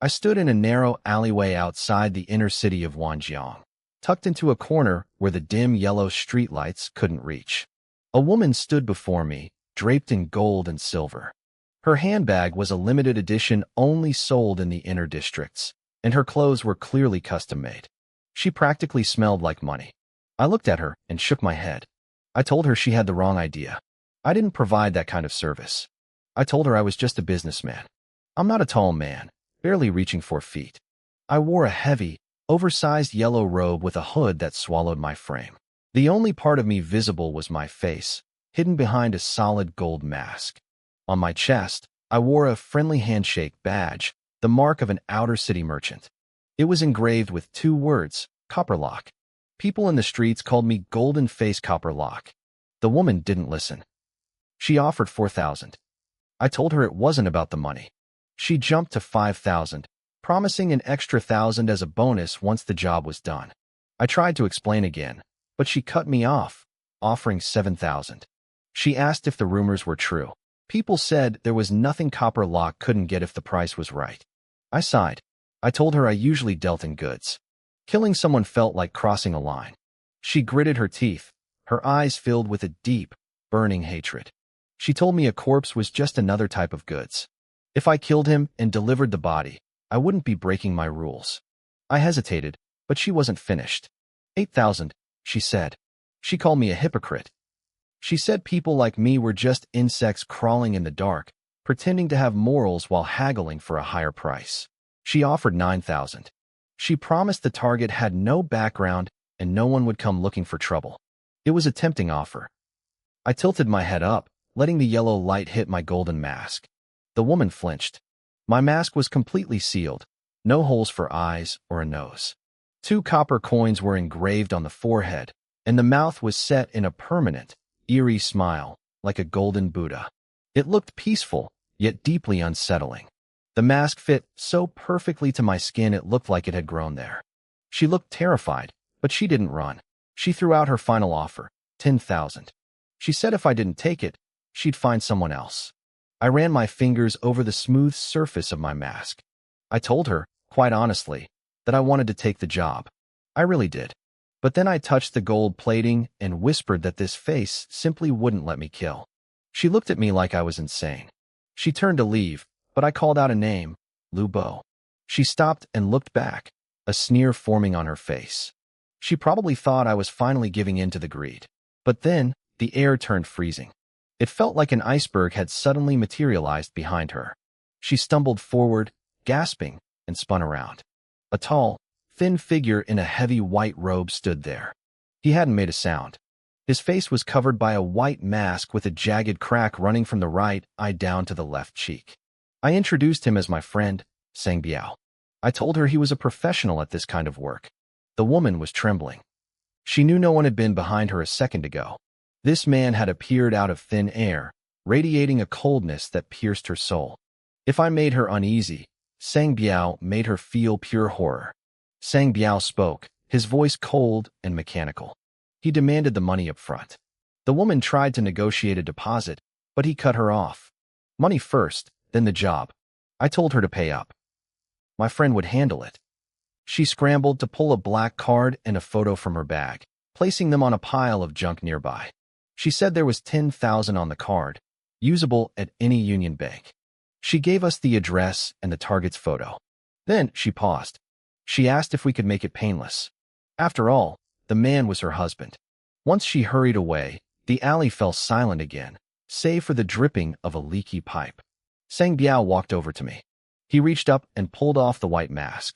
I stood in a narrow alleyway outside the inner city of Wanjiang, tucked into a corner where the dim yellow streetlights couldn't reach. A woman stood before me, draped in gold and silver. Her handbag was a limited edition only sold in the inner districts, and her clothes were clearly custom-made. She practically smelled like money. I looked at her and shook my head. I told her she had the wrong idea. I didn't provide that kind of service. I told her I was just a businessman. I'm not a tall man, barely reaching 4 feet. I wore a heavy, oversized yellow robe with a hood that swallowed my frame. The only part of me visible was my face, hidden behind a solid gold mask. On my chest, I wore a friendly handshake badge, the mark of an outer city merchant. It was engraved with 2 words, Copperlock. People in the streets called me Golden Face Copperlock. The woman didn't listen. She offered 4,000. I told her it wasn't about the money. She jumped to 5,000, promising an extra 1,000 as a bonus once the job was done. I tried to explain again, but she cut me off, offering 7,000. She asked if the rumors were true. People said there was nothing Copperlock couldn't get if the price was right. I sighed. I told her I usually dealt in goods. Killing someone felt like crossing a line. She gritted her teeth, her eyes filled with a deep, burning hatred. She told me a corpse was just another type of goods. If I killed him and delivered the body, I wouldn't be breaking my rules. I hesitated, but she wasn't finished. 8,000, she said. She called me a hypocrite. She said people like me were just insects crawling in the dark, pretending to have morals while haggling for a higher price. She offered 9,000. She promised the target had no background and no one would come looking for trouble. It was a tempting offer. I tilted my head up, letting the yellow light hit my golden mask. The woman flinched. My mask was completely sealed, no holes for eyes or a nose. 2 copper coins were engraved on the forehead, and the mouth was set in a permanent, eerie smile, like a golden Buddha. It looked peaceful, yet deeply unsettling. The mask fit so perfectly to my skin it looked like it had grown there. She looked terrified, but she didn't run. She threw out her final offer, 10,000. She said if I didn't take it, she'd find someone else. I ran my fingers over the smooth surface of my mask. I told her, quite honestly, that I wanted to take the job. I really did. But then I touched the gold plating and whispered that this face simply wouldn't let me kill. She looked at me like I was insane. She turned to leave, but I called out a name, Lu Bo. She stopped and looked back, a sneer forming on her face. She probably thought I was finally giving in to the greed. But then, the air turned freezing. It felt like an iceberg had suddenly materialized behind her. She stumbled forward, gasping, and spun around. A tall, thin figure in a heavy white robe stood there. He hadn't made a sound. His face was covered by a white mask with a jagged crack running from the right eye down to the left cheek. I introduced him as my friend, Sang Biao. I told her he was a professional at this kind of work. The woman was trembling. She knew no one had been behind her a second ago. This man had appeared out of thin air, radiating a coldness that pierced her soul. If I made her uneasy, Sang Biao made her feel pure horror. Sang Biao spoke, his voice cold and mechanical. He demanded the money up front. The woman tried to negotiate a deposit, but he cut her off. Money first, then the job. I told her to pay up. My friend would handle it. She scrambled to pull a black card and a photo from her bag, placing them on a pile of junk nearby. She said there was 10,000 on the card, usable at any Union Bank. She gave us the address and the target's photo. Then she paused. She asked if we could make it painless. After all, the man was her husband. Once she hurried away, the alley fell silent again, save for the dripping of a leaky pipe. Sang Biao walked over to me. He reached up and pulled off the white mask.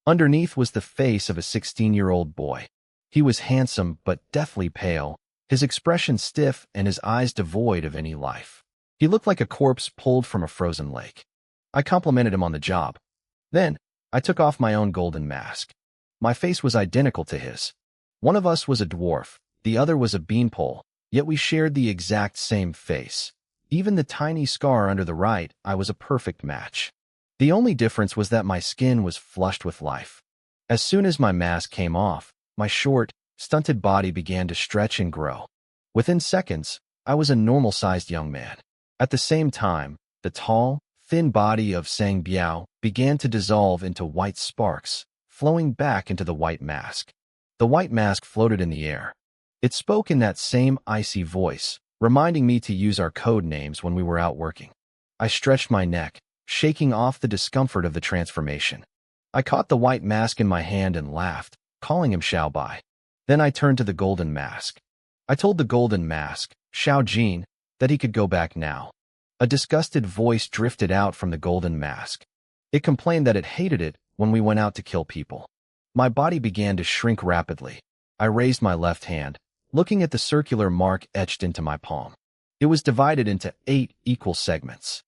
Underneath was the face of a 16-year-old boy. He was handsome but deathly pale, his expression stiff and his eyes devoid of any life. He looked like a corpse pulled from a frozen lake. I complimented him on the job. Then, I took off my own golden mask. My face was identical to his. One of us was a dwarf, the other was a beanpole, yet we shared the exact same face. Even the tiny scar under the right eye was a perfect match. The only difference was that my skin was flushed with life. As soon as my mask came off, my short, stunted body began to stretch and grow. Within seconds, I was a normal-sized young man. At the same time, the tall, thin body of Sang Biao began to dissolve into white sparks, flowing back into the white mask. The white mask floated in the air. It spoke in that same icy voice, reminding me to use our code names when we were out working. I stretched my neck, shaking off the discomfort of the transformation. I caught the white mask in my hand and laughed, calling him Xiao Bai. Then I turned to the golden mask. I told the golden mask, Xiao Jin, that he could go back now. A disgusted voice drifted out from the golden mask. It complained that it hated it when we went out to kill people. My body began to shrink rapidly. I raised my left hand, looking at the circular mark etched into my palm. It was divided into 8 equal segments.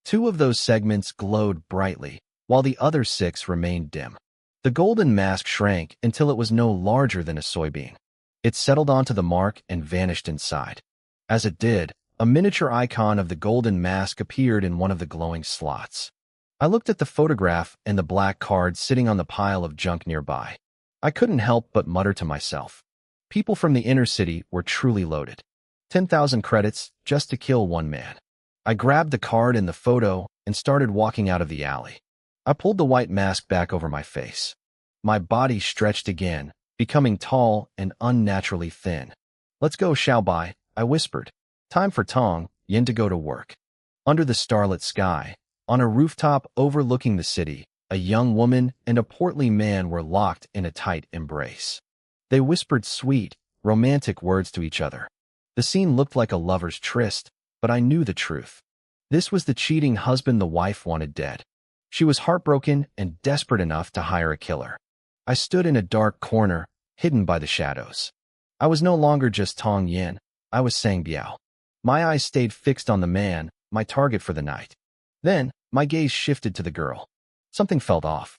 2 of those segments glowed brightly, while the other 6 remained dim. The golden mask shrank until it was no larger than a soybean. It settled onto the mark and vanished inside. As it did, a miniature icon of the golden mask appeared in one of the glowing slots. I looked at the photograph and the black card sitting on the pile of junk nearby. I couldn't help but mutter to myself. People from the inner city were truly loaded. 10,000 credits just to kill one man. I grabbed the card and the photo and started walking out of the alley. I pulled the white mask back over my face. My body stretched again, becoming tall and unnaturally thin. Let's go, Xiao Bai, I whispered. Time for Tong Yin to go to work. Under the starlit sky, on a rooftop overlooking the city, a young woman and a portly man were locked in a tight embrace. They whispered sweet, romantic words to each other. The scene looked like a lover's tryst, but I knew the truth. This was the cheating husband the wife wanted dead. She was heartbroken and desperate enough to hire a killer. I stood in a dark corner, hidden by the shadows. I was no longer just Tong Yin, I was Sang Biao. My eyes stayed fixed on the man, my target for the night. Then, my gaze shifted to the girl. Something felt off.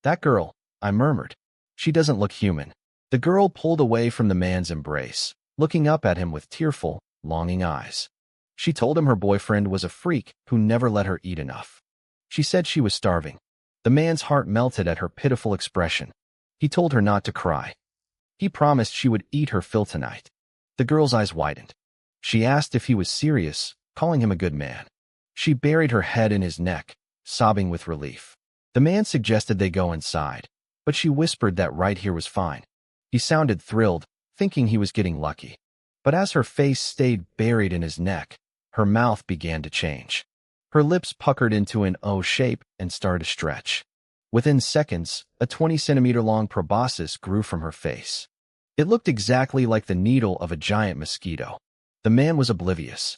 That girl, I murmured. She doesn't look human. The girl pulled away from the man's embrace, looking up at him with tearful, longing eyes. She told him her boyfriend was a freak who never let her eat enough. She said she was starving. The man's heart melted at her pitiful expression. He told her not to cry. He promised she would eat her fill tonight. The girl's eyes widened. She asked if he was serious, calling him a good man. She buried her head in his neck, sobbing with relief. The man suggested they go inside, but she whispered that right here was fine. He sounded thrilled, thinking he was getting lucky. But as her face stayed buried in his neck, her mouth began to change. Her lips puckered into an O shape and started to stretch. Within seconds, a 20-centimeter-long proboscis grew from her face. It looked exactly like the needle of a giant mosquito. The man was oblivious.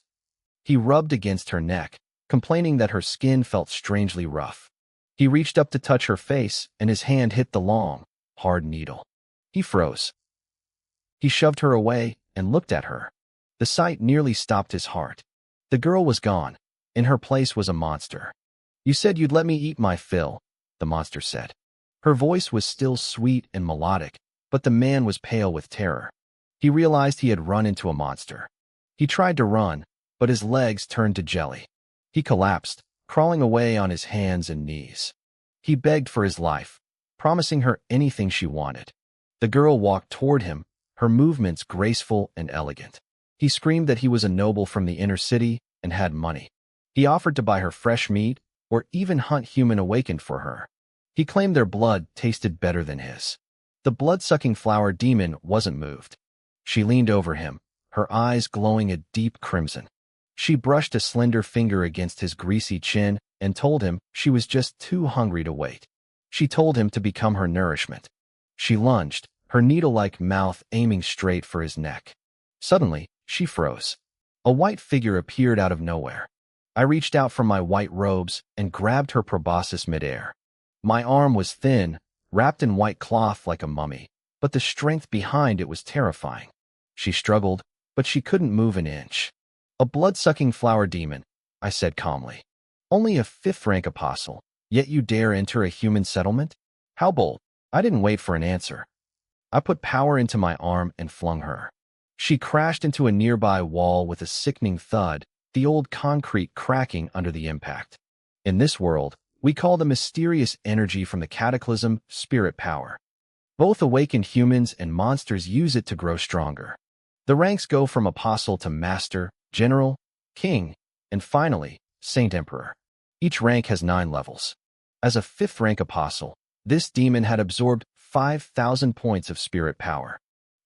He rubbed against her neck, complaining that her skin felt strangely rough. He reached up to touch her face, and his hand hit the long, hard needle. He froze. He shoved her away and looked at her. The sight nearly stopped his heart. The girl was gone. In her place was a monster. You said you'd let me eat my fill, the monster said. Her voice was still sweet and melodic, but the man was pale with terror. He realized he had run into a monster. He tried to run, but his legs turned to jelly. He collapsed, crawling away on his hands and knees. He begged for his life, promising her anything she wanted. The girl walked toward him, her movements graceful and elegant. He screamed that he was a noble from the inner city and had money. He offered to buy her fresh meat or even hunt human awakened for her. He claimed their blood tasted better than his. The blood-sucking flower demon wasn't moved. She leaned over him, her eyes glowing a deep crimson. She brushed a slender finger against his greasy chin and told him she was just too hungry to wait. She told him to become her nourishment. She lunged, her needle-like mouth aiming straight for his neck. Suddenly, she froze. A white figure appeared out of nowhere. I reached out from my white robes and grabbed her proboscis midair. My arm was thin, wrapped in white cloth like a mummy, but the strength behind it was terrifying. She struggled, but she couldn't move an inch. A blood-sucking flower demon, I said calmly. Only a 5th-rank apostle, yet you dare enter a human settlement? How bold. I didn't wait for an answer. I put power into my arm and flung her. She crashed into a nearby wall with a sickening thud, the old concrete cracking under the impact. In this world, we call the mysterious energy from the cataclysm spirit power. Both awakened humans and monsters use it to grow stronger. The ranks go from apostle to master, general, king, and finally, saint emperor. Each rank has 9 levels. As a 5th rank apostle, this demon had absorbed 5,000 points of spirit power.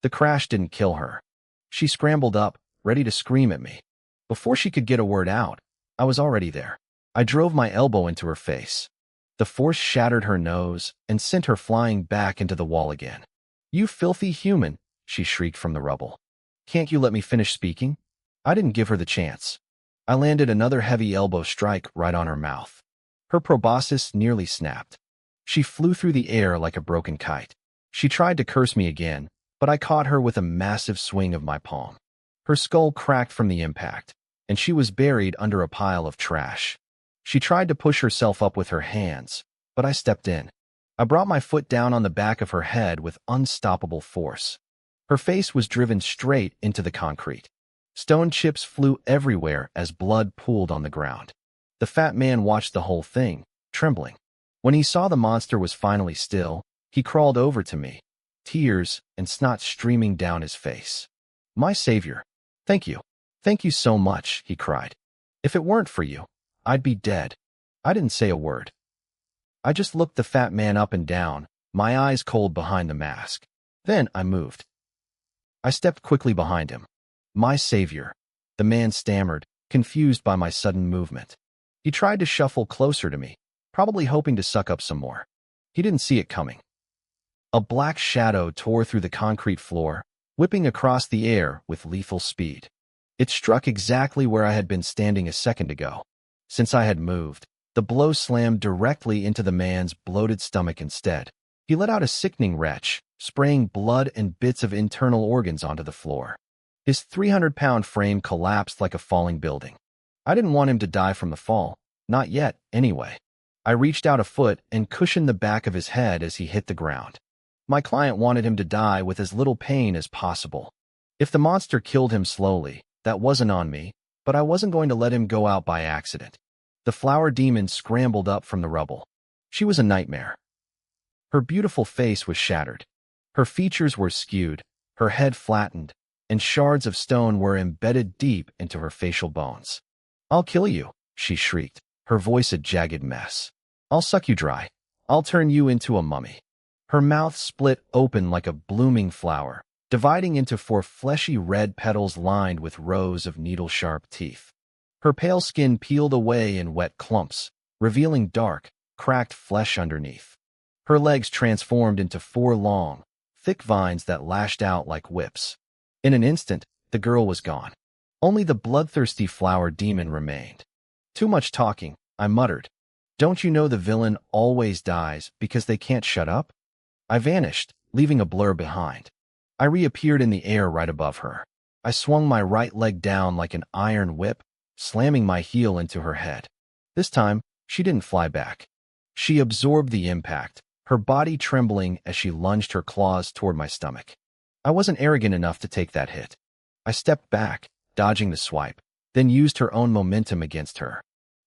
The crash didn't kill her. She scrambled up, ready to scream at me. Before she could get a word out, I was already there. I drove my elbow into her face. The force shattered her nose and sent her flying back into the wall again. "You filthy human," she shrieked from the rubble. "Can't you let me finish speaking?" I didn't give her the chance. I landed another heavy elbow strike right on her mouth. Her proboscis nearly snapped. She flew through the air like a broken kite. She tried to curse me again, but I caught her with a massive swing of my palm. Her skull cracked from the impact, and she was buried under a pile of trash. She tried to push herself up with her hands, but I stepped in. I brought my foot down on the back of her head with unstoppable force. Her face was driven straight into the concrete. Stone chips flew everywhere as blood pooled on the ground. The fat man watched the whole thing, trembling. When he saw the monster was finally still, he crawled over to me, tears and snot streaming down his face. "My savior, thank you. Thank you so much," he cried. "If it weren't for you, I'd be dead." I didn't say a word. I just looked the fat man up and down, my eyes cold behind the mask. Then I moved. I stepped quickly behind him. "My savior," the man stammered, confused by my sudden movement. He tried to shuffle closer to me, probably hoping to suck up some more. He didn't see it coming. A black shadow tore through the concrete floor, whipping across the air with lethal speed. It struck exactly where I had been standing a second ago. Since I had moved, the blow slammed directly into the man's bloated stomach instead. He let out a sickening retch, spraying blood and bits of internal organs onto the floor. His 300-pound frame collapsed like a falling building. I didn't want him to die from the fall. Not yet, anyway. I reached out a foot and cushioned the back of his head as he hit the ground. My client wanted him to die with as little pain as possible. If the monster killed him slowly, that wasn't on me, but I wasn't going to let him go out by accident. The flower demon scrambled up from the rubble. She was a nightmare. Her beautiful face was shattered. Her features were skewed, her head flattened, and shards of stone were embedded deep into her facial bones. "I'll kill you," she shrieked, her voice a jagged mess. "I'll suck you dry. I'll turn you into a mummy." Her mouth split open like a blooming flower, dividing into 4 fleshy red petals lined with rows of needle-sharp teeth. Her pale skin peeled away in wet clumps, revealing dark, cracked flesh underneath. Her legs transformed into 4 long, thick vines that lashed out like whips. In an instant, the girl was gone. Only the bloodthirsty flower demon remained. "Too much talking," I muttered. "Don't you know the villain always dies because they can't shut up?" I vanished, leaving a blur behind. I reappeared in the air right above her. I swung my right leg down like an iron whip, slamming my heel into her head. This time, she didn't fly back. She absorbed the impact, her body trembling as she lunged her claws toward my stomach. I wasn't arrogant enough to take that hit. I stepped back, dodging the swipe, then used her own momentum against her.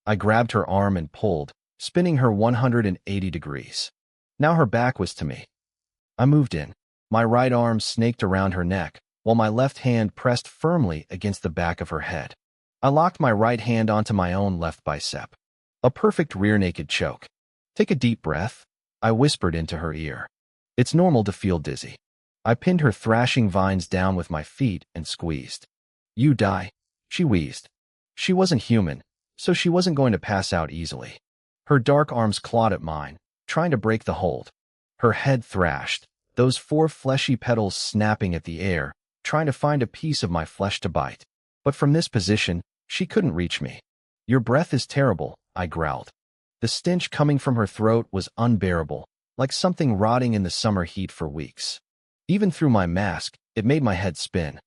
I grabbed her arm and pulled, spinning her 180 degrees. Now her back was to me. I moved in. My right arm snaked around her neck, while my left hand pressed firmly against the back of her head. I locked my right hand onto my own left bicep. A perfect rear naked choke. "Take a deep breath," I whispered into her ear. "It's normal to feel dizzy." I pinned her thrashing vines down with my feet and squeezed. "You die," she wheezed. She wasn't human, so she wasn't going to pass out easily. Her dark arms clawed at mine, trying to break the hold. Her head thrashed, those 4 fleshy petals snapping at the air, trying to find a piece of my flesh to bite. But from this position, she couldn't reach me. "Your breath is terrible," I growled. The stench coming from her throat was unbearable, like something rotting in the summer heat for weeks. Even through my mask, it made my head spin.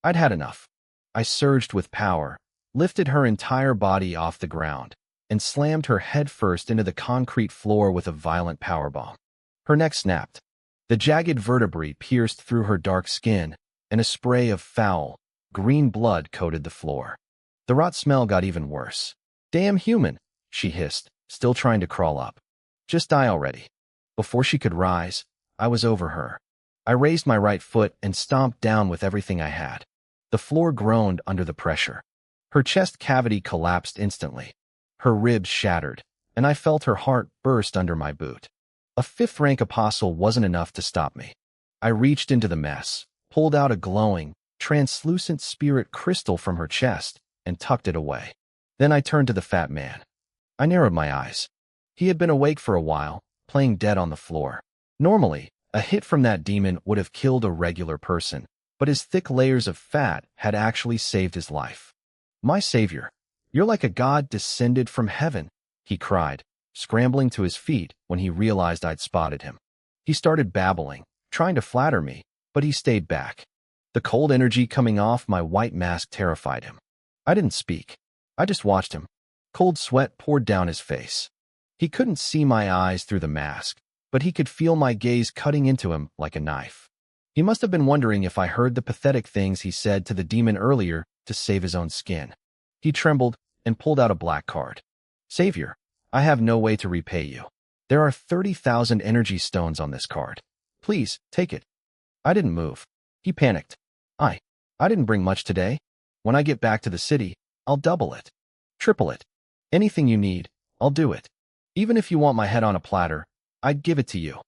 I'd had enough. I surged with power, lifted her entire body off the ground, and slammed her head first into the concrete floor with a violent powerbomb. Her neck snapped. The jagged vertebrae pierced through her dark skin, and a spray of foul, green blood coated the floor. The rot smell got even worse. "Damn human," she hissed, still trying to crawl up. "Just die already." Before she could rise, I was over her. I raised my right foot and stomped down with everything I had. The floor groaned under the pressure. Her chest cavity collapsed instantly. Her ribs shattered, and I felt her heart burst under my boot. A fifth-rank apostle wasn't enough to stop me. I reached into the mess, pulled out a glowing, translucent spirit crystal from her chest, and tucked it away. Then I turned to the fat man. I narrowed my eyes. He had been awake for a while, playing dead on the floor. Normally, a hit from that demon would have killed a regular person, but his thick layers of fat had actually saved his life. "My savior, you're like a god descended from heaven," he cried, scrambling to his feet when he realized I'd spotted him. He started babbling, trying to flatter me, but he stayed back. The cold energy coming off my white mask terrified him. I didn't speak. I just watched him. Cold sweat poured down his face. He couldn't see my eyes through the mask, but he could feel my gaze cutting into him like a knife. He must have been wondering if I heard the pathetic things he said to the demon earlier to save his own skin. He trembled and pulled out a black card. "Savior, I have no way to repay you. There are 30,000 energy stones on this card. Please, take it." I didn't move. He panicked. I didn't bring much today. When I get back to the city, I'll double it. Triple it. Anything you need, I'll do it. Even if you want my head on a platter, I'd give it to you."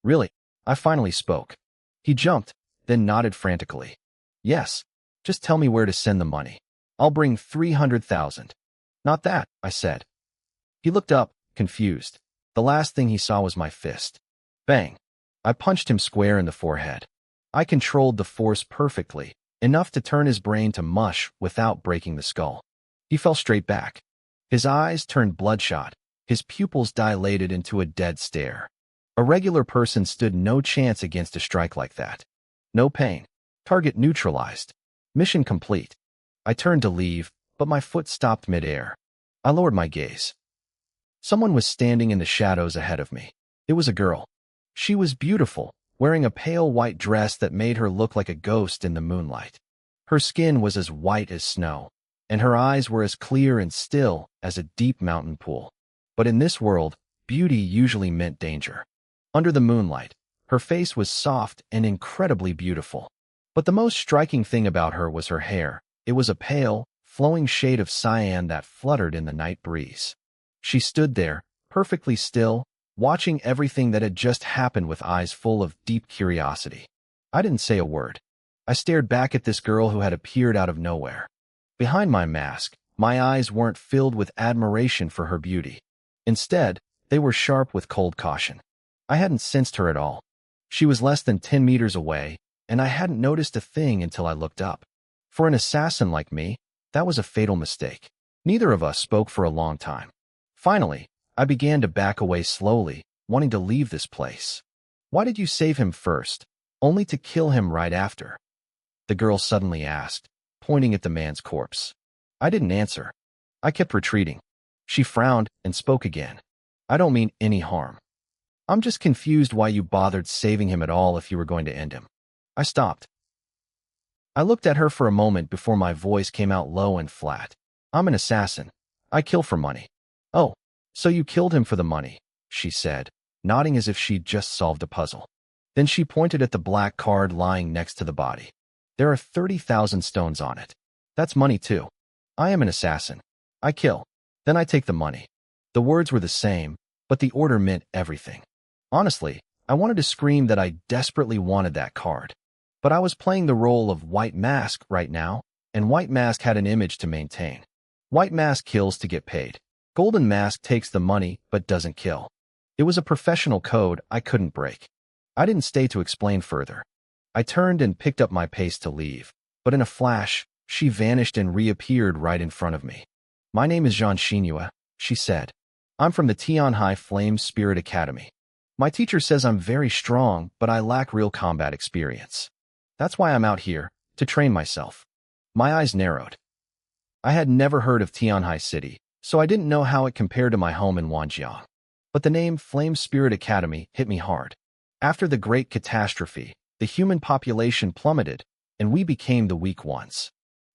"Really?" I finally spoke. He jumped, then nodded frantically. "Yes, just tell me where to send the money. I'll bring 300,000. "Not that," I said. He looked up, confused. The last thing he saw was my fist. Bang! I punched him square in the forehead. I controlled the force perfectly, enough to turn his brain to mush without breaking the skull. He fell straight back. His eyes turned bloodshot, his pupils dilated into a dead stare. A regular person stood no chance against a strike like that. No pain. Target neutralized. Mission complete. I turned to leave, but my foot stopped midair. I lowered my gaze. Someone was standing in the shadows ahead of me. It was a girl. She was beautiful, wearing a pale white dress that made her look like a ghost in the moonlight. Her skin was as white as snow, and her eyes were as clear and still as a deep mountain pool. But in this world, beauty usually meant danger. Under the moonlight, her face was soft and incredibly beautiful. But the most striking thing about her was her hair. It was a pale, flowing shade of cyan that fluttered in the night breeze. She stood there, perfectly still, watching everything that had just happened with eyes full of deep curiosity. I didn't say a word. I stared back at this girl who had appeared out of nowhere. Behind my mask, my eyes weren't filled with admiration for her beauty. Instead, they were sharp with cold caution. I hadn't sensed her at all. She was less than 10 meters away, and I hadn't noticed a thing until I looked up. For an assassin like me, that was a fatal mistake. Neither of us spoke for a long time. Finally, I began to back away slowly, wanting to leave this place. "Why did you save him first, only to kill him right after?" the girl suddenly asked, pointing at the man's corpse. I didn't answer. I kept retreating. She frowned and spoke again. "I don't mean any harm. I'm just confused why you bothered saving him at all if you were going to end him." I stopped. I looked at her for a moment before my voice came out low and flat. "I'm an assassin. I kill for money." "Oh, so you killed him for the money," she said, nodding as if she'd just solved a puzzle. Then she pointed at the black card lying next to the body. "There are 30,000 stones on it. That's money too. I am an assassin. I kill. Then I take the money." The words were the same, but the order meant everything. Honestly, I wanted to scream that I desperately wanted that card. But I was playing the role of White Mask right now, and White Mask had an image to maintain. White Mask kills to get paid. Golden Mask takes the money but doesn't kill. It was a professional code I couldn't break. I didn't stay to explain further. I turned and picked up my pace to leave, but in a flash, she vanished and reappeared right in front of me. "My name is Jean Xinhua," she said. "I'm from the Tianhai Flame Spirit Academy. My teacher says I'm very strong, but I lack real combat experience. That's why I'm out here, to train myself." My eyes narrowed. I had never heard of Tianhai City, so I didn't know how it compared to my home in Wanjiang. But the name Flame Spirit Academy hit me hard. After the Great Catastrophe, the human population plummeted, and we became the weak ones.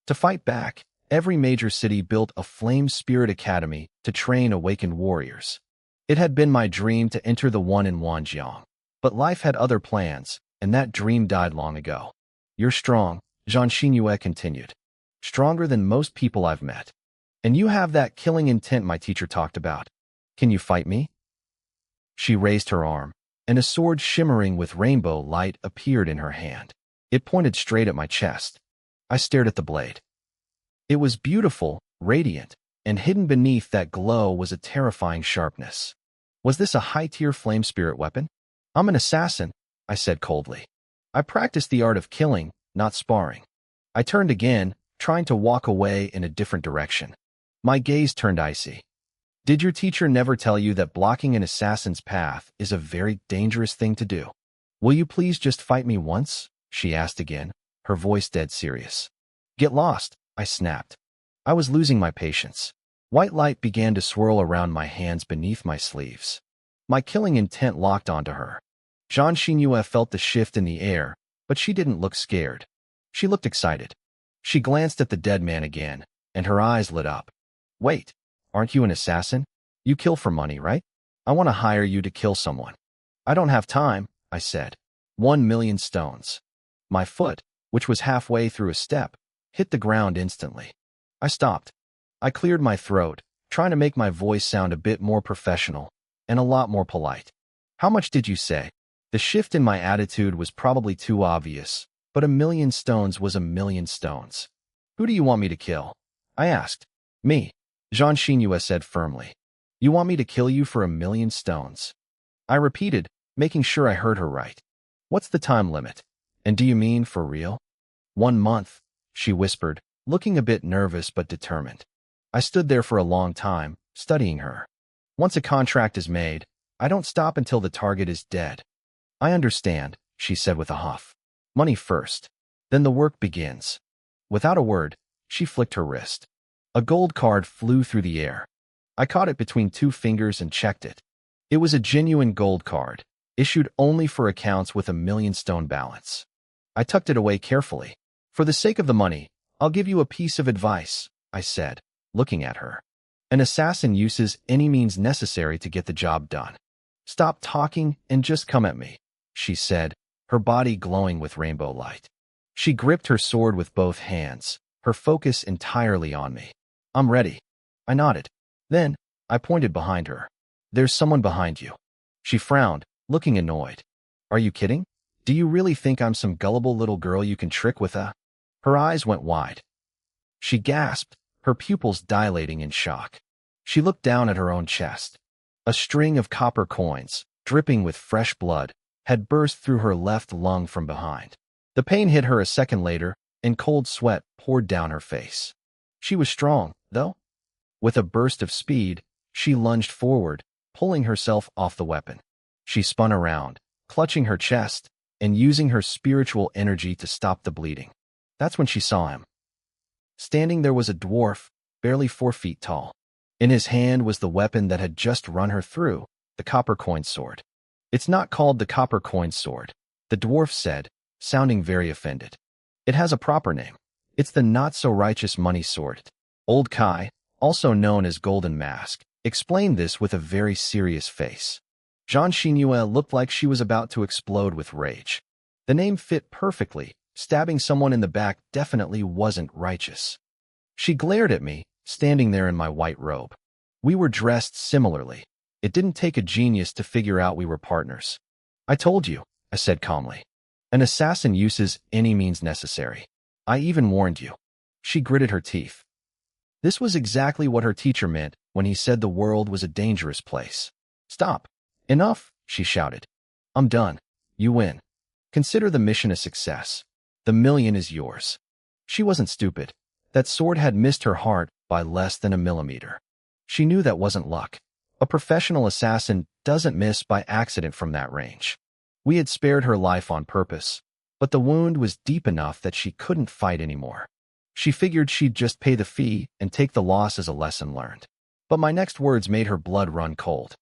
To fight back, every major city built a Flame Spirit Academy to train awakened warriors. It had been my dream to enter the one in Wanjiang, but life had other plans, and that dream died long ago. "You're strong," Jean Xinhua continued. "Stronger than most people I've met. And you have that killing intent my teacher talked about. Can you fight me? She raised her arm, and a sword shimmering with rainbow light appeared in her hand. It pointed straight at my chest. I stared at the blade. It was beautiful, radiant, and hidden beneath that glow was a terrifying sharpness. Was this a high-tier flame spirit weapon? I'm an assassin, I said coldly. I practice the art of killing, not sparring. I turned again, trying to walk away in a different direction. My gaze turned icy. Did your teacher never tell you that blocking an assassin's path is a very dangerous thing to do? Will you please just fight me once? She asked again, her voice dead serious. Get lost, I snapped. I was losing my patience. White light began to swirl around my hands beneath my sleeves. My killing intent locked onto her. Jean Xinhua felt the shift in the air, but she didn't look scared. She looked excited. She glanced at the dead man again, and her eyes lit up. Wait, aren't you an assassin? You kill for money, right? I want to hire you to kill someone. I don't have time, I said. 1,000,000 stones. My foot, which was halfway through a step, hit the ground instantly. I stopped. I cleared my throat, trying to make my voice sound a bit more professional and a lot more polite. How much did you say? The shift in my attitude was probably too obvious, but 1,000,000 stones was 1,000,000 stones. Who do you want me to kill? I asked. Me, Jean Xinhua said firmly. You want me to kill you for 1,000,000 stones? I repeated, making sure I heard her right. What's the time limit? And do you mean for real? 1 month, she whispered, looking a bit nervous but determined. I stood there for a long time, studying her. Once a contract is made, I don't stop until the target is dead. I understand, she said with a huff. Money first. Then the work begins. Without a word, she flicked her wrist. A gold card flew through the air. I caught it between 2 fingers and checked it. It was a genuine gold card, issued only for accounts with 1,000,000 stone balance. I tucked it away carefully. For the sake of the money, I'll give you a piece of advice, I said, looking at her. An assassin uses any means necessary to get the job done. Stop talking and just come at me, she said, her body glowing with rainbow light. She gripped her sword with both hands, her focus entirely on me. I'm ready. I nodded. Then, I pointed behind her. There's someone behind you. She frowned, looking annoyed. Are you kidding? Do you really think I'm some gullible little girl you can trick with a... Her eyes went wide. She gasped, her pupils dilating in shock. She looked down at her own chest. A string of copper coins, dripping with fresh blood, had burst through her left lung from behind. The pain hit her a second later, and cold sweat poured down her face. She was strong, though. With a burst of speed, she lunged forward, pulling herself off the weapon. She spun around, clutching her chest, and using her spiritual energy to stop the bleeding. That's when she saw him. Standing there was a dwarf, barely 4 feet tall. In his hand was the weapon that had just run her through, the copper coin sword. It's not called the copper coin sword, the dwarf said, sounding very offended. It has a proper name. It's the not-so-righteous money sword. Old Kai, also known as Golden Mask, explained this with a very serious face. Jean Xinhua looked like she was about to explode with rage. The name fit perfectly. Stabbing someone in the back definitely wasn't righteous. She glared at me, standing there in my white robe. We were dressed similarly. It didn't take a genius to figure out we were partners. I told you, I said calmly. An assassin uses any means necessary. I even warned you. She gritted her teeth. This was exactly what her teacher meant when he said the world was a dangerous place. Stop. Enough, she shouted. I'm done. You win. Consider the mission a success. The 1,000,000 is yours. She wasn't stupid. That sword had missed her heart by less than a millimeter. She knew that wasn't luck. A professional assassin doesn't miss by accident from that range. We had spared her life on purpose, but the wound was deep enough that she couldn't fight anymore. She figured she'd just pay the fee and take the loss as a lesson learned. But my next words made her blood run cold.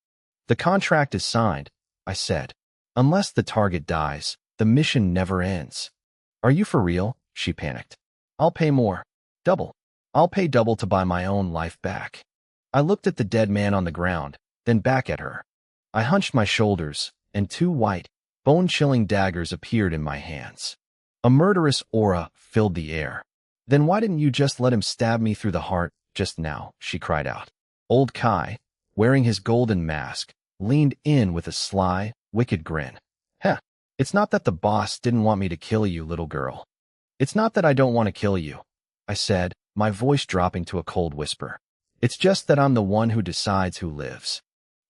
The contract is signed, I said. Unless the target dies, the mission never ends. Are you for real? She panicked. I'll pay more. Double. I'll pay double to buy my own life back. I looked at the dead man on the ground, then back at her. I hunched my shoulders, and 2 white, bone-chilling daggers appeared in my hands. A murderous aura filled the air. Then why didn't you just let him stab me through the heart? just now, she cried out. Old Kai, wearing his golden mask, leaned in with a sly, wicked grin. Heh, it's not that the boss didn't want me to kill you, little girl. It's not that I don't want to kill you, I said, my voice dropping to a cold whisper. It's just that I'm the one who decides who lives.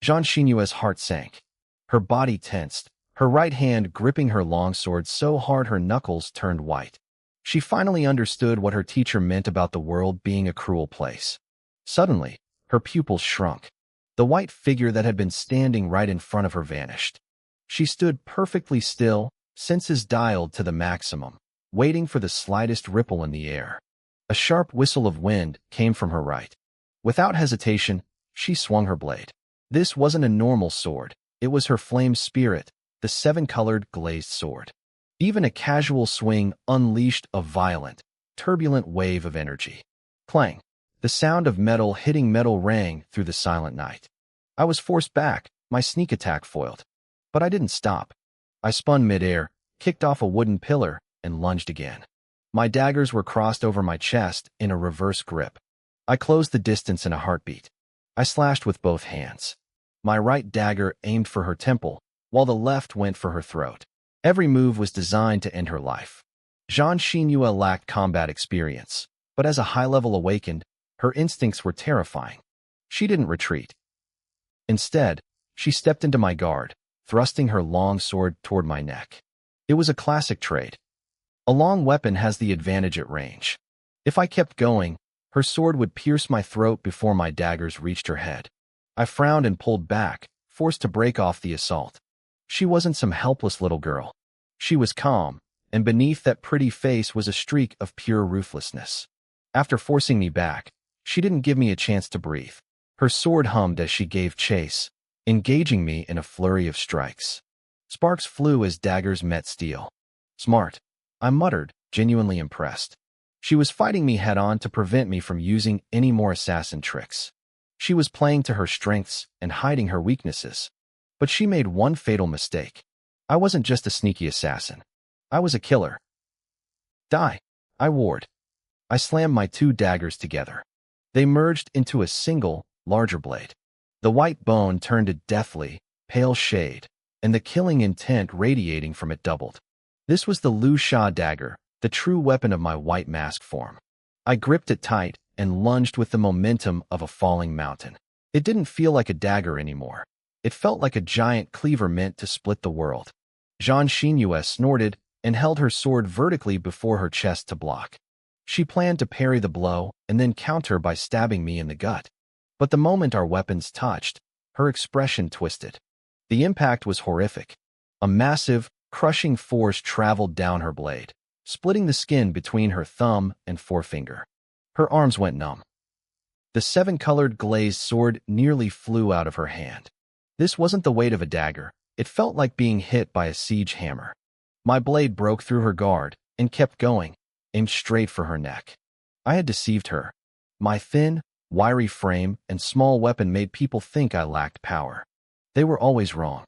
Jean Xinyue's heart sank. Her body tensed, her right hand gripping her longsword so hard her knuckles turned white. She finally understood what her teacher meant about the world being a cruel place. Suddenly, her pupils shrunk. The white figure that had been standing right in front of her vanished. She stood perfectly still, senses dialed to the maximum, waiting for the slightest ripple in the air. A sharp whistle of wind came from her right. Without hesitation, she swung her blade. This wasn't a normal sword. It was her flame spirit, the seven-colored glazed sword. Even a casual swing unleashed a violent, turbulent wave of energy. Clang! The sound of metal hitting metal rang through the silent night. I was forced back, my sneak attack foiled. But I didn't stop. I spun midair, kicked off a wooden pillar, and lunged again. My daggers were crossed over my chest in a reverse grip. I closed the distance in a heartbeat. I slashed with both hands. My right dagger aimed for her temple, while the left went for her throat. Every move was designed to end her life. Jean Xinyue lacked combat experience, but as a high-level awakened, her instincts were terrifying. She didn't retreat. Instead, she stepped into my guard, thrusting her long sword toward my neck. It was a classic trait. A long weapon has the advantage at range. If I kept going, her sword would pierce my throat before my daggers reached her head. I frowned and pulled back, forced to break off the assault. She wasn't some helpless little girl. She was calm, and beneath that pretty face was a streak of pure ruthlessness. After forcing me back, she didn't give me a chance to breathe. Her sword hummed as she gave chase, engaging me in a flurry of strikes. Sparks flew as daggers met steel. Smart, I muttered, genuinely impressed. She was fighting me head-on to prevent me from using any more assassin tricks. She was playing to her strengths and hiding her weaknesses. But she made one fatal mistake. I wasn't just a sneaky assassin. I was a killer. Die, I warred. I slammed my two daggers together. They merged into a single, larger blade. The white bone turned a deathly, pale shade, and the killing intent radiating from it doubled. This was the Lu Sha dagger, the true weapon of my white mask form. I gripped it tight and lunged with the momentum of a falling mountain. It didn't feel like a dagger anymore. It felt like a giant cleaver meant to split the world. Jean Xinyue snorted and held her sword vertically before her chest to block. She planned to parry the blow and then counter by stabbing me in the gut. But the moment our weapons touched, her expression twisted. The impact was horrific. A massive, crushing force traveled down her blade, splitting the skin between her thumb and forefinger. Her arms went numb. The seven-colored glazed sword nearly flew out of her hand. This wasn't the weight of a dagger. It felt like being hit by a siege hammer. My blade broke through her guard and kept going, aimed straight for her neck. I had deceived her. My thin, wiry frame and small weapon made people think I lacked power. They were always wrong.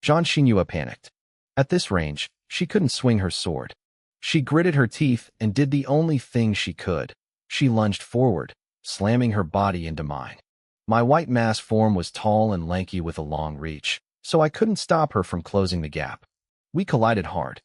Jean Xinyue panicked. At this range, she couldn't swing her sword. She gritted her teeth and did the only thing she could. She lunged forward, slamming her body into mine. My white mask form was tall and lanky with a long reach, so I couldn't stop her from closing the gap. We collided hard.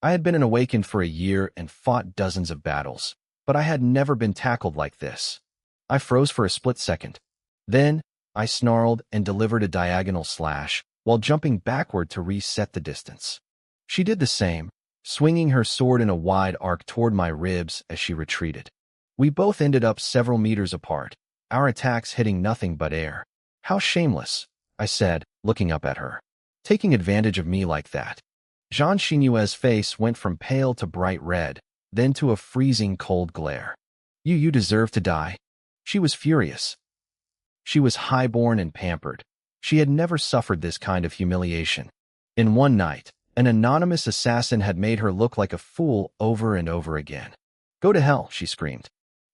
I had been an awakened for a year and fought dozens of battles, but I had never been tackled like this. I froze for a split second. Then, I snarled and delivered a diagonal slash, while jumping backward to reset the distance. She did the same, swinging her sword in a wide arc toward my ribs as she retreated. We both ended up several meters apart, our attacks hitting nothing but air. How shameless, I said, looking up at her. Taking advantage of me like that. Jean Xinyue's face went from pale to bright red, then to a freezing cold glare. You deserve to die. She was furious. She was highborn and pampered. She had never suffered this kind of humiliation. In one night, an anonymous assassin had made her look like a fool over and over again. Go to hell, she screamed.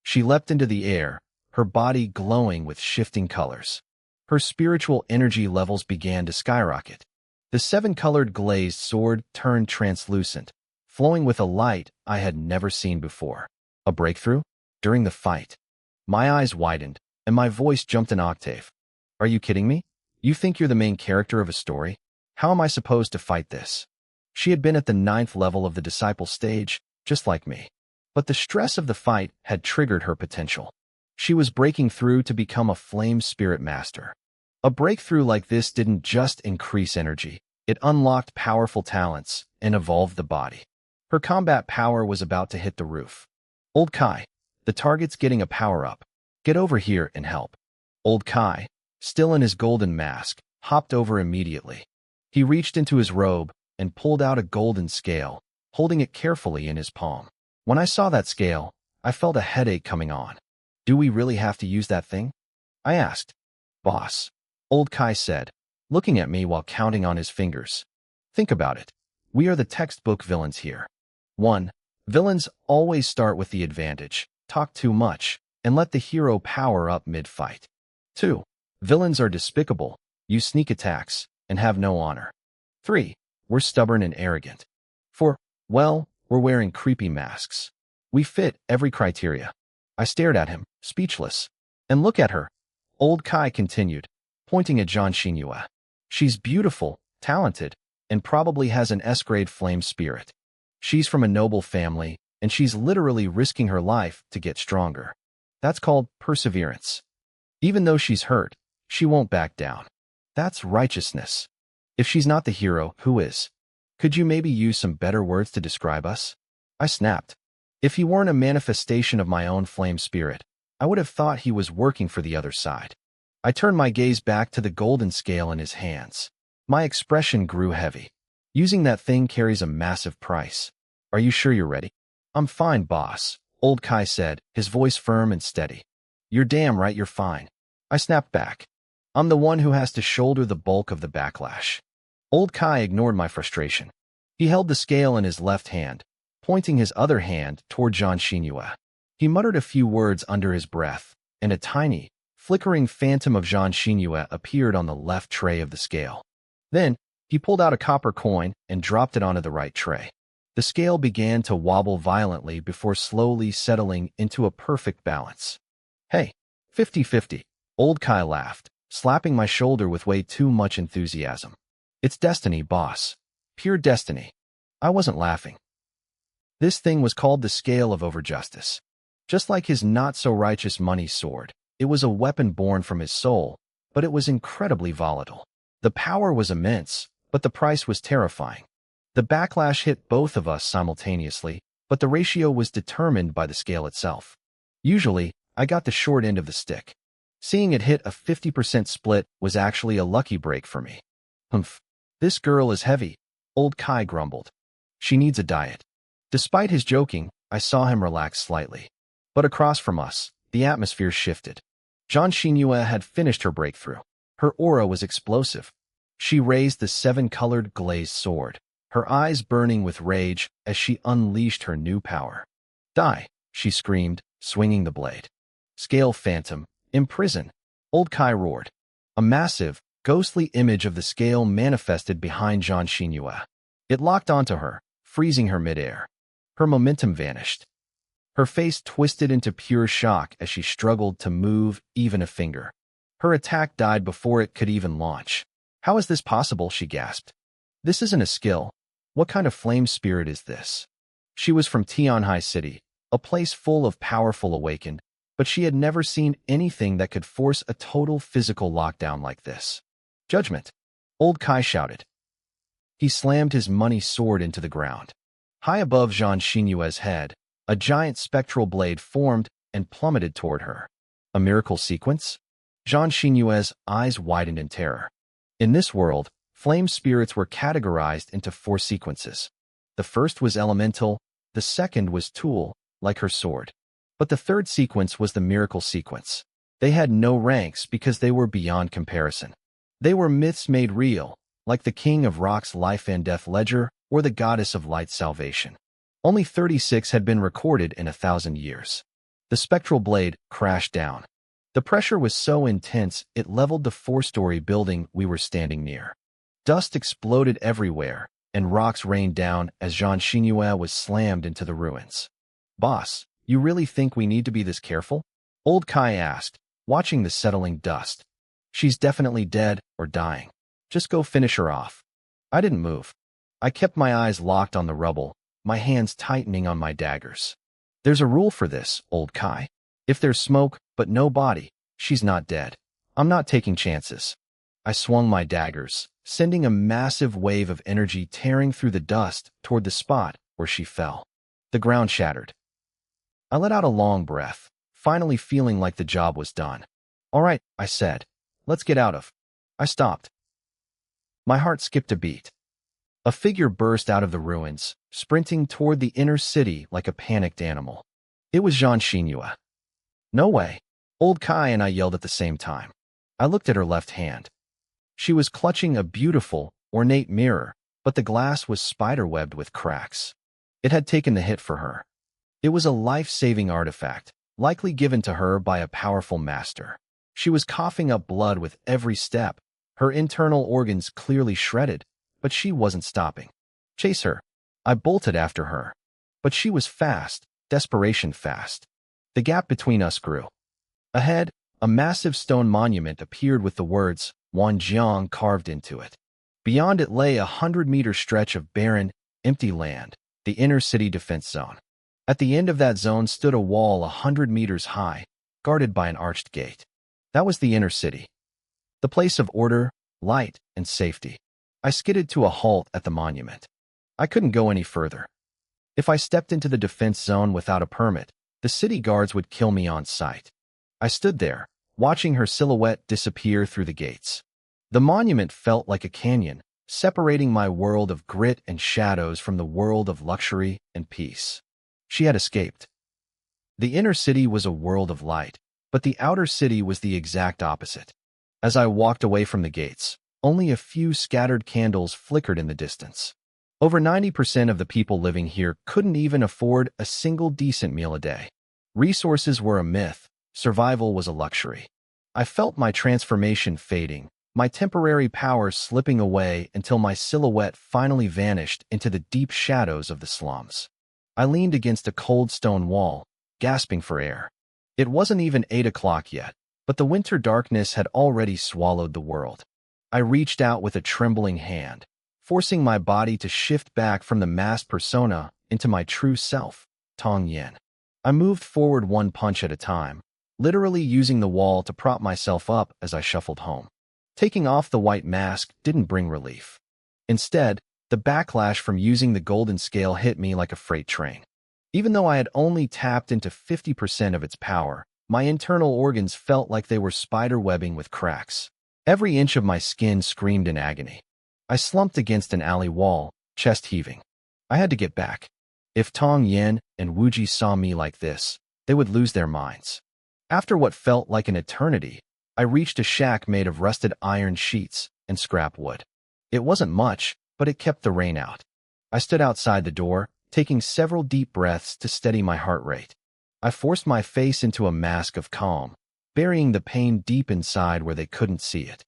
She leapt into the air, her body glowing with shifting colors. Her spiritual energy levels began to skyrocket. The seven-colored glazed sword turned translucent, flowing with a light I had never seen before. A breakthrough? During the fight, My eyes widened, and my voice jumped an octave. Are you kidding me? You think you're the main character of a story? How am I supposed to fight this? She had been at the 9th level of the disciple stage, just like me. But the stress of the fight had triggered her potential. She was breaking through to become a flame spirit master. A breakthrough like this didn't just increase energy, it unlocked powerful talents and evolved the body. Her combat power was about to hit the roof. Old Kai, the target's getting a power-up. Get over here and help. Old Kai, still in his golden mask, hopped over immediately. He reached into his robe and pulled out a golden scale, holding it carefully in his palm. When I saw that scale, I felt a headache coming on. Do we really have to use that thing? I asked. Boss, Old Kai said, looking at me while counting on his fingers. Think about it. We are the textbook villains here. 1. Villains always start with the advantage, talk too much, and let the hero power up mid-fight. 2. Villains are despicable, use sneak attacks, and have no honor. 3. We're stubborn and arrogant. 4. Well, we're wearing creepy masks. We fit every criteria. I stared at him, speechless. And look at her. Old Kai continued, pointing at Jean Xinhua. She's beautiful, talented, and probably has an S-grade flame spirit. She's from a noble family, and she's literally risking her life to get stronger. That's called perseverance. Even though she's hurt, she won't back down. That's righteousness. If she's not the hero, who is? Could you maybe use some better words to describe us? I snapped. If he weren't a manifestation of my own flame spirit, I would have thought he was working for the other side. I turned my gaze back to the golden scale in his hands. My expression grew heavy. Using that thing carries a massive price. Are you sure you're ready? I'm fine, boss, Old Kai said, his voice firm and steady. You're damn right you're fine. I snapped back. I'm the one who has to shoulder the bulk of the backlash. Old Kai ignored my frustration. He held the scale in his left hand, pointing his other hand toward Jean Xinhua. He muttered a few words under his breath, and a tiny, flickering phantom of Jean Xinhua appeared on the left tray of the scale. Then, he pulled out a copper coin and dropped it onto the right tray. The scale began to wobble violently before slowly settling into a perfect balance. Hey, 50-50, Old Kai laughed, slapping my shoulder with way too much enthusiasm. It's destiny, boss. Pure destiny. I wasn't laughing. This thing was called the Scale of Overjustice. Just like his not-so-righteous money sword, it was a weapon born from his soul, but it was incredibly volatile. The power was immense, but the price was terrifying. The backlash hit both of us simultaneously, but the ratio was determined by the scale itself. Usually, I got the short end of the stick. Seeing it hit a 50% split was actually a lucky break for me. Humph. This girl is heavy, Old Kai grumbled. She needs a diet. Despite his joking, I saw him relax slightly. But across from us, the atmosphere shifted. Jean Xinhua had finished her breakthrough. Her aura was explosive. She raised the 7-colored glazed sword, her eyes burning with rage as she unleashed her new power. Die, she screamed, swinging the blade. Scale Phantom, imprison, Old Kai roared. A massive, ghostly image of the scale manifested behind Jean Xinhua. It locked onto her, freezing her midair. Her momentum vanished. Her face twisted into pure shock as she struggled to move even a finger. Her attack died before it could even launch. How is this possible? She gasped. This isn't a skill. What kind of flame spirit is this? She was from Tianhai City, a place full of powerful awakened, but she had never seen anything that could force a total physical lockdown like this. Judgment! Old Kai shouted. He slammed his money sword into the ground. High above Jean Xinhua's head, a giant spectral blade formed and plummeted toward her. A miracle sequence? Jean Xinhua's eyes widened in terror. In this world, flame spirits were categorized into 4 sequences. The first was elemental, the second was tool, like her sword. But the third sequence was the miracle sequence. They had no ranks because they were beyond comparison. They were myths made real, like the King of Rock's life and death ledger or the Goddess of Light's salvation. Only 36 had been recorded in 1,000 years. The spectral blade crashed down. The pressure was so intense it leveled the 4-story building we were standing near. Dust exploded everywhere, and rocks rained down as Jean Xinhua was slammed into the ruins. Boss, you really think we need to be this careful? Old Kai asked, watching the settling dust. She's definitely dead or dying. Just go finish her off. I didn't move. I kept my eyes locked on the rubble, my hands tightening on my daggers. There's a rule for this, Old Kai. If there's smoke but no body, she's not dead. I'm not taking chances. I swung my daggers, sending a massive wave of energy tearing through the dust toward the spot where she fell. The ground shattered. I let out a long breath, finally feeling like the job was done. All right, I said. Let's get out of. I stopped. My heart skipped a beat. A figure burst out of the ruins, sprinting toward the inner city like a panicked animal. It was Jean Xinhua. No way. Old Kai and I yelled at the same time. I looked at her left hand. She was clutching a beautiful, ornate mirror, but the glass was spiderwebbed with cracks. It had taken the hit for her. It was a life-saving artifact, likely given to her by a powerful master. She was coughing up blood with every step, her internal organs clearly shredded, but she wasn't stopping. Chase her. I bolted after her. But she was fast, desperation fast. The gap between us grew. Ahead, a massive stone monument appeared with the words, Wanjiang carved into it. Beyond it lay a 100-meter stretch of barren, empty land, the inner city defense zone. At the end of that zone stood a wall 100 meters high, guarded by an arched gate. That was the inner city. The place of order, light, and safety. I skidded to a halt at the monument. I couldn't go any further. If I stepped into the defense zone without a permit, the city guards would kill me on sight. I stood there, watching her silhouette disappear through the gates. The monument felt like a canyon, separating my world of grit and shadows from the world of luxury and peace. She had escaped. The inner city was a world of light, but the outer city was the exact opposite. As I walked away from the gates, only a few scattered candles flickered in the distance. Over 90% of the people living here couldn't even afford a single decent meal a day. Resources were a myth, survival was a luxury. I felt my transformation fading, my temporary power slipping away until my silhouette finally vanished into the deep shadows of the slums. I leaned against a cold stone wall, gasping for air. It wasn't even 8 o'clock yet, but the winter darkness had already swallowed the world. I reached out with a trembling hand, forcing my body to shift back from the masked persona into my true self, Tong Yin. I moved forward one punch at a time, literally using the wall to prop myself up as I shuffled home. Taking off the white mask didn't bring relief. Instead, the backlash from using the golden scale hit me like a freight train. Even though I had only tapped into 50% of its power, my internal organs felt like they were spiderwebbing with cracks. Every inch of my skin screamed in agony. I slumped against an alley wall, chest heaving. I had to get back. If Tong Yin and Wuji saw me like this, they would lose their minds. After what felt like an eternity, I reached a shack made of rusted iron sheets and scrap wood. It wasn't much, but it kept the rain out. I stood outside the door, taking several deep breaths to steady my heart rate. I forced my face into a mask of calm, burying the pain deep inside where they couldn't see it.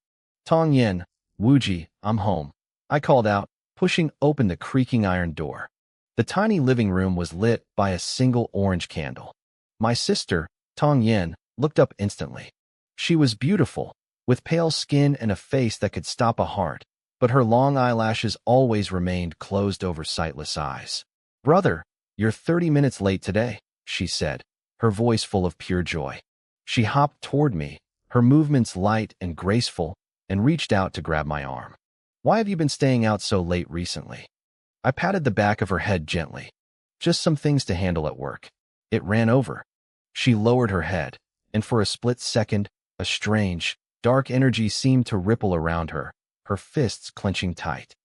Tong Yin, Wuji, I'm home, I called out, pushing open the creaking iron door. The tiny living room was lit by a single orange candle. My sister, Tong Yin, looked up instantly. She was beautiful, with pale skin and a face that could stop a heart, but her long eyelashes always remained closed over sightless eyes. Brother, you're 30 minutes late today, she said, her voice full of pure joy. She hopped toward me, her movements light and graceful, and reached out to grab my arm. Why have you been staying out so late recently? I patted the back of her head gently. Just some things to handle at work. It ran over. She lowered her head, and for a split second, a strange, dark energy seemed to ripple around her, her fists clenching tight.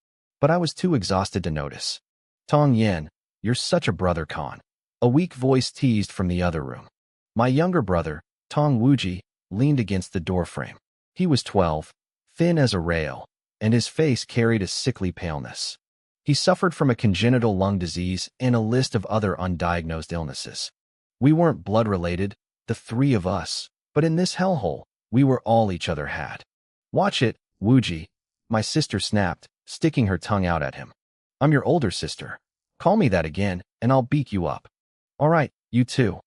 But I was too exhausted to notice. Tong Yin, you're such a brother Khan. A weak voice teased from the other room. My younger brother, Tong Wuji, leaned against the doorframe. He was 12, thin as a rail, and his face carried a sickly paleness. He suffered from a congenital lung disease and a list of other undiagnosed illnesses. We weren't blood-related, the three of us, but in this hellhole, we were all each other had. Watch it, Wuji, my sister snapped, sticking her tongue out at him. I'm your older sister. Call me that again, and I'll beat you up. All right, you too.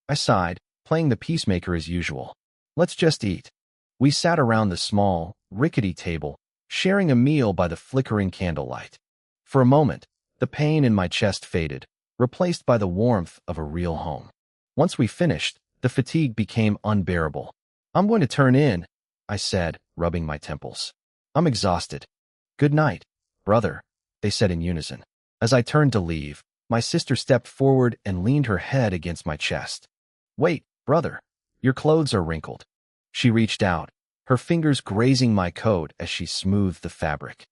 I sighed, playing the peacemaker as usual. Let's just eat. We sat around the small, rickety table, sharing a meal by the flickering candlelight. For a moment, the pain in my chest faded, replaced by the warmth of a real home. Once we finished, the fatigue became unbearable. I'm going to turn in, I said, rubbing my temples. I'm exhausted. Good night, brother, they said in unison. As I turned to leave, my sister stepped forward and leaned her head against my chest. Wait, brother, your clothes are wrinkled. She reached out, her fingers grazing my coat as she smoothed the fabric.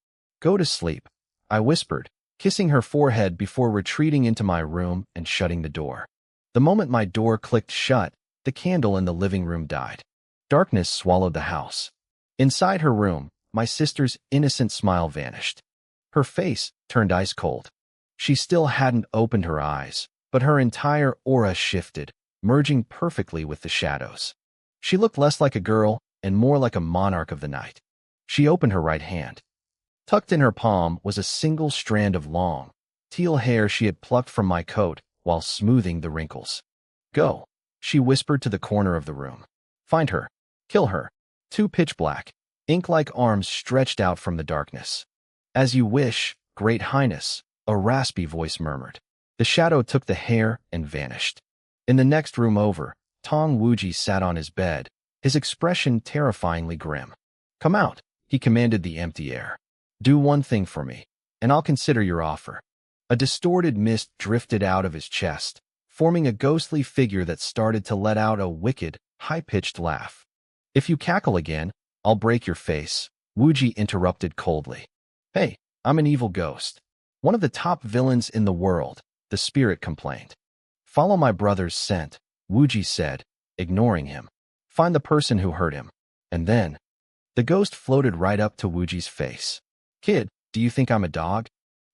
Go to sleep, I whispered, kissing her forehead before retreating into my room and shutting the door. The moment my door clicked shut, the candle in the living room died. Darkness swallowed the house. Inside her room, my sister's innocent smile vanished. Her face turned ice cold. She still hadn't opened her eyes, but her entire aura shifted, merging perfectly with the shadows. She looked less like a girl and more like a monarch of the night. She opened her right hand. Tucked in her palm was a single strand of long, teal hair she had plucked from my coat while smoothing the wrinkles. Go, she whispered to the corner of the room. Find her. Kill her. Two pitch black, ink-like arms stretched out from the darkness. As you wish, Great Highness, a raspy voice murmured. The shadow took the hair and vanished. In the next room over, Tong Wuji sat on his bed, his expression terrifyingly grim. Come out, he commanded the empty air. Do one thing for me, and I'll consider your offer. A distorted mist drifted out of his chest, forming a ghostly figure that started to let out a wicked, high-pitched laugh. If you cackle again, I'll break your face, Wuji interrupted coldly. Hey, I'm an evil ghost. One of the top villains in the world, the spirit complained. Follow my brother's scent, Wuji said, ignoring him. Find the person who hurt him. And then, the ghost floated right up to Wuji's face. Kid, do you think I'm a dog?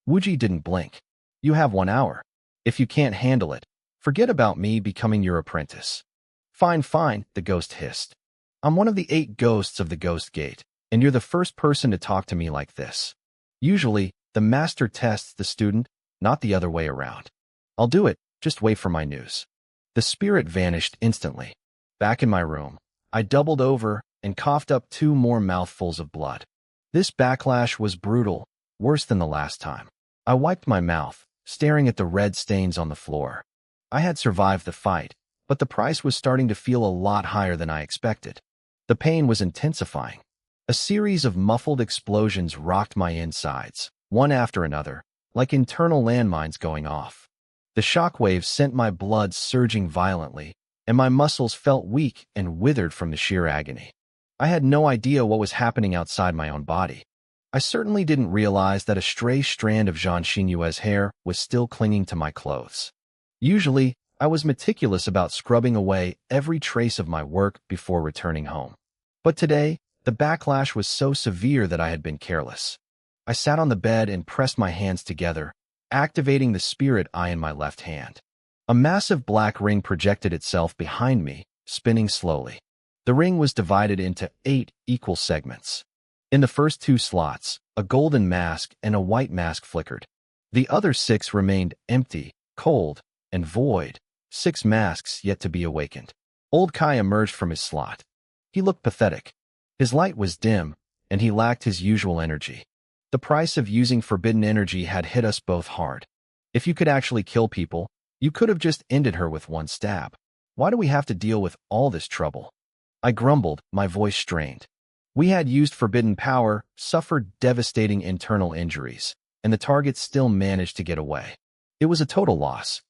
Wuji didn't blink. You have 1 hour. If you can't handle it, forget about me becoming your apprentice. Fine, fine, the ghost hissed. I'm one of the 8 ghosts of the Ghost Gate, and you're the first person to talk to me like this. Usually, the master tests the student, not the other way around. I'll do it, just wait for my news. The spirit vanished instantly. Back in my room, I doubled over and coughed up 2 more mouthfuls of blood. This backlash was brutal, worse than the last time. I wiped my mouth, staring at the red stains on the floor. I had survived the fight, but the price was starting to feel a lot higher than I expected. The pain was intensifying. A series of muffled explosions rocked my insides, one after another, like internal landmines going off. The shockwaves sent my blood surging violently, and my muscles felt weak and withered from the sheer agony. I had no idea what was happening outside my own body. I certainly didn't realize that a stray strand of Zhang Xinyue's hair was still clinging to my clothes. Usually, I was meticulous about scrubbing away every trace of my work before returning home. But today, the backlash was so severe that I had been careless. I sat on the bed and pressed my hands together, activating the spirit eye in my left hand. A massive black ring projected itself behind me, spinning slowly. The ring was divided into 8 equal segments. In the first 2 slots, a golden mask and a white mask flickered. The other 6 remained empty, cold, and void, 6 masks yet to be awakened. Old Kai emerged from his slot. He looked pathetic. His light was dim, and he lacked his usual energy. The price of using forbidden energy had hit us both hard. If you could actually kill people, you could have just ended her with 1 stab. Why do we have to deal with all this trouble? I grumbled, my voice strained. We had used forbidden power, suffered devastating internal injuries, and the target still managed to get away. It was a total loss.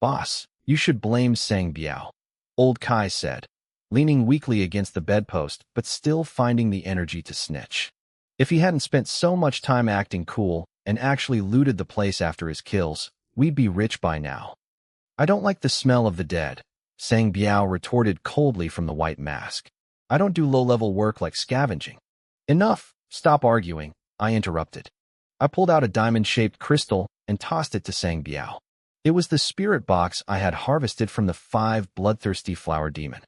Boss, you should blame Sang Biao, Old Kai said, leaning weakly against the bedpost but still finding the energy to snitch. If he hadn't spent so much time acting cool and actually looted the place after his kills, we'd be rich by now. I don't like the smell of the dead, Sang Biao retorted coldly from the white mask. I don't do low-level work like scavenging. Enough, stop arguing, I interrupted. I pulled out a diamond-shaped crystal and tossed it to Sang Biao. It was the spirit box I had harvested from the 5 bloodthirsty flower demon.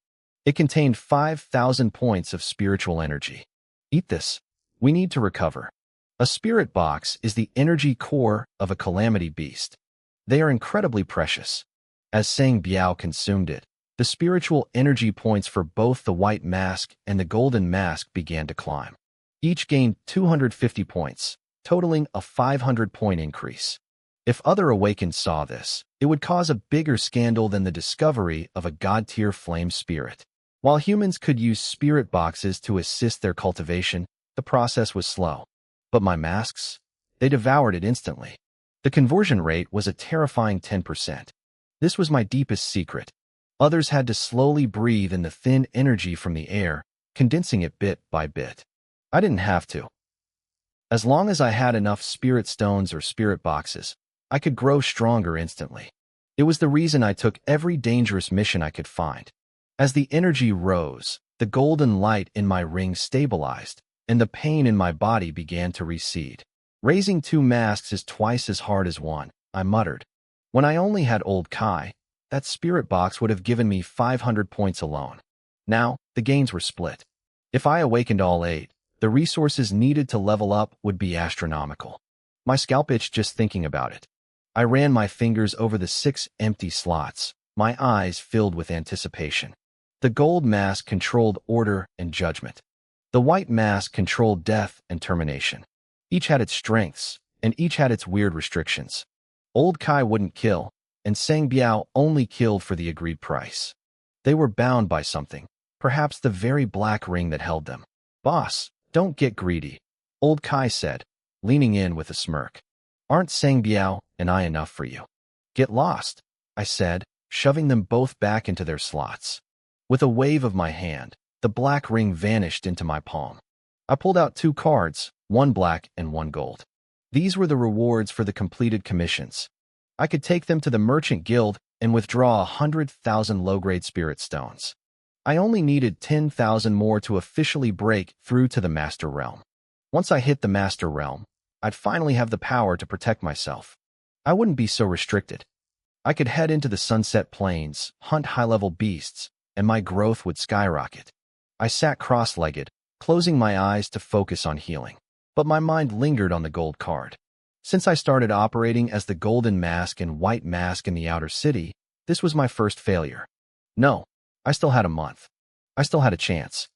It contained 5,000 points of spiritual energy. Eat this. We need to recover. A spirit box is the energy core of a calamity beast. They are incredibly precious. As Sang Biao consumed it, The spiritual energy points for both the white mask and the golden mask began to climb. Each gained 250 points, totaling a 500-point increase. If other Awakens saw this, it would cause a bigger scandal than the discovery of a god-tier flame spirit. While humans could use spirit boxes to assist their cultivation, the process was slow. But my masks? They devoured it instantly. The conversion rate was a terrifying 10%. This was my deepest secret. Others had to slowly breathe in the thin energy from the air, condensing it bit by bit. I didn't have to. As long as I had enough spirit stones or spirit boxes, I could grow stronger instantly. It was the reason I took every dangerous mission I could find. As the energy rose, the golden light in my ring stabilized, and the pain in my body began to recede. Raising 2 masks is twice as hard as 1, I muttered. When I only had old Kai, that spirit box would have given me 500 points alone. Now, the gains were split. If I awakened all 8, the resources needed to level up would be astronomical. My scalp itched just thinking about it. I ran my fingers over the 6 empty slots, my eyes filled with anticipation. The gold mask controlled order and judgment. The white mask controlled death and termination. Each had its strengths, and each had its weird restrictions. Old Kai wouldn't kill, and Sang Biao only killed for the agreed price. They were bound by something, perhaps the very black ring that held them. "Boss, don't get greedy," Old Kai said, leaning in with a smirk. "Aren't Sang Biao and I enough for you?" "Get lost," I said, shoving them both back into their slots. With a wave of my hand, the black ring vanished into my palm. I pulled out 2 cards, 1 black and 1 gold. These were the rewards for the completed commissions. I could take them to the Merchant Guild and withdraw 100,000 low-grade spirit stones. I only needed 10,000 more to officially break through to the Master Realm. Once I hit the Master Realm, I'd finally have the power to protect myself. I wouldn't be so restricted. I could head into the Sunset Plains, hunt high-level beasts, and my growth would skyrocket. I sat cross-legged, closing my eyes to focus on healing. But my mind lingered on the gold card. Since I started operating as the golden mask and white mask in the outer city, this was my first failure. No, I still had a month. I still had a chance.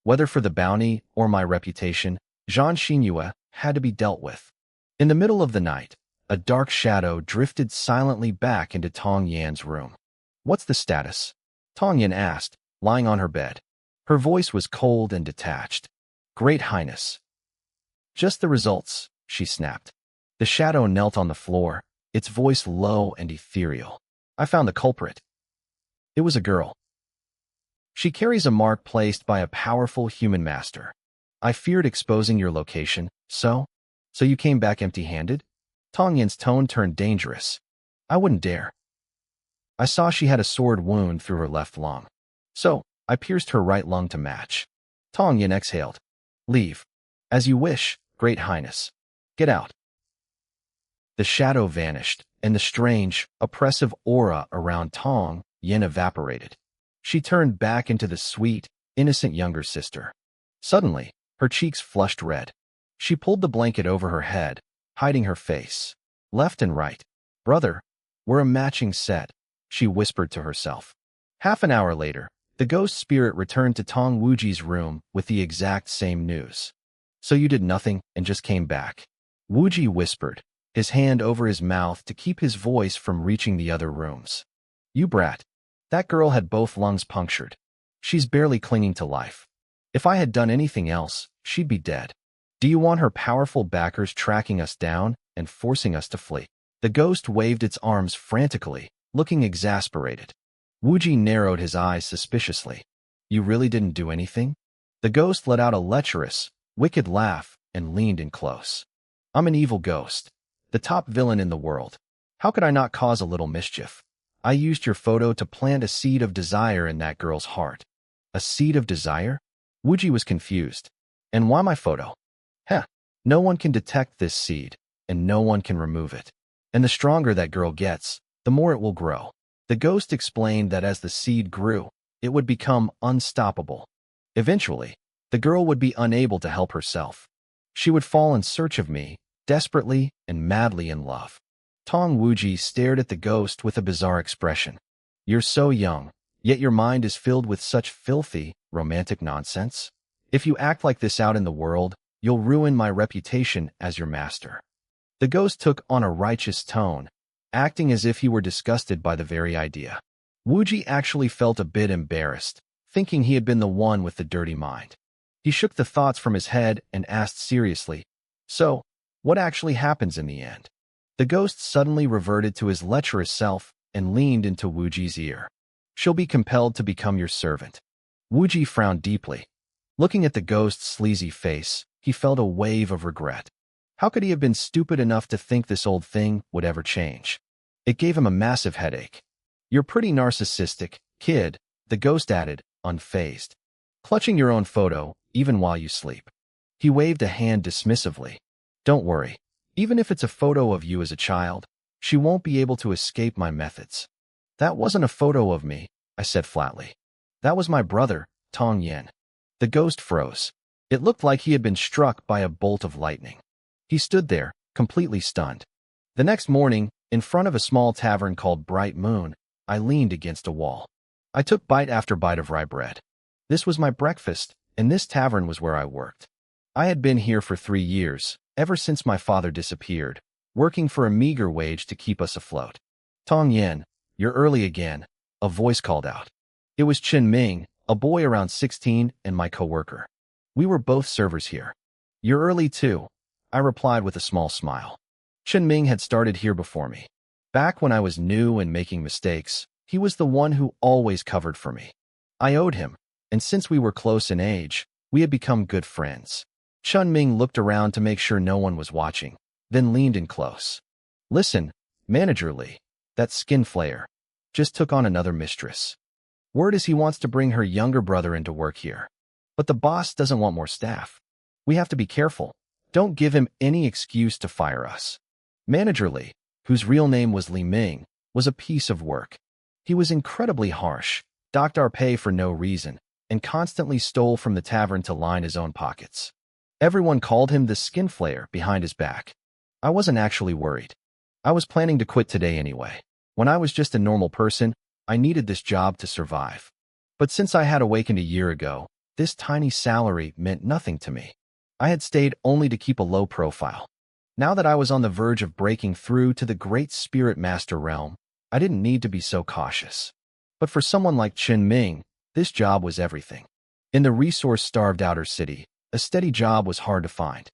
Whether for the bounty or my reputation, Jean Xinhua had to be dealt with. In the middle of the night, a dark shadow drifted silently back into Tong Yan's room. "What's the status?" Tong Yan asked, lying on her bed. Her voice was cold and detached. "Great Highness." "Just the results," she snapped. The shadow knelt on the floor, its voice low and ethereal. "I found the culprit. It was a girl. She carries a mark placed by a powerful human master. I feared exposing your location, so you came back empty-handed?" Tong Yan's tone turned dangerous. "I wouldn't dare." I saw she had a sword wound through her left lung, so I pierced her right lung to match. Tong Yan exhaled. "Leave. As you wish, Great Highness. Get out." The shadow vanished, and the strange, oppressive aura around Tong Yan evaporated. She turned back into the sweet, innocent younger sister. Suddenly, her cheeks flushed red. She pulled the blanket over her head, hiding her face. Left and right. "Brother, we're a matching set," she whispered to herself. Half an hour later, the ghost spirit returned to Tong Wuji's room with the exact same news. "So you did nothing and just came back?" Wuji whispered, his hand over his mouth to keep his voice from reaching the other rooms. "You brat. That girl had both lungs punctured. She's barely clinging to life. If I had done anything else, she'd be dead. Do you want her powerful backers tracking us down and forcing us to flee?" The ghost waved its arms frantically, looking exasperated. Wuji narrowed his eyes suspiciously. "You really didn't do anything?" The ghost let out a lecherous, wicked laugh and leaned in close. "I'm an evil ghost, the top villain in the world. How could I not cause a little mischief? I used your photo to plant a seed of desire in that girl's heart." "A seed of desire?" Wuji was confused. "And why my photo?" "Heh, no one can detect this seed, and no one can remove it. And the stronger that girl gets, the more it will grow." The ghost explained that as the seed grew, it would become unstoppable. Eventually, the girl would be unable to help herself. She would fall in search of me, desperately and madly in love. Tong Wuji stared at the ghost with a bizarre expression. "You're so young, Yet your mind is filled with such filthy, romantic nonsense? If you act like this out in the world, you'll ruin my reputation as your master." The ghost took on a righteous tone, acting as if he were disgusted by the very idea. Wuji actually felt a bit embarrassed, thinking he had been the one with the dirty mind. He shook the thoughts from his head and asked seriously, "So, what actually happens in the end?" The ghost suddenly reverted to his lecherous self and leaned into Wuji's ear. "She'll be compelled to become your servant." Wuji frowned deeply. Looking at the ghost's sleazy face, he felt a wave of regret. How could he have been stupid enough to think this old thing would ever change? It gave him a massive headache. "You're pretty narcissistic, kid," the ghost added, unfazed. "Clutching your own photo, even while you sleep." He waved a hand dismissively. "Don't worry. Even if it's a photo of you as a child, she won't be able to escape my methods." "That wasn't a photo of me," I said flatly. "That was my brother, Tong Yen." The ghost froze. It looked like he had been struck by a bolt of lightning. He stood there, completely stunned. The next morning, in front of a small tavern called Bright Moon, I leaned against a wall. I took bite after bite of rye bread. This was my breakfast, and this tavern was where I worked. I had been here for 3 years, ever since my father disappeared, working for a meager wage to keep us afloat. "Tong Yen, you're early again," a voice called out. It was Chen Ming, a boy around 16 and my coworker. We were both servers here. "You're early too," I replied with a small smile. Chen Ming had started here before me. Back when I was new and making mistakes, he was the one who always covered for me. I owed him, and since we were close in age, we had become good friends. Chen Ming looked around to make sure no one was watching, then leaned in close. "Listen, Manager Lee, that skin flayer just took on another mistress. Word is he wants to bring her younger brother into work here. But the boss doesn't want more staff. We have to be careful. Don't give him any excuse to fire us." Manager Lee, whose real name was Li Ming, was a piece of work. He was incredibly harsh, docked our pay for no reason, and constantly stole from the tavern to line his own pockets. Everyone called him the skin flayer behind his back. I wasn't actually worried. I was planning to quit today anyway. When I was just a normal person, I needed this job to survive. But since I had awakened a year ago, this tiny salary meant nothing to me. I had stayed only to keep a low profile. Now that I was on the verge of breaking through to the great spirit master realm, I didn't need to be so cautious. But for someone like Chen Ming, this job was everything. In the resource-starved outer city, a steady job was hard to find.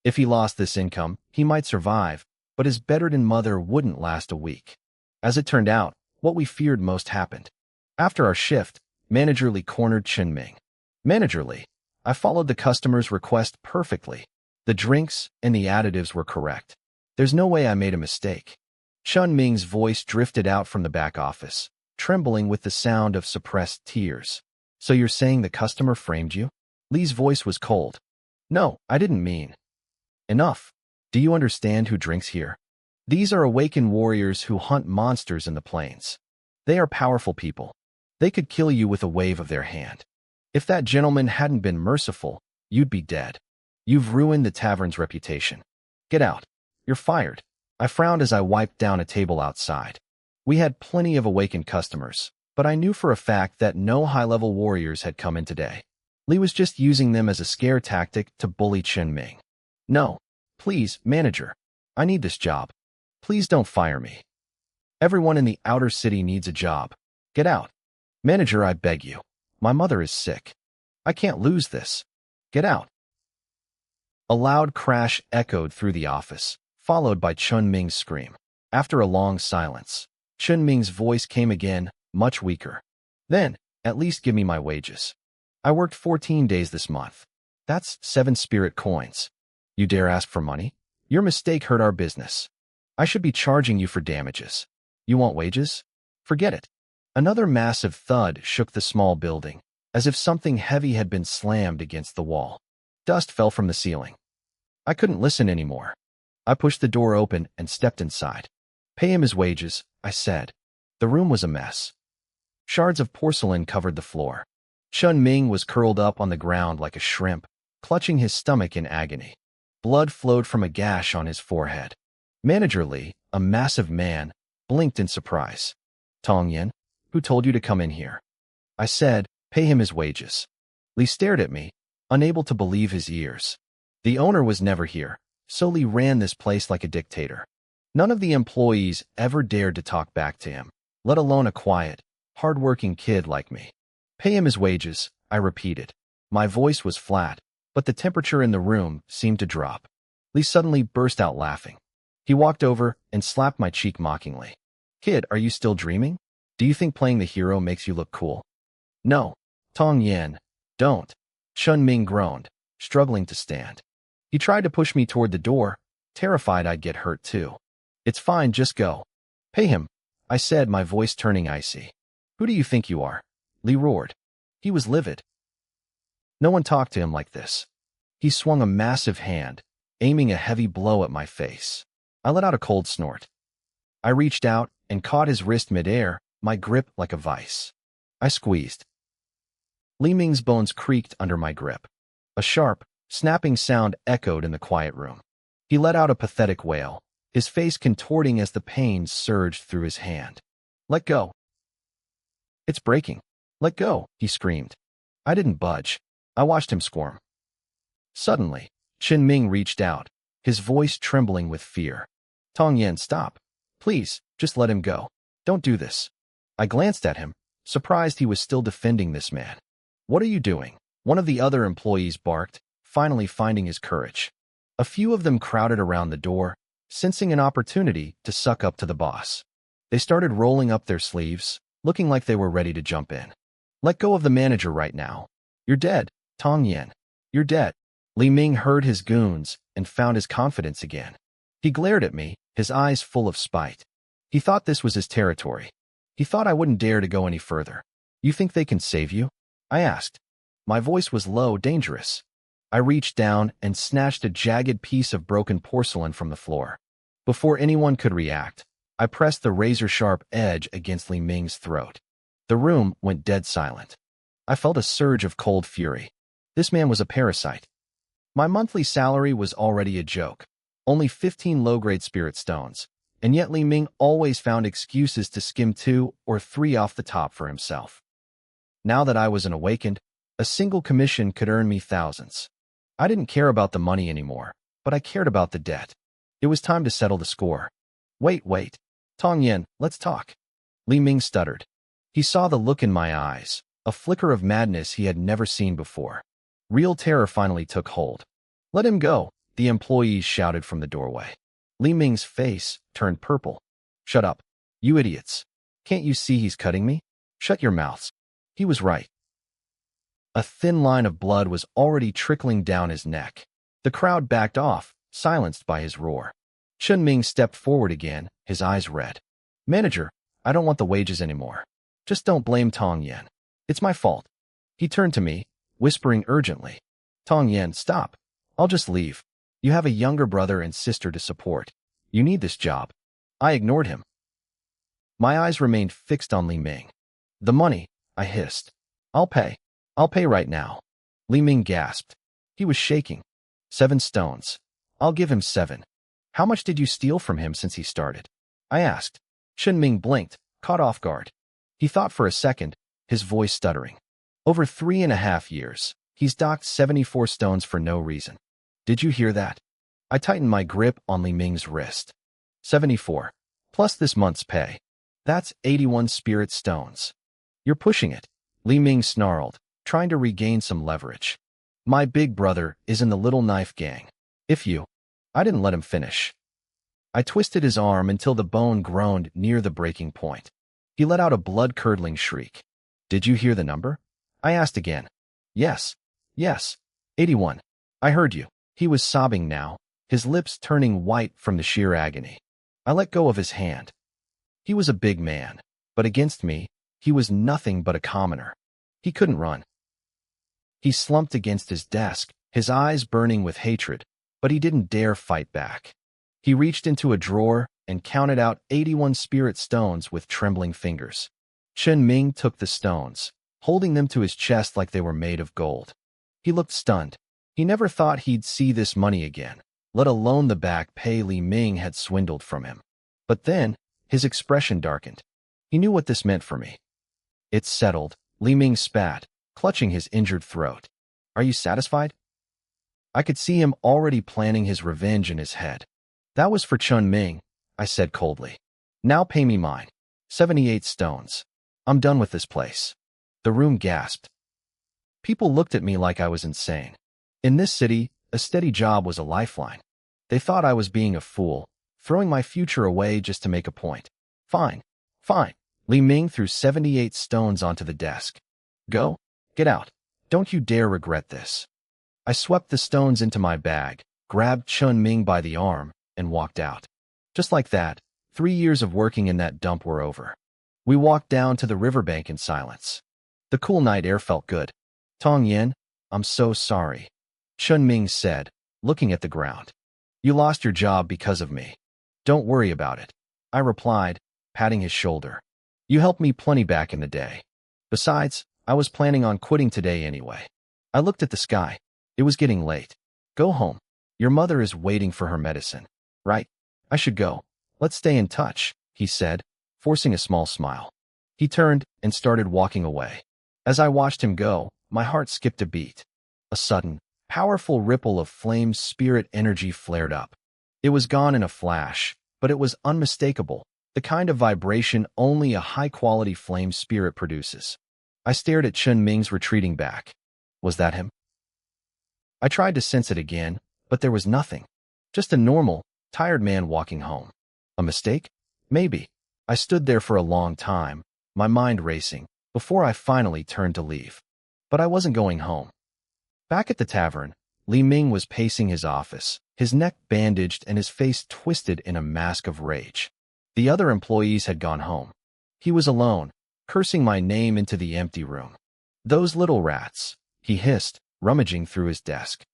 If he lost this income, he might survive, but his bedridden mother wouldn't last a week. As it turned out, what we feared most happened. After our shift, Manager Lee cornered Chen Ming. "Manager Lee, I followed the customer's request perfectly. The drinks and the additives were correct. There's no way I made a mistake." Chen Ming's voice drifted out from the back office, trembling with the sound of suppressed tears. "So you're saying the customer framed you?" Lee's voice was cold. "No, I didn't mean." "Enough. Do you understand who drinks here? These are awakened warriors who hunt monsters in the plains. They are powerful people. They could kill you with a wave of their hand. If that gentleman hadn't been merciful, you'd be dead. You've ruined the tavern's reputation. Get out. You're fired." I frowned as I wiped down a table outside. We had plenty of awakened customers, but I knew for a fact that no high-level warriors had come in today. Lee was just using them as a scare tactic to bully Chen Ming. "No. Please, manager. I need this job. Please don't fire me. Everyone in the outer city needs a job. Get out. Manager, I beg you. My mother is sick. I can't lose this. Get out." A loud crash echoed through the office, followed by Chen Ming's scream. After a long silence, Chen Ming's voice came again, much weaker. "Then, at least give me my wages. I worked 14 days this month. That's 7 spirit coins. You dare ask for money? Your mistake hurt our business. I should be charging you for damages. You want wages? Forget it." Another massive thud shook the small building, as if something heavy had been slammed against the wall. Dust fell from the ceiling. I couldn't listen anymore. I pushed the door open and stepped inside. "Pay him his wages," I said. The room was a mess. Shards of porcelain covered the floor. Chen Ming was curled up on the ground like a shrimp, clutching his stomach in agony. Blood flowed from a gash on his forehead. Manager Lee, a massive man, blinked in surprise. "Tong Yen, who told you to come in here?" I said, pay him his wages. Lee stared at me, unable to believe his ears. The owner was never here, so Lee ran this place like a dictator. None of the employees ever dared to talk back to him, let alone a quiet, hard-working kid like me. Pay him his wages, I repeated. My voice was flat, but the temperature in the room seemed to drop. Lee suddenly burst out laughing. He walked over and slapped my cheek mockingly. Kid, are you still dreaming? Do you think playing the hero makes you look cool? No. Tong Yan, don't. Chun Ming groaned, struggling to stand. He tried to push me toward the door, terrified I'd get hurt too. It's fine, just go. Pay him, I said, my voice turning icy. Who do you think you are? Lee roared. He was livid. No one talked to him like this. He swung a massive hand, aiming a heavy blow at my face. I let out a cold snort. I reached out and caught his wrist midair, my grip like a vice. I squeezed. Li Ming's bones creaked under my grip. A sharp, snapping sound echoed in the quiet room. He let out a pathetic wail, his face contorting as the pain surged through his hand. Let go. It's breaking. Let go, he screamed. I didn't budge. I watched him squirm. Suddenly, Qin Ming reached out, his voice trembling with fear. Tong Yan, stop. Please, just let him go. Don't do this. I glanced at him, surprised he was still defending this man. What are you doing? One of the other employees barked, finally finding his courage. A few of them crowded around the door, sensing an opportunity to suck up to the boss. They started rolling up their sleeves, looking like they were ready to jump in. Let go of the manager right now. You're dead, Tong Yan. You're dead. Li Ming heard his goons and found his confidence again. He glared at me, his eyes full of spite. He thought this was his territory. He thought I wouldn't dare to go any further. You think they can save you? I asked. My voice was low, dangerous. I reached down and snatched a jagged piece of broken porcelain from the floor. Before anyone could react, I pressed the razor-sharp edge against Li Ming's throat. The room went dead silent. I felt a surge of cold fury. This man was a parasite. My monthly salary was already a joke, only 15 low-grade spirit stones, and yet Li Ming always found excuses to skim 2 or 3 off the top for himself. Now that I was an awakened, a single commission could earn me thousands. I didn't care about the money anymore, but I cared about the debt. It was time to settle the score. Wait. Tong Yan, let's talk. Li Ming stuttered. He saw the look in my eyes, a flicker of madness he had never seen before. Real terror finally took hold. Let him go, the employees shouted from the doorway. Li Ming's face turned purple. Shut up, you idiots. Can't you see he's cutting me? Shut your mouths. He was right. A thin line of blood was already trickling down his neck. The crowd backed off, silenced by his roar. Chun Ming stepped forward again, his eyes red. Manager, I don't want the wages anymore. Just don't blame Tong Yan. It's my fault. He turned to me, whispering urgently. Tong Yan, stop. I'll just leave. You have a younger brother and sister to support. You need this job. I ignored him. My eyes remained fixed on Li Ming. The money, I hissed. I'll pay. I'll pay right now. Li Ming gasped. He was shaking. 7 stones. I'll give him 7. How much did you steal from him since he started? I asked. Chun Ming blinked, caught off guard. He thought for a second, his voice stuttering. Over 3.5 years, he's docked 74 stones for no reason. Did you hear that? I tightened my grip on Li Ming's wrist. 74. Plus this month's pay. That's 81 spirit stones. You're pushing it. Li Ming snarled, trying to regain some leverage. My big brother is in the Little Knife Gang. I didn't let him finish. I twisted his arm until the bone groaned near the breaking point. He let out a blood-curdling shriek. Did you hear the number? I asked again. Yes. 81. I heard you. He was sobbing now, his lips turning white from the sheer agony. I let go of his hand. He was a big man, but against me, he was nothing but a commoner. He couldn't run. He slumped against his desk, his eyes burning with hatred, but he didn't dare fight back. He reached into a drawer and counted out 81 spirit stones with trembling fingers. Chun Ming took the stones, holding them to his chest like they were made of gold. He looked stunned. He never thought he'd see this money again, let alone the back pay Li Ming had swindled from him. But then, his expression darkened. He knew what this meant for me. It's settled, Li Ming spat, clutching his injured throat. Are you satisfied? I could see him already planning his revenge in his head. That was for Chun Ming, I said coldly. Now pay me mine. 78 stones. I'm done with this place. The room gasped. People looked at me like I was insane. In this city, a steady job was a lifeline. They thought I was being a fool, throwing my future away just to make a point. Fine, fine. Li Ming threw 78 stones onto the desk. Go, get out. Don't you dare regret this. I swept the stones into my bag, grabbed Chun Ming by the arm, and walked out. Just like that, 3 years of working in that dump were over. We walked down to the riverbank in silence. The cool night air felt good. Tong Yen, I'm so sorry, Chun Ming said, looking at the ground. You lost your job because of me. Don't worry about it, I replied, patting his shoulder. You helped me plenty back in the day. Besides, I was planning on quitting today anyway. I looked at the sky. It was getting late. Go home. Your mother is waiting for her medicine. Right? I should go. Let's stay in touch, he said, forcing a small smile. He turned and started walking away. As I watched him go, my heart skipped a beat. A sudden, powerful ripple of flame spirit energy flared up. It was gone in a flash, but it was unmistakable, the kind of vibration only a high-quality flame spirit produces. I stared at Chun Ming's retreating back. Was that him? I tried to sense it again, but there was nothing. Just a normal, tired man walking home. A mistake? Maybe. I stood there for a long time, my mind racing, before I finally turned to leave. But I wasn't going home. Back at the tavern, Li Ming was pacing his office, his neck bandaged and his face twisted in a mask of rage. The other employees had gone home. He was alone, cursing my name into the empty room. Those little rats, he hissed, rummaging through his desk.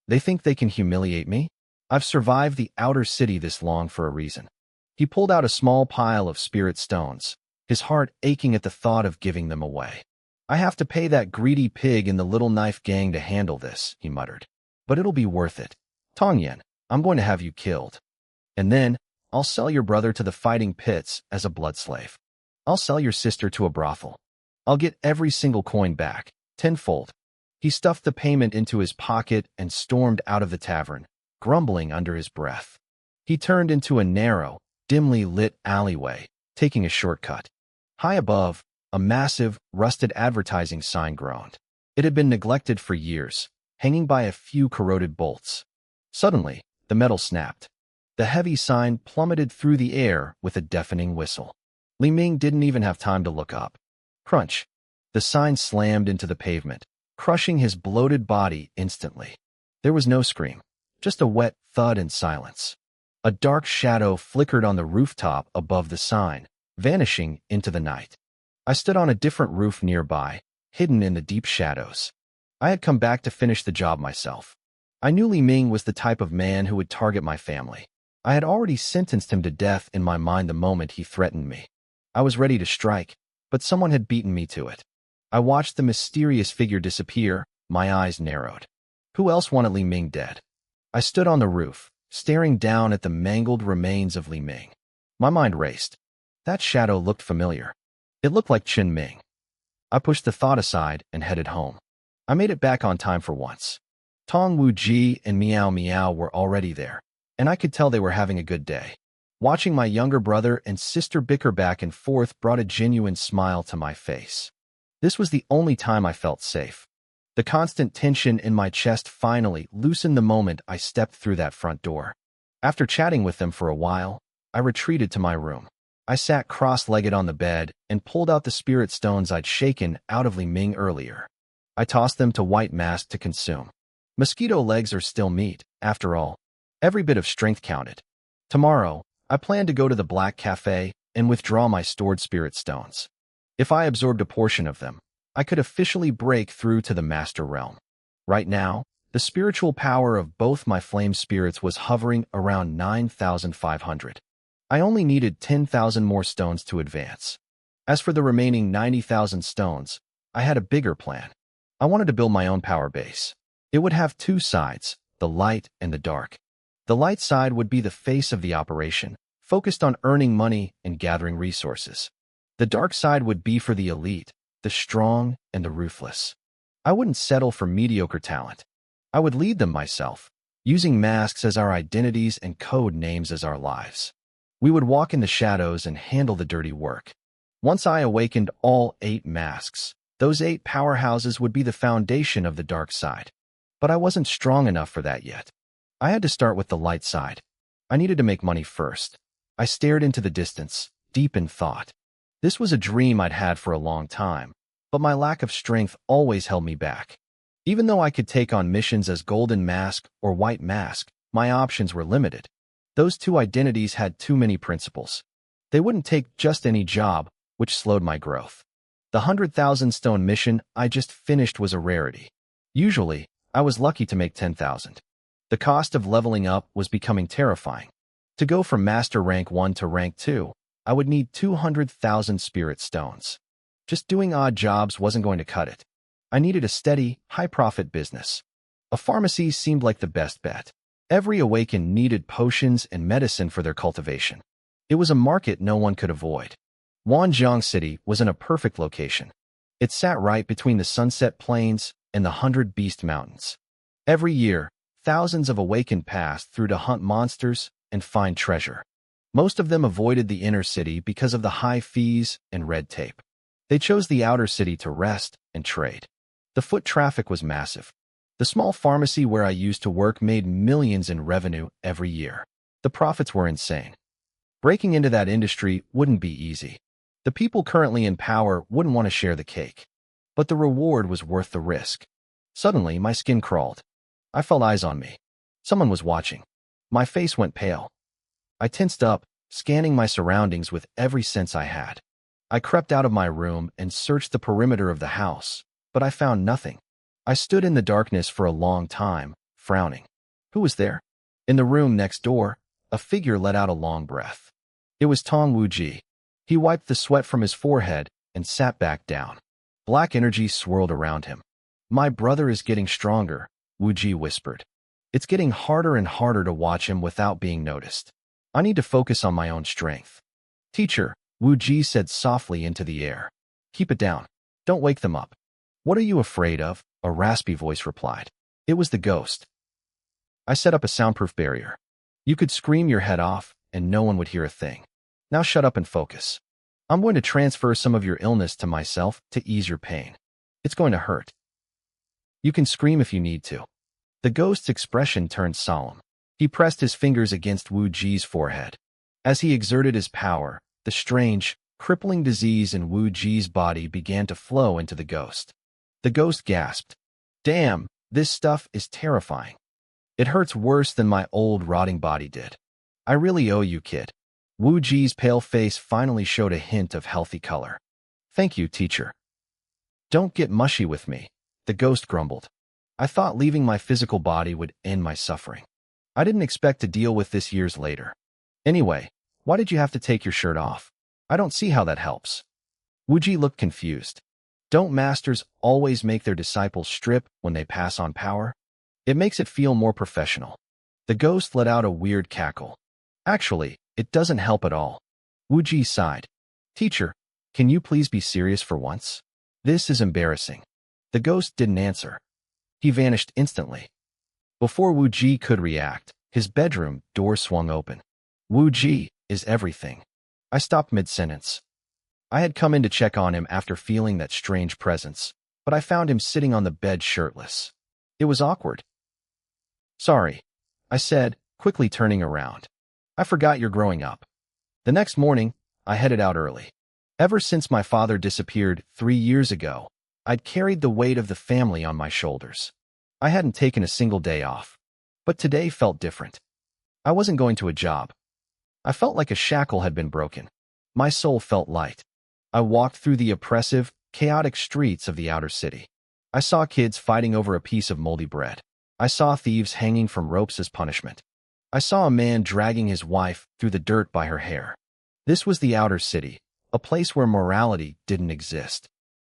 They think they can humiliate me? I've survived the outer city this long for a reason. He pulled out a small pile of spirit stones, his heart aching at the thought of giving them away. I have to pay that greedy pig in the Little Knife Gang to handle this, he muttered. But it'll be worth it. Tong Yen, I'm going to have you killed. And then, I'll sell your brother to the fighting pits as a blood slave. I'll sell your sister to a brothel. I'll get every single coin back, tenfold. He stuffed the payment into his pocket and stormed out of the tavern, grumbling under his breath. He turned into a narrow, dimly lit alleyway, taking a shortcut. High above, a massive, rusted advertising sign groaned. It had been neglected for years, hanging by a few corroded bolts. Suddenly, the metal snapped. The heavy sign plummeted through the air with a deafening whistle. Li Ming didn't even have time to look up. Crunch! The sign slammed into the pavement, crushing his bloated body instantly. There was no scream, just a wet thud and silence. A dark shadow flickered on the rooftop above the sign, vanishing into the night. I stood on a different roof nearby, hidden in the deep shadows. I had come back to finish the job myself. I knew Li Ming was the type of man who would target my family. I had already sentenced him to death in my mind the moment he threatened me. I was ready to strike, but someone had beaten me to it. I watched the mysterious figure disappear, my eyes narrowed. Who else wanted Li Ming dead? I stood on the roof, staring down at the mangled remains of Li Ming. My mind raced. That shadow looked familiar. It looked like Chun Ming. I pushed the thought aside and headed home. I made it back on time for once. Tong Wu Ji and Meow Meow were already there, and I could tell they were having a good day. Watching my younger brother and sister bicker back and forth brought a genuine smile to my face. This was the only time I felt safe. The constant tension in my chest finally loosened the moment I stepped through that front door. After chatting with them for a while, I retreated to my room. I sat cross-legged on the bed and pulled out the spirit stones I'd shaken out of Li Ming earlier. I tossed them to White Mask to consume. Mosquito legs are still meat, after all. Every bit of strength counted. Tomorrow, I plan to go to the Black Cafe and withdraw my stored spirit stones. If I absorbed a portion of them, I could officially break through to the Master Realm. Right now, the spiritual power of both my flame spirits was hovering around 9,500. I only needed 10,000 more stones to advance. As for the remaining 90,000 stones, I had a bigger plan. I wanted to build my own power base. It would have two sides, the light and the dark. The light side would be the face of the operation, focused on earning money and gathering resources. The dark side would be for the elite, the strong, and the ruthless. I wouldn't settle for mediocre talent. I would lead them myself, using masks as our identities and code names as our lives. We would walk in the shadows and handle the dirty work. Once I awakened all 8 masks, those 8 powerhouses would be the foundation of the dark side. But I wasn't strong enough for that yet. I had to start with the light side. I needed to make money first. I stared into the distance, deep in thought. This was a dream I'd had for a long time, but my lack of strength always held me back. Even though I could take on missions as Golden Mask or White Mask, my options were limited. Those 2 identities had too many principles. They wouldn't take just any job, which slowed my growth. The 100,000 stone mission I just finished was a rarity. Usually, I was lucky to make 10,000. The cost of leveling up was becoming terrifying. To go from Master Rank 1 to Rank 2, I would need 200,000 spirit stones. Just doing odd jobs wasn't going to cut it. I needed a steady, high-profit business. A pharmacy seemed like the best bet. Every Awakened needed potions and medicine for their cultivation. It was a market no one could avoid. Wanjiang City was in a perfect location. It sat right between the Sunset Plains and the 100 Beast Mountains. Every year, thousands of Awakened passed through to hunt monsters and find treasure. Most of them avoided the inner city because of the high fees and red tape. They chose the outer city to rest and trade. The foot traffic was massive. The small pharmacy where I used to work made millions in revenue every year. The profits were insane. Breaking into that industry wouldn't be easy. The people currently in power wouldn't want to share the cake. But the reward was worth the risk. Suddenly, my skin crawled. I felt eyes on me. Someone was watching. My face went pale. I tensed up, scanning my surroundings with every sense I had. I crept out of my room and searched the perimeter of the house, but I found nothing. I stood in the darkness for a long time, frowning. Who was there? In the room next door, a figure let out a long breath. It was Tong Wuji. He wiped the sweat from his forehead and sat back down. Black energy swirled around him. My brother is getting stronger, Wuji whispered. It's getting harder and harder to watch him without being noticed. I need to focus on my own strength. Teacher, Wuji said softly into the air. Keep it down. Don't wake them up. What are you afraid of? A raspy voice replied. It was the ghost. I set up a soundproof barrier. You could scream your head off, and no one would hear a thing. Now shut up and focus. I'm going to transfer some of your illness to myself to ease your pain. It's going to hurt. You can scream if you need to. The ghost's expression turned solemn. He pressed his fingers against Wu Ji's forehead. As he exerted his power, the strange, crippling disease in Wu Ji's body began to flow into the ghost. The ghost gasped. Damn, this stuff is terrifying. It hurts worse than my old rotting body did. I really owe you, kid. Wu Ji's pale face finally showed a hint of healthy color. Thank you, teacher. Don't get mushy with me, the ghost grumbled. I thought leaving my physical body would end my suffering. I didn't expect to deal with this years later. Anyway, why did you have to take your shirt off? I don't see how that helps. Wu Ji looked confused. Don't masters always make their disciples strip when they pass on power? It makes it feel more professional. The ghost let out a weird cackle. Actually, it doesn't help at all. Wu Ji sighed. Teacher, can you please be serious for once? This is embarrassing. The ghost didn't answer. He vanished instantly. Before Wu Ji could react, his bedroom door swung open. Wu Ji is everything. I stopped mid-sentence. I had come in to check on him after feeling that strange presence, but I found him sitting on the bed shirtless. It was awkward. Sorry, I said, quickly turning around. I forgot you're growing up. The next morning, I headed out early. Ever since my father disappeared 3 years ago, I'd carried the weight of the family on my shoulders. I hadn't taken a single day off. But today felt different. I wasn't going to a job. I felt like a shackle had been broken. My soul felt light. I walked through the oppressive, chaotic streets of the outer city. I saw kids fighting over a piece of moldy bread. I saw thieves hanging from ropes as punishment. I saw a man dragging his wife through the dirt by her hair. This was the outer city, a place where morality didn't exist.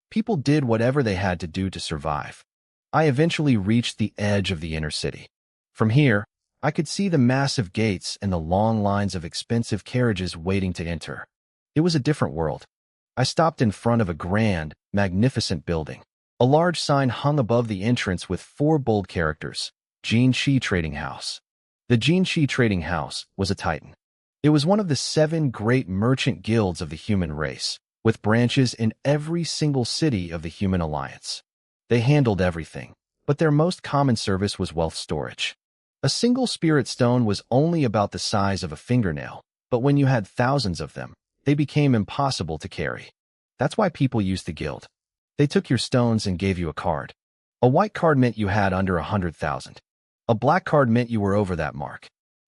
People did whatever they had to do to survive. I eventually reached the edge of the inner city. From here, I could see the massive gates and the long lines of expensive carriages waiting to enter. It was a different world. I stopped in front of a grand, magnificent building. A large sign hung above the entrance with 4 bold characters, Jinshi Trading House. The Jinshi Trading House was a titan. It was one of the 7 great merchant guilds of the human race, with branches in every single city of the Human Alliance. They handled everything, but their most common service was wealth storage. A single spirit stone was only about the size of a fingernail, but when you had thousands of them, they became impossible to carry. That's why people used the guild. They took your stones and gave you a card. A white card meant you had under 100,000. A black card meant you were over that mark.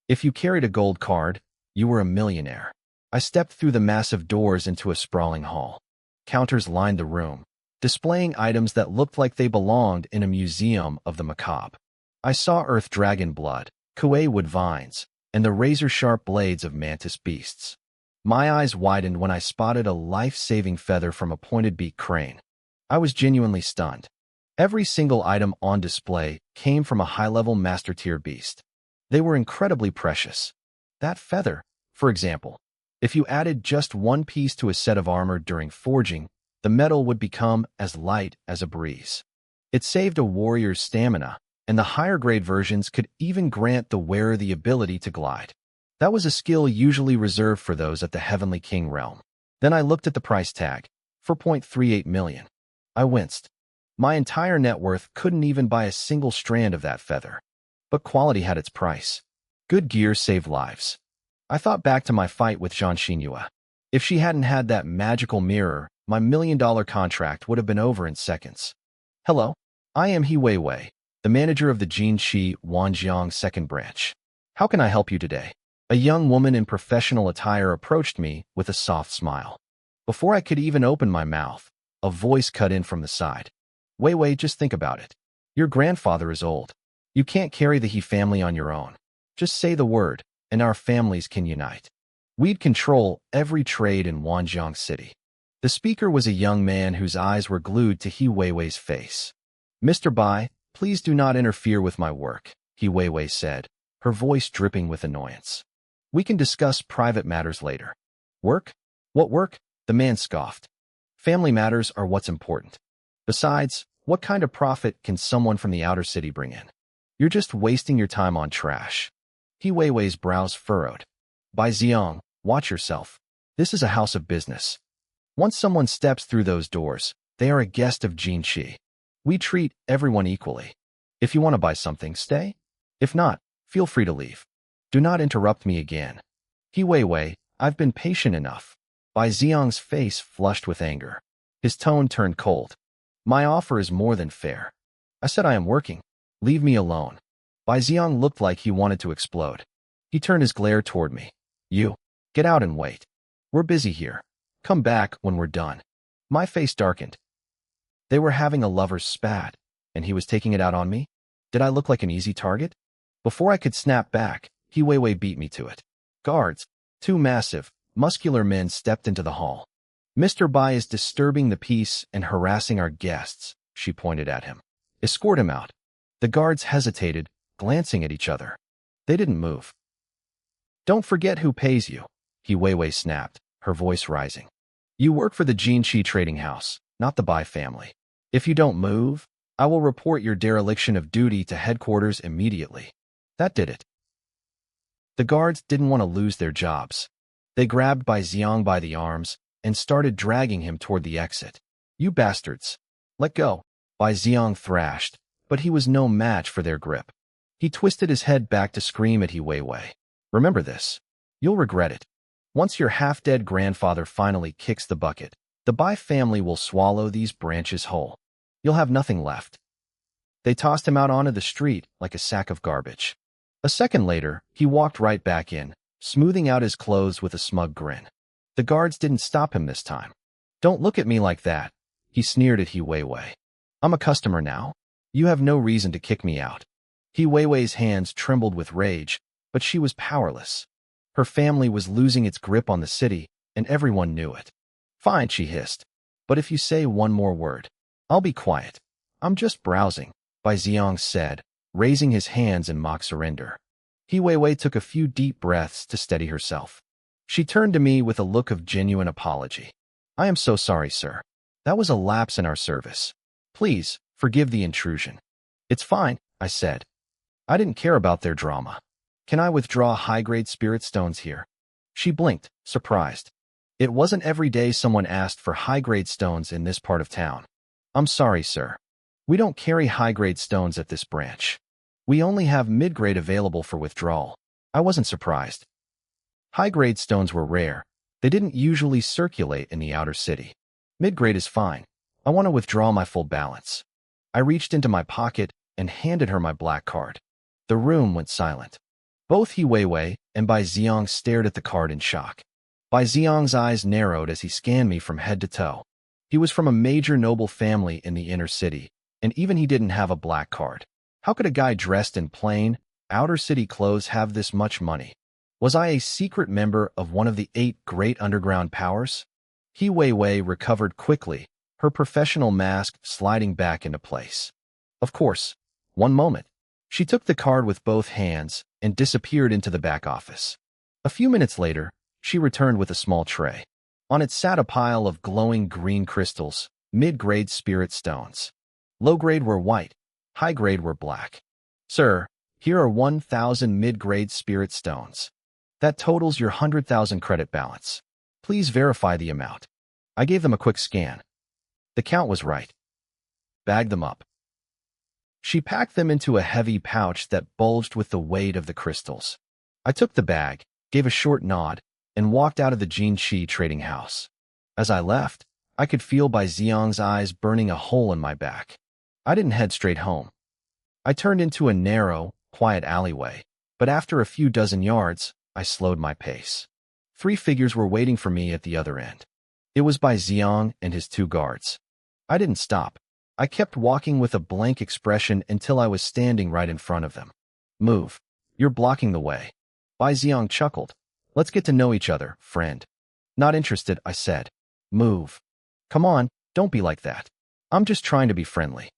If you carried a gold card, you were a millionaire. I stepped through the massive doors into a sprawling hall. Counters lined the room, displaying items that looked like they belonged in a museum of the macabre. I saw earth dragon blood, kuei wood vines, and the razor-sharp blades of mantis beasts. My eyes widened when I spotted a life-saving feather from a pointed-beak crane. I was genuinely stunned. Every single item on display came from a high-level master-tier beast. They were incredibly precious. That feather, for example, if you added just 1 piece to a set of armor during forging, the metal would become as light as a breeze. It saved a warrior's stamina, and the higher-grade versions could even grant the wearer the ability to glide. That was a skill usually reserved for those at the Heavenly King realm. Then I looked at the price tag, 4.38 million. I winced. My entire net worth couldn't even buy a single strand of that feather. But quality had its price. Good gear saved lives. I thought back to my fight with Jean Xinhua. If she hadn't had that magical mirror, my $1 million contract would have been over in seconds. Hello, I am He Weiwei, the manager of the Jinshi Wanjiang second branch. How can I help you today? A young woman in professional attire approached me with a soft smile. Before I could even open my mouth, a voice cut in from the side. Weiwei, just think about it. Your grandfather is old. You can't carry the He family on your own. Just say the word, and our families can unite. We'd control every trade in Wanjiang City. The speaker was a young man whose eyes were glued to He Weiwei's face. Mr. Bai, please do not interfere with my work, He Weiwei said, her voice dripping with annoyance. We can discuss private matters later. Work? What work? The man scoffed. Family matters are what's important. Besides, what kind of profit can someone from the outer city bring in? You're just wasting your time on trash. He Weiwei's brows furrowed. Bai Xiang, watch yourself. This is a house of business. Once someone steps through those doors, they are a guest of Jinshi. We treat everyone equally. If you want to buy something, stay. If not, feel free to leave. Do not interrupt me again. He Weiwei, I've been patient enough. Bai Xiang's face flushed with anger. His tone turned cold. My offer is more than fair. I said I am working. Leave me alone. Bai Xiang looked like he wanted to explode. He turned his glare toward me. You, get out and wait. We're busy here. Come back when we're done. My face darkened. They were having a lover's spat, and he was taking it out on me? Did I look like an easy target? Before I could snap back, He Weiwei beat me to it. Guards, 2 massive, muscular men stepped into the hall. Mr. Bai is disturbing the peace and harassing our guests, she pointed at him. Escort him out. The guards hesitated, glancing at each other. They didn't move. Don't forget who pays you, He Weiwei snapped, her voice rising. You work for the Jinshi Trading House, not the Bai family. If you don't move, I will report your dereliction of duty to headquarters immediately. That did it. The guards didn't want to lose their jobs. They grabbed Bai Xiang by the arms and started dragging him toward the exit. You bastards. Let go, Bai Xiang thrashed, but he was no match for their grip. He twisted his head back to scream at He Weiwei. Remember this. You'll regret it. Once your half-dead grandfather finally kicks the bucket, the Bai family will swallow these branches whole. You'll have nothing left. They tossed him out onto the street like a sack of garbage. A second later, he walked right back in, smoothing out his clothes with a smug grin. The guards didn't stop him this time. Don't look at me like that, he sneered at He Weiwei. I'm a customer now. You have no reason to kick me out. He Weiwei's hands trembled with rage, but she was powerless. Her family was losing its grip on the city, and everyone knew it. Fine, she hissed. But if you say one more word, I'll be quiet. I'm just browsing, Bai Xiang said, raising his hands in mock surrender. He Weiwei took a few deep breaths to steady herself. She turned to me with a look of genuine apology. I am so sorry, sir. That was a lapse in our service. Please, forgive the intrusion. It's fine, I said. I didn't care about their drama. Can I withdraw high-grade spirit stones here? She blinked, surprised. It wasn't every day someone asked for high-grade stones in this part of town. I'm sorry, sir. We don't carry high-grade stones at this branch. We only have mid-grade available for withdrawal. I wasn't surprised. High-grade stones were rare. They didn't usually circulate in the outer city. Mid-grade is fine. I want to withdraw my full balance. I reached into my pocket and handed her my black card. The room went silent. Both He Weiwei and Bai Xiong stared at the card in shock. Bai Xiong's eyes narrowed as he scanned me from head to toe. He was from a major noble family in the inner city, and even he didn't have a black card. How could a guy dressed in plain, outer city clothes have this much money? Was I a secret member of one of the 8 great underground powers? He Weiwei recovered quickly, her professional mask sliding back into place. Of course. One moment. She took the card with both hands and disappeared into the back office. A few minutes later, she returned with a small tray. On it sat a pile of glowing green crystals, mid-grade spirit stones. Low-grade were white, high-grade were black. Sir, here are 1,000 mid-grade spirit stones. That totals your 100,000 credit balance. Please verify the amount. I gave them a quick scan. The count was right. Bag them up. She packed them into a heavy pouch that bulged with the weight of the crystals. I took the bag, gave a short nod, and walked out of the Jinqi trading house. As I left, I could feel Bai Xiong's eyes burning a hole in my back. I didn't head straight home. I turned into a narrow, quiet alleyway, but after a few dozen yards, I slowed my pace. 3 figures were waiting for me at the other end. It was Bai Xiong and his 2 guards. I didn't stop. I kept walking with a blank expression until I was standing right in front of them. Move. You're blocking the way. Bai Xiong chuckled. Let's get to know each other, friend. Not interested, I said. Move. Come on, don't be like that. I'm just trying to be friendly.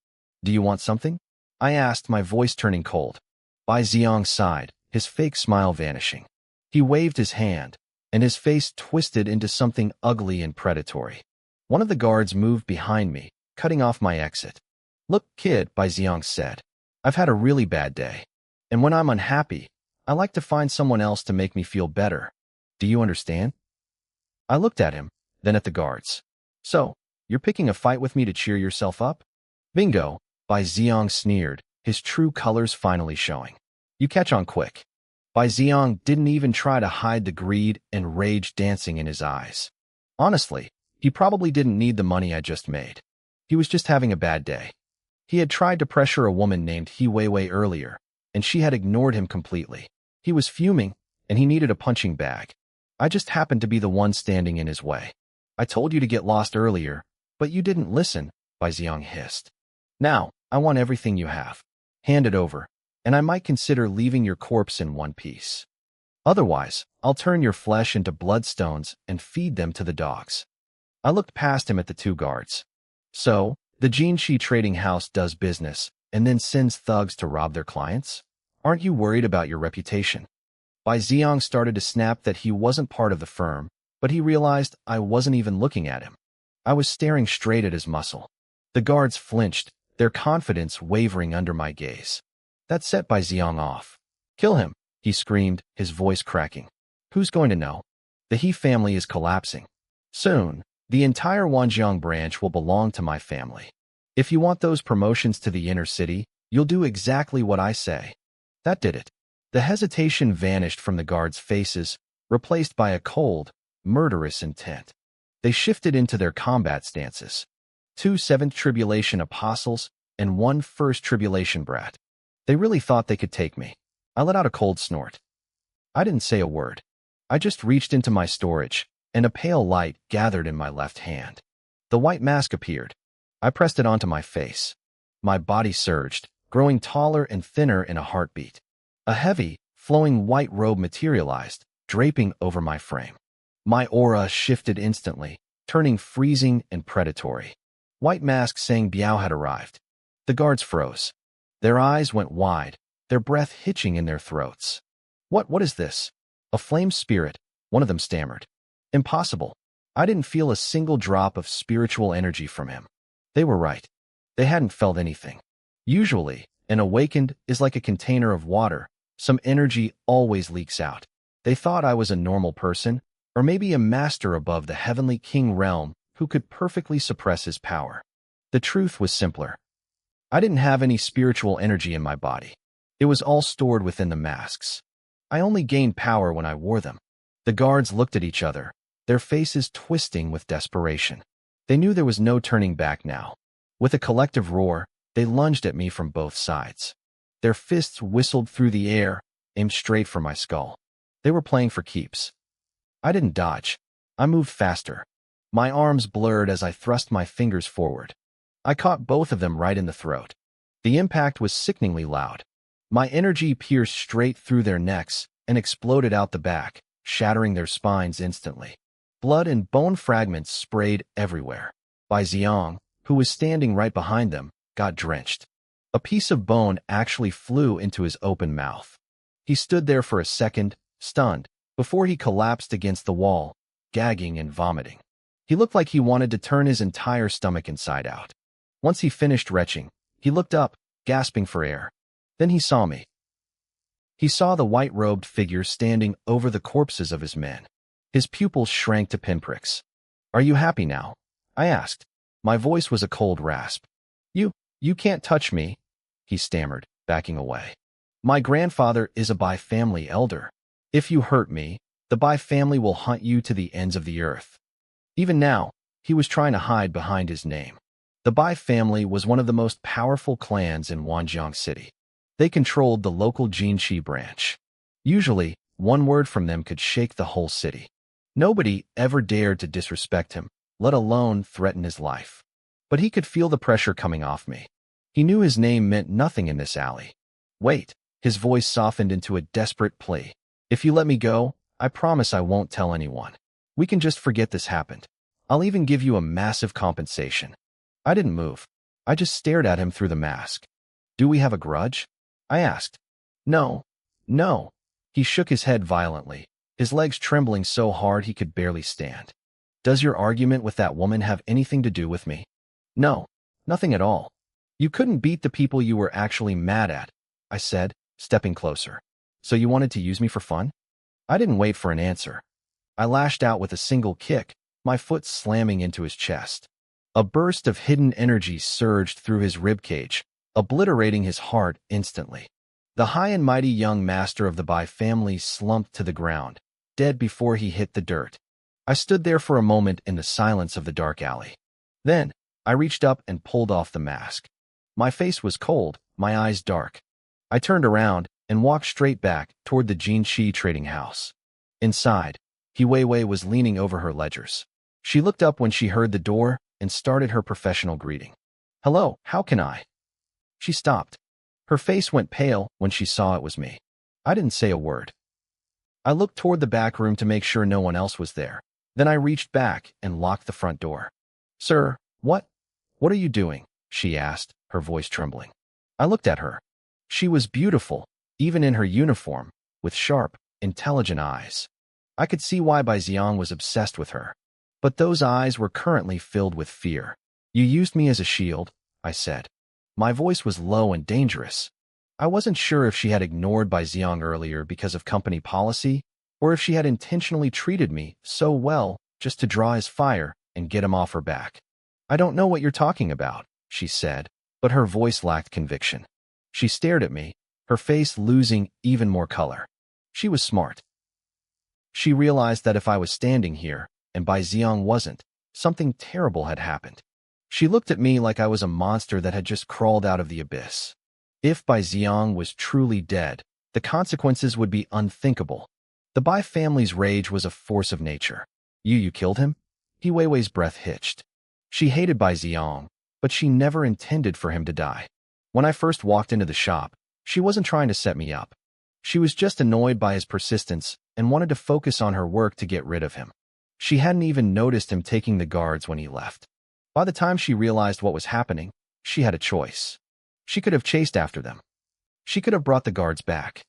Do you want something? I asked, my voice turning cold. Bai Xiong sighed, his fake smile vanishing. He waved his hand, and his face twisted into something ugly and predatory. One of the guards moved behind me, cutting off my exit. Look, kid, Bai Xiong said. I've had a really bad day. And when I'm unhappy, I like to find someone else to make me feel better. Do you understand? I looked at him, then at the guards. So, you're picking a fight with me to cheer yourself up? Bingo, Bai Xiong sneered, his true colors finally showing. You catch on quick. Bai Xiong didn't even try to hide the greed and rage dancing in his eyes. Honestly, he probably didn't need the money I just made. He was just having a bad day. He had tried to pressure a woman named He Weiwei earlier, and she had ignored him completely. He was fuming, and he needed a punching bag. I just happened to be the one standing in his way. I told you to get lost earlier, but you didn't listen, Bai Xiong hissed. Now, I want everything you have. Hand it over, and I might consider leaving your corpse in one piece. Otherwise, I'll turn your flesh into bloodstones and feed them to the dogs. I looked past him at the 2 guards. So, the Jinqi trading house does business and then sends thugs to rob their clients? Aren't you worried about your reputation? Bai Xiong started to snap that he wasn't part of the firm, but he realized I wasn't even looking at him. I was staring straight at his muscle. The guards flinched, their confidence wavering under my gaze. That set Bai Xiong off. Kill him, he screamed, his voice cracking. Who's going to know? The He family is collapsing. Soon, the entire Wanjiang branch will belong to my family. If you want those promotions to the inner city, you'll do exactly what I say. That did it. The hesitation vanished from the guards' faces, replaced by a cold, murderous intent. They shifted into their combat stances. 2 7th Tribulation apostles and 1 First Tribulation brat. They really thought they could take me. I let out a cold snort. I didn't say a word. I just reached into my storage, and a pale light gathered in my left hand. The white mask appeared. I pressed it onto my face. My body surged, growing taller and thinner in a heartbeat. A heavy, flowing white robe materialized, draping over my frame. My aura shifted instantly, turning freezing and predatory. White mask saying Biao had arrived. The guards froze. Their eyes went wide, their breath hitching in their throats. What is this? A flame spirit, one of them stammered. Impossible. I didn't feel a single drop of spiritual energy from him. They were right. They hadn't felt anything. Usually, an awakened is like a container of water. Some energy always leaks out. They thought I was a normal person, or maybe a master above the heavenly king realm who could perfectly suppress his power. The truth was simpler. I didn't have any spiritual energy in my body. It was all stored within the masks. I only gained power when I wore them. The guards looked at each other, their faces twisting with desperation. They knew there was no turning back now. With a collective roar, they lunged at me from both sides. Their fists whistled through the air, aimed straight for my skull. They were playing for keeps. I didn't dodge. I moved faster. My arms blurred as I thrust my fingers forward. I caught both of them right in the throat. The impact was sickeningly loud. My energy pierced straight through their necks and exploded out the back, shattering their spines instantly. Blood and bone fragments sprayed everywhere. Bai Xiang, who was standing right behind them, got drenched. A piece of bone actually flew into his open mouth. He stood there for a second, stunned, before he collapsed against the wall, gagging and vomiting. He looked like he wanted to turn his entire stomach inside out. Once he finished retching, he looked up, gasping for air. Then he saw me. He saw the white-robed figure standing over the corpses of his men. His pupils shrank to pinpricks. "Are you happy now?" I asked. My voice was a cold rasp. You can't touch me," he stammered, backing away. "My grandfather is a Bai family elder. If you hurt me, the Bai family will hunt you to the ends of the earth." Even now, he was trying to hide behind his name. The Bai family was one of the most powerful clans in Wanjiang City. They controlled the local Jinshi branch. Usually, one word from them could shake the whole city. Nobody ever dared to disrespect him, let alone threaten his life. But he could feel the pressure coming off me. He knew his name meant nothing in this alley. "Wait," his voice softened into a desperate plea. "If you let me go, I promise I won't tell anyone. We can just forget this happened. I'll even give you a massive compensation." I didn't move. I just stared at him through the mask. "Do we have a grudge?" I asked. No. He shook his head violently, his legs trembling so hard he could barely stand. "Does your argument with that woman have anything to do with me?" "No, nothing at all. You couldn't beat the people you were actually mad at," I said, stepping closer. "So you wanted to use me for fun?" I didn't wait for an answer. I lashed out with a single kick, my foot slamming into his chest. A burst of hidden energy surged through his ribcage, obliterating his heart instantly. The high and mighty young master of the Bai family slumped to the ground, dead before he hit the dirt. I stood there for a moment in the silence of the dark alley. Then, I reached up and pulled off the mask. My face was cold, my eyes dark. I turned around and walked straight back toward the Jinshi trading house. Inside, Hiweiwei was leaning over her ledgers. She looked up when she heard the door and started her professional greeting. "Hello, how can I?" She stopped. Her face went pale when she saw it was me. I didn't say a word. I looked toward the back room to make sure no one else was there. Then I reached back and locked the front door. "Sir, what are you doing?" she asked, her voice trembling. I looked at her. She was beautiful, even in her uniform, with sharp, intelligent eyes. I could see why Bai Xiang was obsessed with her. But those eyes were currently filled with fear. "You used me as a shield," I said. My voice was low and dangerous. I wasn't sure if she had ignored Bai Xiang earlier because of company policy, or if she had intentionally treated me so well just to draw his fire and get him off her back. "I don't know what you're talking about," she said, but her voice lacked conviction. She stared at me, her face losing even more color. She was smart. She realized that if I was standing here, and Bai Xiang wasn't, something terrible had happened. She looked at me like I was a monster that had just crawled out of the abyss. If Bai Xiang was truly dead, the consequences would be unthinkable. The Bai family's rage was a force of nature. You killed him?" Hiweiwei's breath hitched. She hated Bai Xiang, but she never intended for him to die. When I first walked into the shop, she wasn't trying to set me up. She was just annoyed by his persistence and wanted to focus on her work to get rid of him. She hadn't even noticed him taking the guards when he left. By the time she realized what was happening, she had a choice. She could have chased after them. She could have brought the guards back.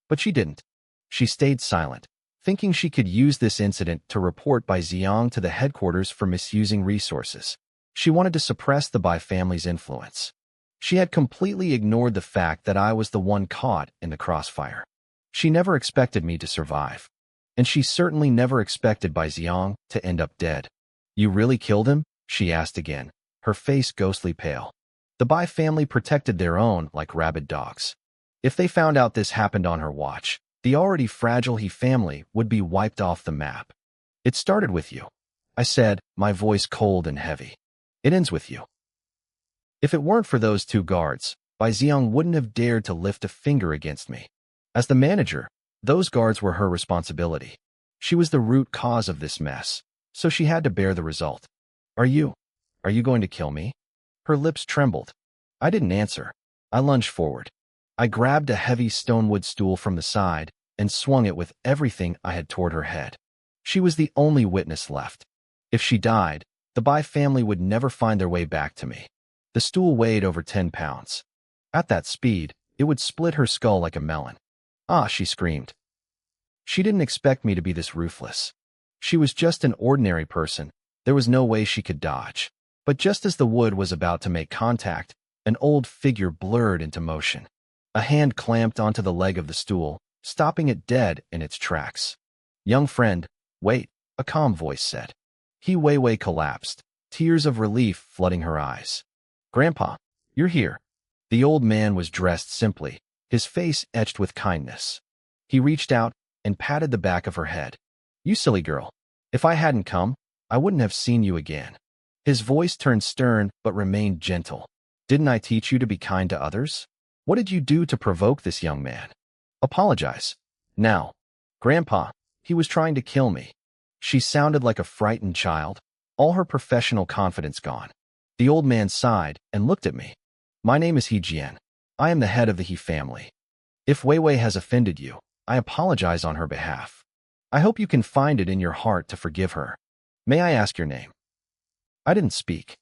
But she didn't. She stayed silent, thinking she could use this incident to report Bai Xiang to the headquarters for misusing resources. She wanted to suppress the Bai family's influence. She had completely ignored the fact that I was the one caught in the crossfire. She never expected me to survive. And she certainly never expected Bai Xiang to end up dead. "You really killed him?" she asked again, her face ghostly pale. The Bai family protected their own like rabid dogs. If they found out this happened on her watch, the already fragile He family would be wiped off the map. "It started with you," I said, my voice cold and heavy. "It ends with you." If it weren't for those two guards, Bai Xiang wouldn't have dared to lift a finger against me. As the manager, those guards were her responsibility. She was the root cause of this mess, so she had to bear the result. Are you going to kill me?" Her lips trembled. I didn't answer. I lunged forward. I grabbed a heavy stonewood stool from the side and swung it with everything I had toward her head. She was the only witness left. If she died, the Bai family would never find their way back to me. The stool weighed over 10 pounds. At that speed, it would split her skull like a melon. "Ah," she screamed. She didn't expect me to be this ruthless. She was just an ordinary person. There was no way she could dodge. But just as the wood was about to make contact, an old figure blurred into motion. A hand clamped onto the leg of the stool, stopping it dead in its tracks. "Young friend, wait," a calm voice said. He Weiwei collapsed, tears of relief flooding her eyes. "Grandpa, you're here." The old man was dressed simply, his face etched with kindness. He reached out and patted the back of her head. "You silly girl. If I hadn't come, I wouldn't have seen you again." His voice turned stern but remained gentle. "Didn't I teach you to be kind to others? What did you do to provoke this young man? Apologize. Now." "Grandpa, he was trying to kill me." She sounded like a frightened child, all her professional confidence gone. The old man sighed and looked at me. "My name is He Jian. I am the head of the He family. If Weiwei has offended you, I apologize on her behalf. I hope you can find it in your heart to forgive her. May I ask your name?" I didn't speak.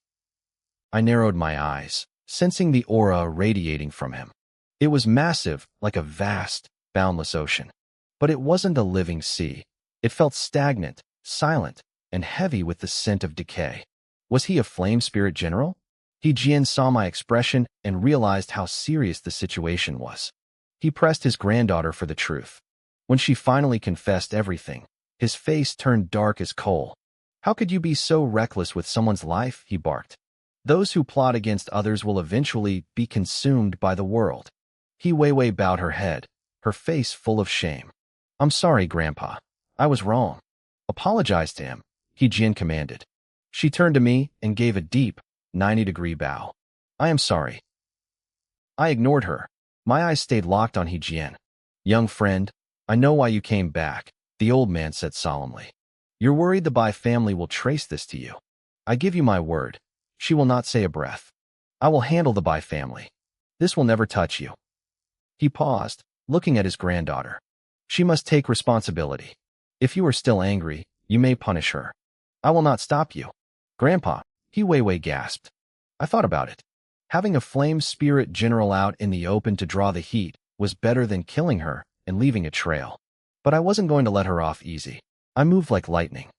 I narrowed my eyes, sensing the aura radiating from him. It was massive, like a vast, boundless ocean. But it wasn't a living sea. It felt stagnant, silent, and heavy with the scent of decay. Was he a flame spirit general? He Jian saw my expression and realized how serious the situation was. He pressed his granddaughter for the truth. When she finally confessed everything, his face turned dark as coal. "How could you be so reckless with someone's life?" he barked. "Those who plot against others will eventually be consumed by the world." He Weiwei bowed her head, her face full of shame. "I'm sorry, Grandpa. I was wrong." "Apologize to him," He Jian commanded. She turned to me and gave a deep, 90-degree bow. "I am sorry." I ignored her. My eyes stayed locked on He Jian. "Young friend, I know why you came back," the old man said solemnly. "You're worried the Bai family will trace this to you. I give you my word. She will not say a breath. I will handle the Bai family. This will never touch you." He paused, looking at his granddaughter. "She must take responsibility. If you are still angry, you may punish her. I will not stop you." "Grandpa," He Weiwei gasped. I thought about it. Having a flame spirit general out in the open to draw the heat was better than killing her and leaving a trail. But I wasn't going to let her off easy. I moved like lightning.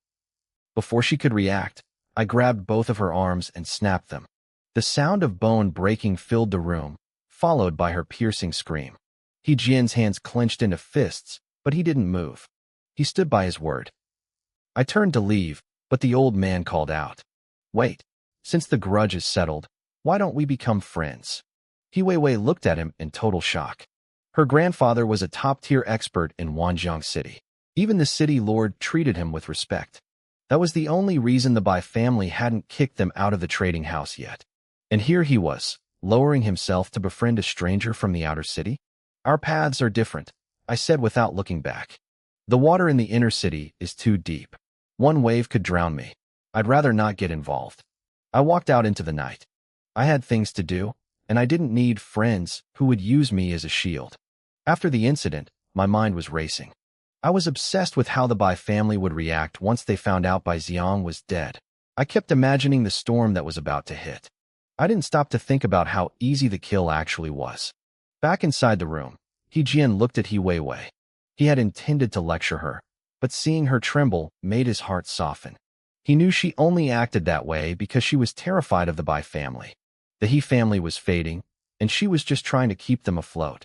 Before she could react, I grabbed both of her arms and snapped them. The sound of bone breaking filled the room, followed by her piercing scream. He Jian's hands clenched into fists, but he didn't move. He stood by his word. I turned to leave, but the old man called out. "Wait, since the grudge is settled, why don't we become friends?" He Weiwei looked at him in total shock. Her grandfather was a top-tier expert in Wanjiang City. Even the city lord treated him with respect. That was the only reason the Bai family hadn't kicked them out of the trading house yet. And here he was, lowering himself to befriend a stranger from the outer city? "Our paths are different," I said without looking back. "The water in the inner city is too deep. One wave could drown me. I'd rather not get involved." I walked out into the night. I had things to do, and I didn't need friends who would use me as a shield. After the incident, my mind was racing. I was obsessed with how the Bai family would react once they found out Bai Xiang was dead. I kept imagining the storm that was about to hit. I didn't stop to think about how easy the kill actually was. Back inside the room, He Jian looked at He Weiwei. He had intended to lecture her, but seeing her tremble made his heart soften. He knew she only acted that way because she was terrified of the Bai family. The He family was fading, and she was just trying to keep them afloat.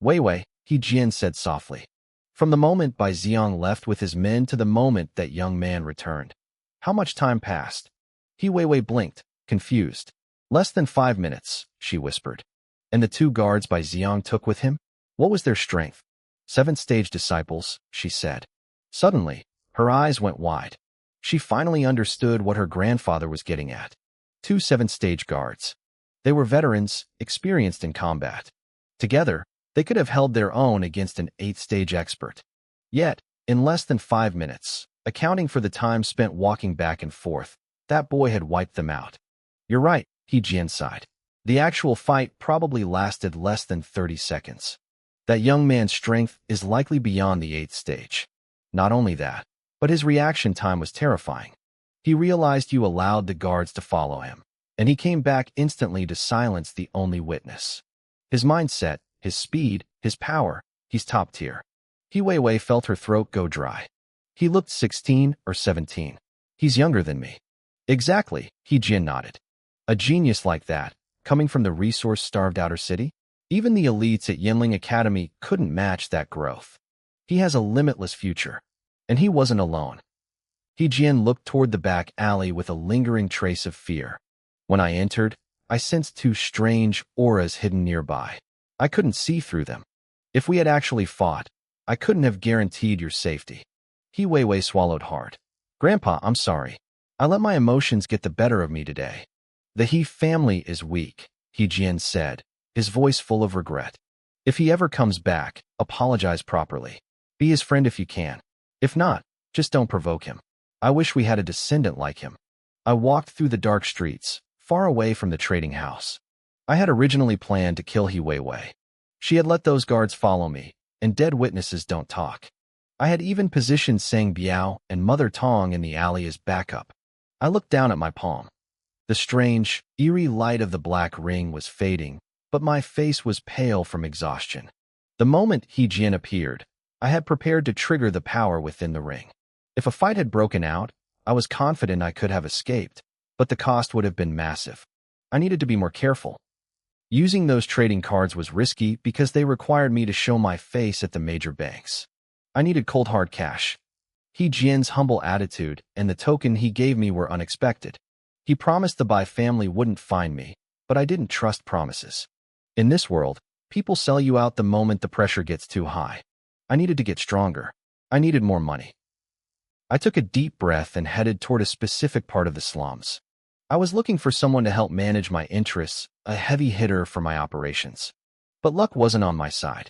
Wei Wei, He Jian said softly. From the moment Bai Xiong left with his men to the moment that young man returned. How much time passed? He Wei Wei blinked, confused. Less than 5 minutes, she whispered. And the 2 guards Bai Xiong took with him? What was their strength? 7th-stage disciples, she said. Suddenly, her eyes went wide. She finally understood what her grandfather was getting at. 2 7th-stage guards. They were veterans, experienced in combat. Together, they could have held their own against an 8th-stage expert. Yet, in less than 5 minutes, accounting for the time spent walking back and forth, that boy had wiped them out. You're right, He Jian sighed. The actual fight probably lasted less than 30 seconds. That young man's strength is likely beyond the 8th stage. Not only that, but his reaction time was terrifying. He realized you allowed the guards to follow him, and he came back instantly to silence the only witness. His mindset, his speed, his power, he's top tier. He Wei Wei felt her throat go dry. He looked 16 or 17. He's younger than me. Exactly, He Jian nodded. A genius like that, coming from the resource-starved outer city? Even the elites at Yanling Academy couldn't match that growth. He has a limitless future. And he wasn't alone. He Jian looked toward the back alley with a lingering trace of fear. When I entered, I sensed 2 strange auras hidden nearby. I couldn't see through them. If we had actually fought, I couldn't have guaranteed your safety. He Wei Wei swallowed hard. Grandpa, I'm sorry. I let my emotions get the better of me today. The He family is weak, He Jian said, his voice full of regret. If he ever comes back, apologize properly. Be his friend if you can. If not, just don't provoke him. I wish we had a descendant like him. I walked through the dark streets, far away from the trading house. I had originally planned to kill He Wei Wei. She had let those guards follow me, and dead witnesses don't talk. I had even positioned Sang Biao and Mother Tong in the alley as backup. I looked down at my palm. The strange, eerie light of the black ring was fading, but my face was pale from exhaustion. The moment He Jian appeared, I had prepared to trigger the power within the ring. If a fight had broken out, I was confident I could have escaped, but the cost would have been massive. I needed to be more careful. Using those trading cards was risky because they required me to show my face at the major banks. I needed cold hard cash. He Jian's humble attitude and the token he gave me were unexpected. He promised the Bai family wouldn't find me, but I didn't trust promises. In this world, people sell you out the moment the pressure gets too high. I needed to get stronger. I needed more money. I took a deep breath and headed toward a specific part of the slums. I was looking for someone to help manage my interests, a heavy hitter for my operations. But luck wasn't on my side.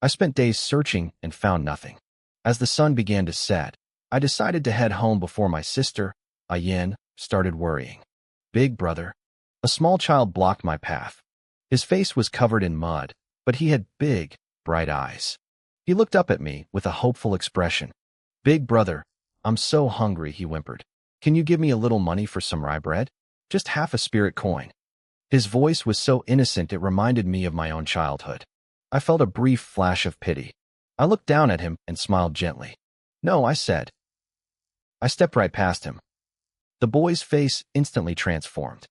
I spent days searching and found nothing. As the sun began to set, I decided to head home before my sister, Ayen, started worrying. Big brother. A small child blocked my path. His face was covered in mud, but he had big, bright eyes. He looked up at me with a hopeful expression. Big brother, I'm so hungry, he whimpered. Can you give me a little money for some rye bread? Just half a spirit coin. His voice was so innocent it reminded me of my own childhood. I felt a brief flash of pity. I looked down at him and smiled gently. No, I said. I stepped right past him. The boy's face instantly transformed.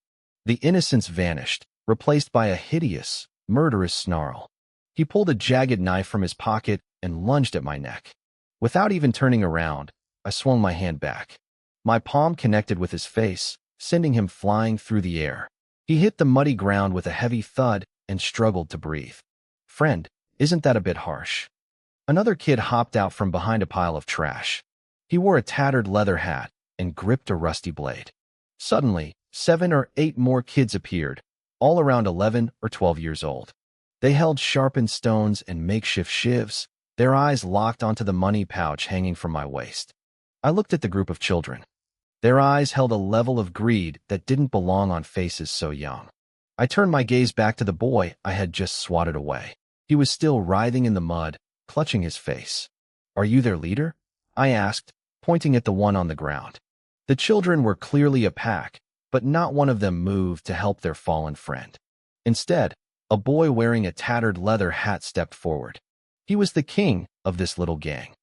The innocence vanished, replaced by a hideous, murderous snarl. He pulled a jagged knife from his pocket and lunged at my neck. Without even turning around, I swung my hand back. My palm connected with his face, sending him flying through the air. He hit the muddy ground with a heavy thud and struggled to breathe. Friend, isn't that a bit harsh? Another kid hopped out from behind a pile of trash. He wore a tattered leather hat and gripped a rusty blade. Suddenly, 7 or 8 more kids appeared, all around 11 or 12 years old. They held sharpened stones and makeshift shivs, their eyes locked onto the money pouch hanging from my waist. I looked at the group of children. Their eyes held a level of greed that didn't belong on faces so young. I turned my gaze back to the boy I had just swatted away. He was still writhing in the mud, clutching his face. Are you their leader? I asked, pointing at the one on the ground. The children were clearly a pack, but not one of them moved to help their fallen friend. Instead, a boy wearing a tattered leather hat stepped forward. He was the king of this little gang.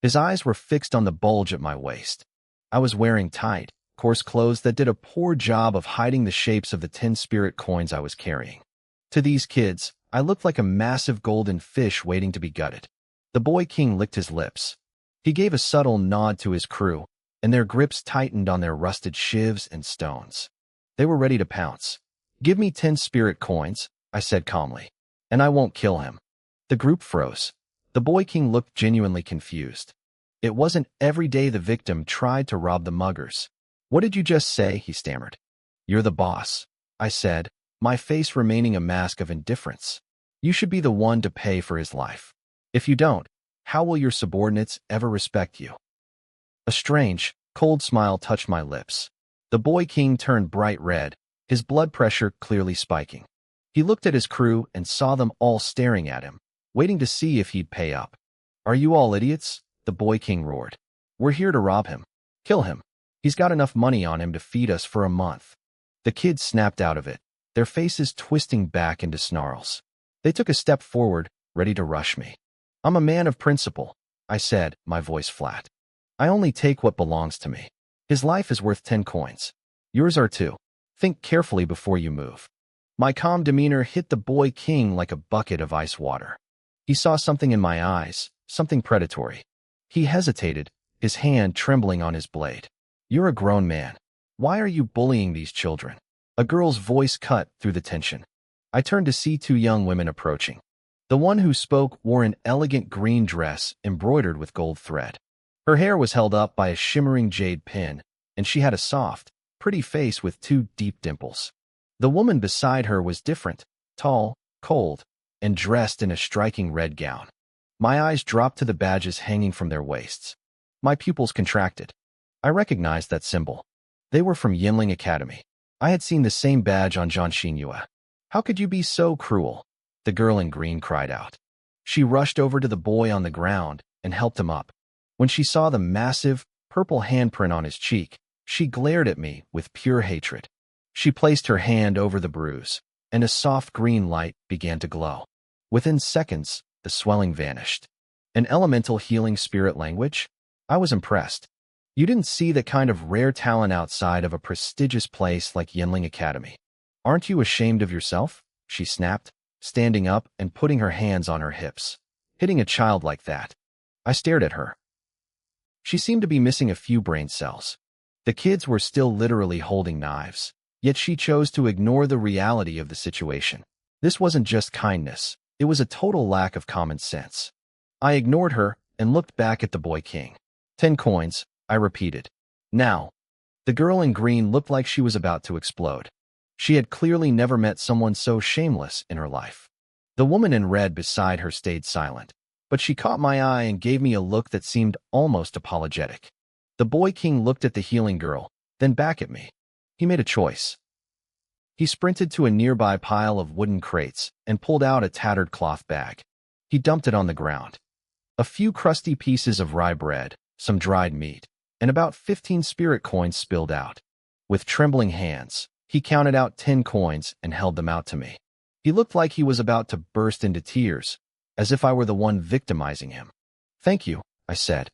His eyes were fixed on the bulge at my waist. I was wearing tight, coarse clothes that did a poor job of hiding the shapes of the 10 spirit coins I was carrying. To these kids, I looked like a massive golden fish waiting to be gutted. The boy king licked his lips. He gave a subtle nod to his crew, and their grips tightened on their rusted shivs and stones. They were ready to pounce. "Give me 10 spirit coins," I said calmly, "and I won't kill him." The group froze. The boy king looked genuinely confused. It wasn't every day the victim tried to rob the muggers. "What did you just say?" he stammered. "You're the boss," I said, my face remaining a mask of indifference. "You should be the one to pay for his life. If you don't, how will your subordinates ever respect you?" A strange, cold smile touched my lips. The boy king turned bright red, his blood pressure clearly spiking. He looked at his crew and saw them all staring at him, waiting to see if he'd pay up. "Are you all idiots?" the boy king roared. "We're here to rob him. Kill him. He's got enough money on him to feed us for a month." The kids snapped out of it, their faces twisting back into snarls. They took a step forward, ready to rush me. "I'm a man of principle," I said, my voice flat. "I only take what belongs to me. His life is worth 10 coins. Yours are too. Think carefully before you move." My calm demeanor hit the boy king like a bucket of ice water. He saw something in my eyes, something predatory. He hesitated, his hand trembling on his blade. "You're a grown man. Why are you bullying these children?" A girl's voice cut through the tension. I turned to see 2 young women approaching. The one who spoke wore an elegant green dress embroidered with gold thread. Her hair was held up by a shimmering jade pin, and she had a soft, pretty face with 2 deep dimples. The woman beside her was different, tall, cold, and dressed in a striking red gown. My eyes dropped to the badges hanging from their waists. My pupils contracted. I recognized that symbol. They were from Yinling Academy. I had seen the same badge on Zhang Xinyue. "How could you be so cruel?" the girl in green cried out. She rushed over to the boy on the ground and helped him up. When she saw the massive, purple handprint on his cheek, she glared at me with pure hatred. She placed her hand over the bruise, and a soft green light began to glow. Within seconds, the swelling vanished. An elemental healing spirit language? I was impressed. You didn't see that kind of rare talent outside of a prestigious place like Yinling Academy. "Aren't you ashamed of yourself?" she snapped, standing up and putting her hands on her hips. "Hitting a child like that." I stared at her. She seemed to be missing a few brain cells. The kids were still literally holding knives, yet she chose to ignore the reality of the situation. This wasn't just kindness, it was a total lack of common sense. I ignored her and looked back at the boy king. 10 coins, I repeated. "Now." The girl in green looked like she was about to explode. She had clearly never met someone so shameless in her life. The woman in red beside her stayed silent, but she caught my eye and gave me a look that seemed almost apologetic. The boy king looked at the healing girl, then back at me. He made a choice. He sprinted to a nearby pile of wooden crates and pulled out a tattered cloth bag. He dumped it on the ground. A few crusty pieces of rye bread, some dried meat, and about 15 spirit coins spilled out. With trembling hands, he counted out 10 coins and held them out to me. He looked like he was about to burst into tears, as if I were the one victimizing him. "Thank you," I said.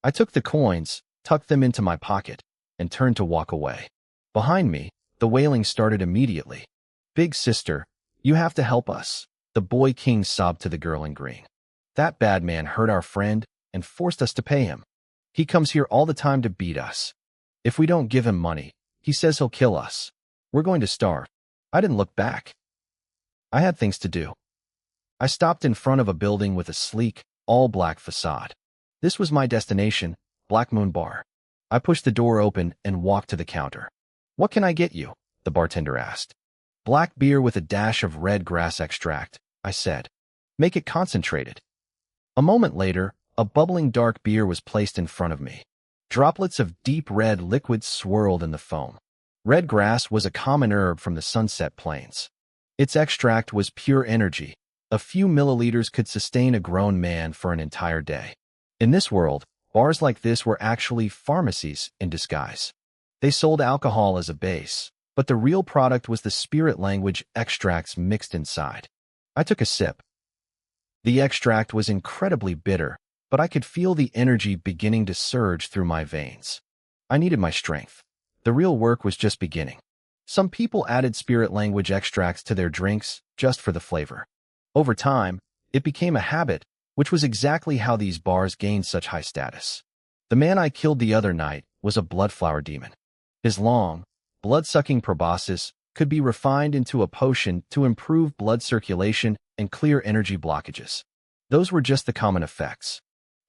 I took the coins, tucked them into my pocket, and turned to walk away. Behind me, the wailing started immediately. "Big sister, you have to help us," the boy king sobbed to the girl in green. "That bad man hurt our friend and forced us to pay him. He comes here all the time to beat us. If we don't give him money, he says he'll kill us. We're going to starve." I didn't look back. I had things to do. I stopped in front of a building with a sleek, all-black facade. This was my destination, Black Moon Bar. I pushed the door open and walked to the counter. "What can I get you?" the bartender asked. "Black beer with a dash of red grass extract," I said. "Make it concentrated." A moment later, a bubbling dark beer was placed in front of me. Droplets of deep red liquid swirled in the foam. Red grass was a common herb from the Sunset Plains. Its extract was pure energy. A few milliliters could sustain a grown man for an entire day. In this world, bars like this were actually pharmacies in disguise. They sold alcohol as a base, but the real product was the spirit language extracts mixed inside. I took a sip. The extract was incredibly bitter, but I could feel the energy beginning to surge through my veins. I needed my strength. The real work was just beginning. Some people added spirit language extracts to their drinks just for the flavor. Over time, it became a habit, which was exactly how these bars gained such high status. The man I killed the other night was a bloodflower demon. His long, blood-sucking proboscis could be refined into a potion to improve blood circulation and clear energy blockages. Those were just the common effects.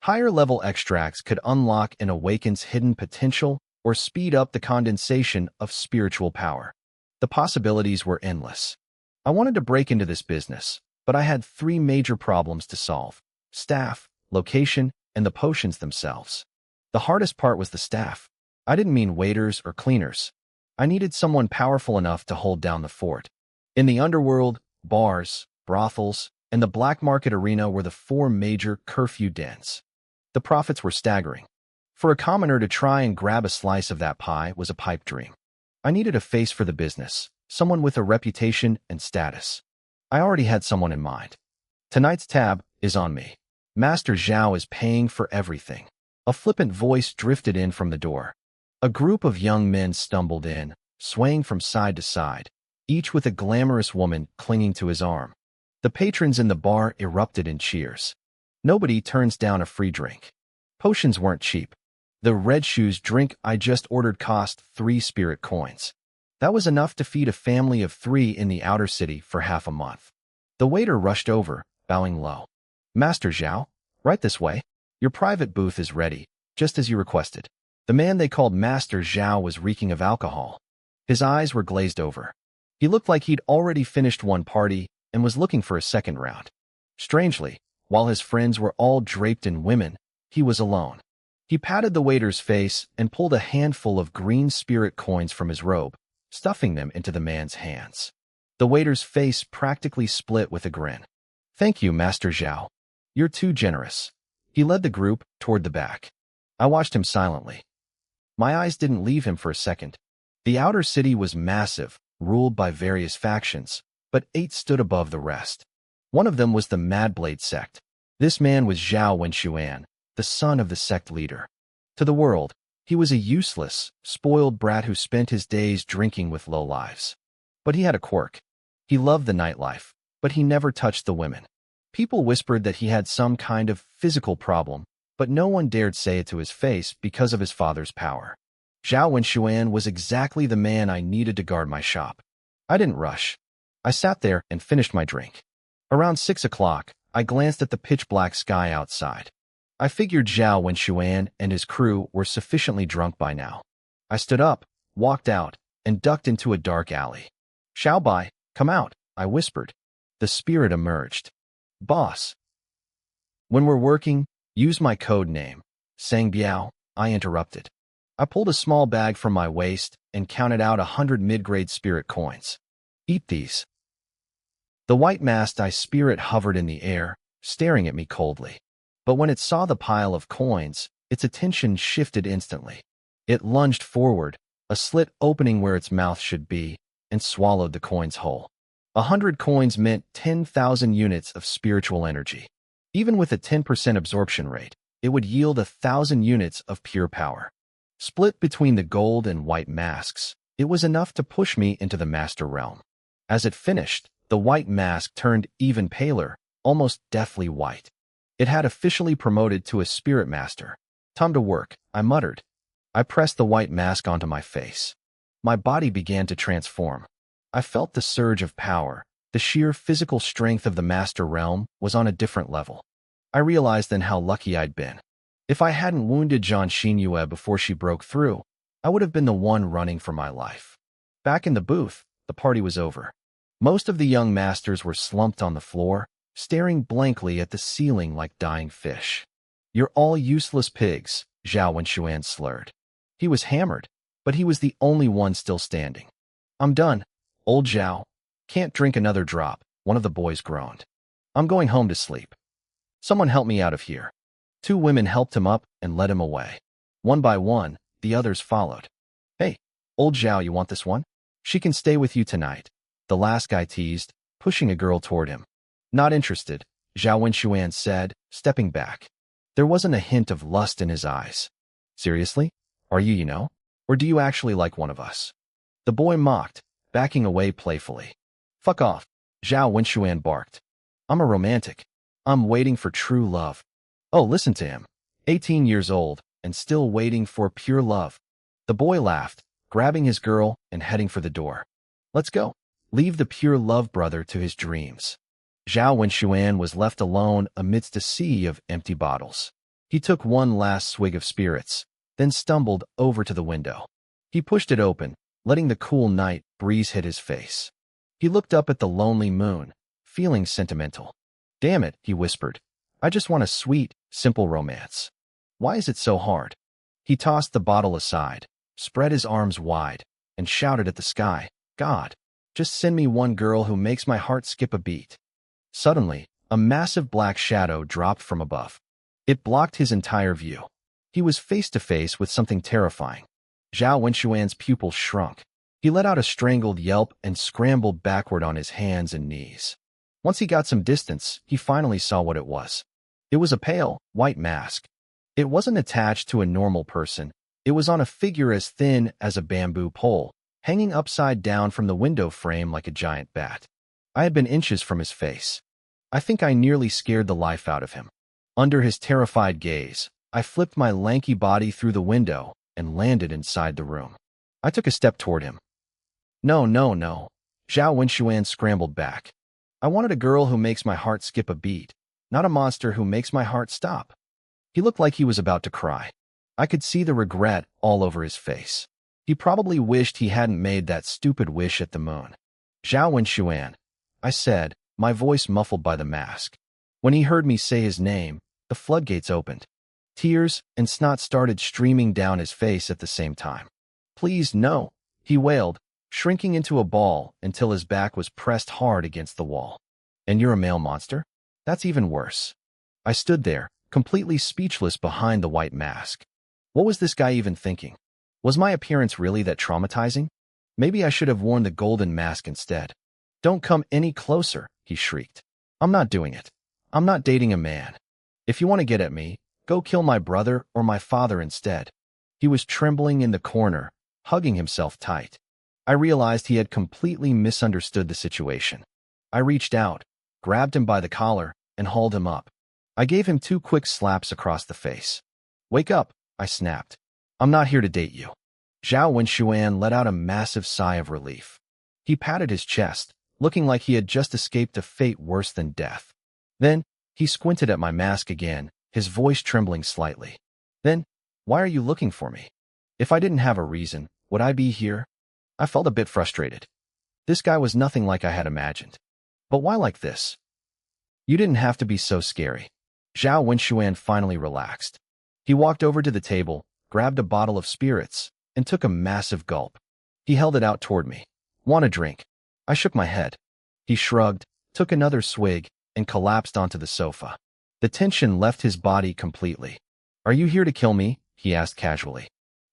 Higher-level extracts could unlock an Awakens' hidden potential or speed up the condensation of spiritual power. The possibilities were endless. I wanted to break into this business, but I had 3 major problems to solve: staff, location, and the potions themselves. The hardest part was the staff. I didn't mean waiters or cleaners. I needed someone powerful enough to hold down the fort. In the underworld, bars, brothels, and the black market arena were the 4 major curfew dens. The profits were staggering. For a commoner to try and grab a slice of that pie was a pipe dream. I needed a face for the business, someone with a reputation and status. I already had someone in mind. Tonight's tab is on me. Master Zhao is paying for everything. A flippant voice drifted in from the door. A group of young men stumbled in, swaying from side to side, each with a glamorous woman clinging to his arm. The patrons in the bar erupted in cheers. Nobody turns down a free drink. Potions weren't cheap. The red shoes drink I just ordered cost 3 spirit coins. That was enough to feed a family of 3 in the outer city for half a month. The waiter rushed over, bowing low. Master Zhao, right this way. Your private booth is ready, just as you requested. The man they called Master Zhao was reeking of alcohol. His eyes were glazed over. He looked like he'd already finished one party and was looking for a second round. Strangely, while his friends were all draped in women, he was alone. He patted the waiter's face and pulled a handful of green spirit coins from his robe, stuffing them into the man's hands. The waiter's face practically split with a grin. Thank you, Master Zhao. You're too generous. He led the group toward the back. I watched him silently. My eyes didn't leave him for a second. The outer city was massive, ruled by various factions, but 8 stood above the rest. One of them was the Madblade sect. This man was Zhao Wenxuan, the son of the sect leader. To the world, he was a useless, spoiled brat who spent his days drinking with lowlives. But he had a quirk. He loved the nightlife, but he never touched the women. People whispered that he had some kind of physical problem, but no one dared say it to his face because of his father's power. Zhao Wenxuan was exactly the man I needed to guard my shop. I didn't rush. I sat there and finished my drink. Around 6 o'clock, I glanced at the pitch-black sky outside. I figured Zhao Wenxuan and his crew were sufficiently drunk by now. I stood up, walked out, and ducked into a dark alley. Xiao Bai, come out, I whispered. The spirit emerged. Boss. When we're working, use my code name. Sang Biao, I interrupted. I pulled a small bag from my waist and counted out 100 mid-grade spirit coins. Eat these. The white-masked eye spirit hovered in the air, staring at me coldly. But when it saw the pile of coins, its attention shifted instantly. It lunged forward, a slit opening where its mouth should be, and swallowed the coins whole. 100 coins meant 10,000 units of spiritual energy. Even with a 10% absorption rate, it would yield 1,000 units of pure power. Split between the gold and white masks, it was enough to push me into the master realm. As it finished, the white mask turned even paler, almost deathly white. It had officially promoted to a spirit master. Time to work, I muttered. I pressed the white mask onto my face. My body began to transform. I felt the surge of power. The sheer physical strength of the master realm was on a different level. I realized then how lucky I'd been. If I hadn't wounded Zhang Xinyue before she broke through, I would have been the one running for my life. Back in the booth, the party was over. Most of the young masters were slumped on the floor, staring blankly at the ceiling like dying fish. You're all useless pigs, Zhao Wenxuan slurred. He was hammered, but he was the only one still standing. I'm done, old Zhao. Can't drink another drop, one of the boys groaned. I'm going home to sleep. Someone help me out of here. 2 women helped him up and led him away. One by one, the others followed. Hey, old Zhao, you want this one? She can stay with you tonight, the last guy teased, pushing a girl toward him. Not interested, Zhao Wenxuan said, stepping back. There wasn't a hint of lust in his eyes. Seriously? Are you? Or do you actually like one of us? The boy mocked, backing away playfully. Fuck off, Zhao Wenxuan barked. I'm a romantic. I'm waiting for true love. Oh, listen to him. 18 years old, and still waiting for pure love. The boy laughed, grabbing his girl and heading for the door. Let's go. Leave the pure love brother to his dreams. Zhao Wenxuan was left alone amidst a sea of empty bottles. He took one last swig of spirits, then stumbled over to the window. He pushed it open, letting the cool night breeze hit his face. He looked up at the lonely moon, feeling sentimental. Damn it, he whispered. I just want a sweet, simple romance. Why is it so hard? He tossed the bottle aside, spread his arms wide, and shouted at the sky, God, just send me one girl who makes my heart skip a beat. Suddenly, a massive black shadow dropped from above. It blocked his entire view. He was face to face with something terrifying. Zhao Wenxuan's pupils shrunk. He let out a strangled yelp and scrambled backward on his hands and knees. Once he got some distance, he finally saw what it was. It was a pale, white mask. It wasn't attached to a normal person. It was on a figure as thin as a bamboo pole, hanging upside down from the window frame like a giant bat. I had been inches from his face. I think I nearly scared the life out of him. Under his terrified gaze, I flipped my lanky body through the window and landed inside the room. I took a step toward him. No. Zhao Wenxuan scrambled back. I wanted a girl who makes my heart skip a beat, not a monster who makes my heart stop. He looked like he was about to cry. I could see the regret all over his face. He probably wished he hadn't made that stupid wish at the moon. Zhao Wenxuan, I said, my voice muffled by the mask. When he heard me say his name, the floodgates opened. Tears and snot started streaming down his face at the same time. Please, no, he wailed, shrinking into a ball until his back was pressed hard against the wall. And you're a male monster? That's even worse. I stood there, completely speechless behind the white mask. What was this guy even thinking? Was my appearance really that traumatizing? Maybe I should have worn the golden mask instead. Don't come any closer, he shrieked. I'm not doing it. I'm not dating a man. If you want to get at me, go kill my brother or my father instead. He was trembling in the corner, hugging himself tight. I realized he had completely misunderstood the situation. I reached out, grabbed him by the collar, and hauled him up. I gave him 2 quick slaps across the face. Wake up, I snapped. I'm not here to date you. Zhao Wenxuan let out a massive sigh of relief. He patted his chest, looking like he had just escaped a fate worse than death. Then, he squinted at my mask again, his voice trembling slightly. Then, why are you looking for me? If I didn't have a reason, would I be here? I felt a bit frustrated. This guy was nothing like I had imagined. But why like this? You didn't have to be so scary. Zhao Wenxuan finally relaxed. He walked over to the table, grabbed a bottle of spirits, and took a massive gulp. He held it out toward me. Want a drink? I shook my head. He shrugged, took another swig, and collapsed onto the sofa. The tension left his body completely. Are you here to kill me? He asked casually.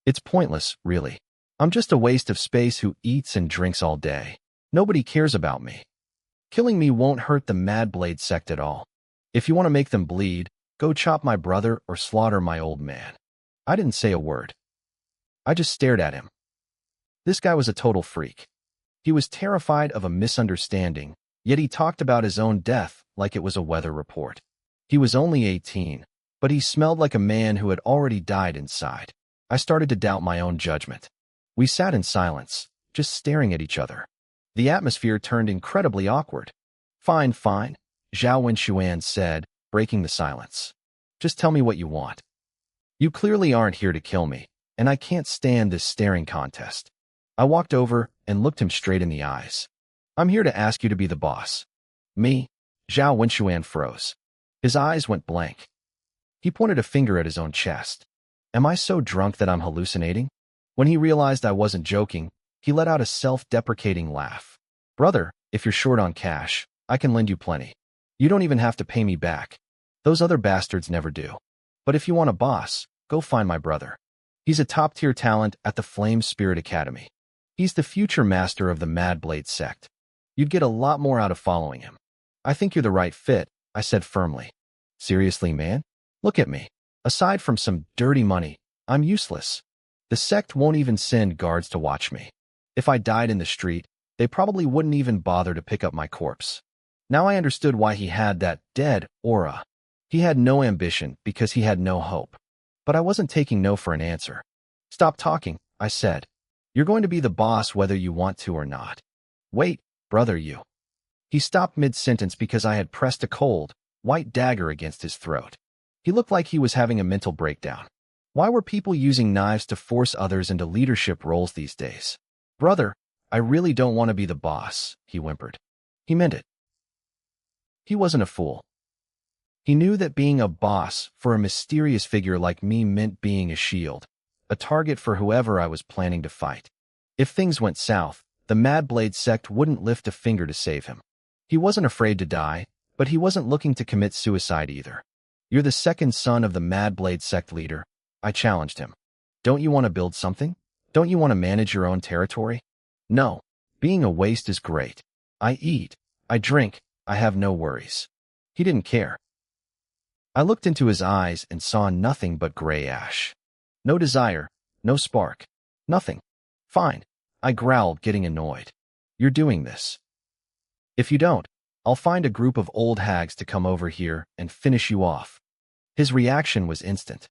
It's pointless, really. I'm just a waste of space who eats and drinks all day. Nobody cares about me. Killing me won't hurt the Mad Blade sect at all. If you want to make them bleed, go chop my brother or slaughter my old man. I didn't say a word. I just stared at him. This guy was a total freak. He was terrified of a misunderstanding, yet he talked about his own death like it was a weather report. He was only 18, but he smelled like a man who had already died inside. I started to doubt my own judgment. We sat in silence, just staring at each other. The atmosphere turned incredibly awkward. Fine, Zhao Wenxuan said, breaking the silence. Just tell me what you want. You clearly aren't here to kill me, and I can't stand this staring contest. I walked over and looked him straight in the eyes. I'm here to ask you to be the boss. Me? Zhao Wenxuan froze. His eyes went blank. He pointed a finger at his own chest. Am I so drunk that I'm hallucinating? When he realized I wasn't joking, he let out a self-deprecating laugh. Brother, if you're short on cash, I can lend you plenty. You don't even have to pay me back. Those other bastards never do. But if you want a boss, go find my brother. He's a top-tier talent at the Flame Spirit Academy. He's the future master of the Mad Blade sect. You'd get a lot more out of following him. I think you're the right fit, I said firmly. Seriously, man? Look at me. Aside from some dirty money, I'm useless. The sect won't even send guards to watch me. If I died in the street, they probably wouldn't even bother to pick up my corpse. Now I understood why he had that dead aura. He had no ambition because he had no hope. But I wasn't taking no for an answer. Stop talking, I said. You're going to be the boss whether you want to or not. Wait, brother, you. He stopped mid-sentence because I had pressed a cold, white dagger against his throat. He looked like he was having a mental breakdown. Why were people using knives to force others into leadership roles these days? Brother, I really don't want to be the boss, he whimpered. He meant it. He wasn't a fool. He knew that being a boss for a mysterious figure like me meant being a shield, a target for whoever I was planning to fight. If things went south, the Mad Blade sect wouldn't lift a finger to save him. He wasn't afraid to die, but he wasn't looking to commit suicide either. You're the second son of the Mad Blade sect leader, I challenged him. Don't you want to build something? Don't you want to manage your own territory? No, being a waste is great. I eat, I drink, I have no worries. He didn't care. I looked into his eyes and saw nothing but gray ash. No desire, no spark, nothing. Fine, I growled, getting annoyed. You're doing this. If you don't, I'll find a group of old hags to come over here and finish you off. His reaction was instant.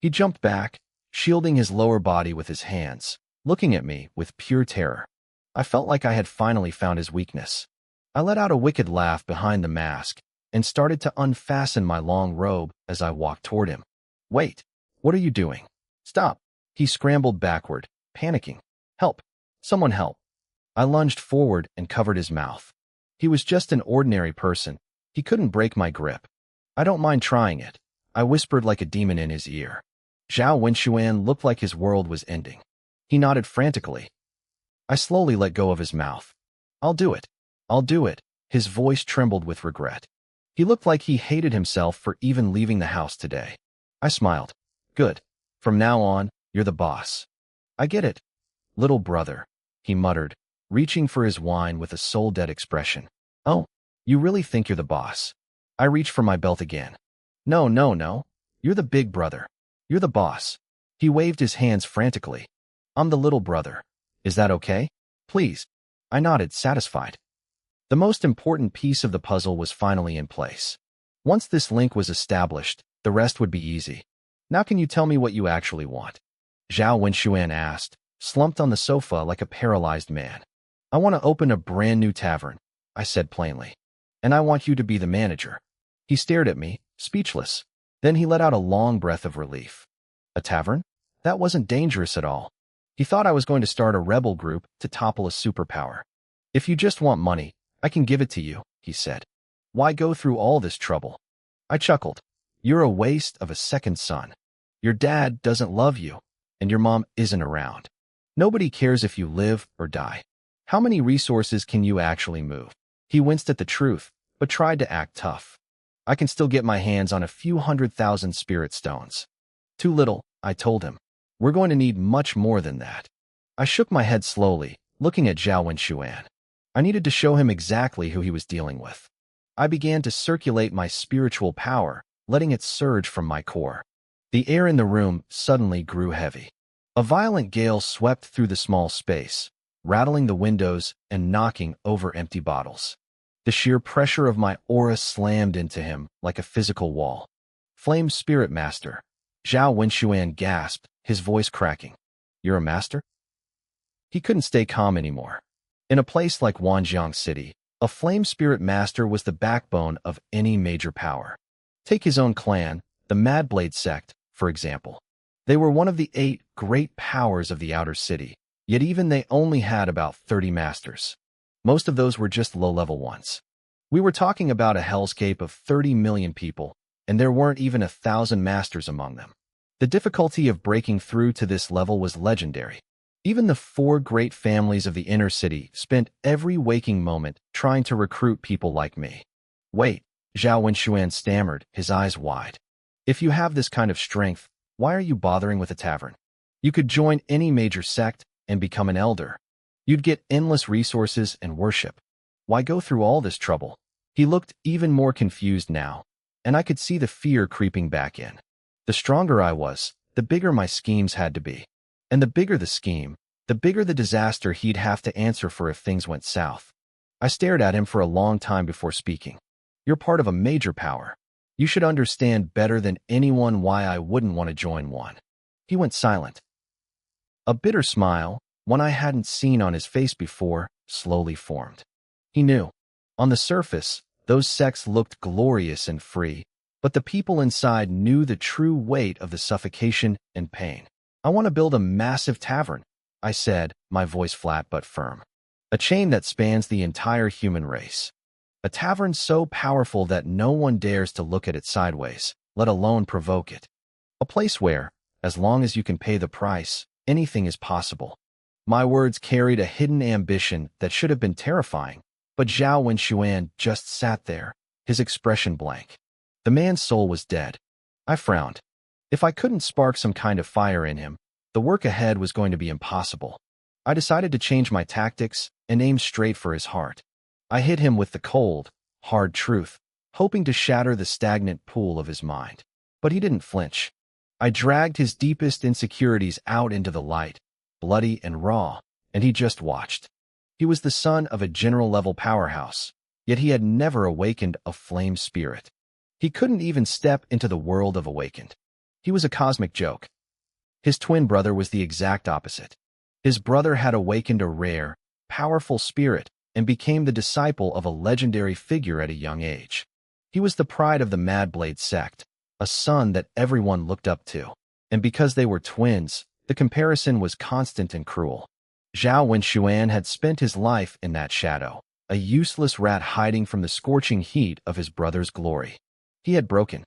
He jumped back, shielding his lower body with his hands, looking at me with pure terror. I felt like I had finally found his weakness. I let out a wicked laugh behind the mask and started to unfasten my long robe as I walked toward him. Wait, what are you doing? Stop. He scrambled backward, panicking. Help. Someone help. I lunged forward and covered his mouth. He was just an ordinary person. He couldn't break my grip. I don't mind trying it, I whispered like a demon in his ear. Zhao Wenxuan looked like his world was ending. He nodded frantically. I slowly let go of his mouth. I'll do it. I'll do it. His voice trembled with regret. He looked like he hated himself for even leaving the house today. I smiled. Good. From now on, you're the boss. I get it. Little brother, he muttered, reaching for his wine with a soul-dead expression. Oh, you really think you're the boss? I reached for my belt again. No, no, no. You're the big brother. You're the boss. He waved his hands frantically. I'm the little brother. Is that okay? Please. I nodded, satisfied. The most important piece of the puzzle was finally in place. Once this link was established, the rest would be easy. Now can you tell me what you actually want? Zhao Wenxuan asked, slumped on the sofa like a paralyzed man. I want to open a brand new tavern, I said plainly. And I want you to be the manager. He stared at me, speechless. Then he let out a long breath of relief. A tavern? That wasn't dangerous at all. He thought I was going to start a rebel group to topple a superpower. If you just want money, I can give it to you, he said. Why go through all this trouble? I chuckled. You're a waste of a second son. Your dad doesn't love you, and your mom isn't around. Nobody cares if you live or die. How many resources can you actually move? He winced at the truth, but tried to act tough. I can still get my hands on a few 100,000 spirit stones. Too little, I told him. We're going to need much more than that. I shook my head slowly, looking at Zhao Wenxuan. I needed to show him exactly who he was dealing with. I began to circulate my spiritual power, letting it surge from my core. The air in the room suddenly grew heavy. A violent gale swept through the small space, rattling the windows and knocking over empty bottles. The sheer pressure of my aura slammed into him like a physical wall. Flame Spirit Master. Zhao Wenxuan gasped, his voice cracking. You're a master? He couldn't stay calm anymore. In a place like Wanjiang City, a Flame Spirit Master was the backbone of any major power. Take his own clan, the Mad Blade sect, for example. They were one of the 8 great powers of the outer city, yet even they only had about 30 masters. Most of those were just low-level ones. We were talking about a hellscape of 30 million people, and there weren't even 1,000 masters among them. The difficulty of breaking through to this level was legendary. Even the 4 great families of the inner city spent every waking moment trying to recruit people like me. Wait, Zhao Wenxuan stammered, his eyes wide. If you have this kind of strength, why are you bothering with a tavern? You could join any major sect and become an elder. You'd get endless resources and worship. Why go through all this trouble? He looked even more confused now. and I could see the fear creeping back in. The stronger I was, the bigger my schemes had to be. And the bigger the scheme, the bigger the disaster he'd have to answer for if things went south. I stared at him for a long time before speaking. You're part of a major power. You should understand better than anyone why I wouldn't want to join one. He went silent. A bitter smile, one I hadn't seen on his face before, slowly formed. He knew. On the surface, those sects looked glorious and free, but the people inside knew the true weight of the suffocation and pain. I want to build a massive tavern, I said, my voice flat but firm. A chain that spans the entire human race. A tavern so powerful that no one dares to look at it sideways, let alone provoke it. A place where, as long as you can pay the price, anything is possible. My words carried a hidden ambition that should have been terrifying, but Zhao Wenxuan just sat there, his expression blank. The man's soul was dead. I frowned. If I couldn't spark some kind of fire in him, the work ahead was going to be impossible. I decided to change my tactics and aim straight for his heart. I hit him with the cold, hard truth, hoping to shatter the stagnant pool of his mind. But he didn't flinch. I dragged his deepest insecurities out into the light, bloody and raw, and he just watched. He was the son of a general-level powerhouse, yet he had never awakened a flame spirit. He couldn't even step into the world of awakened. He was a cosmic joke. His twin brother was the exact opposite. His brother had awakened a rare, powerful spirit and became the disciple of a legendary figure at a young age. He was the pride of the Mad Blade sect, a son that everyone looked up to. And because they were twins, the comparison was constant and cruel. Zhao Wenxuan had spent his life in that shadow, a useless rat hiding from the scorching heat of his brother's glory. He had broken.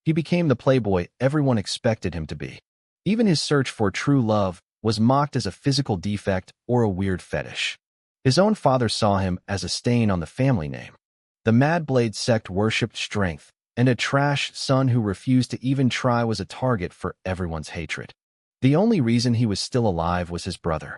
He became the playboy everyone expected him to be. Even his search for true love was mocked as a physical defect or a weird fetish. His own father saw him as a stain on the family name. The Mad Blade sect worshipped strength, and a trash son who refused to even try was a target for everyone's hatred. The only reason he was still alive was his brother.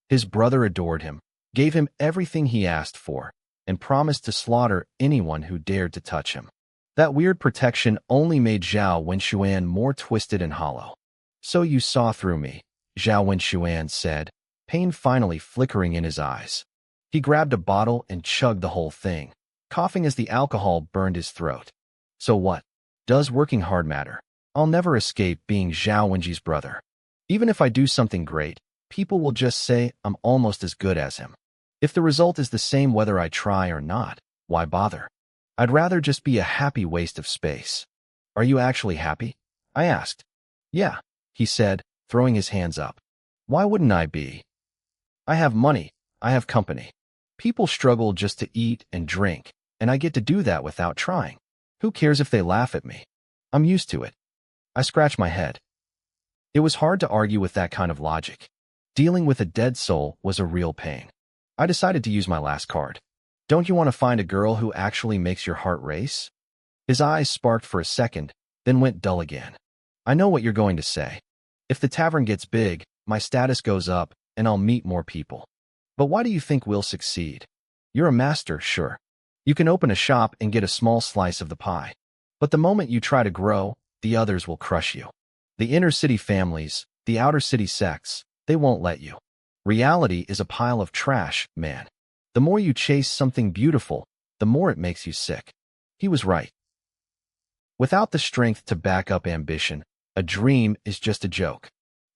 His brother adored him, gave him everything he asked for, and promised to slaughter anyone who dared to touch him. That weird protection only made Zhao Wenxuan more twisted and hollow. So you saw through me, Zhao Wenxuan said, pain finally flickering in his eyes. He grabbed a bottle and chugged the whole thing, coughing as the alcohol burned his throat. So what? Does working hard matter? I'll never escape being Zhao Wenji's brother. Even if I do something great, people will just say I'm almost as good as him. If the result is the same whether I try or not, why bother? I'd rather just be a happy waste of space. Are you actually happy? I asked. Yeah, he said, throwing his hands up. Why wouldn't I be? I have money, I have company. People struggle just to eat and drink, and I get to do that without trying. Who cares if they laugh at me? I'm used to it. I scratched my head. It was hard to argue with that kind of logic. Dealing with a dead soul was a real pain. I decided to use my last card. Don't you want to find a girl who actually makes your heart race? His eyes sparked for a second, then went dull again. I know what you're going to say. If the tavern gets big, my status goes up, and I'll meet more people. But why do you think we'll succeed? You're a master, sure. You can open a shop and get a small slice of the pie. But the moment you try to grow, the others will crush you. The inner city families, the outer city sects, they won't let you. Reality is a pile of trash, man. The more you chase something beautiful, the more it makes you sick. He was right. Without the strength to back up ambition, a dream is just a joke.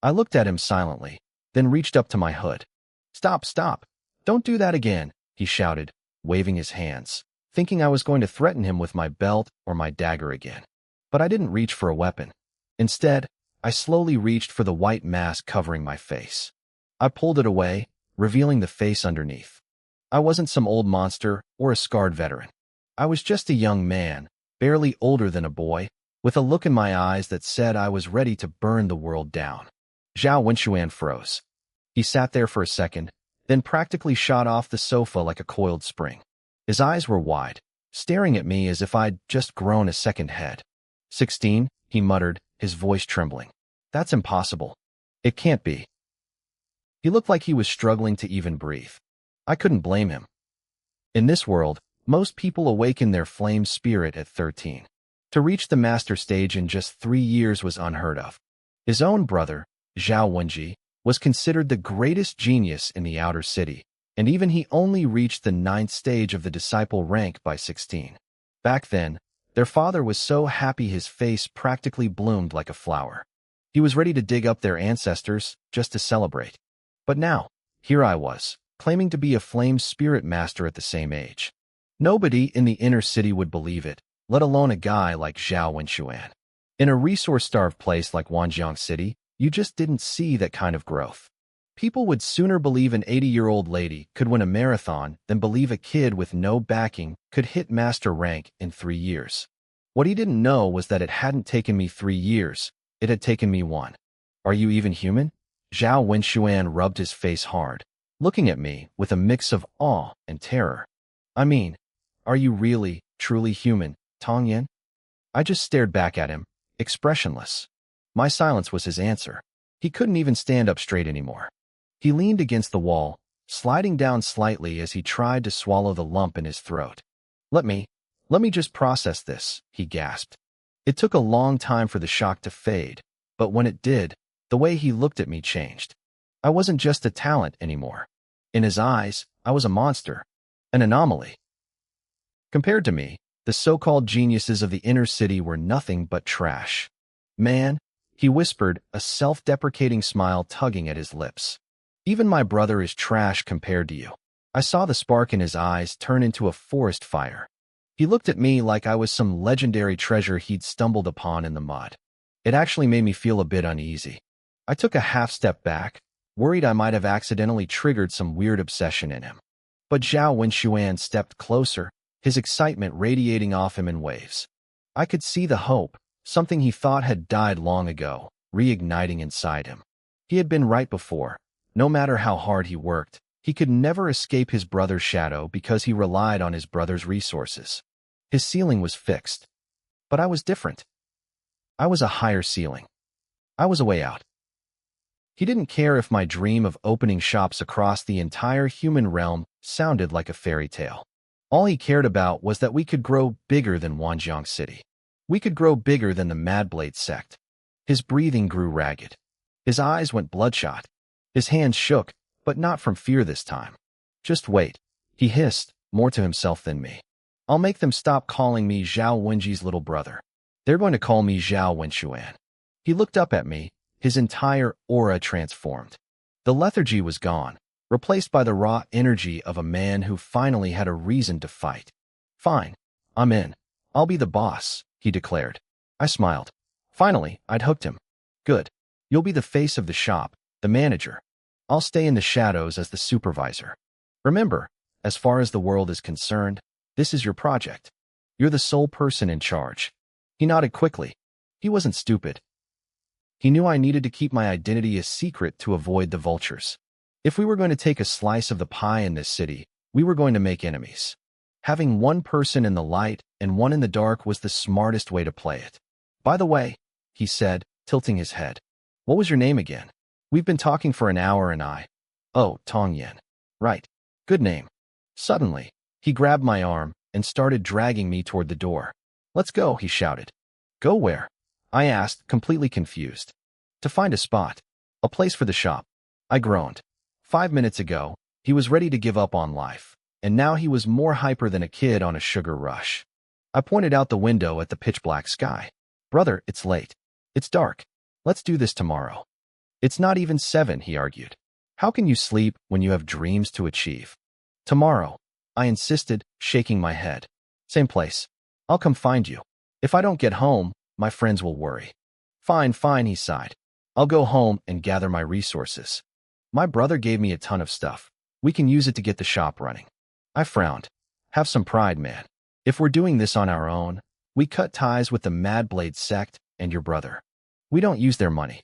I looked at him silently, then reached up to my hood. Stop, stop. Don't do that again, he shouted, waving his hands, thinking I was going to threaten him with my belt or my dagger again. But I didn't reach for a weapon. Instead, I slowly reached for the white mask covering my face. I pulled it away, revealing the face underneath. I wasn't some old monster or a scarred veteran. I was just a young man, barely older than a boy, with a look in my eyes that said I was ready to burn the world down. Zhao Wenxuan froze. He sat there for a second, then practically shot off the sofa like a coiled spring. His eyes were wide, staring at me as if I'd just grown a second head. 16, he muttered, his voice trembling. That's impossible. It can't be. He looked like he was struggling to even breathe. I couldn't blame him. In this world, Most people awaken their flame spirit at 13. To reach the master stage in just 3 years was unheard of. His own brother, Zhao Wenji, was considered the greatest genius in the outer city, and even he only reached the 9th stage of the disciple rank by 16. Back then, their father was so happy his face practically bloomed like a flower. He was ready to dig up their ancestors just to celebrate. But now, here I was, claiming to be a flame spirit master at the same age. Nobody in the inner city would believe it, let alone a guy like Zhao Wenxuan. In a resource-starved place like Wanjiang City, you just didn't see that kind of growth. People would sooner believe an 80-year-old lady could win a marathon than believe a kid with no backing could hit master rank in 3 years. What he didn't know was that it hadn't taken me 3 years, it had taken me 1. Are you even human? Zhao Wenxuan rubbed his face hard, looking at me with a mix of awe and terror. I mean, are you really, truly human, Tong Yin? I just stared back at him, expressionless. My silence was his answer. He couldn't even stand up straight anymore. He leaned against the wall, sliding down slightly as he tried to swallow the lump in his throat. Let me just process this, he gasped. It took a long time for the shock to fade, but when it did, the way he looked at me changed. I wasn't just a talent anymore. In his eyes, I was a monster, an anomaly. Compared to me, the so-called geniuses of the inner city were nothing but trash. Man, he whispered, a self-deprecating smile tugging at his lips. Even my brother is trash compared to you. I saw the spark in his eyes turn into a forest fire. He looked at me like I was some legendary treasure he'd stumbled upon in the mud. It actually made me feel a bit uneasy. I took a half step back, worried I might have accidentally triggered some weird obsession in him. But Zhao Wenxuan stepped closer, his excitement radiating off him in waves. I could see the hope, something he thought had died long ago, reigniting inside him. He had been right before. No matter how hard he worked, he could never escape his brother's shadow because he relied on his brother's resources. His ceiling was fixed. But I was different. I was a higher ceiling. I was a way out. He didn't care if my dream of opening shops across the entire human realm sounded like a fairy tale. All he cared about was that we could grow bigger than Wanjiang City. We could grow bigger than the Madblade sect. His breathing grew ragged. His eyes went bloodshot. His hands shook, but not from fear this time. Just wait, he hissed, more to himself than me. I'll make them stop calling me Zhao Wenji's little brother. They're going to call me Zhao Wenxuan. He looked up at me, his entire aura transformed. The lethargy was gone, replaced by the raw energy of a man who finally had a reason to fight. Fine, I'm in. I'll be the boss, he declared. I smiled. Finally, I'd hooked him. Good. You'll be the face of the shop, the manager. I'll stay in the shadows as the supervisor. Remember, as far as the world is concerned, this is your project. You're the sole person in charge. He nodded quickly. He wasn't stupid. He knew I needed to keep my identity a secret to avoid the vultures. If we were going to take a slice of the pie in this city, we were going to make enemies. Having one person in the light and one in the dark was the smartest way to play it. By the way, he said, tilting his head. What was your name again? We've been talking for an hour and I... Oh, Tong Yin. Right. Good name. Suddenly, he grabbed my arm and started dragging me toward the door. Let's go, he shouted. Go where? I asked, completely confused. To find a spot. A place for the shop. I groaned. 5 minutes ago, he was ready to give up on life, and now he was more hyper than a kid on a sugar rush. I pointed out the window at the pitch-black sky. Brother, it's late. It's dark. Let's do this tomorrow. It's not even 7, he argued. How can you sleep when you have dreams to achieve? Tomorrow, I insisted, shaking my head. Same place. I'll come find you. If I don't get home, my friends will worry. Fine, fine, he sighed. I'll go home and gather my resources. My brother gave me a ton of stuff. We can use it to get the shop running. I frowned. Have some pride, man. If we're doing this on our own, we cut ties with the Madblade sect and your brother. We don't use their money.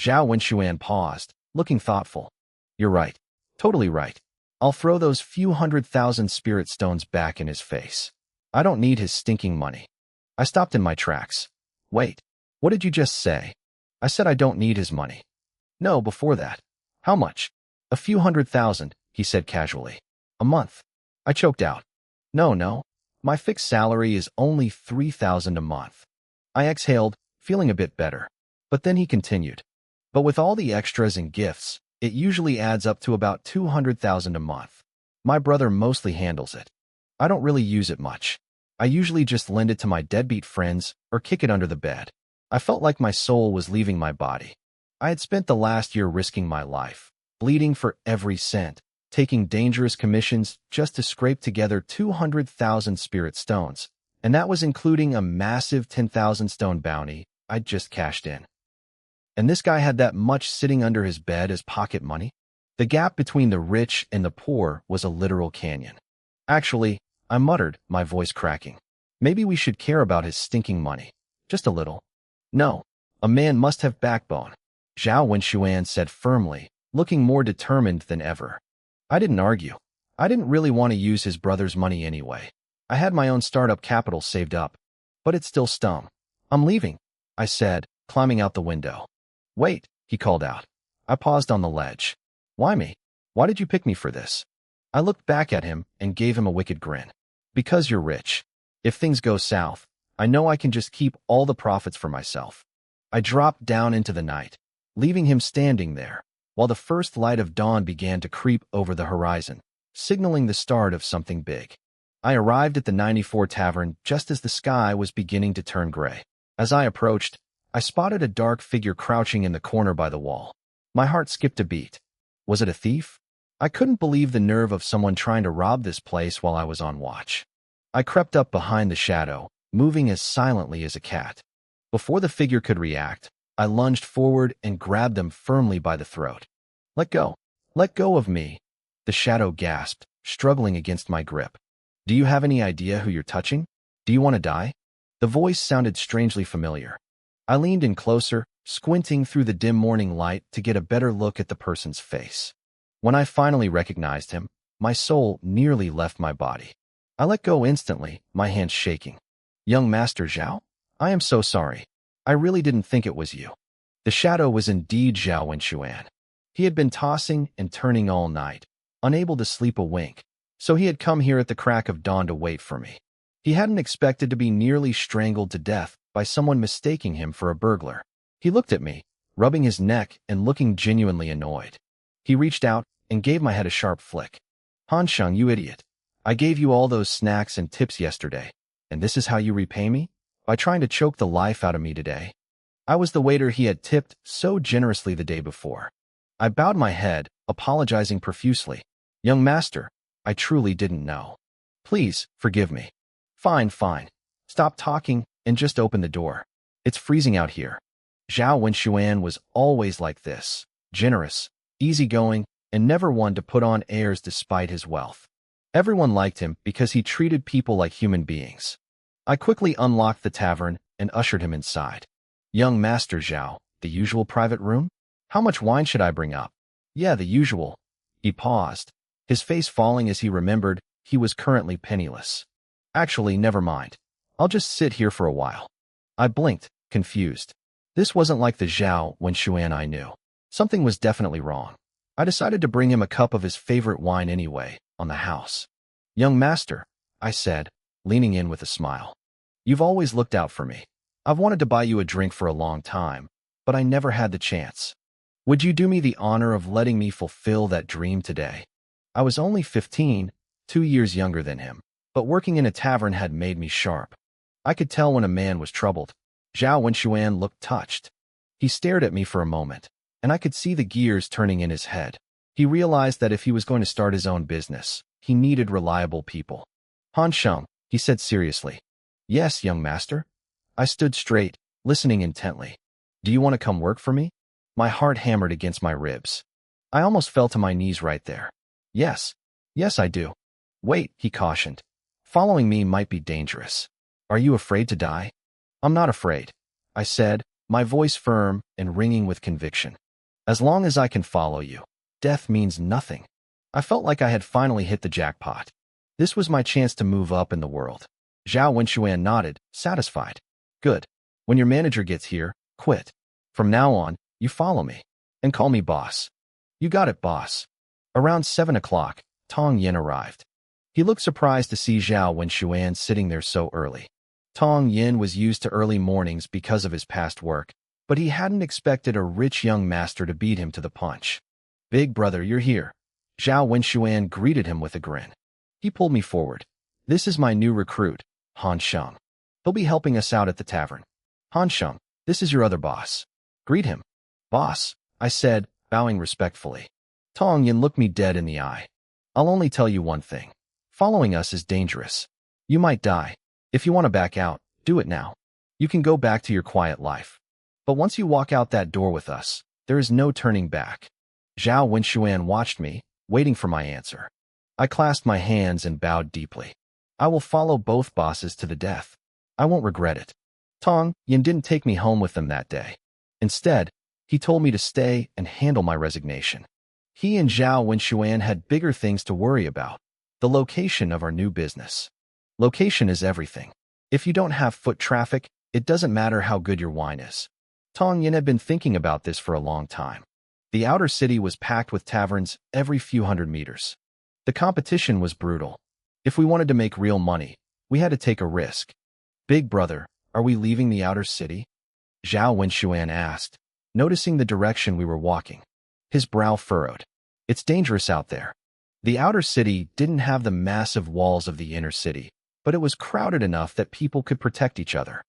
Zhao Wenxuan paused, looking thoughtful. You're right. Totally right. I'll throw those few 100,000 spirit stones back in his face. I don't need his stinking money. I stopped in my tracks. Wait, what did you just say? I said I don't need his money. No, before that. How much? A few 100,000, he said casually. A month. I choked out. No. My fixed salary is only 3,000 a month. I exhaled, feeling a bit better. But then he continued. But with all the extras and gifts, it usually adds up to about 200,000 a month. My brother mostly handles it. I don't really use it much. I usually just lend it to my deadbeat friends or kick it under the bed. I felt like my soul was leaving my body. I had spent the last year risking my life, bleeding for every cent, taking dangerous commissions just to scrape together 200,000 spirit stones, and that was including a massive 10,000 stone bounty I'd just cashed in. And this guy had that much sitting under his bed as pocket money? The gap between the rich and the poor was a literal canyon. Actually, I muttered, my voice cracking. Maybe we should care about his stinking money. Just a little. No, a man must have backbone, Zhao Wenxuan said firmly, looking more determined than ever. I didn't argue. I didn't really want to use his brother's money anyway. I had my own startup capital saved up, but it still stung. I'm leaving, I said, climbing out the window. Wait, he called out. I paused on the ledge. Why me? Why did you pick me for this? I looked back at him and gave him a wicked grin. Because you're rich. If things go south, I know I can just keep all the profits for myself. I dropped down into the night, leaving him standing there, while the first light of dawn began to creep over the horizon, signaling the start of something big. I arrived at the 94 Tavern just as the sky was beginning to turn gray. As I approached, I spotted a dark figure crouching in the corner by the wall. My heart skipped a beat. Was it a thief? I couldn't believe the nerve of someone trying to rob this place while I was on watch. I crept up behind the shadow, moving as silently as a cat. Before the figure could react, I lunged forward and grabbed him firmly by the throat. Let go. Let go of me. The shadow gasped, struggling against my grip. Do you have any idea who you're touching? Do you want to die? The voice sounded strangely familiar. I leaned in closer, squinting through the dim morning light to get a better look at the person's face. When I finally recognized him, my soul nearly left my body. I let go instantly, my hands shaking. Young Master Zhao? I am so sorry. I really didn't think it was you. The shadow was indeed Zhao Wenxuan. He had been tossing and turning all night, unable to sleep a wink, so he had come here at the crack of dawn to wait for me. He hadn't expected to be nearly strangled to death by someone mistaking him for a burglar. He looked at me, rubbing his neck and looking genuinely annoyed. He reached out and gave my head a sharp flick. Hansheng, you idiot. I gave you all those snacks and tips yesterday, and this is how you repay me? By trying to choke the life out of me today? I was the waiter he had tipped so generously the day before. I bowed my head, apologizing profusely. Young master, I truly didn't know. Please, forgive me. Fine. Stop talking and just open the door. It's freezing out here. Zhao Wenxuan was always like this, generous, easygoing, and never one to put on airs despite his wealth. Everyone liked him because he treated people like human beings. I quickly unlocked the tavern and ushered him inside. Young Master Zhao, the usual private room? How much wine should I bring up? Yeah, the usual. He paused, his face falling as he remembered he was currently penniless. Actually, never mind. I'll just sit here for a while. I blinked, confused. This wasn't like the Zhao Wenxuan I knew. Something was definitely wrong. I decided to bring him a cup of his favorite wine anyway, on the house. Young master, I said, leaning in with a smile. You've always looked out for me. I've wanted to buy you a drink for a long time, but I never had the chance. Would you do me the honor of letting me fulfill that dream today? I was only 15, 2 years younger than him, but working in a tavern had made me sharp. I could tell when a man was troubled. Zhao Wenxuan looked touched. He stared at me for a moment, and I could see the gears turning in his head. He realized that if he was going to start his own business, he needed reliable people. Hansheng, he said seriously. Yes, young master. I stood straight, listening intently. Do you want to come work for me? My heart hammered against my ribs. I almost fell to my knees right there. Yes, I do. Wait, he cautioned. Following me might be dangerous. Are you afraid to die? I'm not afraid, I said, my voice firm and ringing with conviction. As long as I can follow you, death means nothing. I felt like I had finally hit the jackpot. This was my chance to move up in the world. Zhao Wenxuan nodded, satisfied. Good. When your manager gets here, quit. From now on, you follow me. And call me boss. You got it, boss. Around 7 o'clock, Tong Yin arrived. He looked surprised to see Zhao Wenxuan sitting there so early. Tong Yin was used to early mornings because of his past work, but he hadn't expected a rich young master to beat him to the punch. "Big brother, you're here." Zhao Wenxuan greeted him with a grin. He pulled me forward. "This is my new recruit, Han Sheng. He'll be helping us out at the tavern. Han Sheng, this is your other boss. Greet him." "Boss," I said, bowing respectfully. Tong Yin looked me dead in the eye. "I'll only tell you one thing. Following us is dangerous. You might die. If you want to back out, do it now. You can go back to your quiet life. But once you walk out that door with us, there is no turning back." Zhao Wenxuan watched me, waiting for my answer. I clasped my hands and bowed deeply. "I will follow both bosses to the death. I won't regret it." Tong Yin didn't take me home with them that day. Instead, he told me to stay and handle my resignation. He and Zhao Wenxuan had bigger things to worry about: the location of our new business. Location is everything. If you don't have foot traffic, it doesn't matter how good your wine is. Tong Yin had been thinking about this for a long time. The outer city was packed with taverns every few hundred meters. The competition was brutal. If we wanted to make real money, we had to take a risk. "Big brother, are we leaving the outer city?" Zhao Wenxuan asked, noticing the direction we were walking. His brow furrowed. "It's dangerous out there." The outer city didn't have the massive walls of the inner city, but it was crowded enough that people could protect each other.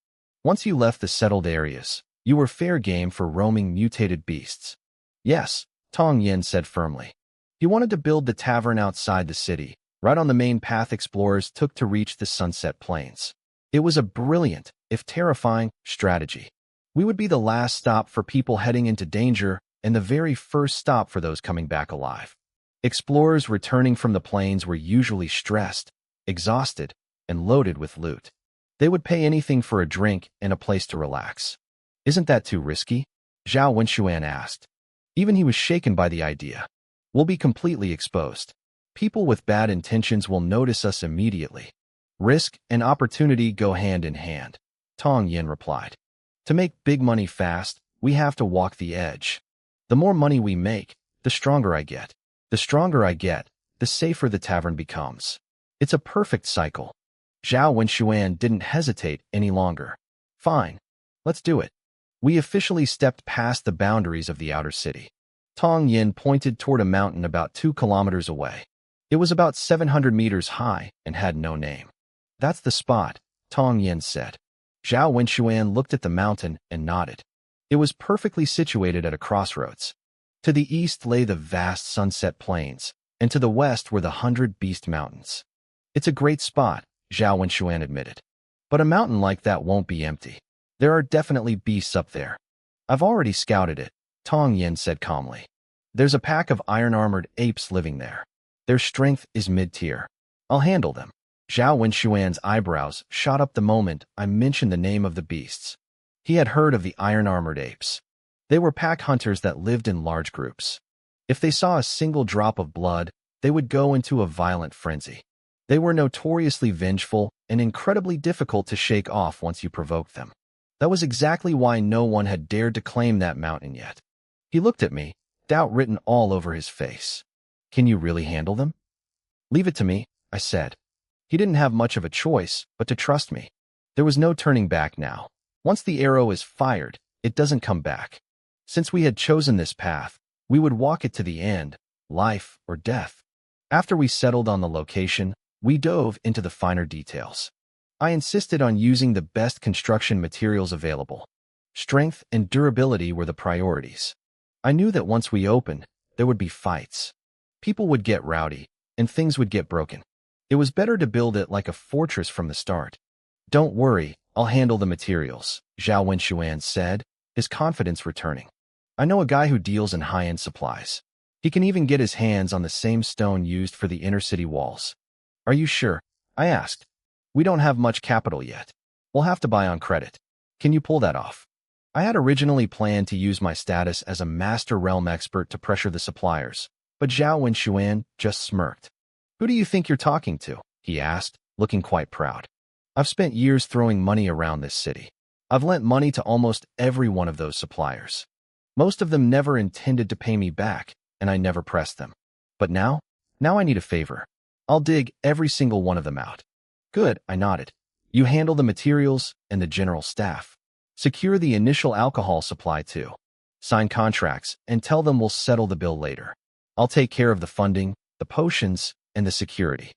Once you left the settled areas, you were fair game for roaming mutated beasts. "Yes," Tong Yin said firmly. He wanted to build the tavern outside the city, right on the main path explorers took to reach the Sunset Plains. It was a brilliant, if terrifying, strategy. We would be the last stop for people heading into danger and the very first stop for those coming back alive. Explorers returning from the plains were usually stressed, exhausted, and loaded with loot. They would pay anything for a drink and a place to relax. "Isn't that too risky?" Zhao Wenxuan asked. Even he was shaken by the idea. "We'll be completely exposed. People with bad intentions will notice us immediately." "Risk and opportunity go hand in hand," Tong Yin replied. "To make big money fast, we have to walk the edge. The more money we make, the stronger I get. The stronger I get, the safer the tavern becomes. It's a perfect cycle." Zhao Wenxuan didn't hesitate any longer. "Fine. Let's do it." We officially stepped past the boundaries of the outer city. Tong Yin pointed toward a mountain about 2 kilometers away. It was about 700 meters high and had no name. "That's the spot," Tong Yin said. Zhao Wenxuan looked at the mountain and nodded. It was perfectly situated at a crossroads. To the east lay the vast Sunset Plains, and to the west were the 100 Beast Mountains. "It's a great spot," Zhao Wenxuan admitted. "But a mountain like that won't be empty. There are definitely beasts up there." "I've already scouted it," Tong Yin said calmly. "There's a pack of iron-armored apes living there. Their strength is mid-tier. I'll handle them." Zhao Wenxuan's eyebrows shot up the moment I mentioned the name of the beasts. He had heard of the iron-armored apes. They were pack hunters that lived in large groups. If they saw a single drop of blood, they would go into a violent frenzy. They were notoriously vengeful and incredibly difficult to shake off once you provoked them. That was exactly why no one had dared to claim that mountain yet. He looked at me, doubt written all over his face. "Can you really handle them?" "Leave it to me," I said. He didn't have much of a choice but to trust me. There was no turning back now. Once the arrow is fired, it doesn't come back. Since we had chosen this path, we would walk it to the end, life or death. After we settled on the location, we dove into the finer details. I insisted on using the best construction materials available. Strength and durability were the priorities. I knew that once we opened, there would be fights. People would get rowdy, and things would get broken. It was better to build it like a fortress from the start. "Don't worry, I'll handle the materials," Zhao Wenxuan said, his confidence returning. "I know a guy who deals in high-end supplies. He can even get his hands on the same stone used for the inner city walls." "Are you sure?" I asked. "We don't have much capital yet. We'll have to buy on credit. Can you pull that off?" I had originally planned to use my status as a master realm expert to pressure the suppliers, but Zhao Wenxuan just smirked. "Who do you think you're talking to?" he asked, looking quite proud. "I've spent years throwing money around this city. I've lent money to almost every one of those suppliers. Most of them never intended to pay me back, and I never pressed them. But now I need a favor. I'll dig every single one of them out. Good, I nodded. You handle the materials and the general staff. Secure the initial alcohol supply too. Sign contracts and tell them we'll settle the bill later. I'll take care of the funding, the potions, and the security.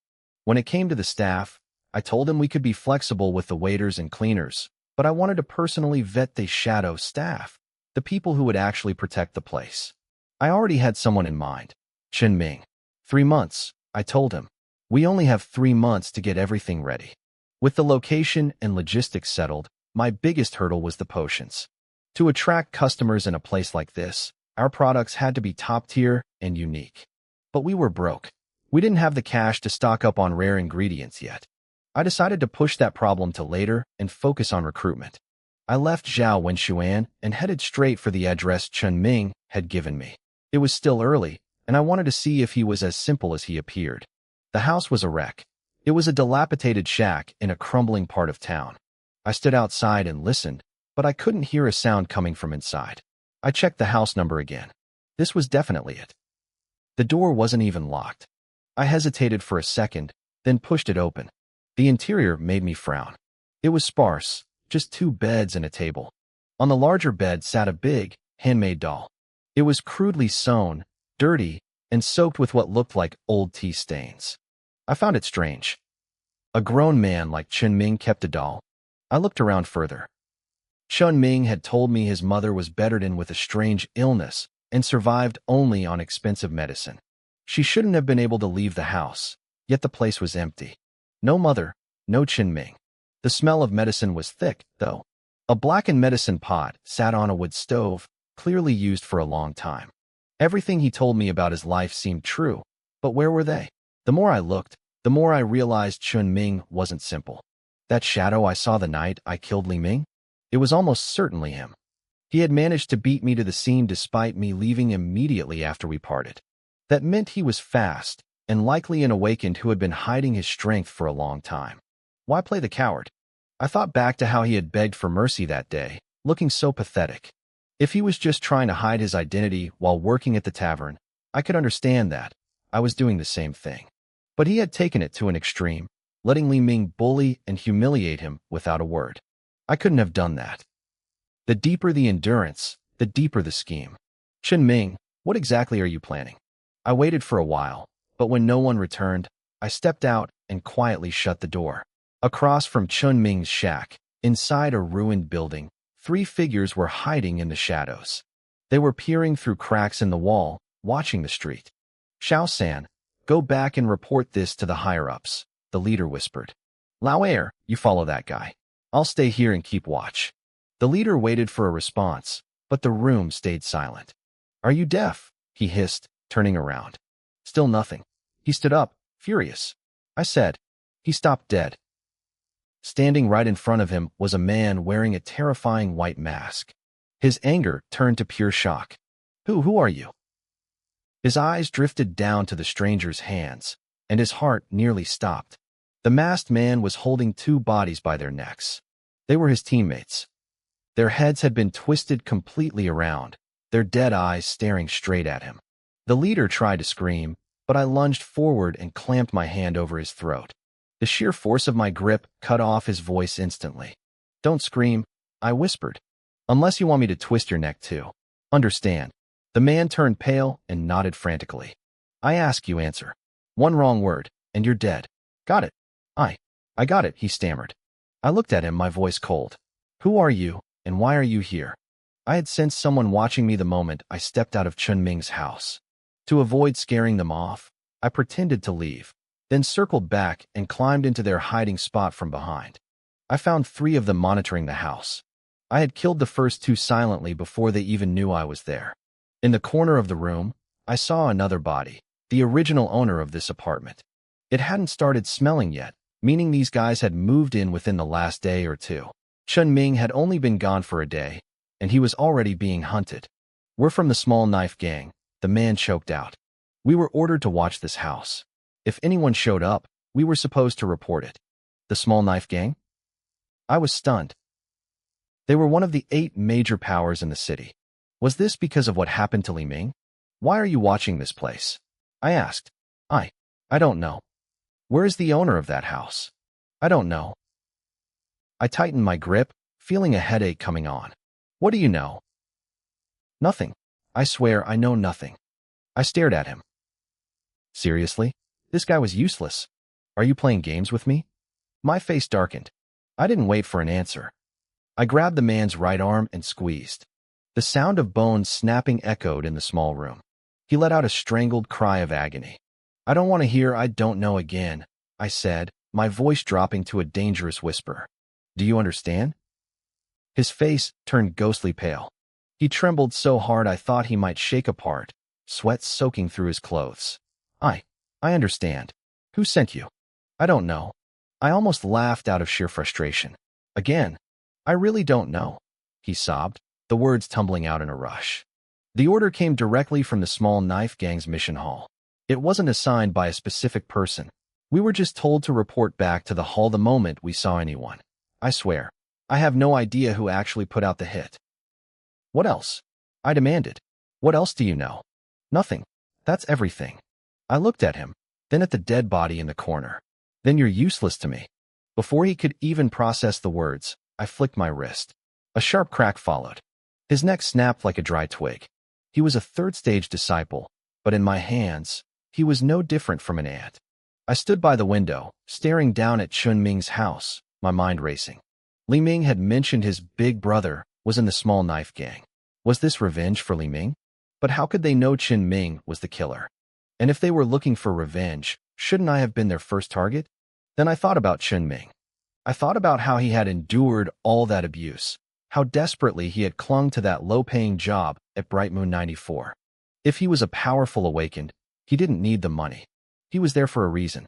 When it came to the staff, I told him we could be flexible with the waiters and cleaners, but I wanted to personally vet the shadow staff, the people who would actually protect the place. I already had someone in mind, Chen Ming. 3 months, I told him. We only have 3 months to get everything ready. With the location and logistics settled, my biggest hurdle was the potions. To attract customers in a place like this, our products had to be top tier and unique. But we were broke. We didn't have the cash to stock up on rare ingredients yet. I decided to push that problem to later and focus on recruitment. I left Zhao Wenshuan and headed straight for the address Chen Ming had given me. It was still early, and I wanted to see if he was as simple as he appeared. The house was a wreck. It was a dilapidated shack in a crumbling part of town. I stood outside and listened, but I couldn't hear a sound coming from inside. I checked the house number again. This was definitely it. The door wasn't even locked. I hesitated for a second, then pushed it open. The interior made me frown. It was sparse, just 2 beds and a table. On the larger bed sat a big, handmade doll. It was crudely sewn, dirty, and soaked with what looked like old tea stains. I found it strange. A grown man like Chen Ming kept a doll. I looked around further. Chen Ming had told me his mother was bedridden with a strange illness and survived only on expensive medicine. She shouldn't have been able to leave the house, yet the place was empty. No mother, no Chen Ming. The smell of medicine was thick, though. A blackened medicine pot sat on a wood stove, clearly used for a long time. Everything he told me about his life seemed true, but where were they? The more I looked, the more I realized Chen Ming wasn't simple. That shadow I saw the night I killed Li Ming? It was almost certainly him. He had managed to beat me to the scene despite me leaving immediately after we parted. That meant he was fast, and likely an awakened who had been hiding his strength for a long time. Why play the coward? I thought back to how he had begged for mercy that day, looking so pathetic. If he was just trying to hide his identity while working at the tavern, I could understand that. I was doing the same thing. But he had taken it to an extreme, letting Li Ming bully and humiliate him without a word. I couldn't have done that. The deeper the endurance, the deeper the scheme. Chen Ming, what exactly are you planning? I waited for a while, but when no one returned, I stepped out and quietly shut the door. Across from Chen Ming's shack, inside a ruined building, 3 figures were hiding in the shadows. They were peering through cracks in the wall, watching the street. Xiao-san, go back and report this to the higher-ups, the leader whispered. Lao Air, you follow that guy. I'll stay here and keep watch. The leader waited for a response, but the room stayed silent. Are you deaf? He hissed, turning around. Still nothing. He stood up, furious. I said. He stopped dead. Standing right in front of him was a man wearing a terrifying white mask. His anger turned to pure shock. Who are you? His eyes drifted down to the stranger's hands, and his heart nearly stopped. The masked man was holding 2 bodies by their necks. They were his teammates. Their heads had been twisted completely around, their dead eyes staring straight at him. The leader tried to scream, but I lunged forward and clamped my hand over his throat. The sheer force of my grip cut off his voice instantly. Don't scream, I whispered. Unless you want me to twist your neck too. Understand. The man turned pale and nodded frantically. I ask you answer. 1 wrong word, and you're dead. Got it. I got it, he stammered. I looked at him, my voice cold. Who are you, and why are you here? I had sensed someone watching me the moment I stepped out of Chen Ming's house. To avoid scaring them off, I pretended to leave, then circled back and climbed into their hiding spot from behind. I found 3 of them monitoring the house. I had killed the first 2 silently before they even knew I was there. In the corner of the room, I saw another body, the original owner of this apartment. It hadn't started smelling yet, meaning these guys had moved in within the last day or 2. Chen Ming had only been gone for a day, and he was already being hunted. We're from the small knife gang, the man choked out. We were ordered to watch this house. If anyone showed up, we were supposed to report it. The small knife gang? I was stunned. They were one of the 8 major powers in the city. Was this because of what happened to Li Ming? Why are you watching this place? I asked. I don't know. Where is the owner of that house? I don't know. I tightened my grip, feeling a headache coming on. What do you know? Nothing. I swear I know nothing. I stared at him. Seriously? This guy was useless. Are you playing games with me? My face darkened. I didn't wait for an answer. I grabbed the man's right arm and squeezed. The sound of bones snapping echoed in the small room. He let out a strangled cry of agony. I don't want to hear "I don't know" again, I said, my voice dropping to a dangerous whisper. Do you understand? His face turned ghostly pale. He trembled so hard I thought he might shake apart, sweat soaking through his clothes. I understand. Who sent you? I don't know. I almost laughed out of sheer frustration. Again, I really don't know, he sobbed, the words tumbling out in a rush. The order came directly from the small knife gang's mission hall. It wasn't assigned by a specific person. We were just told to report back to the hall the moment we saw anyone. I swear, I have no idea who actually put out the hit. What else? I demanded. What else do you know? Nothing. That's everything. I looked at him, then at the dead body in the corner. Then you're useless to me. Before he could even process the words, I flicked my wrist. A sharp crack followed. His neck snapped like a dry twig. He was a third-stage disciple, but in my hands, he was no different from an ant. I stood by the window, staring down at Chun Ming's house, my mind racing. Li Ming had mentioned his big brother was in the small knife gang. Was this revenge for Li Ming? But how could they know Chun Ming was the killer? And if they were looking for revenge, shouldn't I have been their first target? Then I thought about Chun Ming. I thought about how he had endured all that abuse, how desperately he had clung to that low-paying job at Bright Moon 94. If he was a powerful awakened, he didn't need the money. He was there for a reason.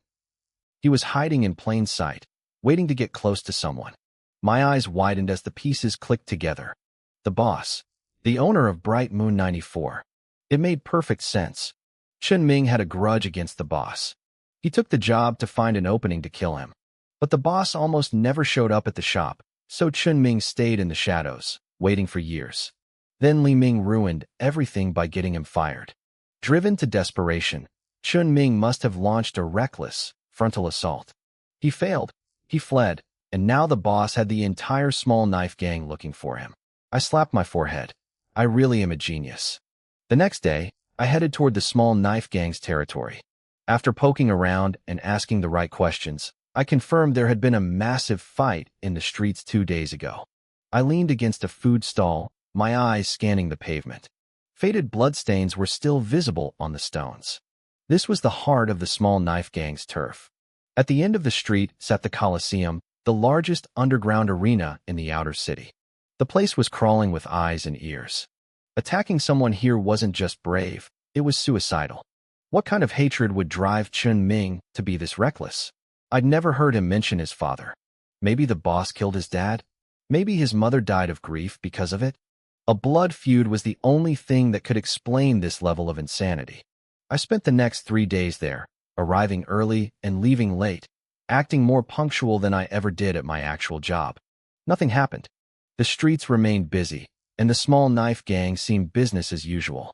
He was hiding in plain sight, waiting to get close to someone. My eyes widened as the pieces clicked together. The boss, the owner of Bright Moon 94. It made perfect sense. Chun Ming had a grudge against the boss. He took the job to find an opening to kill him. But the boss almost never showed up at the shop, so Chun Ming stayed in the shadows, waiting for years. Then Li Ming ruined everything by getting him fired. Driven to desperation, Chun Ming must have launched a reckless, frontal assault. He failed, he fled, and now the boss had the entire small knife gang looking for him. I slapped my forehead. I really am a genius. The next day, I headed toward the small knife gang's territory. After poking around and asking the right questions, I confirmed there had been a massive fight in the streets 2 days ago. I leaned against a food stall, my eyes scanning the pavement. Faded bloodstains were still visible on the stones. This was the heart of the small knife gang's turf. At the end of the street sat the Coliseum, the largest underground arena in the outer city. The place was crawling with eyes and ears. Attacking someone here wasn't just brave, it was suicidal. What kind of hatred would drive Chun Ming to be this reckless? I'd never heard him mention his father. Maybe the boss killed his dad? Maybe his mother died of grief because of it? A blood feud was the only thing that could explain this level of insanity. I spent the next 3 days there, arriving early and leaving late, acting more punctual than I ever did at my actual job. Nothing happened. The streets remained busy, and the small knife gang seemed business as usual.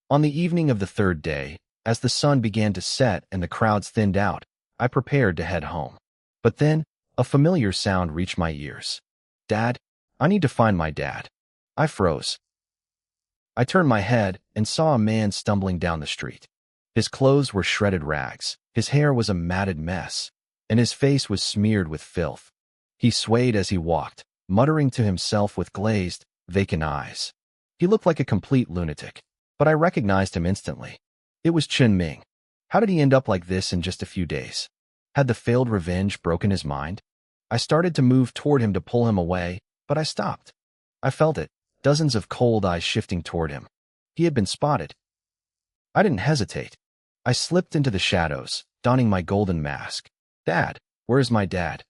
On the evening of the 3rd day, as the sun began to set and the crowds thinned out, I prepared to head home. But then, a familiar sound reached my ears. Dad, I need to find my dad. I froze. I turned my head and saw a man stumbling down the street. His clothes were shredded rags, his hair was a matted mess, and his face was smeared with filth. He swayed as he walked, muttering to himself with glazed, vacant eyes. He looked like a complete lunatic, but I recognized him instantly. It was Chun Ming. How did he end up like this in just a few days? Had the failed revenge broken his mind? I started to move toward him to pull him away, but I stopped. I felt it, dozens of cold eyes shifting toward him. He had been spotted. I didn't hesitate. I slipped into the shadows, donning my golden mask. Dad, where is my dad?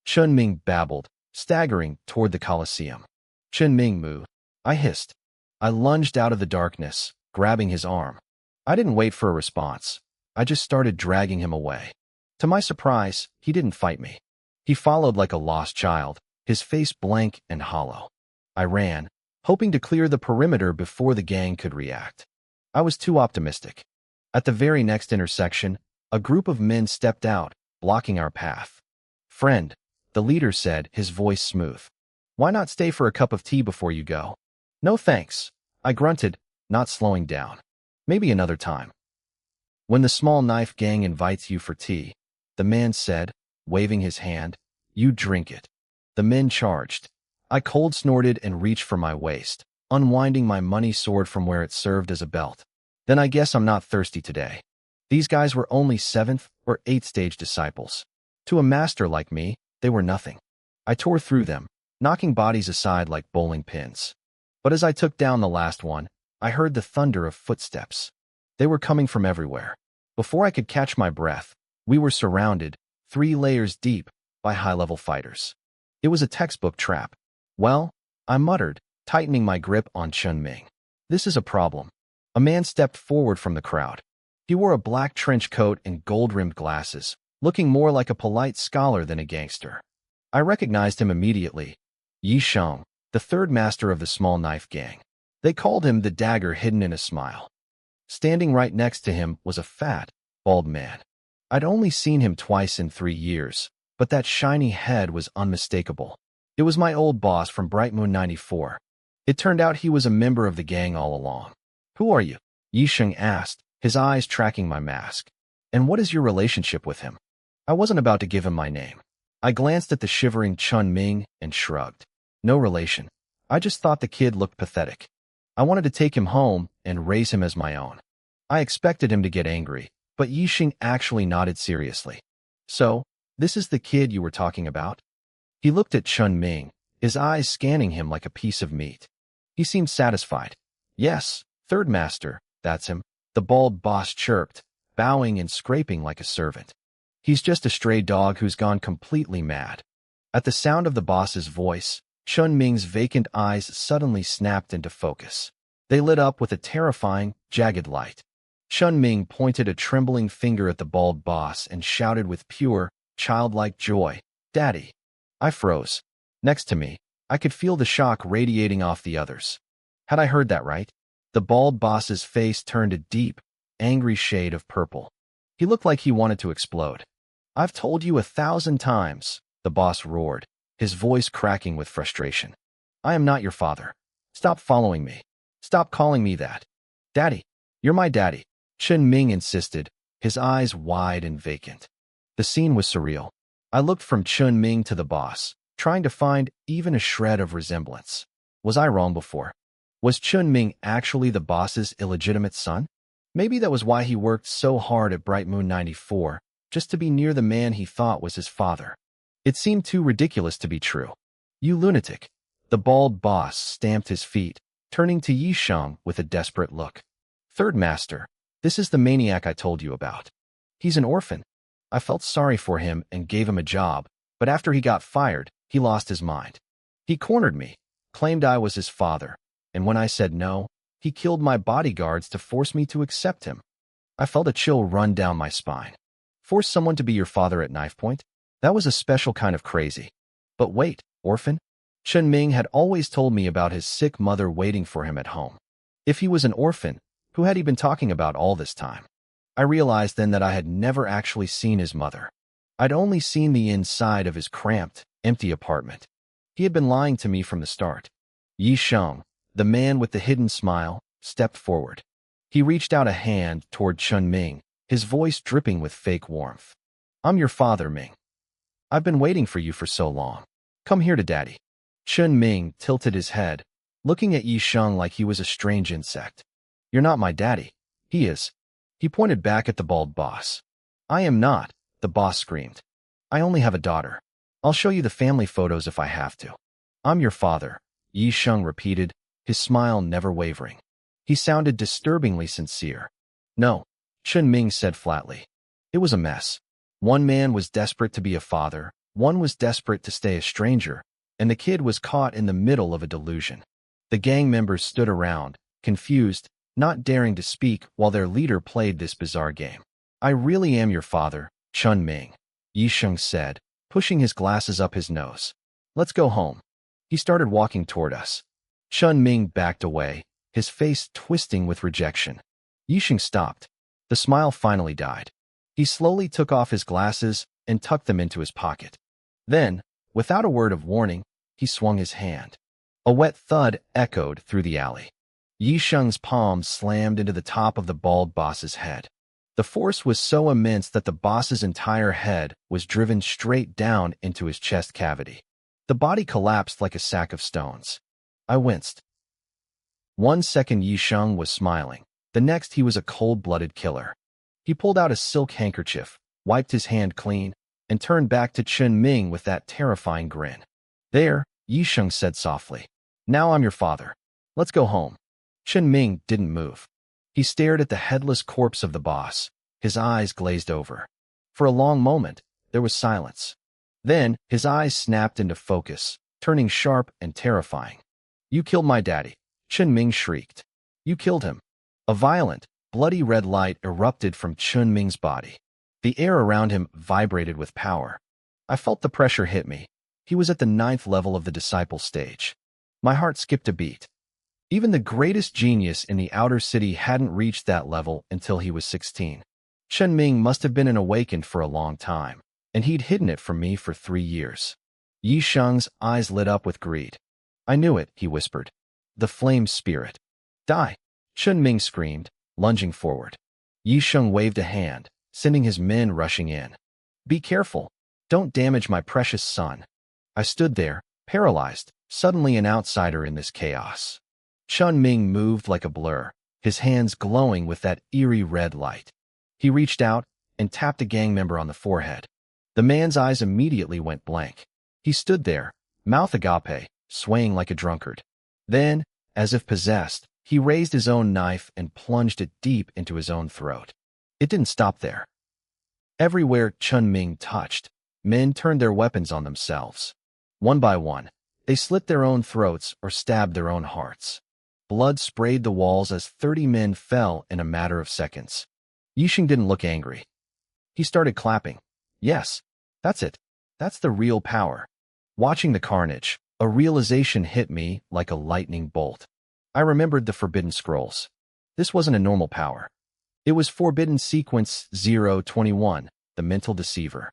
Chun Ming babbled, staggering toward the Coliseum. Chun Ming moved. I hissed. I lunged out of the darkness, grabbing his arm. I didn't wait for a response. I just started dragging him away. To my surprise, he didn't fight me. He followed like a lost child, his face blank and hollow. I ran, hoping to clear the perimeter before the gang could react. I was too optimistic. At the very next intersection, a group of men stepped out, blocking our path. Friend, the leader said, his voice smooth. Why not stay for a cup of tea before you go? No thanks, I grunted, not slowing down. Maybe another time. When the small knife gang invites you for tea, the man said, waving his hand, you drink it. The men charged. I cold snorted and reached for my waist, unwinding my money sword from where it served as a belt. Then I guess I'm not thirsty today. These guys were only 7th or 8th stage disciples. To a master like me, they were nothing. I tore through them, knocking bodies aside like bowling pins. But as I took down the last one, I heard the thunder of footsteps. They were coming from everywhere. Before I could catch my breath, we were surrounded, 3 layers deep, by high-level fighters. It was a textbook trap. Well, I muttered, tightening my grip on Chun-Ming. This is a problem. A man stepped forward from the crowd. He wore a black trench coat and gold-rimmed glasses, looking more like a polite scholar than a gangster. I recognized him immediately. Yi Sheng, the 3rd master of the small knife gang. They called him the dagger hidden in a smile. Standing right next to him was a fat, bald man. I'd only seen him twice in 3 years, but that shiny head was unmistakable. It was my old boss from Bright Moon 94. It turned out he was a member of the gang all along. Who are you? Yi Sheng asked, his eyes tracking my mask. And what is your relationship with him? I wasn't about to give him my name. I glanced at the shivering Chun-Ming and shrugged. No relation. I just thought the kid looked pathetic. I wanted to take him home and raise him as my own. I expected him to get angry, but Yi Sheng actually nodded seriously. So, this is the kid you were talking about? He looked at Chun-Ming, his eyes scanning him like a piece of meat. He seemed satisfied. Yes, 3rd master, that's him, the bald boss chirped, bowing and scraping like a servant. He's just a stray dog who's gone completely mad. At the sound of the boss's voice, Chun-Ming's vacant eyes suddenly snapped into focus. They lit up with a terrifying, jagged light. Chun-Ming pointed a trembling finger at the bald boss and shouted with pure, childlike joy, "Daddy!" I froze. Next to me, I could feel the shock radiating off the others. Had I heard that right? The bald boss's face turned a deep, angry shade of purple. He looked like he wanted to explode. I've told you 1,000 times, the boss roared, his voice cracking with frustration. I am not your father. Stop following me. Stop calling me that. Daddy, you're my daddy, Chun-Ming insisted, his eyes wide and vacant. The scene was surreal. I looked from Chun-Ming to the boss, trying to find even a shred of resemblance. Was I wrong before? Was Chun-Ming actually the boss's illegitimate son? Maybe that was why he worked so hard at Bright Moon 94, just to be near the man he thought was his father. It seemed too ridiculous to be true. You lunatic. The bald boss stamped his feet, turning to Yi Sheng with a desperate look. 3rd master, this is the maniac I told you about. He's an orphan. I felt sorry for him and gave him a job, but after he got fired, he lost his mind. He cornered me, claimed I was his father, and when I said no, he killed my bodyguards to force me to accept him. I felt a chill run down my spine. Force someone to be your father at knife point? That was a special kind of crazy. But wait, orphan? Chun-Ming had always told me about his sick mother waiting for him at home. If he was an orphan, who had he been talking about all this time? I realized then that I had never actually seen his mother. I'd only seen the inside of his cramped, empty apartment. He had been lying to me from the start. Yi Sheng, the man with the hidden smile, stepped forward. He reached out a hand toward Chun-Ming, his voice dripping with fake warmth. I'm your father, Ming. I've been waiting for you for so long. Come here to Daddy. Chun-Ming tilted his head, looking at Yi Sheng like he was a strange insect. You're not my daddy. He is. He pointed back at the bald boss. I am not, the boss screamed. I only have a daughter. I'll show you the family photos if I have to. I'm your father, Yi Sheng repeated, his smile never wavering. He sounded disturbingly sincere. No, Chun-Ming said flatly. It was a mess. One man was desperate to be a father, one was desperate to stay a stranger, and the kid was caught in the middle of a delusion. The gang members stood around, confused, not daring to speak while their leader played this bizarre game. I really am your father, Chun-Ming, Yi Sheng said, pushing his glasses up his nose. Let's go home. He started walking toward us. Chun-Ming backed away, his face twisting with rejection. Yi Sheng stopped. The smile finally died. He slowly took off his glasses and tucked them into his pocket. Then, without a word of warning, he swung his hand. A wet thud echoed through the alley. Yisheng's palm slammed into the top of the bald boss's head. The force was so immense that the boss's entire head was driven straight down into his chest cavity. The body collapsed like a sack of stones. I winced. 1 second Yisheng was smiling. The next he was a cold-blooded killer. He pulled out a silk handkerchief, wiped his hand clean, and turned back to Chen Ming with that terrifying grin. There, Yisheng said softly. Now I'm your father. Let's go home. Chen Ming didn't move. He stared at the headless corpse of the boss, his eyes glazed over. For a long moment, there was silence. Then, his eyes snapped into focus, turning sharp and terrifying. You killed my daddy, Chen Ming shrieked. You killed him. A violent, bloody red light erupted from Chen Ming's body. The air around him vibrated with power. I felt the pressure hit me. He was at the 9th level of the disciple stage. My heart skipped a beat. Even the greatest genius in the outer city hadn't reached that level until he was 16. Chen Ming must have been an awakened for a long time, and he'd hidden it from me for 3 years. Yisheng's eyes lit up with greed. I knew it, he whispered. The flame spirit. Die! Chen Ming screamed, lunging forward. Yisheng waved a hand, sending his men rushing in. Be careful. Don't damage my precious son. I stood there, paralyzed, suddenly an outsider in this chaos. Chen Ming moved like a blur, his hands glowing with that eerie red light. He reached out and tapped a gang member on the forehead. The man's eyes immediately went blank. He stood there, mouth agape, swaying like a drunkard. Then, as if possessed, he raised his own knife and plunged it deep into his own throat. It didn't stop there. Everywhere Chen Ming touched, men turned their weapons on themselves. One by one, they slit their own throats or stabbed their own hearts. Blood sprayed the walls as 30 men fell in a matter of seconds. Yisheng didn't look angry. He started clapping. Yes, that's it. That's the real power. Watching the carnage, a realization hit me like a lightning bolt. I remembered the Forbidden Scrolls. This wasn't a normal power. It was Forbidden Sequence 021, the Mental Deceiver.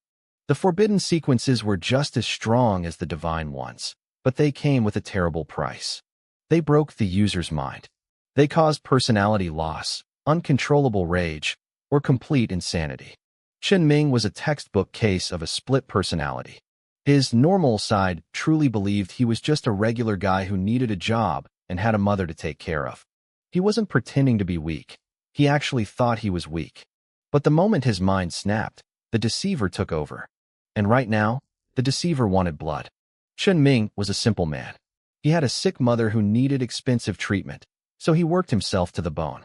The forbidden sequences were just as strong as the divine ones, but they came with a terrible price. They broke the user's mind. They caused personality loss, uncontrollable rage, or complete insanity. Chen Ming was a textbook case of a split personality. His normal side truly believed he was just a regular guy who needed a job and had a mother to take care of. He wasn't pretending to be weak. He actually thought he was weak. But the moment his mind snapped, the deceiver took over. And right now, the deceiver wanted blood. Chen Ming was a simple man. He had a sick mother who needed expensive treatment, so he worked himself to the bone.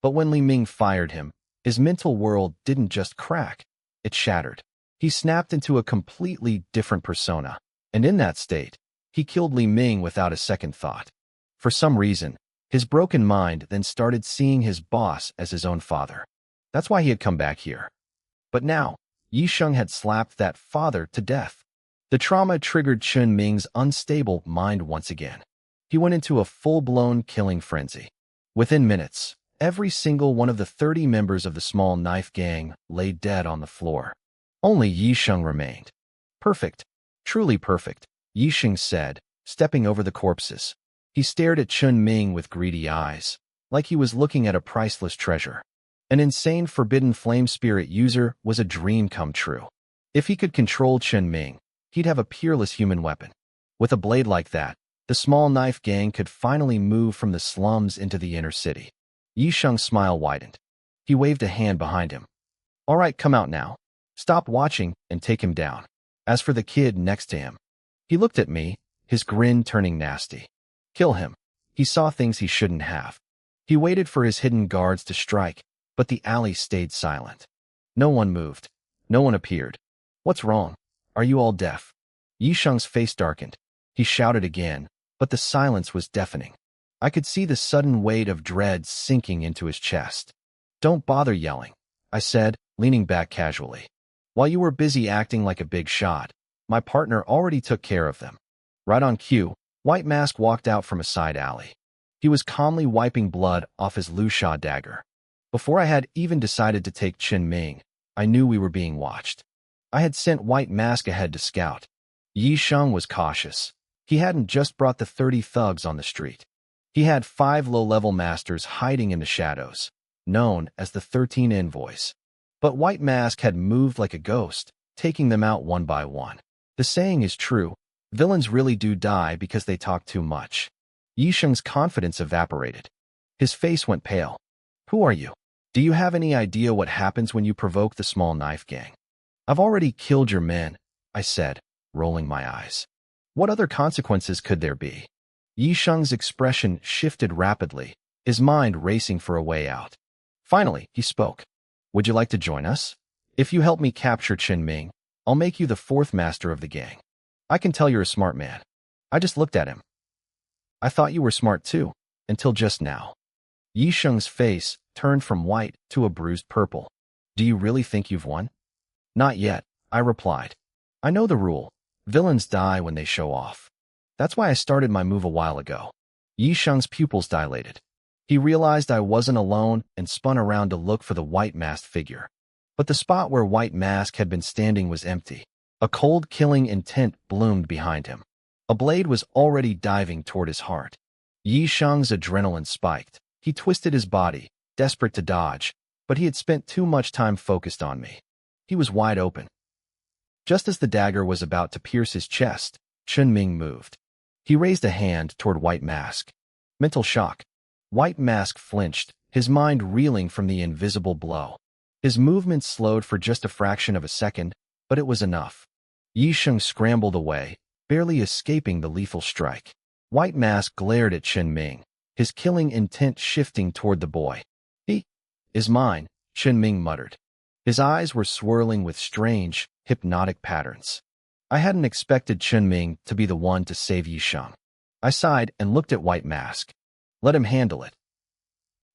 But when Li Ming fired him, his mental world didn't just crack, it shattered. He snapped into a completely different persona, and in that state, he killed Li Ming without a second thought. For some reason, his broken mind then started seeing his boss as his own father. That's why he had come back here. But now, Yisheng had slapped that father to death. The trauma triggered Chen Ming's unstable mind once again. He went into a full-blown killing frenzy. Within minutes, every single one of the 30 members of the small knife gang lay dead on the floor. Only Yisheng remained. Perfect. Truly perfect, Yisheng said, stepping over the corpses. He stared at Chen Ming with greedy eyes, like he was looking at a priceless treasure. An insane forbidden flame spirit user was a dream come true. If he could control Chen Ming, he'd have a peerless human weapon. With a blade like that, the small knife gang could finally move from the slums into the inner city. Yisheng's smile widened. He waved a hand behind him. All right, come out now. Stop watching and take him down. As for the kid next to him, he looked at me, his grin turning nasty. Kill him. He saw things he shouldn't have. He waited for his hidden guards to strike, but the alley stayed silent. No one moved. No one appeared. What's wrong? Are you all deaf? Yisheng's face darkened. He shouted again, but the silence was deafening. I could see the sudden weight of dread sinking into his chest. Don't bother yelling, I said, leaning back casually. While you were busy acting like a big shot, my partner already took care of them. Right on cue, White Mask walked out from a side alley. He was calmly wiping blood off his Lu Sha dagger. Before I had even decided to take Chen Ming, I knew we were being watched. I had sent White Mask ahead to scout. Yi Sheng was cautious. He hadn't just brought the 30 thugs on the street. He had 5 low-level masters hiding in the shadows, known as the 13 Envoys. But White Mask had moved like a ghost, taking them out one by one. The saying is true, villains really do die because they talk too much. Yi Sheng's confidence evaporated. His face went pale. Who are you? Do you have any idea what happens when you provoke the small knife gang? I've already killed your men, I said, rolling my eyes. What other consequences could there be? Yi Sheng's expression shifted rapidly, his mind racing for a way out. Finally, he spoke. Would you like to join us? If you help me capture Qin Ming, I'll make you the 4th master of the gang. I can tell you're a smart man. I just looked at him. I thought you were smart too, until just now. Yi Sheng's face turned from white to a bruised purple. Do you really think you've won? Not yet, I replied. I know the rule. Villains die when they show off. That's why I started my move a while ago. Yi Sheng's pupils dilated. He realized I wasn't alone and spun around to look for the white masked figure. But the spot where White Mask had been standing was empty. A cold killing intent bloomed behind him. A blade was already diving toward his heart. Yi Sheng's adrenaline spiked. He twisted his body, desperate to dodge, but he had spent too much time focused on me. He was wide open. Just as the dagger was about to pierce his chest, Qin Ming moved. He raised a hand toward White Mask. Mental shock. White Mask flinched, his mind reeling from the invisible blow. His movement slowed for just a fraction of a second, but it was enough. Yi Sheng scrambled away, barely escaping the lethal strike. White Mask glared at Qin Ming, his killing intent shifting toward the boy. He is mine, Qin Ming muttered. His eyes were swirling with strange, hypnotic patterns. I hadn't expected Qin Ming to be the one to save Yi Sheng. I sighed and looked at White Mask. Let him handle it.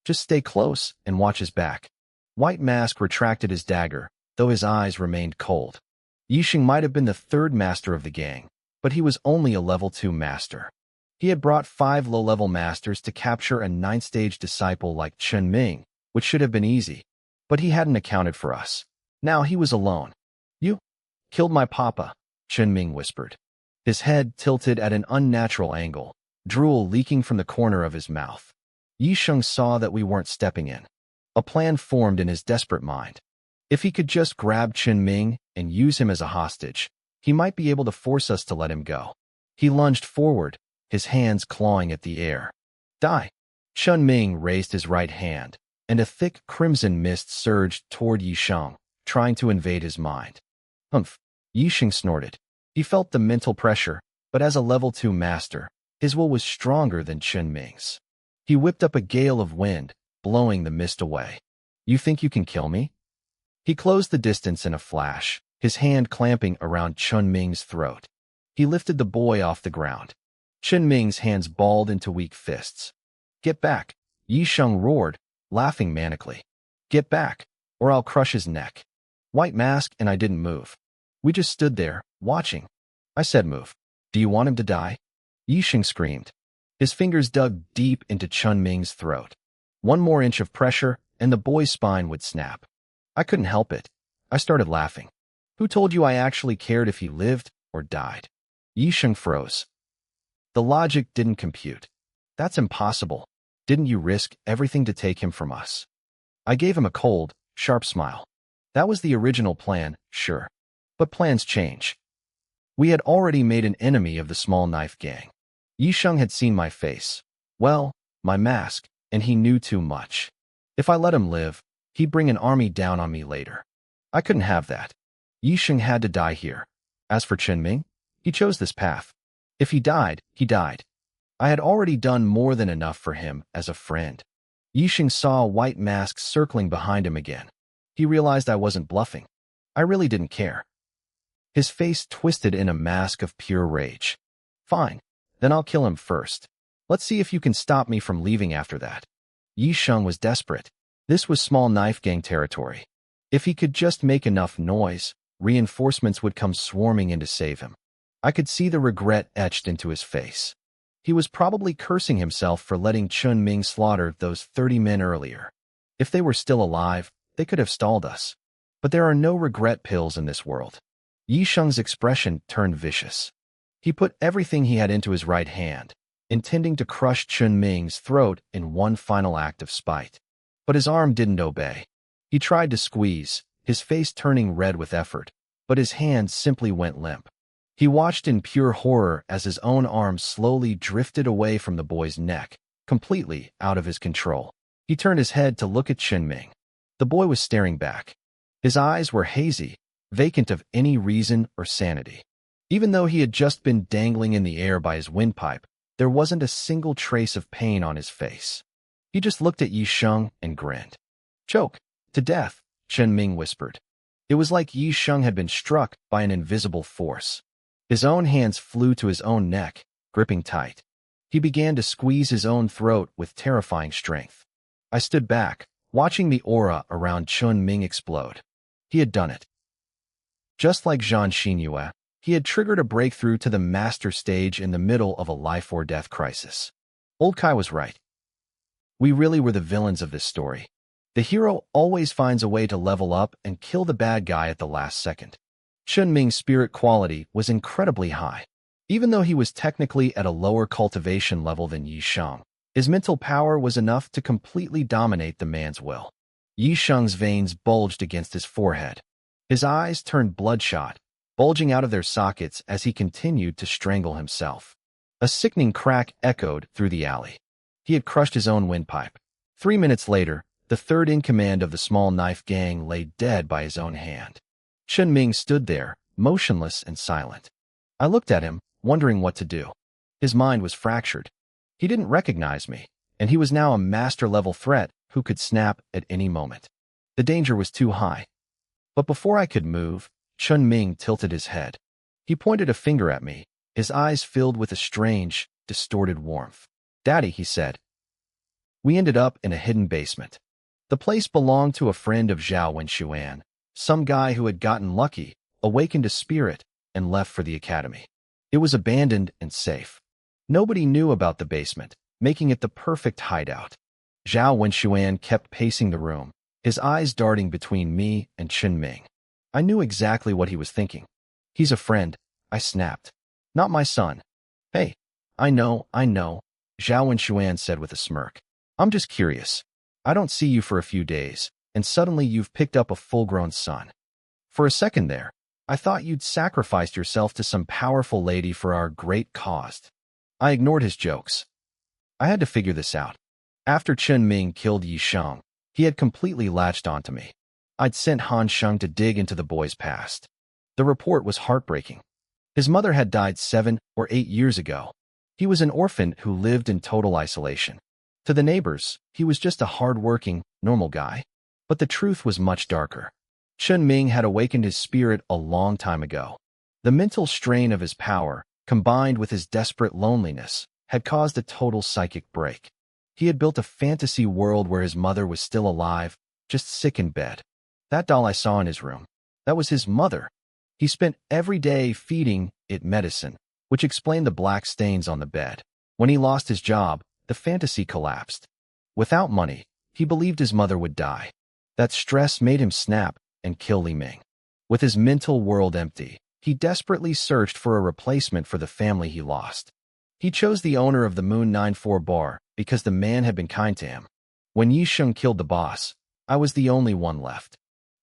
Just stay close and watch his back. White Mask retracted his dagger, though his eyes remained cold. Yi Sheng might have been the 3rd master of the gang, but he was only a level 2 master. He had brought 5 low-level masters to capture a 9th-stage disciple like Qin Ming, which should have been easy, but he hadn't accounted for us. Now he was alone. You killed my papa, Qin Ming whispered. His head tilted at an unnatural angle, drool leaking from the corner of his mouth. Yi Sheng saw that we weren't stepping in. A plan formed in his desperate mind. If he could just grab Qin Ming and use him as a hostage, he might be able to force us to let him go. He lunged forward, his hands clawing at the air. Die! Qin Ming raised his right hand, and a thick crimson mist surged toward Yi Sheng, trying to invade his mind. Humph! Yi Sheng snorted. He felt the mental pressure, but as a level 2 master, his will was stronger than Qin Ming's. He whipped up a gale of wind, blowing the mist away. You think you can kill me? He closed the distance in a flash, his hand clamping around Qin Ming's throat. He lifted the boy off the ground. Qin Ming's hands balled into weak fists. Get back! Yi Sheng roared, laughing manically. Get back, or I'll crush his neck. White Mask and I didn't move. We just stood there, watching. I said move. Do you want him to die? Yi Sheng screamed. His fingers dug deep into Qin Ming's throat. One more inch of pressure, and the boy's spine would snap. I couldn't help it. I started laughing. Who told you I actually cared if he lived or died? Yi Sheng froze. The logic didn't compute. That's impossible. Didn't you risk everything to take him from us? I gave him a cold, sharp smile. That was the original plan, sure. But plans change. We had already made an enemy of the small knife gang. Yi Sheng had seen my face. Well, my mask, and he knew too much. If I let him live, he'd bring an army down on me later. I couldn't have that. Yi Sheng had to die here. As for Qin Ming, he chose this path. If he died, he died. I had already done more than enough for him as a friend. Yi Sheng saw a White Mask circling behind him again. He realized I wasn't bluffing. I really didn't care. His face twisted in a mask of pure rage. Fine, then I'll kill him first. Let's see if you can stop me from leaving after that. Yi Sheng was desperate. This was small knife gang territory. If he could just make enough noise, reinforcements would come swarming in to save him. I could see the regret etched into his face. He was probably cursing himself for letting Qin Ming slaughter those 30 men earlier. If they were still alive, they could have stalled us. But there are no regret pills in this world. Yi Sheng's expression turned vicious. He put everything he had into his right hand, intending to crush Chun Ming's throat in one final act of spite. But his arm didn't obey. He tried to squeeze, his face turning red with effort, but his hand simply went limp. He watched in pure horror as his own arm slowly drifted away from the boy's neck, completely out of his control. He turned his head to look at Chun Ming. The boy was staring back. His eyes were hazy, vacant of any reason or sanity. Even though he had just been dangling in the air by his windpipe, there wasn't a single trace of pain on his face. He just looked at Yi Sheng and grinned. "Choke to death," Chun Ming whispered. It was like Yi Sheng had been struck by an invisible force. His own hands flew to his own neck, gripping tight. He began to squeeze his own throat with terrifying strength. I stood back, watching the aura around Chun Ming explode. He had done it. Just like Zhang Xinyue, he had triggered a breakthrough to the master stage in the middle of a life-or-death crisis. Old Kai was right. We really were the villains of this story. The hero always finds a way to level up and kill the bad guy at the last second. Chun Ming's spirit quality was incredibly high. Even though he was technically at a lower cultivation level than Yi Sheng, his mental power was enough to completely dominate the man's will. Yi Sheng's veins bulged against his forehead. His eyes turned bloodshot, bulging out of their sockets as he continued to strangle himself. A sickening crack echoed through the alley. He had crushed his own windpipe. 3 minutes later, the third in command of the small knife gang lay dead by his own hand. Chun Ming stood there, motionless and silent. I looked at him, wondering what to do. His mind was fractured. He didn't recognize me, and he was now a master-level threat who could snap at any moment. The danger was too high. But before I could move, Chun Ming tilted his head. He pointed a finger at me, his eyes filled with a strange, distorted warmth. "Daddy," he said. We ended up in a hidden basement. The place belonged to a friend of Zhao Wenxuan, some guy who had gotten lucky, awakened a spirit, and left for the academy. It was abandoned and safe. Nobody knew about the basement, making it the perfect hideout. Zhao Wenxuan kept pacing the room, his eyes darting between me and Chun Ming. I knew exactly what he was thinking. "He's a friend," I snapped. "Not my son." "Hey, I know, Zhao Wenxuan said with a smirk. "I'm just curious. I don't see you for a few days, and suddenly you've picked up a full-grown son. For a second there, I thought you'd sacrificed yourself to some powerful lady for our great cause." I ignored his jokes. I had to figure this out. After Chun Ming killed Yi Sheng, he had completely latched onto me. I'd sent Han Sheng to dig into the boy's past. The report was heartbreaking. His mother had died 7 or 8 years ago. He was an orphan who lived in total isolation. To the neighbors, he was just a hard-working, normal guy. But the truth was much darker. Chun Ming had awakened his spirit a long time ago. The mental strain of his power, combined with his desperate loneliness, had caused a total psychic break. He had built a fantasy world where his mother was still alive, just sick in bed. That doll I saw in his room, that was his mother. He spent every day feeding it medicine, which explained the black stains on the bed. When he lost his job, the fantasy collapsed. Without money, he believed his mother would die. That stress made him snap and kill Li Ming. With his mental world empty, he desperately searched for a replacement for the family he lost. He chose the owner of the Moon 94 bar because the man had been kind to him. When Yi Sheng killed the boss, I was the only one left.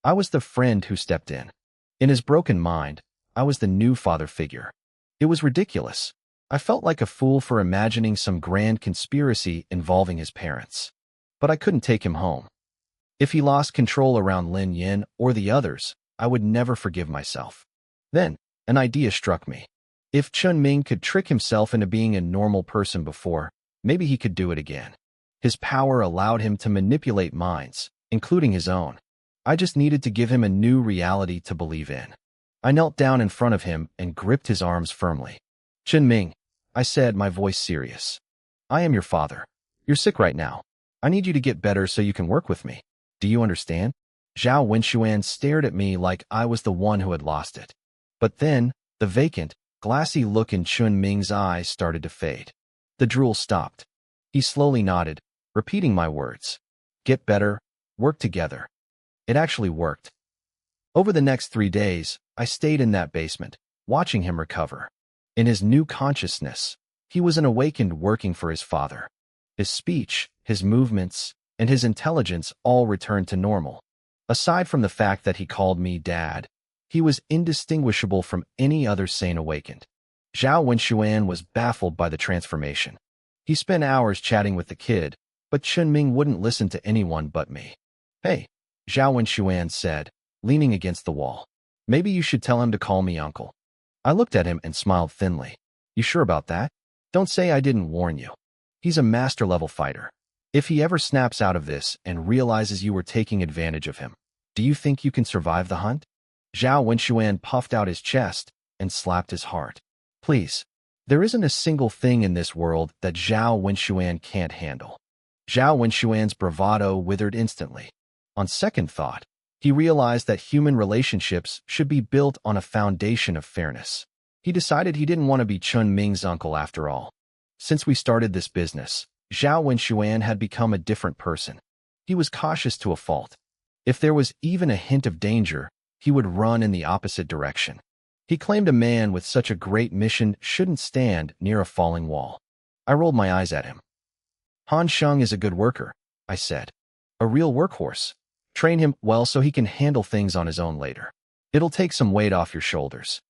I was the friend who stepped in. In his broken mind, I was the new father figure. It was ridiculous. I felt like a fool for imagining some grand conspiracy involving his parents. But I couldn't take him home. If he lost control around Lin Yin or the others, I would never forgive myself. Then, an idea struck me. If Chun Ming could trick himself into being a normal person before, maybe he could do it again. His power allowed him to manipulate minds, including his own. I just needed to give him a new reality to believe in. I knelt down in front of him and gripped his arms firmly. "Chun Ming," I said, my voice serious. "I am your father. You're sick right now. I need you to get better so you can work with me. Do you understand?" Zhao Wenxuan stared at me like I was the one who had lost it. But then, the vacant, glassy look in Chun Ming's eyes started to fade. The drool stopped. He slowly nodded, repeating my words. "Get better, work together." It actually worked. Over the next 3 days, I stayed in that basement, watching him recover. In his new consciousness, he was an awakened working for his father. His speech, his movements, and his intelligence all returned to normal. Aside from the fact that he called me Dad, he was indistinguishable from any other sane awakened. Zhao Wenxuan was baffled by the transformation. He spent hours chatting with the kid, but Chunming wouldn't listen to anyone but me. Hey, Zhao Wenxuan said, leaning against the wall. Maybe you should tell him to call me uncle. I looked at him and smiled thinly. You sure about that? Don't say I didn't warn you. He's a master-level fighter. If he ever snaps out of this and realizes you were taking advantage of him, do you think you can survive the hunt? Zhao Wenxuan puffed out his chest and slapped his heart. Please, there isn't a single thing in this world that Zhao Wenxuan can't handle. Zhao Wenxuan's bravado withered instantly. On second thought, he realized that human relationships should be built on a foundation of fairness. He decided he didn't want to be Chun Ming's uncle after all. Since we started this business, Zhao Wenxuan had become a different person. He was cautious to a fault. If there was even a hint of danger, he would run in the opposite direction. He claimed a man with such a great mission shouldn't stand near a falling wall. I rolled my eyes at him. Han Sheng is a good worker, I said. A real workhorse. Train him well so he can handle things on his own later. It'll take some weight off your shoulders.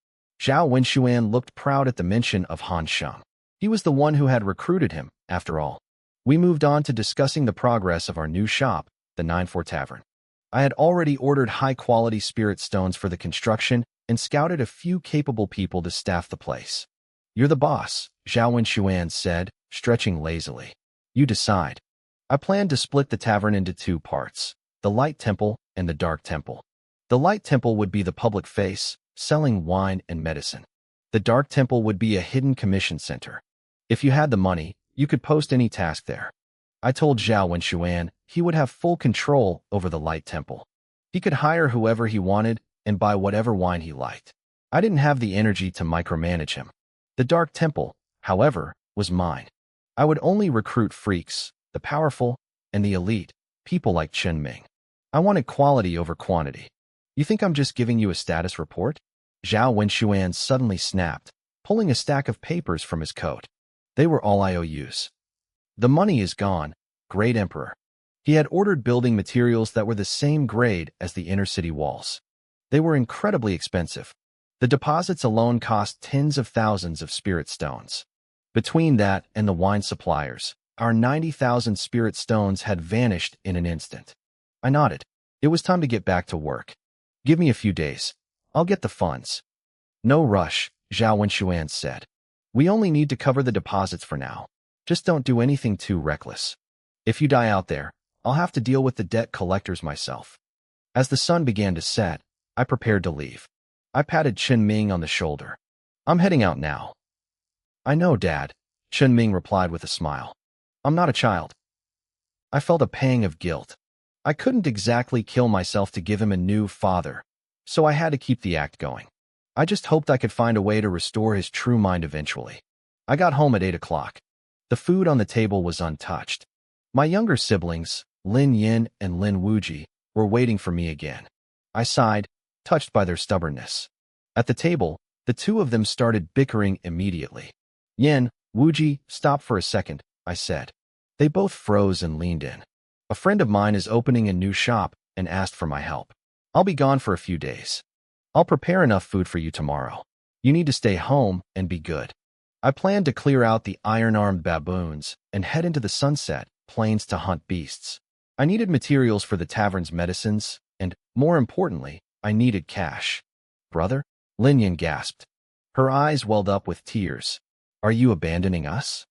Zhao Wenxuan looked proud at the mention of Han Sheng. He was the one who had recruited him, after all. We moved on to discussing the progress of our new shop, the 9-4 Tavern. I had already ordered high-quality spirit stones for the construction and scouted a few capable people to staff the place. You're the boss, Zhao Wenxuan said, stretching lazily. You decide. I planned to split the tavern into 2 parts, the Light Temple and the Dark Temple. The Light Temple would be the public face, selling wine and medicine. The Dark Temple would be a hidden commission center. If you had the money, you could post any task there. I told Zhao Wenxuan he would have full control over the Light Temple. He could hire whoever he wanted and buy whatever wine he liked. I didn't have the energy to micromanage him. The Dark Temple, however, was mine. I would only recruit freaks, the powerful, and the elite, people like Chunming. I wanted quality over quantity. You think I'm just giving you a status report? Zhao Wenxuan suddenly snapped, pulling a stack of papers from his coat. They were all IOUs. The money is gone, Great Emperor. He had ordered building materials that were the same grade as the inner city walls. They were incredibly expensive. The deposits alone cost tens of thousands of spirit stones. Between that and the wine suppliers, our 90,000 spirit stones had vanished in an instant. I nodded. It was time to get back to work. Give me a few days. I'll get the funds. No rush, Zhao Wenxuan said. We only need to cover the deposits for now. Just don't do anything too reckless. If you die out there, I'll have to deal with the debt collectors myself. As the sun began to set, I prepared to leave. I patted Chunming on the shoulder. I'm heading out now. I know, Dad, Chunming replied with a smile. I'm not a child. I felt a pang of guilt. I couldn't exactly kill myself to give him a new father, so I had to keep the act going. I just hoped I could find a way to restore his true mind eventually. I got home at 8 o'clock. The food on the table was untouched. My younger siblings, Lin Yin and Lin Wuji, were waiting for me again. I sighed, touched by their stubbornness. At the table, the two of them started bickering immediately. Yin, Wuji, stop for a second, I said. They both froze and leaned in. A friend of mine is opening a new shop and asked for my help. I'll be gone for a few days. I'll prepare enough food for you tomorrow. You need to stay home and be good. I planned to clear out the iron-armed baboons and head into the sunset plains to hunt beasts. I needed materials for the tavern's medicines, and, more importantly, I needed cash. Brother? Lin Yin gasped. Her eyes welled up with tears. Are you abandoning us?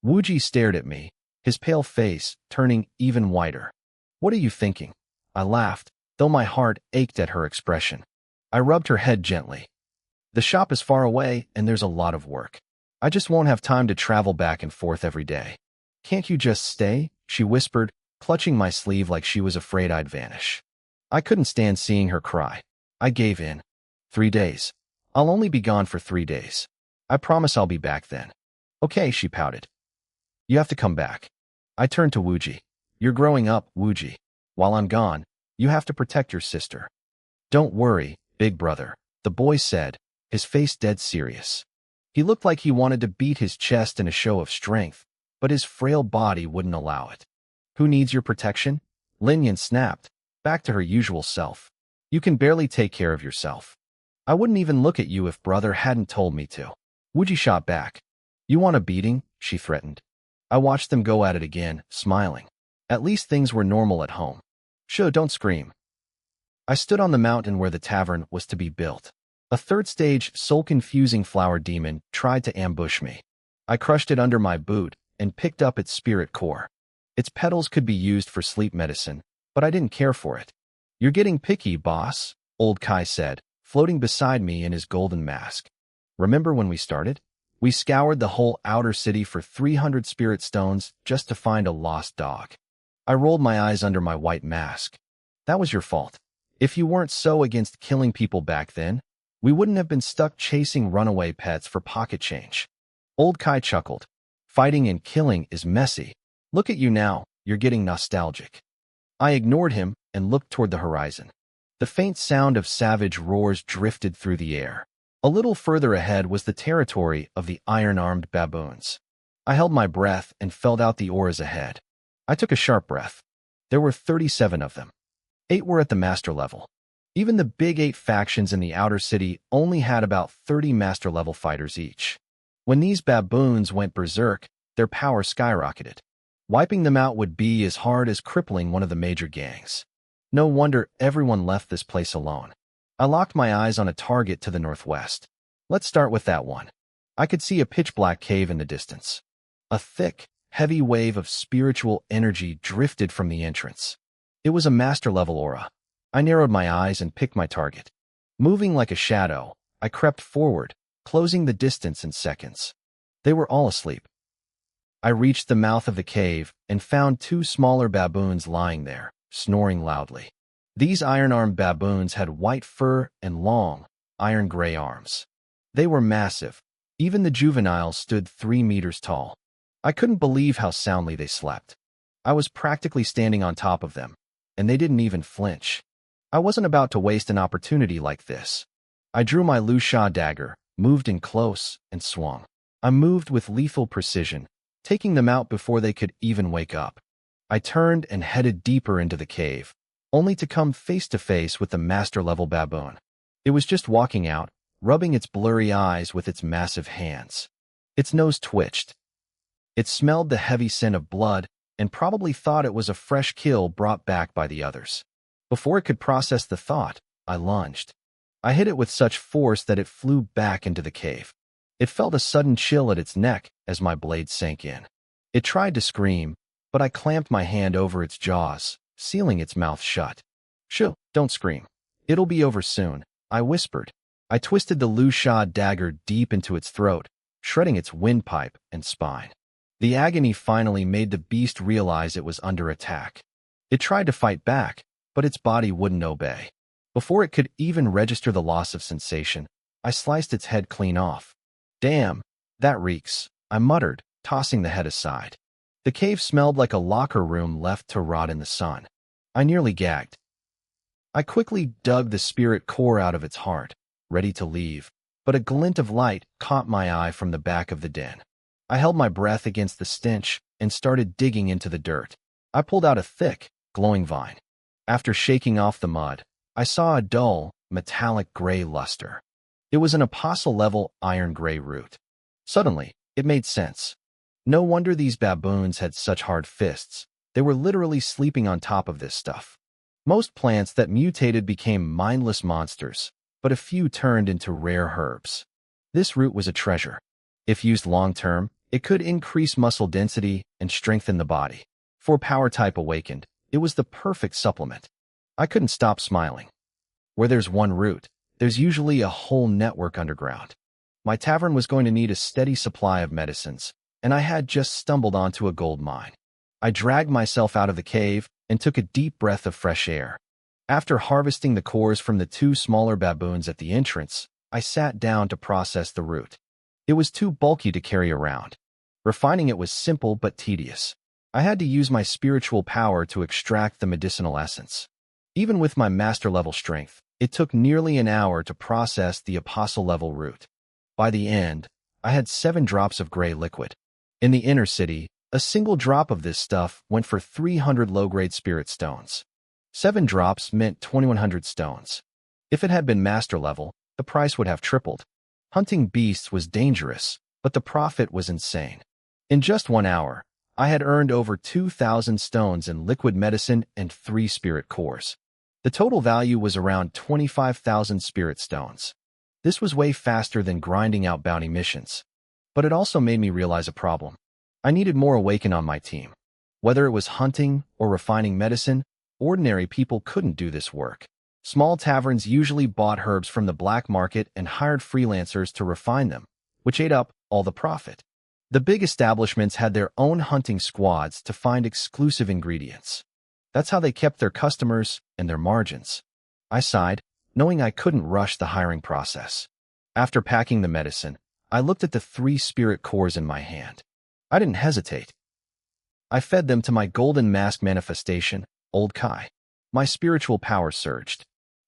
Wuji stared at me, his pale face turning even whiter. What are you thinking? I laughed, though my heart ached at her expression. I rubbed her head gently. The shop is far away, and there's a lot of work. I just won't have time to travel back and forth every day. Can't you just stay? She whispered, clutching my sleeve like she was afraid I'd vanish. I couldn't stand seeing her cry. I gave in. 3 days. I'll only be gone for 3 days. I promise I'll be back then. Okay, she pouted. You have to come back. I turned to Wuji. You're growing up, Wuji. While I'm gone, you have to protect your sister. Don't worry, big brother, the boy said, his face dead serious. He looked like he wanted to beat his chest in a show of strength, but his frail body wouldn't allow it. Who needs your protection? Linyan snapped, back to her usual self. You can barely take care of yourself. I wouldn't even look at you if brother hadn't told me to. Wuji shot back. You want a beating? She threatened. I watched them go at it again, smiling. At least things were normal at home. Sure, don't scream. I stood on the mountain where the tavern was to be built. A third-stage, soul-confusing flower demon tried to ambush me. I crushed it under my boot and picked up its spirit core. Its petals could be used for sleep medicine, but I didn't care for it. You're getting picky, boss, old Kai said, floating beside me in his golden mask. Remember when we started? We scoured the whole outer city for 300 spirit stones just to find a lost dog. I rolled my eyes under my white mask. That was your fault. If you weren't so against killing people back then, we wouldn't have been stuck chasing runaway pets for pocket change. Old Kai chuckled. Fighting and killing is messy. Look at you now, you're getting nostalgic. I ignored him and looked toward the horizon. The faint sound of savage roars drifted through the air. A little further ahead was the territory of the iron-armed baboons. I held my breath and felt out the auras ahead. I took a sharp breath. There were 37 of them. 8 were at the master level. Even the big 8 factions in the outer city only had about 30 master-level fighters each. When these baboons went berserk, their power skyrocketed. Wiping them out would be as hard as crippling one of the major gangs. No wonder everyone left this place alone. I locked my eyes on a target to the northwest. Let's start with that one. I could see a pitch-black cave in the distance. A thick, heavy wave of spiritual energy drifted from the entrance. It was a master-level aura. I narrowed my eyes and picked my target. Moving like a shadow, I crept forward, closing the distance in seconds. They were all asleep. I reached the mouth of the cave and found 2 smaller baboons lying there, snoring loudly. These iron-armed baboons had white fur and long, iron-gray arms. They were massive. Even the juveniles stood 3 meters tall. I couldn't believe how soundly they slept. I was practically standing on top of them, and they didn't even flinch. I wasn't about to waste an opportunity like this. I drew my Lu Sha dagger, moved in close, and swung. I moved with lethal precision, taking them out before they could even wake up. I turned and headed deeper into the cave, only to come face to face with the master-level baboon. It was just walking out, rubbing its blurry eyes with its massive hands. Its nose twitched. It smelled the heavy scent of blood and probably thought it was a fresh kill brought back by the others. Before it could process the thought, I lunged. I hit it with such force that it flew back into the cave. It felt a sudden chill at its neck as my blade sank in. It tried to scream, but I clamped my hand over its jaws, sealing its mouth shut. Shoo, don't scream. It'll be over soon, I whispered. I twisted the Lu Sha dagger deep into its throat, shredding its windpipe and spine. The agony finally made the beast realize it was under attack. It tried to fight back, but its body wouldn't obey. Before it could even register the loss of sensation, I sliced its head clean off. Damn, that reeks, I muttered, tossing the head aside. The cave smelled like a locker room left to rot in the sun. I nearly gagged. I quickly dug the spirit core out of its heart, ready to leave, but a glint of light caught my eye from the back of the den. I held my breath against the stench and started digging into the dirt. I pulled out a thick, glowing vine. After shaking off the mud, I saw a dull, metallic gray luster. It was an apostle-level iron-gray root. Suddenly, it made sense. No wonder these baboons had such hard fists. They were literally sleeping on top of this stuff. Most plants that mutated became mindless monsters, but a few turned into rare herbs. This root was a treasure. If used long-term, it could increase muscle density and strengthen the body. For power-type awakened, it was the perfect supplement. I couldn't stop smiling. Where there's one root, there's usually a whole network underground. My tavern was going to need a steady supply of medicines, and I had just stumbled onto a gold mine. I dragged myself out of the cave and took a deep breath of fresh air. After harvesting the cores from the 2 smaller baboons at the entrance, I sat down to process the root. It was too bulky to carry around. Refining it was simple but tedious. I had to use my spiritual power to extract the medicinal essence. Even with my master-level strength, It took nearly an hour to process the apostle-level root. By the end, I had 7 drops of gray liquid. In the inner city, a single drop of this stuff went for 300 low-grade spirit stones. 7 drops meant 2,100 stones. If it had been master level, the price would have tripled. Hunting beasts was dangerous, but the profit was insane. In just 1 hour, I had earned over 2,000 stones in liquid medicine and 3 spirit cores. The total value was around 25,000 spirit stones. This was way faster than grinding out bounty missions. But it also made me realize a problem. I needed more Awaken on my team. Whether it was hunting or refining medicine, ordinary people couldn't do this work. Small taverns usually bought herbs from the black market and hired freelancers to refine them, which ate up all the profit. The big establishments had their own hunting squads to find exclusive ingredients. That's how they kept their customers and their margins. I sighed, knowing I couldn't rush the hiring process. After packing the medicine, I looked at the 3 spirit cores in my hand. I didn't hesitate. I fed them to my golden mask manifestation, Old Kai. My spiritual power surged.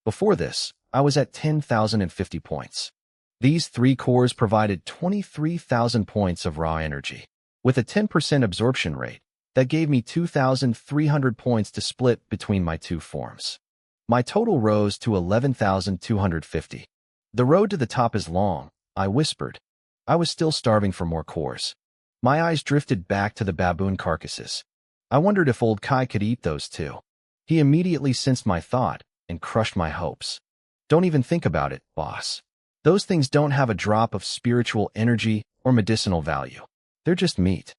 Before this, I was at 10,050 points. These 3 cores provided 23,000 points of raw energy. With a 10% absorption rate, that gave me 2,300 points to split between my 2 forms. My total rose to 11,250. The road to the top is long, I whispered. I was still starving for more cores. My eyes drifted back to the baboon carcasses. I wondered if Old Kai could eat those too. He immediately sensed my thought and crushed my hopes. Don't even think about it, boss. Those things don't have a drop of spiritual energy or medicinal value. They're just meat.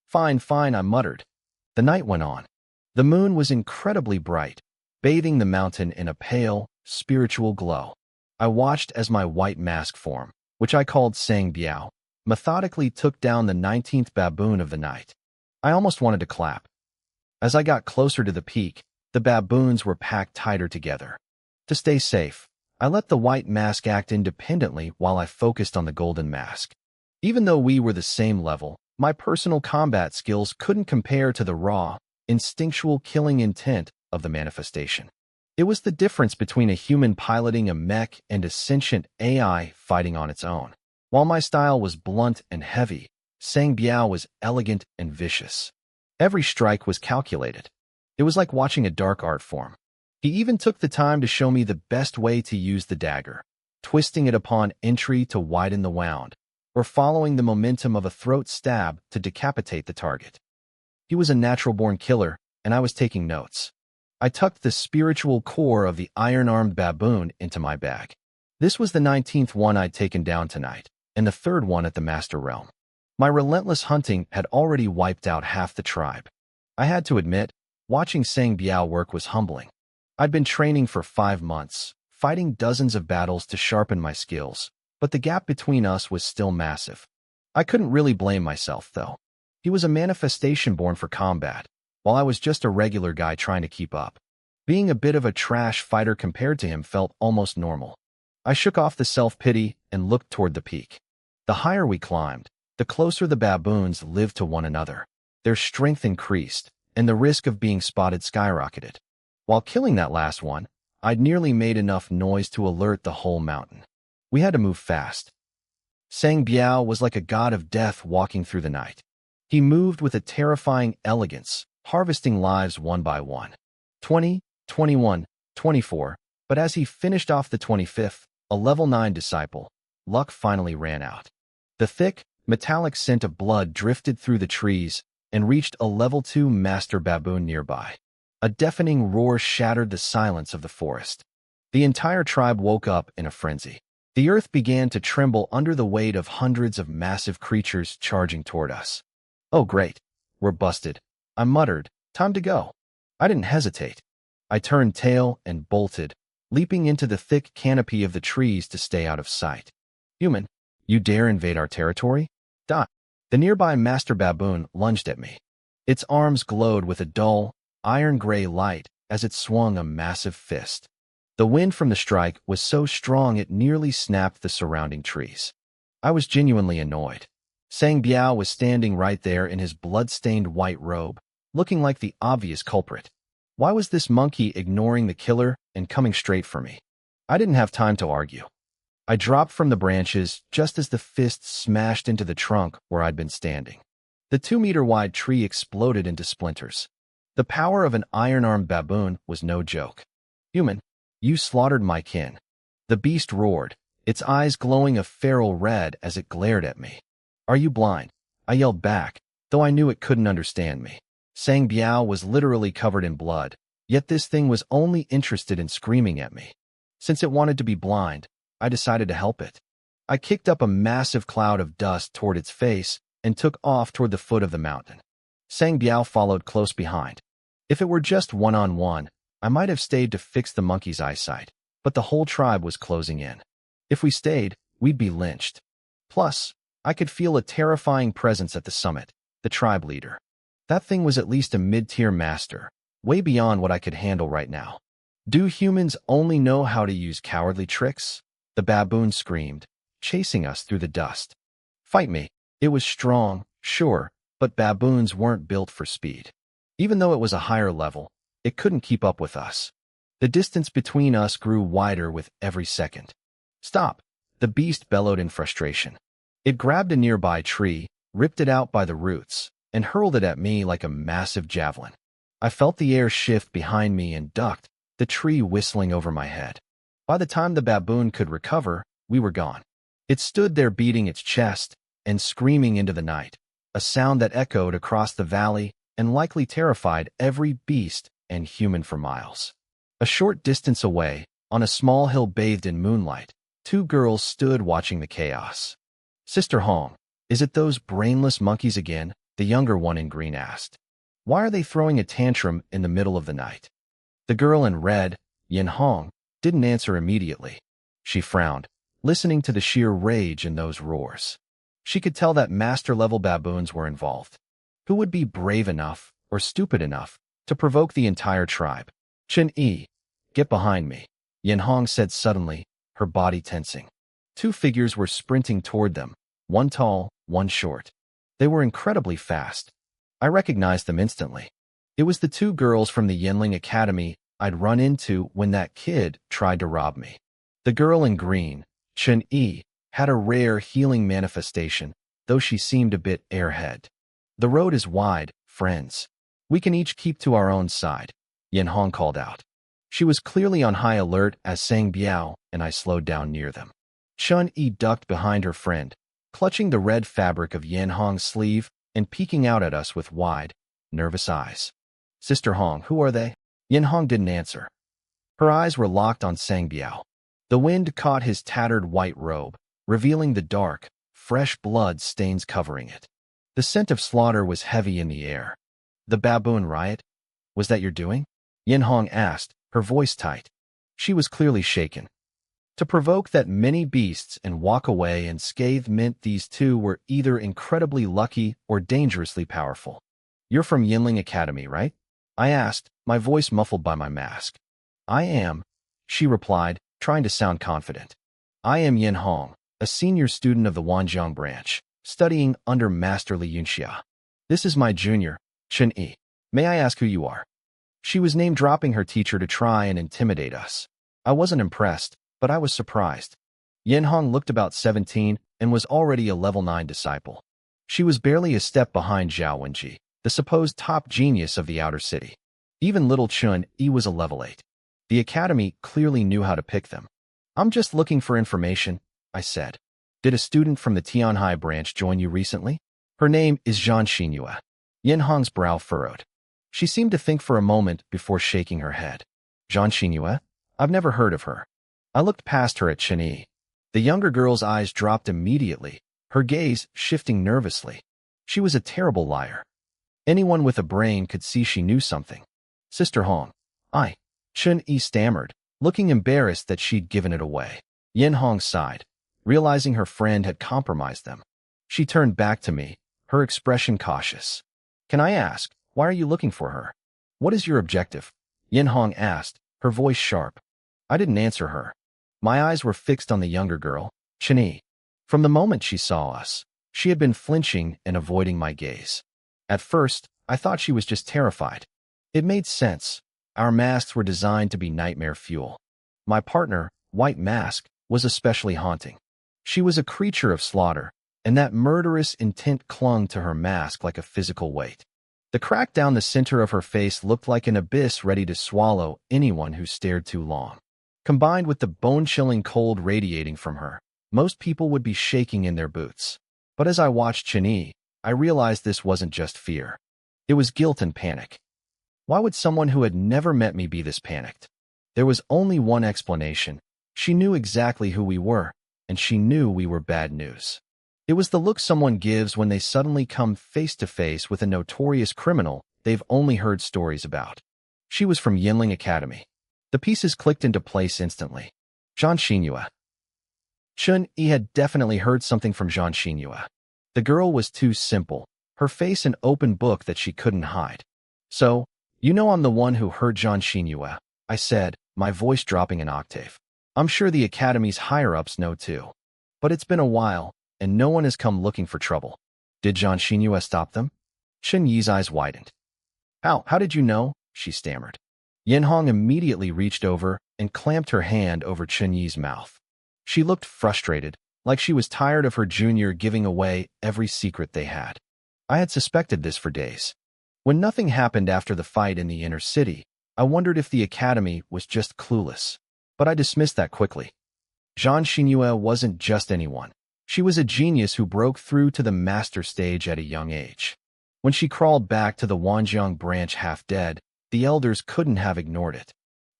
Fine, I muttered. The night went on. The moon was incredibly bright, bathing the mountain in a pale, spiritual glow. I watched as my white mask form, which I called Sang Biao, methodically took down the 19th baboon of the night. I almost wanted to clap. As I got closer to the peak, the baboons were packed tighter together. To stay safe, I let the white mask act independently while I focused on the golden mask. Even though we were the same level, my personal combat skills couldn't compare to the raw, instinctual killing intent of the manifestation. It was the difference between a human piloting a mech and a sentient AI fighting on its own. While my style was blunt and heavy, Sang Biao was elegant and vicious. Every strike was calculated. It was like watching a dark art form. He even took the time to show me the best way to use the dagger, twisting it upon entry to widen the wound, or following the momentum of a throat stab to decapitate the target. He was a natural-born killer, and I was taking notes. I tucked the spiritual core of the iron-armed baboon into my bag. This was the 19th one I'd taken down tonight, and the 3rd one at the Master Realm. My relentless hunting had already wiped out half the tribe. I had to admit, watching Sang Biao work was humbling. I'd been training for 5 months, fighting dozens of battles to sharpen my skills, but the gap between us was still massive. I couldn't really blame myself, though. He was a manifestation born for combat, while I was just a regular guy trying to keep up. Being a bit of a trash fighter compared to him felt almost normal. I shook off the self-pity and looked toward the peak. The higher we climbed, the closer the baboons lived to one another. Their strength increased, and the risk of being spotted skyrocketed. While killing that last one, I'd nearly made enough noise to alert the whole mountain. We had to move fast. Sang Biao was like a god of death walking through the night. He moved with a terrifying elegance, harvesting lives one by one. 20, 21, 24, but as he finished off the 25th, a level 9 disciple, luck finally ran out. The thick, metallic scent of blood drifted through the trees and reached a level 2 master baboon nearby. A deafening roar shattered the silence of the forest. The entire tribe woke up in a frenzy. The earth began to tremble under the weight of hundreds of massive creatures charging toward us. Oh great, we're busted, I muttered. Time to go. I didn't hesitate. I turned tail and bolted, leaping into the thick canopy of the trees to stay out of sight. Human, you dare invade our territory? Die. The nearby master baboon lunged at me. Its arms glowed with a dull, iron-gray light as it swung a massive fist. The wind from the strike was so strong it nearly snapped the surrounding trees. I was genuinely annoyed. Sang Biao was standing right there in his blood-stained white robe, looking like the obvious culprit. Why was this monkey ignoring the killer and coming straight for me? I didn't have time to argue. I dropped from the branches just as the fist smashed into the trunk where I'd been standing. The 2-meter-wide tree exploded into splinters. The power of an iron-armed baboon was no joke. Human, you slaughtered my kin. The beast roared, its eyes glowing a feral red as it glared at me. Are you blind? I yelled back, though I knew it couldn't understand me. Sang Biao was literally covered in blood, yet this thing was only interested in screaming at me. Since it wanted to be blind, I decided to help it. I kicked up a massive cloud of dust toward its face and took off toward the foot of the mountain. Sang Biao followed close behind. If it were just one-on-one, I might have stayed to fix the monkey's eyesight, but the whole tribe was closing in. If we stayed, we'd be lynched. Plus, I could feel a terrifying presence at the summit, the tribe leader. That thing was at least a mid-tier master, way beyond what I could handle right now. Do humans only know how to use cowardly tricks? The baboon screamed, chasing us through the dust. Fight me. It was strong, sure, but baboons weren't built for speed. Even though it was a higher level, it couldn't keep up with us. The distance between us grew wider with every second. Stop! The beast bellowed in frustration. It grabbed a nearby tree, ripped it out by the roots, and hurled it at me like a massive javelin. I felt the air shift behind me and ducked, the tree whistling over my head. By the time the baboon could recover, we were gone. It stood there beating its chest and screaming into the night, a sound that echoed across the valley and likely terrified every beast and human for miles. A short distance away, on a small hill bathed in moonlight, 2 girls stood watching the chaos. Sister Hong, is it those brainless monkeys again? The younger one in green asked. Why are they throwing a tantrum in the middle of the night? The girl in red, Yin Hong, didn't answer immediately. She frowned, listening to the sheer rage in those roars. She could tell that master-level baboons were involved. Who would be brave enough, or stupid enough, to provoke the entire tribe? Chen-Yi, get behind me, Yin Hong said suddenly, her body tensing. 2 figures were sprinting toward them, one tall, one short. They were incredibly fast. I recognized them instantly. It was the 2 girls from the Yinling Academy I'd run into when that kid tried to rob me. The girl in green, Chen-Yi, had a rare healing manifestation, though she seemed a bit airhead. The road is wide, friends. We can each keep to our own side, Yin Hong called out. She was clearly on high alert as Sang Biao and I slowed down near them. Chen-Yi ducked behind her friend, clutching the red fabric of Yin Hong's sleeve and peeking out at us with wide, nervous eyes. Sister Hong, who are they? Yin Hong didn't answer. Her eyes were locked on Sang Biao. The wind caught his tattered white robe, revealing the dark, fresh blood stains covering it. The scent of slaughter was heavy in the air. The baboon riot? Was that your doing? Yin Hong asked, her voice tight. She was clearly shaken. To provoke that many beasts and walk away unscathed meant these 2 were either incredibly lucky or dangerously powerful. You're from Yinling Academy, right? I asked, my voice muffled by my mask. I am, she replied, trying to sound confident. I am Yin Hong, a senior student of the Wanjiang branch, studying under Master Li Yunxia. This is my junior, Chen-Yi. May I ask who you are? She was name-dropping her teacher to try and intimidate us. I wasn't impressed, but I was surprised. Yin Hong looked about 17 and was already a level 9 disciple. She was barely a step behind Zhao Wenji, the supposed top genius of the outer city. Even little Chun-Yi was a level 8. The academy clearly knew how to pick them. I'm just looking for information, I said. Did a student from the Tianhai branch join you recently? Her name is Zhang Xinyue. Yin Hong's brow furrowed. She seemed to think for a moment before shaking her head. Zhang Xinyue? I've never heard of her. I looked past her at Chen-Yi. The younger girl's eyes dropped immediately, her gaze shifting nervously. She was a terrible liar. Anyone with a brain could see she knew something. Sister Hong. Chen-Yi stammered, looking embarrassed that she'd given it away. Yin Hong sighed, realizing her friend had compromised them. She turned back to me, her expression cautious. Can I ask, why are you looking for her? What is your objective? Yin Hong asked, her voice sharp. I didn't answer her. My eyes were fixed on the younger girl, Chen-Yi. From the moment she saw us, she had been flinching and avoiding my gaze. At first, I thought she was just terrified. It made sense. Our masks were designed to be nightmare fuel. My partner, white mask, was especially haunting. She was a creature of slaughter, and that murderous intent clung to her mask like a physical weight. The crack down the center of her face looked like an abyss ready to swallow anyone who stared too long. Combined with the bone-chilling cold radiating from her, most people would be shaking in their boots. But as I watched Chun-Yi, I realized this wasn't just fear. It was guilt and panic. Why would someone who had never met me be this panicked? There was only one explanation. She knew exactly who we were, and she knew we were bad news. It was the look someone gives when they suddenly come face to face with a notorious criminal they've only heard stories about. She was from Yinling Academy. The pieces clicked into place instantly. Zhang Xinyue. Chun-Yi had definitely heard something from Zhang Xinyue. The girl was too simple, her face an open book that she couldn't hide. So, you know I'm the one who heard Zhang Xinyue, I said, my voice dropping an octave. I'm sure the Academy's higher-ups know too. But it's been a while, and no one has come looking for trouble. Did Zhang Xinyue stop them? Chun-Yi's eyes widened. How did you know? She stammered. Yanhong immediately reached over and clamped her hand over Chun-Yi's mouth. She looked frustrated, like she was tired of her junior giving away every secret they had. I had suspected this for days. When nothing happened after the fight in the inner city, I wondered if the Academy was just clueless. But I dismissed that quickly. Zhang Xinyue wasn't just anyone. She was a genius who broke through to the master stage at a young age. When she crawled back to the Wanjiang branch half dead, the elders couldn't have ignored it.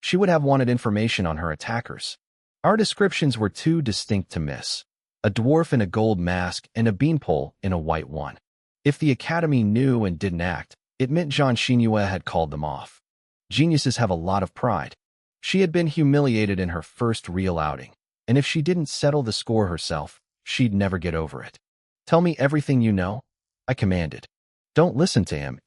She would have wanted information on her attackers. Our descriptions were too distinct to miss. A dwarf in a gold mask and a beanpole in a white one. If the Academy knew and didn't act, it meant Zhang Xinyue had called them off. Geniuses have a lot of pride. She had been humiliated in her first real outing, and if she didn't settle the score herself, she'd never get over it. Tell me everything you know, I commanded. Don't listen to him,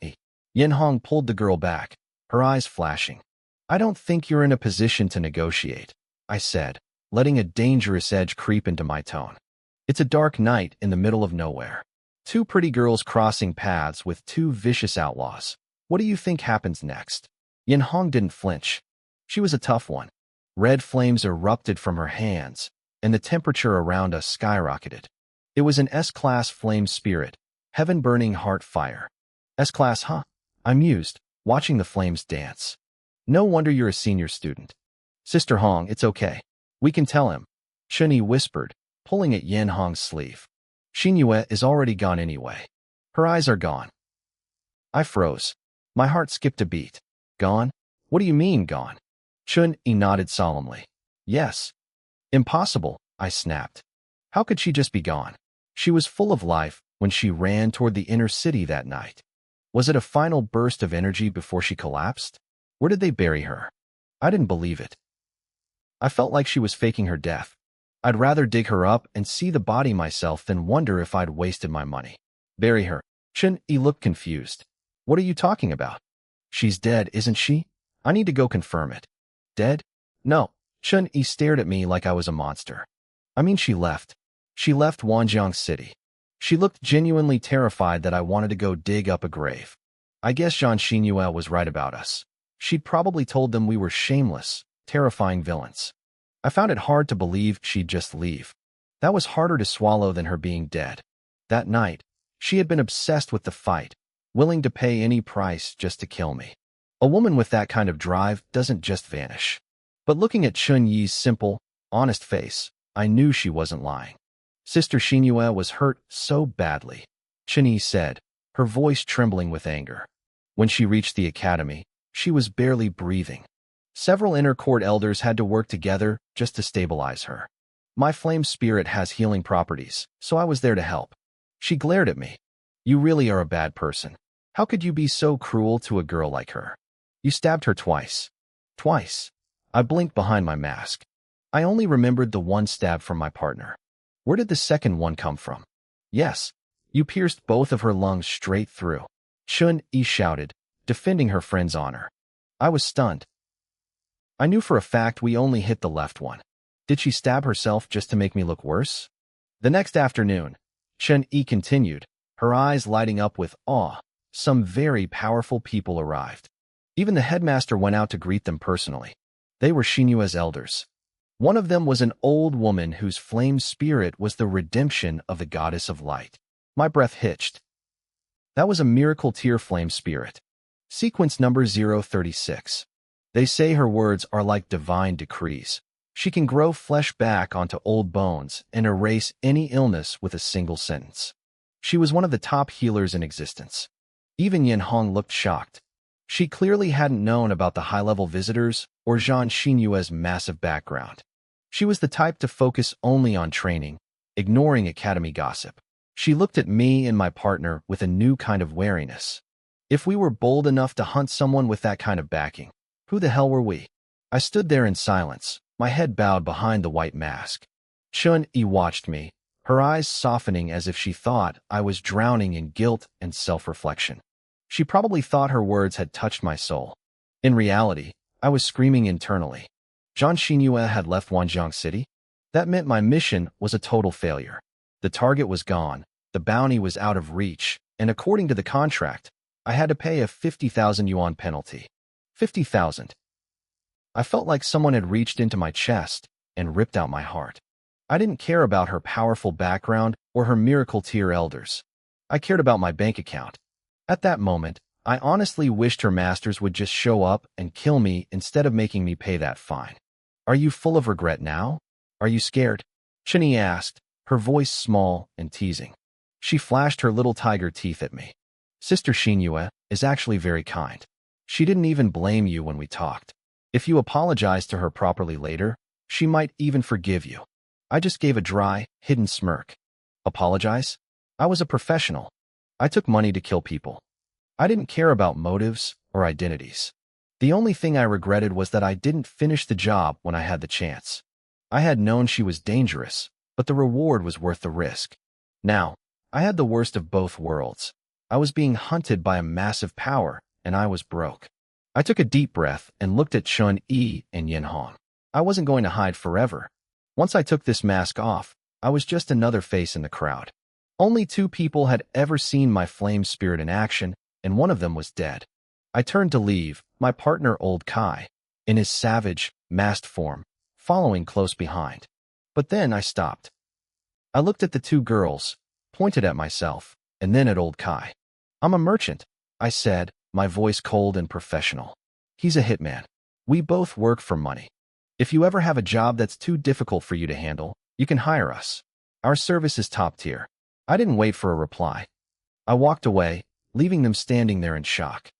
Yanhong pulled the girl back, her eyes flashing. I don't think you're in a position to negotiate, I said, letting a dangerous edge creep into my tone. It's a dark night in the middle of nowhere. Two pretty girls crossing paths with two vicious outlaws. What do you think happens next? Yanhong didn't flinch. She was a tough one. Red flames erupted from her hands, and the temperature around us skyrocketed. It was an S-class flame spirit, heaven-burning heart fire. S-class, huh? I mused, watching the flames dance. No wonder you're a senior student. Sister Hong, it's okay. We can tell him, Chun-Yi whispered, pulling at Yanhong's sleeve. Xinyue is already gone anyway. Her eyes are gone. I froze. My heart skipped a beat. Gone? What do you mean, gone? Chun-Yi nodded solemnly. Yes. Impossible, I snapped. How could she just be gone? She was full of life when she ran toward the inner city that night. Was it a final burst of energy before she collapsed? Where did they bury her? I didn't believe it. I felt like she was faking her death. I'd rather dig her up and see the body myself than wonder if I'd wasted my money. Bury her. Chun-Yi looked confused. What are you talking about? She's dead, isn't she? I need to go confirm it. Dead? No. Chun-Yi stared at me like I was a monster. I mean, she left. She left Wanjiang City. She looked genuinely terrified that I wanted to go dig up a grave. I guess Zhang Xinyue was right about us. She'd probably told them we were shameless, terrifying villains. I found it hard to believe she'd just leave. That was harder to swallow than her being dead. That night, she had been obsessed with the fight, willing to pay any price just to kill me. A woman with that kind of drive doesn't just vanish. But looking at Chun-Yi's simple, honest face, I knew she wasn't lying. Sister Xinyue was hurt so badly, Chun-Yi said, her voice trembling with anger. When she reached the academy, she was barely breathing. Several inner court elders had to work together just to stabilize her. My flame spirit has healing properties, so I was there to help. She glared at me. You really are a bad person. How could you be so cruel to a girl like her? You stabbed her twice. Twice. I blinked behind my mask. I only remembered the one stab from my partner. Where did the second one come from? Yes, you pierced both of her lungs straight through. Chun-Yi shouted, defending her friend's honor. I was stunned. I knew for a fact we only hit the left one. Did she stab herself just to make me look worse? The next afternoon, Chun-Yi continued, her eyes lighting up with awe. Some very powerful people arrived. Even the headmaster went out to greet them personally. They were Xinyue's elders. One of them was an old woman whose flame spirit was the redemption of the goddess of light. My breath hitched. That was a miracle tear flame spirit. Sequence number 036. They say her words are like divine decrees. She can grow flesh back onto old bones and erase any illness with a single sentence. She was one of the top healers in existence. Even Yin Hong looked shocked. She clearly hadn't known about the high-level visitors or Zhang Xinyue's massive background. She was the type to focus only on training, ignoring academy gossip. She looked at me and my partner with a new kind of wariness. If we were bold enough to hunt someone with that kind of backing, who the hell were we? I stood there in silence, my head bowed behind the white mask. Chun-Yi watched me, her eyes softening as if she thought I was drowning in guilt and self-reflection. She probably thought her words had touched my soul. In reality, I was screaming internally. Zhang Xinyue had left Wanjiang City? That meant my mission was a total failure. The target was gone, the bounty was out of reach, and according to the contract, I had to pay a 50,000 yuan penalty. 50,000. I felt like someone had reached into my chest and ripped out my heart. I didn't care about her powerful background or her miracle tier elders. I cared about my bank account. At that moment, I honestly wished her masters would just show up and kill me instead of making me pay that fine. Are you full of regret now? Are you scared? Chun-Yi asked, her voice small and teasing. She flashed her little tiger teeth at me. Sister Xinyue is actually very kind. She didn't even blame you when we talked. If you apologize to her properly later, she might even forgive you. I just gave a dry, hidden smirk. Apologize? I was a professional. I took money to kill people. I didn't care about motives or identities. The only thing I regretted was that I didn't finish the job when I had the chance. I had known she was dangerous, but the reward was worth the risk. Now, I had the worst of both worlds. I was being hunted by a massive power, and I was broke. I took a deep breath and looked at Chun-Yi and Yin Hong. I wasn't going to hide forever. Once I took this mask off, I was just another face in the crowd. Only 2 people had ever seen my flame spirit in action, and one of them was dead. I turned to leave, my partner Old Kai, in his savage, masked form, following close behind. But then I stopped. I looked at the 2 girls, pointed at myself, and then at Old Kai. I'm a merchant, I said, my voice cold and professional. He's a hitman. We both work for money. If you ever have a job that's too difficult for you to handle, you can hire us. Our service is top tier. I didn't wait for a reply. I walked away, leaving them standing there in shock.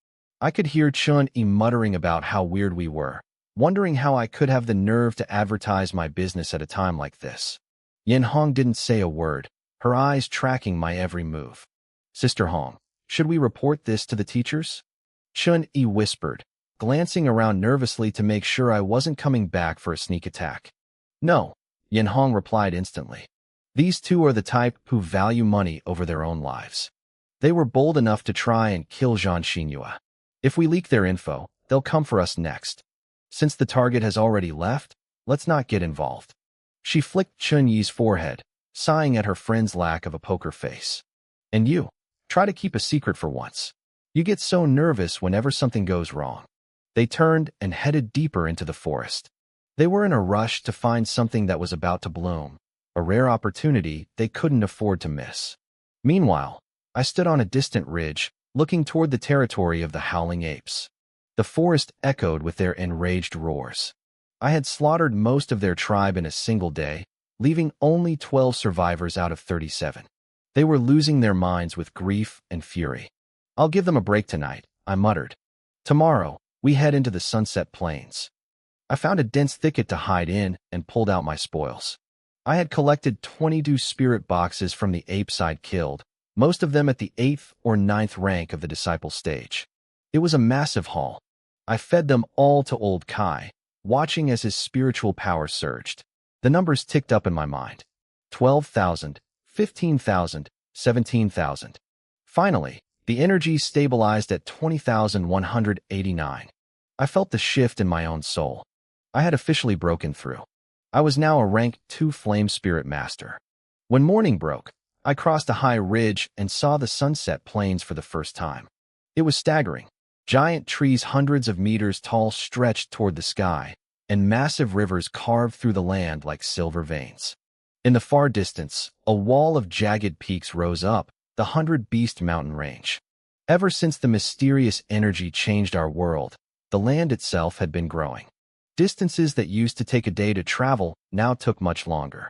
I could hear Chun-Yi muttering about how weird we were, wondering how I could have the nerve to advertise my business at a time like this. Yin Hong didn't say a word, her eyes tracking my every move. Sister Hong, should we report this to the teachers? Chun-Yi whispered, glancing around nervously to make sure I wasn't coming back for a sneak attack. No, Yin Hong replied instantly. These 2 are the type who value money over their own lives. They were bold enough to try and kill Zhang Xinyue. If we leak their info, they'll come for us next. Since the target has already left, let's not get involved. She flicked Chun-Yi's forehead, sighing at her friend's lack of a poker face. And you, try to keep a secret for once. You get so nervous whenever something goes wrong. They turned and headed deeper into the forest. They were in a rush to find something that was about to bloom, a rare opportunity they couldn't afford to miss. Meanwhile, I stood on a distant ridge, looking toward the territory of the howling apes. The forest echoed with their enraged roars. I had slaughtered most of their tribe in a single day, leaving only 12 survivors out of 37. They were losing their minds with grief and fury. I'll give them a break tonight, I muttered. Tomorrow, we head into the Sunset Plains. I found a dense thicket to hide in and pulled out my spoils. I had collected 22 spirit boxes from the apes I'd killed, most of them at the 8th or 9th rank of the disciple stage. It was a massive haul. I fed them all to Old Kai, watching as his spiritual power surged. The numbers ticked up in my mind. 12,000, 15,000, 17,000. Finally, the energy stabilized at 20,189. I felt the shift in my own soul. I had officially broken through. I was now a rank 2 flame spirit master. When morning broke, I crossed a high ridge and saw the Sunset Plains for the first time. It was staggering. Giant trees hundreds of meters tall stretched toward the sky, and massive rivers carved through the land like silver veins. In the far distance, a wall of jagged peaks rose up, the 100-Beast mountain range. Ever since the mysterious energy changed our world, the land itself had been growing. Distances that used to take a day to travel now took much longer.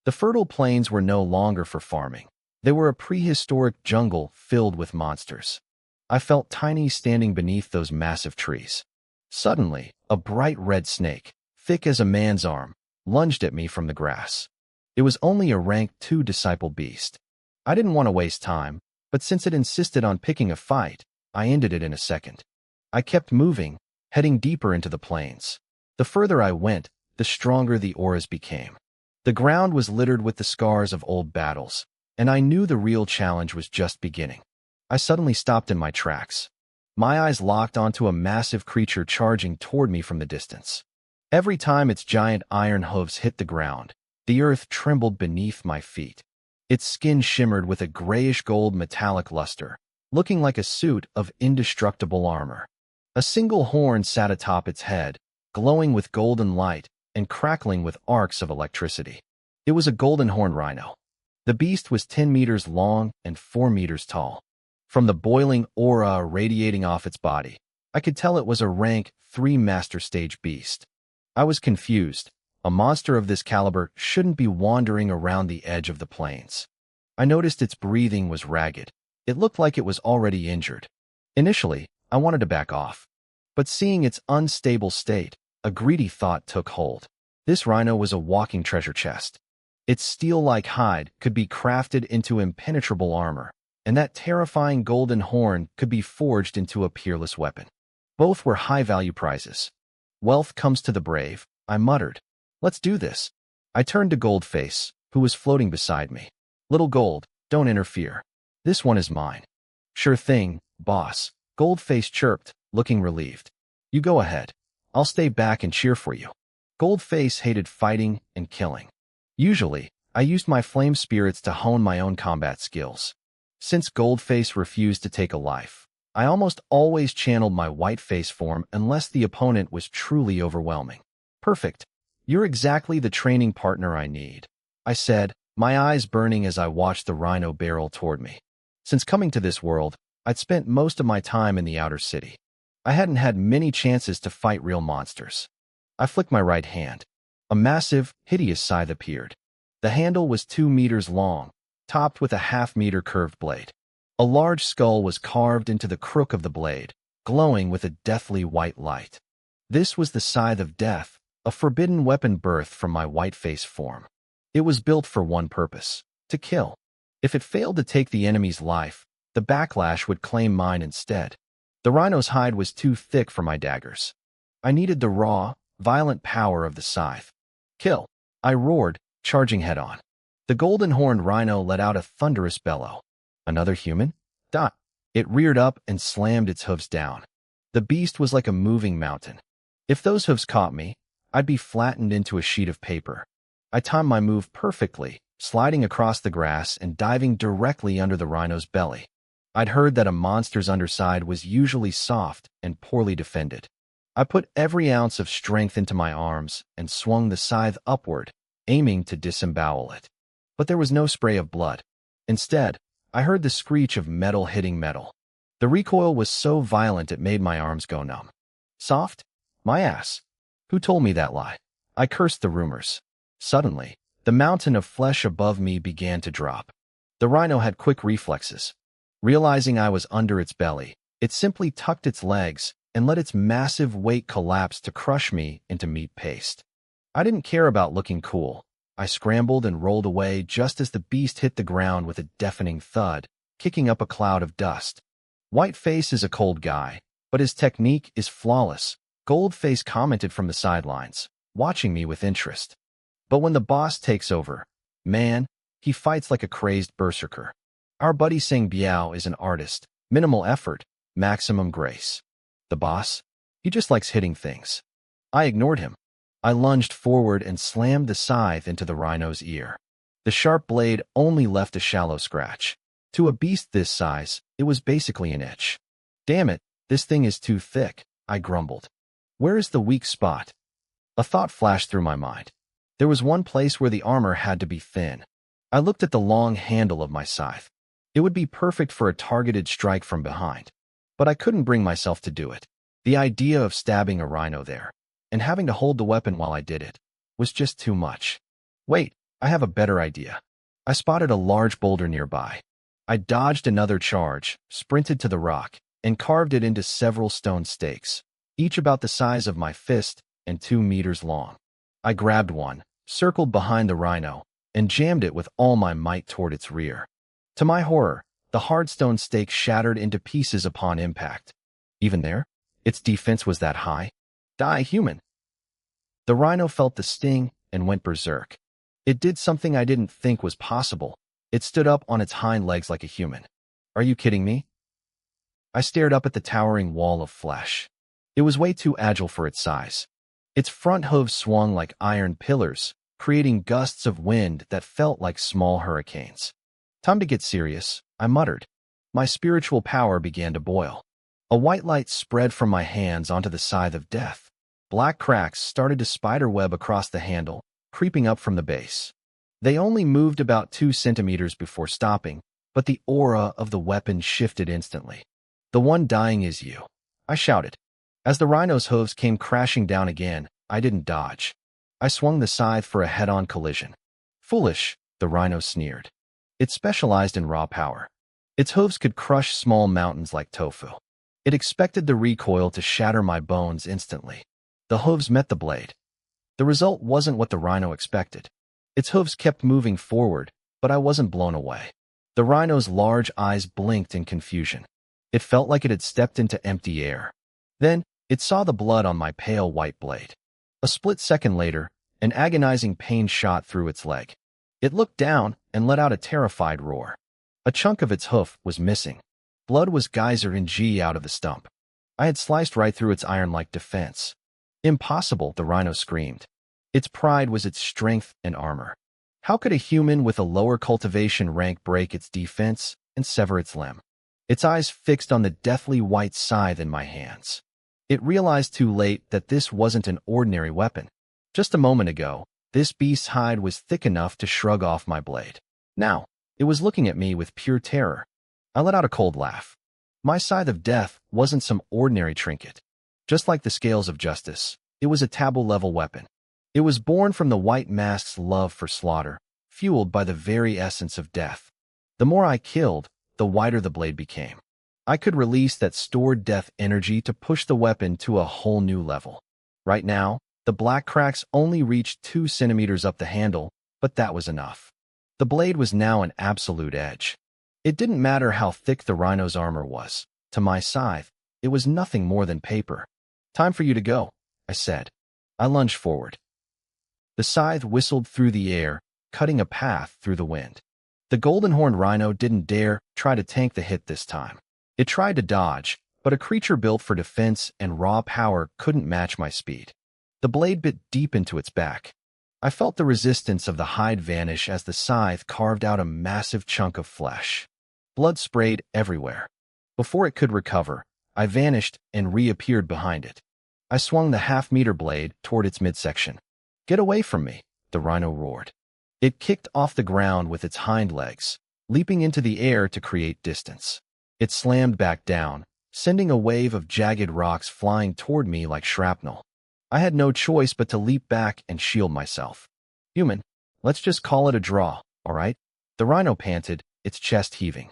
The fertile plains were no longer for farming. They were a prehistoric jungle filled with monsters. I felt tiny standing beneath those massive trees. Suddenly, a bright red snake, thick as a man's arm, lunged at me from the grass. It was only a rank 2 disciple beast. I didn't want to waste time, but since it insisted on picking a fight, I ended it in a second. I kept moving, heading deeper into the plains. The further I went, the stronger the auras became. The ground was littered with the scars of old battles, and I knew the real challenge was just beginning. I suddenly stopped in my tracks. My eyes locked onto a massive creature charging toward me from the distance. Every time its giant iron hooves hit the ground, the earth trembled beneath my feet. Its skin shimmered with a grayish-gold metallic luster, looking like a suit of indestructible armor. A single horn sat atop its head, glowing with golden light and crackling with arcs of electricity. It was a golden-horned rhino. The beast was 10 meters long and 4 meters tall. From the boiling aura radiating off its body, I could tell it was a rank 3 master stage beast. I was confused. A monster of this caliber shouldn't be wandering around the edge of the plains. I noticed its breathing was ragged. It looked like it was already injured. Initially, I wanted to back off. But seeing its unstable state, a greedy thought took hold. This rhino was a walking treasure chest. Its steel-like hide could be crafted into impenetrable armor, and that terrifying golden horn could be forged into a peerless weapon. Both were high-value prizes. Wealth comes to the brave, I muttered. Let's do this. I turned to Goldface, who was floating beside me. Little Gold, don't interfere. This one is mine. Sure thing, boss, Goldface chirped, looking relieved. You go ahead. I'll stay back and cheer for you. Goldface hated fighting and killing. Usually, I used my flame spirits to hone my own combat skills. Since Goldface refused to take a life, I almost always channeled my white face form unless the opponent was truly overwhelming. Perfect. You're exactly the training partner I need, I said, my eyes burning as I watched the rhino barrel toward me. Since coming to this world, I'd spent most of my time in the outer city. I hadn't had many chances to fight real monsters. I flicked my right hand. A massive, hideous scythe appeared. The handle was 2 meters long, topped with a half-meter curved blade. A large skull was carved into the crook of the blade, glowing with a deathly white light. This was the Scythe of Death, a forbidden weapon birthed from my white face form. It was built for one purpose: to kill. If it failed to take the enemy's life, the backlash would claim mine instead. The rhino's hide was too thick for my daggers. I needed the raw, violent power of the scythe. Kill! I roared, charging head-on. The golden-horned rhino let out a thunderous bellow. Another human? Dot! It reared up and slammed its hooves down. The beast was like a moving mountain. If those hooves caught me, I'd be flattened into a sheet of paper. I timed my move perfectly, sliding across the grass and diving directly under the rhino's belly. I'd heard that a monster's underside was usually soft and poorly defended. I put every ounce of strength into my arms and swung the scythe upward, aiming to disembowel it. But there was no spray of blood. Instead, I heard the screech of metal hitting metal. The recoil was so violent it made my arms go numb. Soft? My ass. Who told me that lie? I cursed the rumors. Suddenly, the mountain of flesh above me began to drop. The rhino had quick reflexes. Realizing I was under its belly, it simply tucked its legs and let its massive weight collapse to crush me into meat paste. I didn't care about looking cool. I scrambled and rolled away just as the beast hit the ground with a deafening thud, kicking up a cloud of dust. Whiteface is a cold guy, but his technique is flawless, Goldface commented from the sidelines, watching me with interest. But when the boss takes over, man, he fights like a crazed berserker. Our buddy Sing Biao is an artist, minimal effort, maximum grace. The boss? He just likes hitting things. I ignored him. I lunged forward and slammed the scythe into the rhino's ear. The sharp blade only left a shallow scratch. To a beast this size, it was basically an itch. Damn it, this thing is too thick, I grumbled. Where is the weak spot? A thought flashed through my mind. There was one place where the armor had to be thin. I looked at the long handle of my scythe. It would be perfect for a targeted strike from behind, but I couldn't bring myself to do it. The idea of stabbing a rhino there, and having to hold the weapon while I did it, was just too much. Wait, I have a better idea. I spotted a large boulder nearby. I dodged another charge, sprinted to the rock, and carved it into several stone stakes, each about the size of my fist and 2 meters long. I grabbed one, circled behind the rhino, and jammed it with all my might toward its rear. To my horror, the hard stone stake shattered into pieces upon impact. Even there, its defense was that high. Die, human! The rhino felt the sting and went berserk. It did something I didn't think was possible. It stood up on its hind legs like a human. Are you kidding me? I stared up at the towering wall of flesh. It was way too agile for its size. Its front hooves swung like iron pillars, creating gusts of wind that felt like small hurricanes. Time to get serious, I muttered. My spiritual power began to boil. A white light spread from my hands onto the scythe of death. Black cracks started to spiderweb across the handle, creeping up from the base. They only moved about 2 centimeters before stopping, but the aura of the weapon shifted instantly. The one dying is you, I shouted. As the rhino's hooves came crashing down again, I didn't dodge. I swung the scythe for a head-on collision. Foolish, the rhino sneered. It specialized in raw power. Its hooves could crush small mountains like tofu. It expected the recoil to shatter my bones instantly. The hooves met the blade. The result wasn't what the rhino expected. Its hooves kept moving forward, but I wasn't blown away. The rhino's large eyes blinked in confusion. It felt like it had stepped into empty air. Then, it saw the blood on my pale white blade. A split second later, an agonizing pain shot through its leg. It looked down and let out a terrified roar. A chunk of its hoof was missing. Blood was geyser and G out of the stump. I had sliced right through its iron-like defense. Impossible, the rhino screamed. Its pride was its strength and armor. How could a human with a lower cultivation rank break its defense and sever its limb? Its eyes fixed on the deathly white scythe in my hands. It realized too late that this wasn't an ordinary weapon. Just a moment ago, this beast's hide was thick enough to shrug off my blade. Now, it was looking at me with pure terror. I let out a cold laugh. My scythe of death wasn't some ordinary trinket. Just like the scales of justice, it was a taboo-level weapon. It was born from the white mask's love for slaughter, fueled by the very essence of death. The more I killed, the wider the blade became. I could release that stored death energy to push the weapon to a whole new level. Right now, the black cracks only reached 2 centimeters up the handle, but that was enough. The blade was now an absolute edge. It didn't matter how thick the rhino's armor was. To my scythe, it was nothing more than paper. Time for you to go, I said. I lunged forward. The scythe whistled through the air, cutting a path through the wind. The golden-horned rhino didn't dare try to tank the hit this time. It tried to dodge, but a creature built for defense and raw power couldn't match my speed. The blade bit deep into its back. I felt the resistance of the hide vanish as the scythe carved out a massive chunk of flesh. Blood sprayed everywhere. Before it could recover, I vanished and reappeared behind it. I swung the half-meter blade toward its midsection. Get away from me, the rhino roared. It kicked off the ground with its hind legs, leaping into the air to create distance. It slammed back down, sending a wave of jagged rocks flying toward me like shrapnel. I had no choice but to leap back and shield myself. Human, let's just call it a draw, all right? The rhino panted, its chest heaving.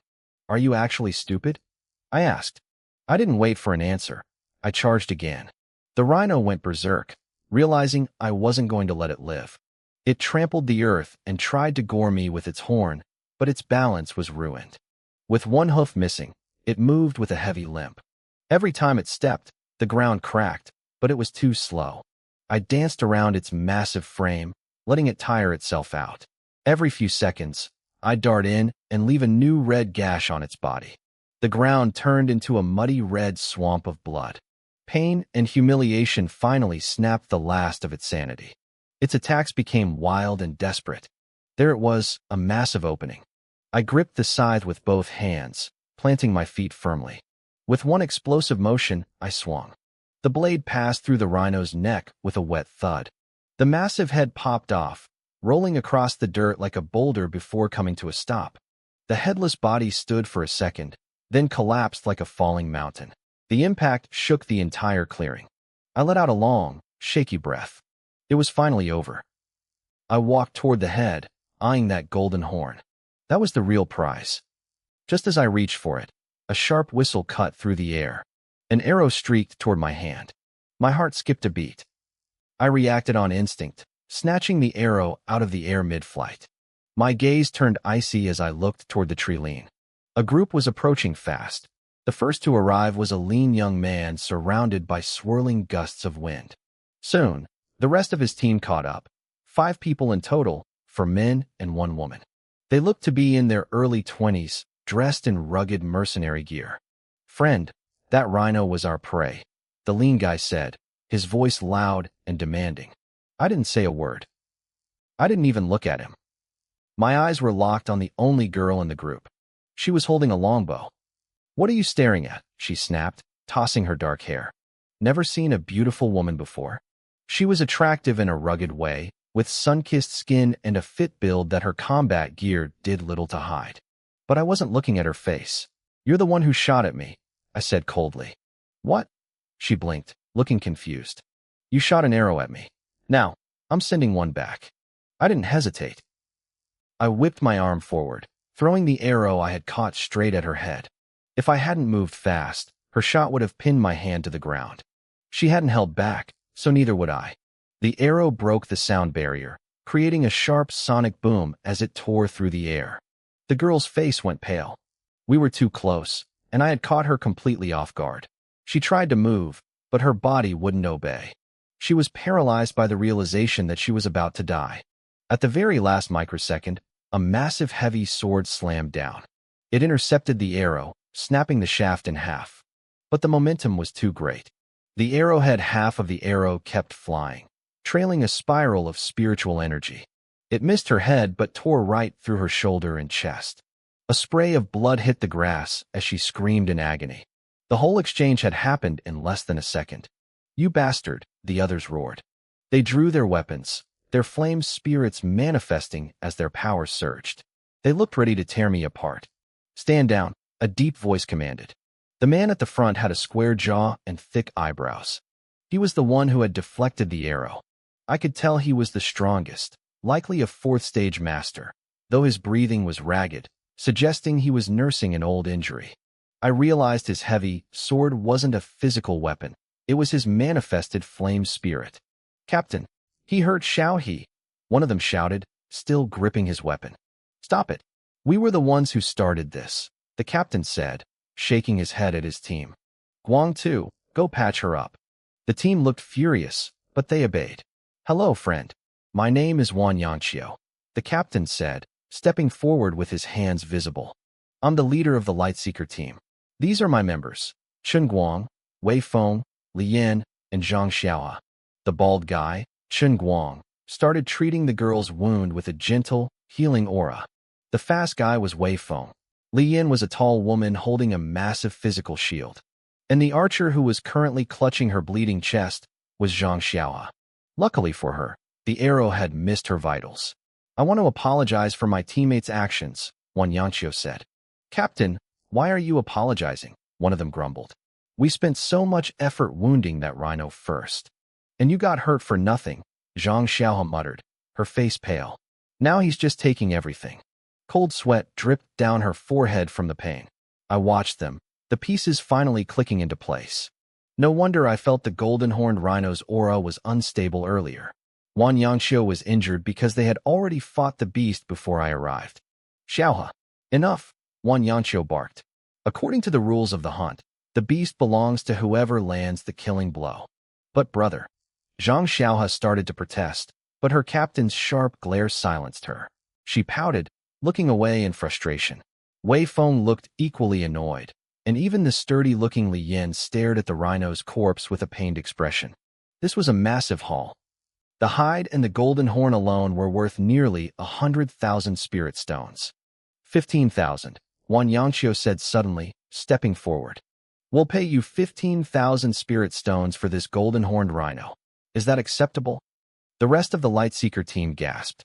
Are you actually stupid? I asked. I didn't wait for an answer. I charged again. The rhino went berserk, realizing I wasn't going to let it live. It trampled the earth and tried to gore me with its horn, but its balance was ruined. With one hoof missing, it moved with a heavy limp. Every time it stepped, the ground cracked, but it was too slow. I danced around its massive frame, letting it tire itself out. Every few seconds, I'd dart in and leave a new red gash on its body. The ground turned into a muddy red swamp of blood. Pain and humiliation finally snapped the last of its sanity. Its attacks became wild and desperate. There it was, a massive opening. I gripped the scythe with both hands, planting my feet firmly. With one explosive motion, I swung. The blade passed through the rhino's neck with a wet thud. The massive head popped off, rolling across the dirt like a boulder before coming to a stop. The headless body stood for a second, then collapsed like a falling mountain. The impact shook the entire clearing. I let out a long, shaky breath. It was finally over. I walked toward the head, eyeing that golden horn. That was the real prize. Just as I reached for it, a sharp whistle cut through the air. An arrow streaked toward my hand. My heart skipped a beat. I reacted on instinct, snatching the arrow out of the air mid-flight. My gaze turned icy as I looked toward the tree line. A group was approaching fast. The first to arrive was a lean young man surrounded by swirling gusts of wind. Soon, the rest of his team caught up. 5 people in total, 4 men and 1 woman. They looked to be in their early 20s, dressed in rugged mercenary gear. "Friend, that rhino was our prey," the lean guy said, his voice loud and demanding. I didn't say a word. I didn't even look at him. My eyes were locked on the only girl in the group. She was holding a longbow. "What are you staring at?" she snapped, tossing her dark hair. Never seen a beautiful woman before. She was attractive in a rugged way, with sun-kissed skin and a fit build that her combat gear did little to hide. But I wasn't looking at her face. "You're the one who shot at me," I said coldly. "What?" She blinked, looking confused. "You shot an arrow at me. Now, I'm sending one back." I didn't hesitate. I whipped my arm forward, throwing the arrow I had caught straight at her head. If I hadn't moved fast, her shot would have pinned my hand to the ground. She hadn't held back, so neither would I. The arrow broke the sound barrier, creating a sharp sonic boom as it tore through the air. The girl's face went pale. We were too close, and I had caught her completely off guard. She tried to move, but her body wouldn't obey. She was paralyzed by the realization that she was about to die. At the very last microsecond, a massive heavy sword slammed down. It intercepted the arrow, snapping the shaft in half. But the momentum was too great. The arrowhead half of the arrow kept flying, trailing a spiral of spiritual energy. It missed her head but tore right through her shoulder and chest. A spray of blood hit the grass as she screamed in agony. The whole exchange had happened in less than a second. "You bastard," the others roared. They drew their weapons, their flame spirits manifesting as their power surged. They looked ready to tear me apart. "Stand down," a deep voice commanded. The man at the front had a square jaw and thick eyebrows. He was the one who had deflected the arrow. I could tell he was the strongest, likely a 4th-stage master, though his breathing was ragged, suggesting he was nursing an old injury. I realized his heavy sword wasn't a physical weapon. It was his manifested flame spirit. "Captain, he hurt Xiaohe," one of them shouted, still gripping his weapon. "Stop it. We were the ones who started this," the captain said, shaking his head at his team. "Guang Tu, go patch her up." The team looked furious, but they obeyed. "Hello, friend. My name is Wan Yanqiu," the captain said, stepping forward with his hands visible. "I'm the leader of the Lightseeker team. These are my members: Chen Guang, Wei Feng, Li Yan, and Zhang Xiaoa." The bald guy, Chen Guang, started treating the girl's wound with a gentle, healing aura. The fast guy was Wei Feng. Li Yan was a tall woman holding a massive physical shield. And the archer who was currently clutching her bleeding chest was Zhang Xiaoa. Luckily for her, the arrow had missed her vitals. "I want to apologize for my teammates' actions," Wan Yanqiu said. "Captain, why are you apologizing?" one of them grumbled. "We spent so much effort wounding that rhino first. And you got hurt for nothing," Zhang Xiaoha muttered, her face pale. "Now he's just taking everything." Cold sweat dripped down her forehead from the pain. I watched them, the pieces finally clicking into place. No wonder I felt the golden-horned rhino's aura was unstable earlier. Wan Yanqiu was injured because they had already fought the beast before I arrived. "Xiaoha, enough," Wan Yanqiu barked. "According to the rules of the hunt, the beast belongs to whoever lands the killing blow." "But brother," Zhang Xiaoha started to protest, but her captain's sharp glare silenced her. She pouted, looking away in frustration. Wei Feng looked equally annoyed, and even the sturdy-looking Li Yan stared at the rhino's corpse with a pained expression. This was a massive haul. The hide and the golden horn alone were worth nearly 100,000 spirit stones. 15,000, Wan Yanqiu said suddenly, stepping forward. We'll pay you 15,000 spirit stones for this golden-horned rhino. Is that acceptable? The rest of the Lightseeker team gasped.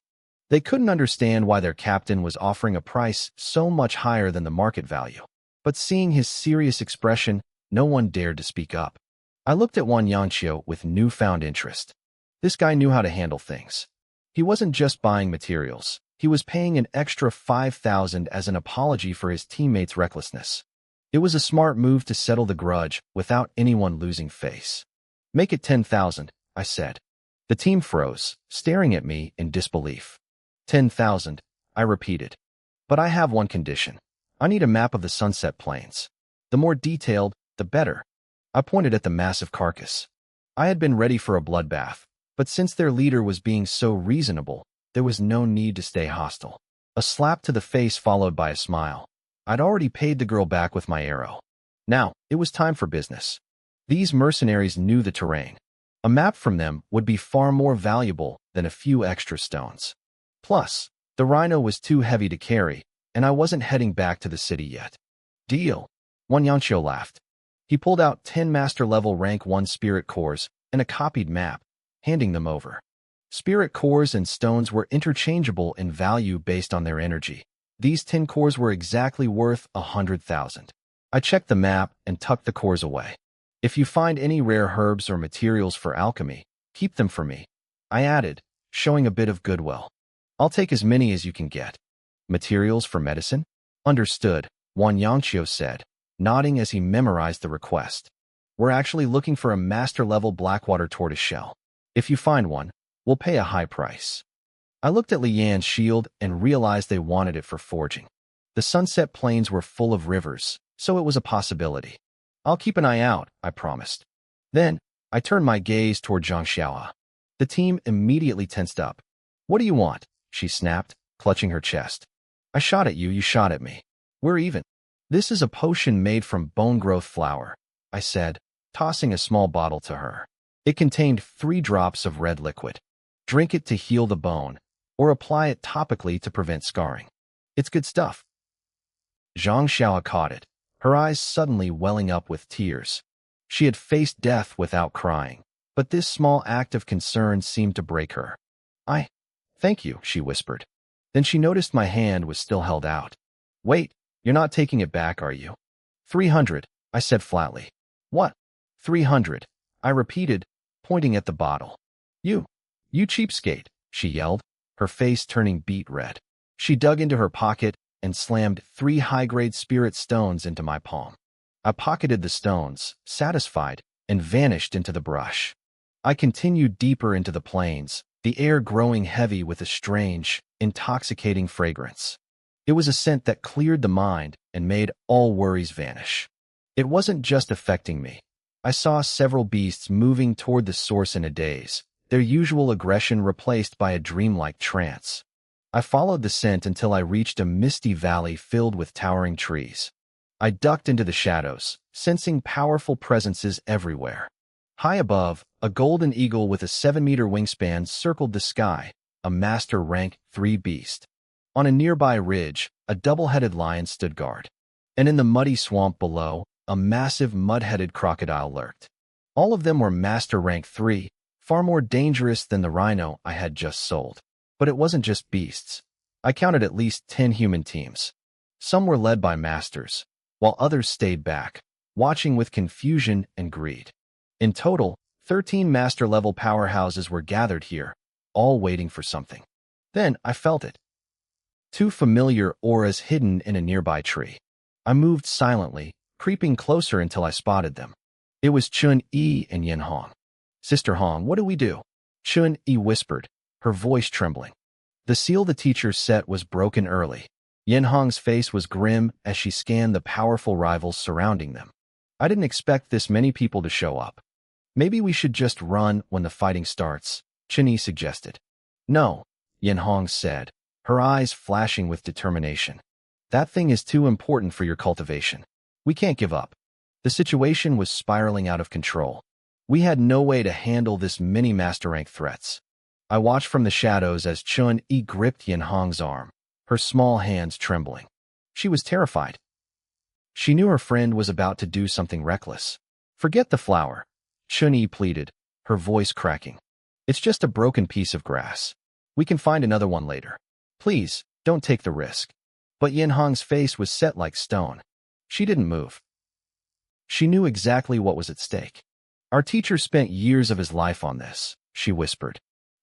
They couldn't understand why their captain was offering a price so much higher than the market value. But seeing his serious expression, no one dared to speak up. I looked at Wan Yanqiu with newfound interest. This guy knew how to handle things. He wasn't just buying materials. He was paying an extra 5,000 as an apology for his teammates' recklessness. It was a smart move to settle the grudge without anyone losing face. Make it 10,000, I said. The team froze, staring at me in disbelief. 10,000, I repeated. But I have one condition. I need a map of the Sunset Plains. The more detailed, the better. I pointed at the massive carcass. I had been ready for a bloodbath, but since their leader was being so reasonable, there was no need to stay hostile. A slap to the face followed by a smile. I'd already paid the girl back with my arrow. Now, it was time for business. These mercenaries knew the terrain. A map from them would be far more valuable than a few extra stones. Plus, the rhino was too heavy to carry, and I wasn't heading back to the city yet. Deal. Wan Yanqiu laughed. He pulled out 10 master-level rank 1 spirit cores and a copied map, handing them over. Spirit cores and stones were interchangeable in value based on their energy. These 10 cores were exactly worth 100,000. I checked the map and tucked the cores away. If you find any rare herbs or materials for alchemy, keep them for me, I added, showing a bit of goodwill. I'll take as many as you can get. Materials for medicine? Understood, Wan Yanqiu said, nodding as he memorized the request. We're actually looking for a master-level Blackwater tortoiseshell. If you find one, we'll pay a high price. I looked at Lian's shield and realized they wanted it for forging. The Sunset Plains were full of rivers, so it was a possibility. I'll keep an eye out, I promised. Then, I turned my gaze toward Zhang Xiaoa. The team immediately tensed up. What do you want? She snapped, clutching her chest. I shot at you, you shot at me. We're even. This is a potion made from bone growth flower, I said, tossing a small bottle to her. It contained 3 drops of red liquid. Drink it to heal the bone, or apply it topically to prevent scarring. It's good stuff. Zhang Xiaoa caught it, her eyes suddenly welling up with tears. She had faced death without crying, but this small act of concern seemed to break her. Thank you, she whispered. Then she noticed my hand was still held out. Wait, you're not taking it back, are you? 300, I said flatly. What? 300, I repeated, pointing at the bottle. You cheapskate, she yelled, her face turning beet red. She dug into her pocket and slammed 3 high-grade spirit stones into my palm. I pocketed the stones, satisfied, and vanished into the brush. I continued deeper into the plains, the air growing heavy with a strange, intoxicating fragrance. It was a scent that cleared the mind and made all worries vanish. It wasn't just affecting me. I saw several beasts moving toward the source in a daze, their usual aggression replaced by a dreamlike trance. I followed the scent until I reached a misty valley filled with towering trees. I ducked into the shadows, sensing powerful presences everywhere. High above, a golden eagle with a 7-meter wingspan circled the sky, a master rank 3 beast. On a nearby ridge, a double-headed lion stood guard. And in the muddy swamp below, a massive mud-headed crocodile lurked. All of them were master rank 3, far more dangerous than the rhino I had just sold. But it wasn't just beasts. I counted at least 10 human teams. Some were led by masters, while others stayed back, watching with confusion and greed. In total, 13 master-level powerhouses were gathered here, all waiting for something. Then I felt it. 2 familiar auras hidden in a nearby tree. I moved silently, creeping closer until I spotted them. It was Chun-Yi and Yin Hong. Sister Hong, what do we do? Chun-Yi whispered, her voice trembling. The seal the teacher set was broken early. Yin Hong's face was grim as she scanned the powerful rivals surrounding them. I didn't expect this many people to show up. Maybe we should just run when the fighting starts, Chun-Yi suggested. No, Yin Hong said, her eyes flashing with determination. That thing is too important for your cultivation. We can't give up. The situation was spiraling out of control. We had no way to handle this many master rank threats. I watched from the shadows as Chun-Yi gripped Yin Hong's arm, her small hands trembling. She was terrified. She knew her friend was about to do something reckless. Forget the flower, Chun-Yi pleaded, her voice cracking. It's just a broken piece of grass. We can find another one later. Please, don't take the risk. But Yin Hong's face was set like stone. She didn't move. She knew exactly what was at stake. Our teacher spent years of his life on this, she whispered.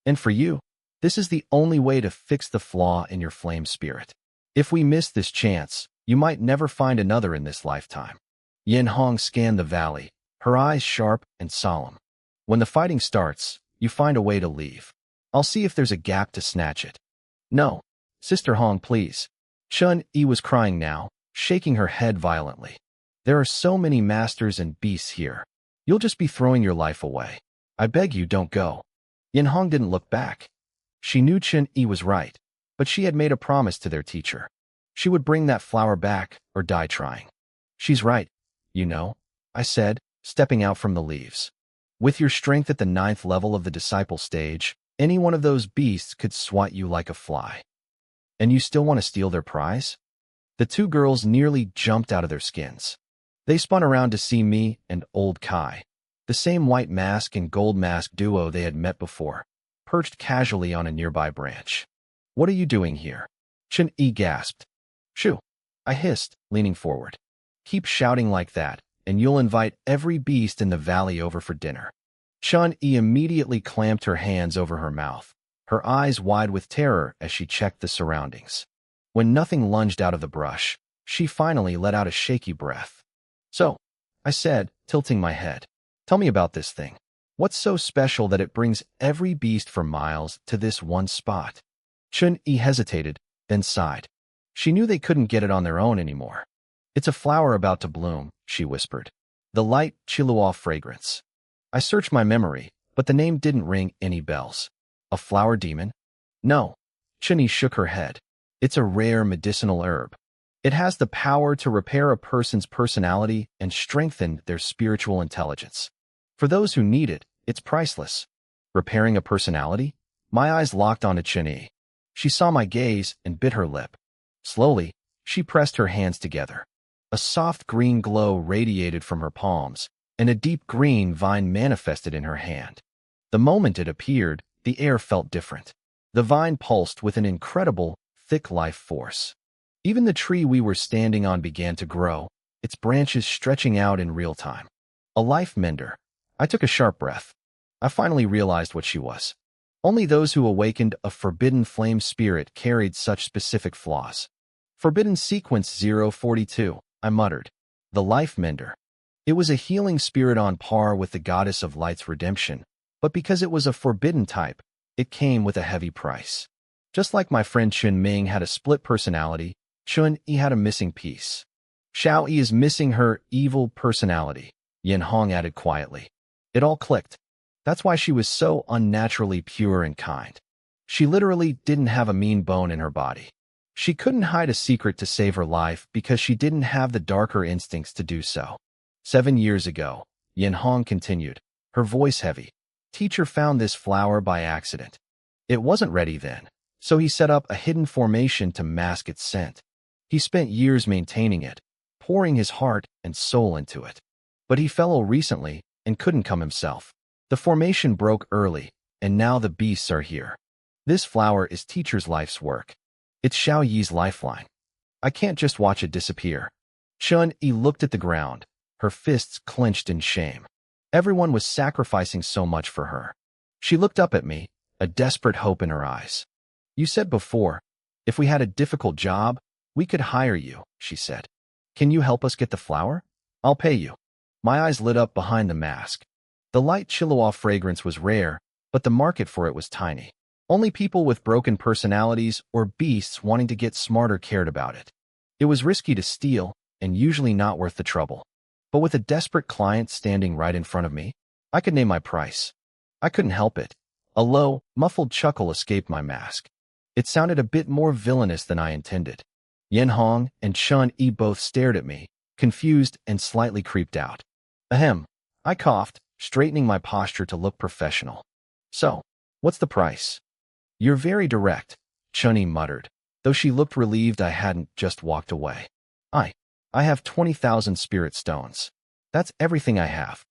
And for you, this is the only way to fix the flaw in your flame spirit. If we miss this chance, you might never find another in this lifetime. Yin Hong scanned the valley, her eyes sharp and solemn. When the fighting starts, you find a way to leave. I'll see if there's a gap to snatch it. No, Sister Hong, please. Chun-Yi was crying now, shaking her head violently. There are so many masters and beasts here. You'll just be throwing your life away. I beg you, don't go. Yin Hong didn't look back. She knew Chun-Yi was right, but she had made a promise to their teacher. She would bring that flower back or die trying. She's right, you know, I said, stepping out from the leaves. With your strength at the 9th level of the disciple stage, any one of those beasts could swat you like a fly. And you still want to steal their prize? The two girls nearly jumped out of their skins. They spun around to see me and old Kai, the same white mask and gold mask duo they had met before, perched casually on a nearby branch. What are you doing here? Chun-Yi gasped. Shoo, I hissed, leaning forward. Keep shouting like that, and you'll invite every beast in the valley over for dinner. Chun-Yi immediately clamped her hands over her mouth, her eyes wide with terror as she checked the surroundings. When nothing lunged out of the brush, she finally let out a shaky breath. So, I said, tilting my head, tell me about this thing. What's so special that it brings every beast for miles to this one spot? Chun-Yi hesitated, then sighed. She knew they couldn't get it on their own anymore. It's a flower about to bloom, she whispered. The light Chilua fragrance. I searched my memory, but the name didn't ring any bells. A flower demon? No. Chun-Yi shook her head. It's a rare medicinal herb. It has the power to repair a person's personality and strengthen their spiritual intelligence. For those who need it, it's priceless. Repairing a personality? My eyes locked onto Chun-Yi. She saw my gaze and bit her lip. Slowly, she pressed her hands together. A soft green glow radiated from her palms, and a deep green vine manifested in her hand. The moment it appeared, the air felt different. The vine pulsed with an incredible, thick life force. Even the tree we were standing on began to grow, its branches stretching out in real time. A life mender. I took a sharp breath. I finally realized what she was. Only those who awakened a forbidden flame spirit carried such specific flaws. Forbidden sequence 042, I muttered. The life mender. It was a healing spirit on par with the goddess of light's redemption, but because it was a forbidden type, it came with a heavy price. Just like my friend Chun Ming had a split personality, Chun-Yi had a missing piece. Xiao-Yi is missing her evil personality, Yin Hong added quietly. It all clicked. That's why she was so unnaturally pure and kind. She literally didn't have a mean bone in her body. She couldn't hide a secret to save her life because she didn't have the darker instincts to do so. 7 years ago, Yin Hong continued, her voice heavy. Teacher found this flower by accident. It wasn't ready then, so he set up a hidden formation to mask its scent. He spent years maintaining it, pouring his heart and soul into it. But he fell ill recently and couldn't come himself. The formation broke early, and now the beasts are here. This flower is teacher's life's work. It's Xiao-Yi's lifeline. I can't just watch it disappear. Chun-Yi looked at the ground, her fists clenched in shame. Everyone was sacrificing so much for her. She looked up at me, a desperate hope in her eyes. You said before, if we had a difficult job, we could hire you, she said. Can you help us get the flower? I'll pay you. My eyes lit up behind the mask. The light Chilua fragrance was rare, but the market for it was tiny. Only people with broken personalities or beasts wanting to get smarter cared about it. It was risky to steal and usually not worth the trouble. But with a desperate client standing right in front of me, I could name my price. I couldn't help it. A low, muffled chuckle escaped my mask. It sounded a bit more villainous than I intended. Yin Hong and Chun-Yi both stared at me, confused and slightly creeped out. Ahem. I coughed, straightening my posture to look professional. So, what's the price? You're very direct, Chun-Yi muttered, though she looked relieved I hadn't just walked away. I have 20,000 spirit stones. That's everything I have.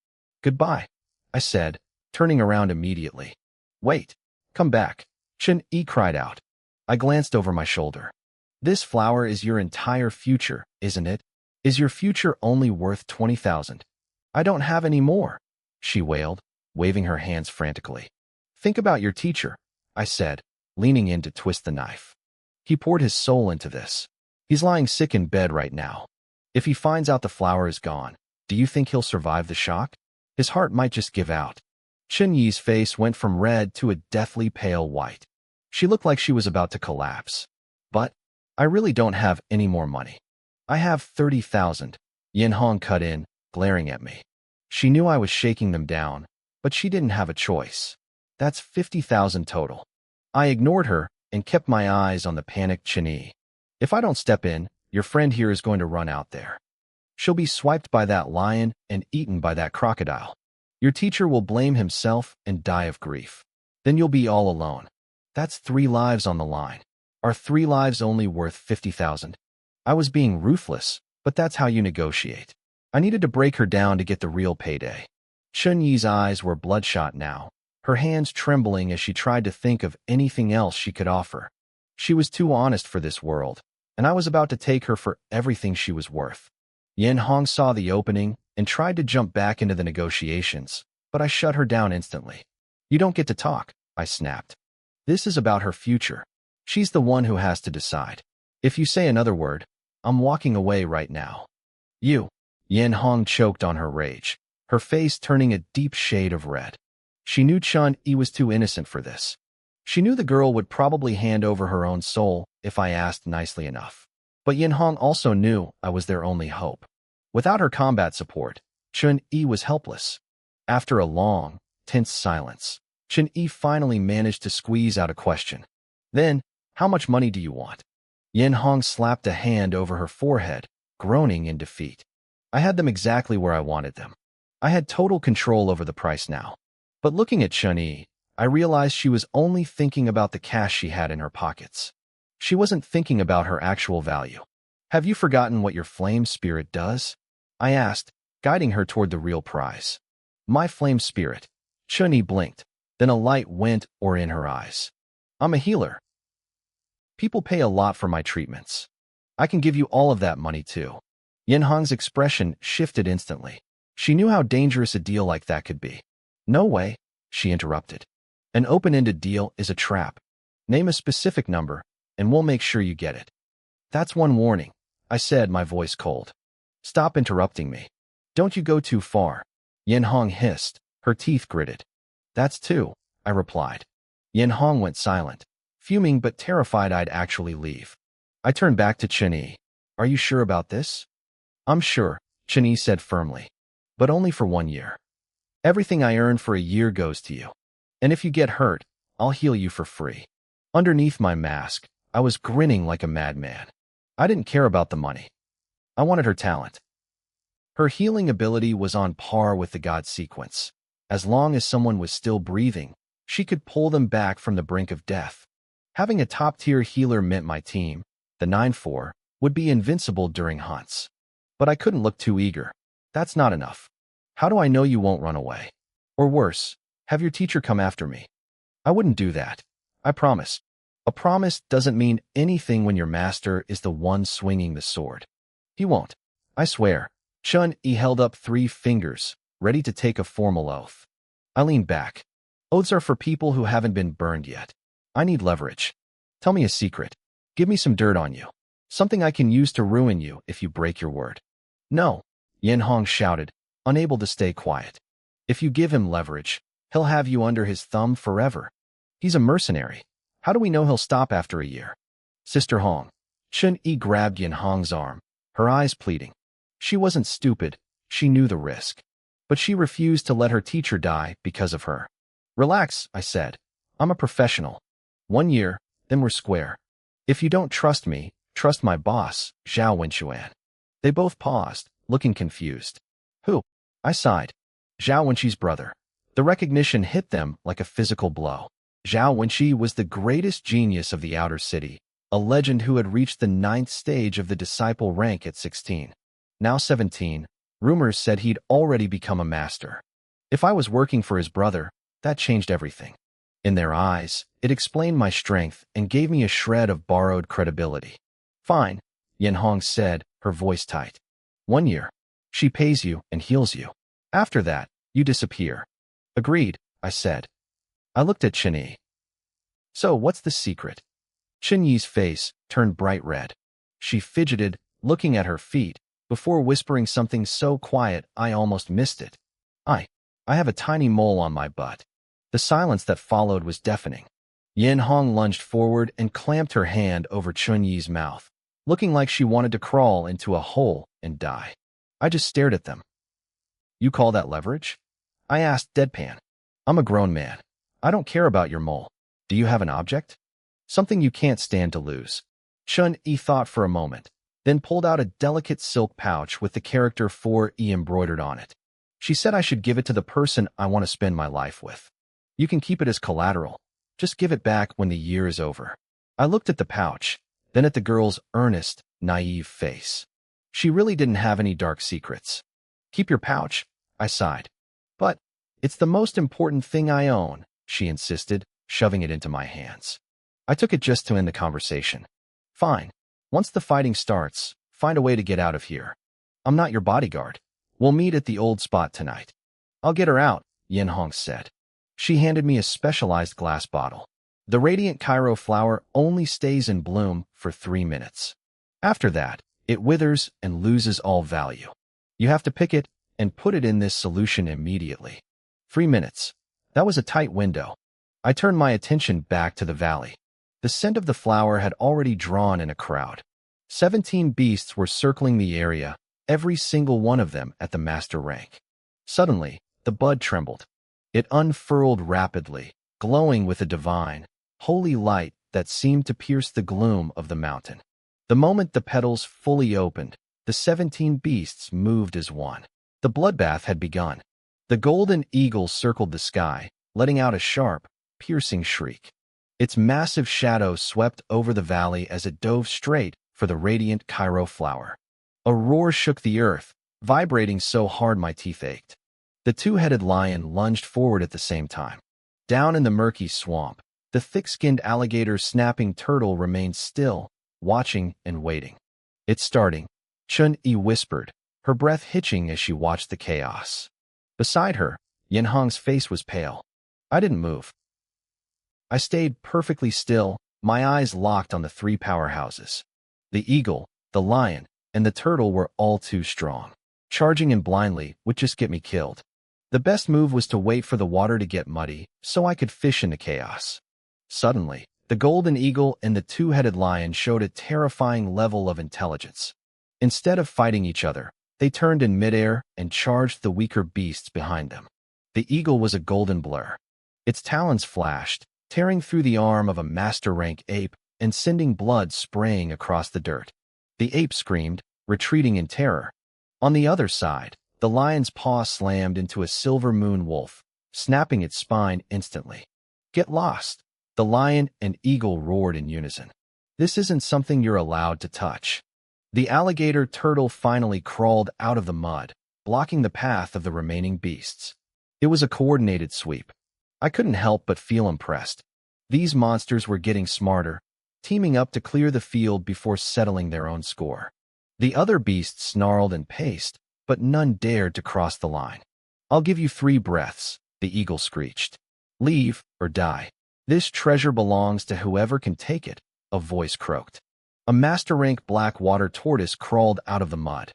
Goodbye, I said, turning around immediately. Wait, come back, Chen-yi cried out. I glanced over my shoulder. This flower is your entire future, isn't it? Is your future only worth 20,000? I don't have any more, she wailed, waving her hands frantically. Think about your teacher, I said, leaning in to twist the knife. He poured his soul into this. He's lying sick in bed right now. If he finds out the flower is gone, do you think he'll survive the shock? His heart might just give out. Chen-yi's face went from red to a deathly pale white. She looked like she was about to collapse. But I really don't have any more money. I have 30,000. Yin Hong cut in, glaring at me. She knew I was shaking them down, but she didn't have a choice. That's 50,000 total. I ignored her and kept my eyes on the panicked Chen-yi. If I don't step in, your friend here is going to run out there. She'll be swiped by that lion and eaten by that crocodile. Your teacher will blame himself and die of grief. Then you'll be all alone. That's 3 lives on the line. Are 3 lives only worth 50,000? I was being ruthless, but that's how you negotiate. I needed to break her down to get the real payday. Chen-yi's eyes were bloodshot now, her hands trembling as she tried to think of anything else she could offer. She was too honest for this world, and I was about to take her for everything she was worth. Yin Hong saw the opening and tried to jump back into the negotiations, but I shut her down instantly. You don't get to talk, I snapped. This is about her future. She's the one who has to decide. If you say another word, I'm walking away right now. You. Yin Hong choked on her rage, her face turning a deep shade of red. She knew Chen-yi was too innocent for this. She knew the girl would probably hand over her own soul if I asked nicely enough. But Yin Hong also knew I was their only hope. Without her combat support, Chen-yi was helpless. After a long, tense silence, Chen-yi finally managed to squeeze out a question. Then, how much money do you want? Yin Hong slapped a hand over her forehead, groaning in defeat. I had them exactly where I wanted them. I had total control over the price now. But looking at Chen-yi, I realized she was only thinking about the cash she had in her pockets. She wasn't thinking about her actual value. Have you forgotten what your flame spirit does? I asked, guiding her toward the real prize. My flame spirit. Chen-yi blinked, then a light went in her eyes. I'm a healer. People pay a lot for my treatments. I can give you all of that money too. Yin Hong's expression shifted instantly. She knew how dangerous a deal like that could be. No way, she interrupted. An open-ended deal is a trap. Name a specific number, and we'll make sure you get it. That's one warning, I said, my voice cold. Stop interrupting me. Don't you go too far. Yin Hong hissed, her teeth gritted. That's 2, I replied. Yin Hong went silent, fuming but terrified I'd actually leave. I turned back to Chen-yi. Are you sure about this? I'm sure, Chen-yi said firmly. But only for 1 year. Everything I earn for a year goes to you. And if you get hurt, I'll heal you for free. Underneath my mask, I was grinning like a madman. I didn't care about the money. I wanted her talent. Her healing ability was on par with the god sequence. As long as someone was still breathing, she could pull them back from the brink of death. Having a top-tier healer meant my team, the 9-4, would be invincible during hunts. But I couldn't look too eager. That's not enough. How do I know you won't run away? Or worse, have your teacher come after me? I wouldn't do that. I promise. A promise doesn't mean anything when your master is the one swinging the sword. He won't. I swear. Chen-yi held up 3 fingers, ready to take a formal oath. I leaned back. Oaths are for people who haven't been burned yet. I need leverage. Tell me a secret. Give me some dirt on you. Something I can use to ruin you if you break your word. No, Yin Hong shouted, unable to stay quiet. If you give him leverage, he'll have you under his thumb forever. He's a mercenary. How do we know he'll stop after a year? Sister Hong. Chen-yi grabbed Yin Hong's arm, her eyes pleading. She wasn't stupid. She knew the risk. But she refused to let her teacher die because of her. Relax, I said. I'm a professional. 1 year, then we're square. If you don't trust me, trust my boss, Zhao Wenquan. They both paused, looking confused. Who? I sighed. Zhao Wenqi's brother. The recognition hit them like a physical blow. Zhao Wenqi was the greatest genius of the outer city, a legend who had reached the 9th stage of the disciple rank at 16. Now 17, rumors said he'd already become a master. If I was working for his brother, that changed everything. In their eyes, it explained my strength and gave me a shred of borrowed credibility. Fine, Yanhong said, her voice tight. 1 year. She pays you and heals you. After that, you disappear. Agreed, I said. I looked at Chenyi. So what's the secret? Chenyi's face turned bright red. She fidgeted, looking at her feet, before whispering something so quiet I almost missed it. I have a tiny mole on my butt. The silence that followed was deafening. Yanhong lunged forward and clamped her hand over Chenyi's mouth, looking like she wanted to crawl into a hole and die. I just stared at them. You call that leverage? I asked deadpan. I'm a grown man. I don't care about your mole. Do you have an object? Something you can't stand to lose. Chun-Yi thought for a moment, then pulled out a delicate silk pouch with the character 4E embroidered on it. She said I should give it to the person I want to spend my life with. You can keep it as collateral. Just give it back when the year is over. I looked at the pouch, then at the girl's earnest, naive face. She really didn't have any dark secrets. Keep your pouch, I sighed. But it's the most important thing I own, she insisted, shoving it into my hands. I took it just to end the conversation. Fine. Once the fighting starts, find a way to get out of here. I'm not your bodyguard. We'll meet at the old spot tonight. I'll get her out, Yanhong said. She handed me a specialized glass bottle. The radiant Cairo flower only stays in bloom for 3 minutes. After that, it withers and loses all value. You have to pick it and put it in this solution immediately. 3 minutes. That was a tight window. I turned my attention back to the valley. The scent of the flower had already drawn in a crowd. 17 beasts were circling the area, every single one of them at the master rank. Suddenly, the bud trembled. It unfurled rapidly, glowing with a divine, holy light that seemed to pierce the gloom of the mountain. The moment the petals fully opened, the 17 beasts moved as one. The bloodbath had begun. The golden eagle circled the sky, letting out a sharp, piercing shriek. Its massive shadow swept over the valley as it dove straight for the radiant Cairo flower. A roar shook the earth, vibrating so hard my teeth ached. The two-headed lion lunged forward at the same time. Down in the murky swamp, the thick-skinned alligator's snapping turtle remained still, watching and waiting. It's starting, Chun-Yi whispered, her breath hitching as she watched the chaos. Beside her, Yanhong's face was pale. I didn't move. I stayed perfectly still, my eyes locked on the 3 powerhouses. The eagle, the lion, and the turtle were all too strong. Charging in blindly would just get me killed. The best move was to wait for the water to get muddy, so I could fish in the chaos. Suddenly, the golden eagle and the two-headed lion showed a terrifying level of intelligence. Instead of fighting each other, they turned in midair and charged the weaker beasts behind them. The eagle was a golden blur. Its talons flashed, tearing through the arm of a master-rank ape and sending blood spraying across the dirt. The ape screamed, retreating in terror. On the other side, the lion's paw slammed into a silver moon wolf, snapping its spine instantly. Get lost! The lion and eagle roared in unison. This isn't something you're allowed to touch. The alligator turtle finally crawled out of the mud, blocking the path of the remaining beasts. It was a coordinated sweep. I couldn't help but feel impressed. These monsters were getting smarter, teaming up to clear the field before settling their own score. The other beasts snarled and paced, but none dared to cross the line. I'll give you 3 breaths, the eagle screeched. Leave or die. This treasure belongs to whoever can take it, a voice croaked. A master-rank black water tortoise crawled out of the mud.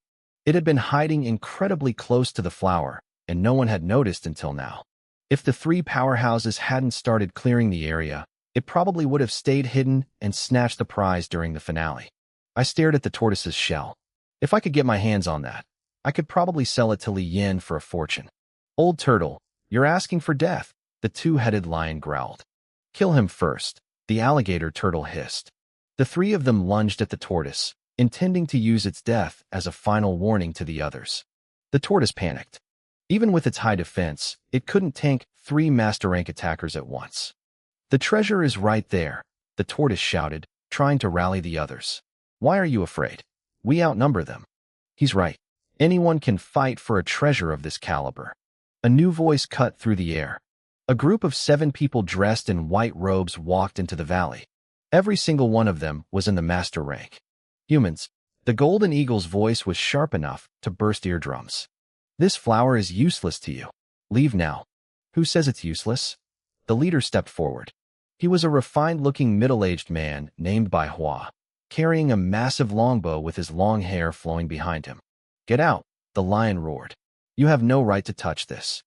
It had been hiding incredibly close to the flower, and no one had noticed until now. If the 3 powerhouses hadn't started clearing the area, it probably would have stayed hidden and snatched the prize during the finale. I stared at the tortoise's shell. If I could get my hands on that, I could probably sell it to Li Yin for a fortune. Old turtle, you're asking for death, the two-headed lion growled. Kill him first, the alligator turtle hissed. The 3 of them lunged at the tortoise, intending to use its death as a final warning to the others. The tortoise panicked. Even with its high defense, it couldn't tank 3 master-rank attackers at once. The treasure is right there, the tortoise shouted, trying to rally the others. Why are you afraid? We outnumber them. He's right. Anyone can fight for a treasure of this caliber. A new voice cut through the air. A group of 7 people dressed in white robes walked into the valley. Every single one of them was in the master rank. Humans. The golden eagle's voice was sharp enough to burst eardrums. This flower is useless to you. Leave now. Who says it's useless? The leader stepped forward. He was a refined-looking middle-aged man named Manhwa, carrying a massive longbow with his long hair flowing behind him. Get out, the lion roared. You have no right to touch this.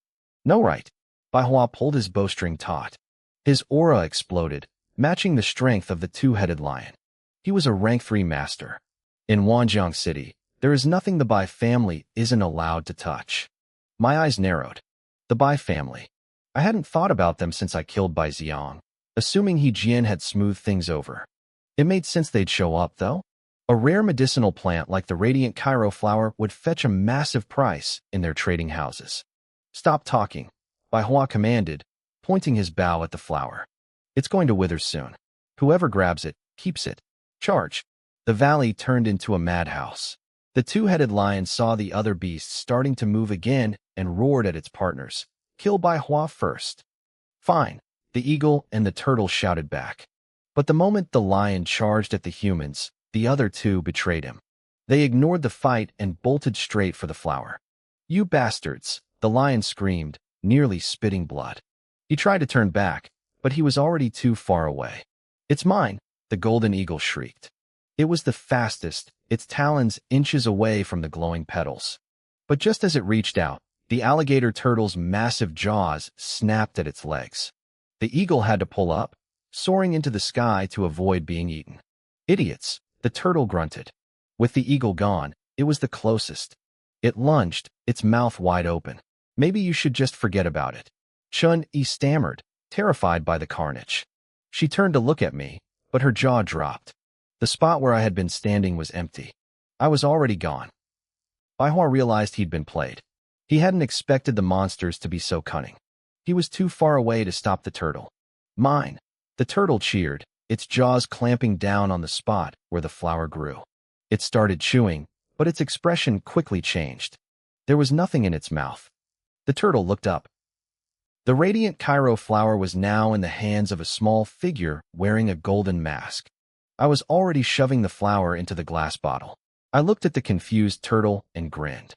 No right. Manhwa pulled his bowstring taut. His aura exploded, matching the strength of the two-headed lion. He was a rank 3 master. In Wanjiang City, there is nothing the Bai family isn't allowed to touch. My eyes narrowed. The Bai family. I hadn't thought about them since I killed Bai Xiang, assuming He Jian had smoothed things over. It made sense they'd show up, though. A rare medicinal plant like the radiant Cairo flower would fetch a massive price in their trading houses. Stop talking, Manhwa commanded, pointing his bow at the flower. It's going to wither soon. Whoever grabs it, keeps it. Charge. The valley turned into a madhouse. The two-headed lion saw the other beasts starting to move again and roared at its partners. Kill Manhwa first. Fine, the eagle and the turtle shouted back. But the moment the lion charged at the humans, the other two betrayed him. They ignored the fight and bolted straight for the flower. You bastards, the lion screamed, nearly spitting blood. He tried to turn back, but he was already too far away. It's mine, the golden eagle shrieked. It was the fastest, its talons inches away from the glowing petals. But just as it reached out, the alligator turtle's massive jaws snapped at its legs. The eagle had to pull up, soaring into the sky to avoid being eaten. Idiots, the turtle grunted. With the eagle gone, it was the closest. It lunged, its mouth wide open. Maybe you should just forget about it. Chun-Yi stammered, terrified by the carnage. She turned to look at me, but her jaw dropped. The spot where I had been standing was empty. I was already gone. Manhwa realized he'd been played. He hadn't expected the monsters to be so cunning. He was too far away to stop the turtle. Mine. The turtle cheered, its jaws clamping down on the spot where the flower grew. It started chewing, but its expression quickly changed. There was nothing in its mouth. The turtle looked up. The radiant Cairo flower was now in the hands of a small figure wearing a golden mask. I was already shoving the flower into the glass bottle. I looked at the confused turtle and grinned.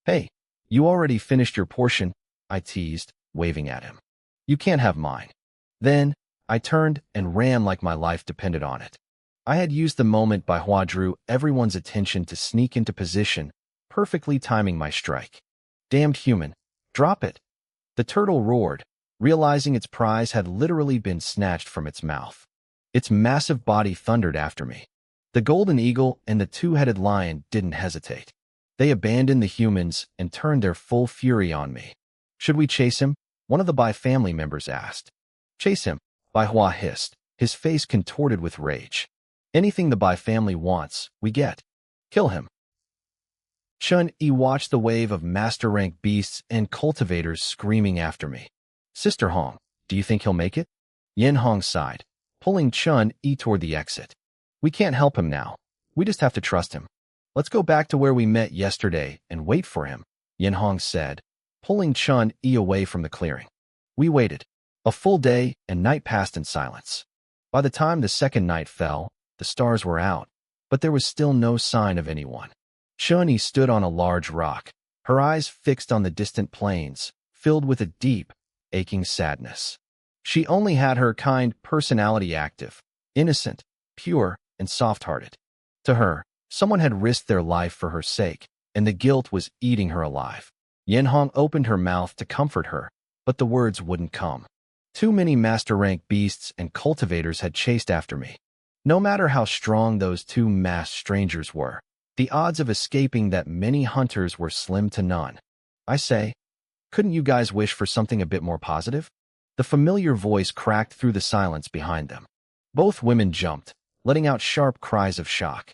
Hey, you already finished your portion, I teased, waving at him. You can't have mine. Then, I turned and ran like my life depended on it. I had used the moment Manhwa drew everyone's attention to sneak into position, perfectly timing my strike. Damned human, drop it. The turtle roared, realizing its prize had literally been snatched from its mouth. Its massive body thundered after me. The golden eagle and the two-headed lion didn't hesitate. They abandoned the humans and turned their full fury on me. Should we chase him? One of the Bai family members asked. Chase him, Manhwa hissed, his face contorted with rage. Anything the Bai family wants, we get. Kill him. Chun-Yi watched the wave of master-rank beasts and cultivators screaming after me. Sister Hong, do you think he'll make it? Yen Hong sighed, pulling Chun-Yi toward the exit. We can't help him now. We just have to trust him. Let's go back to where we met yesterday and wait for him, Yen Hong said, pulling Chun-Yi away from the clearing. We waited. A full day and night passed in silence. By the time the second night fell, the stars were out, but there was still no sign of anyone. Chun-Yi stood on a large rock, her eyes fixed on the distant plains, filled with a deep, aching sadness. She only had her kind personality active, innocent, pure, and soft-hearted. To her, someone had risked their life for her sake, and the guilt was eating her alive. Yen Hong opened her mouth to comfort her, but the words wouldn't come. Too many master-rank beasts and cultivators had chased after me. No matter how strong those two masked strangers were, the odds of escaping that many hunters were slim to none. I say, couldn't you guys wish for something a bit more positive? The familiar voice cracked through the silence behind them. Both women jumped, letting out sharp cries of shock.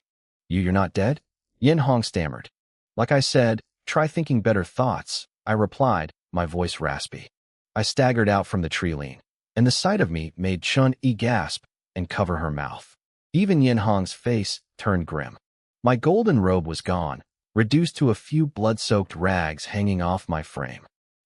You're not dead? Yen Hong stammered. Like I said, try thinking better thoughts, I replied, my voice raspy. I staggered out from the tree lean, and the sight of me made Chun-Yi gasp and cover her mouth. Even Yen Hong's face turned grim. My golden robe was gone, reduced to a few blood-soaked rags hanging off my frame.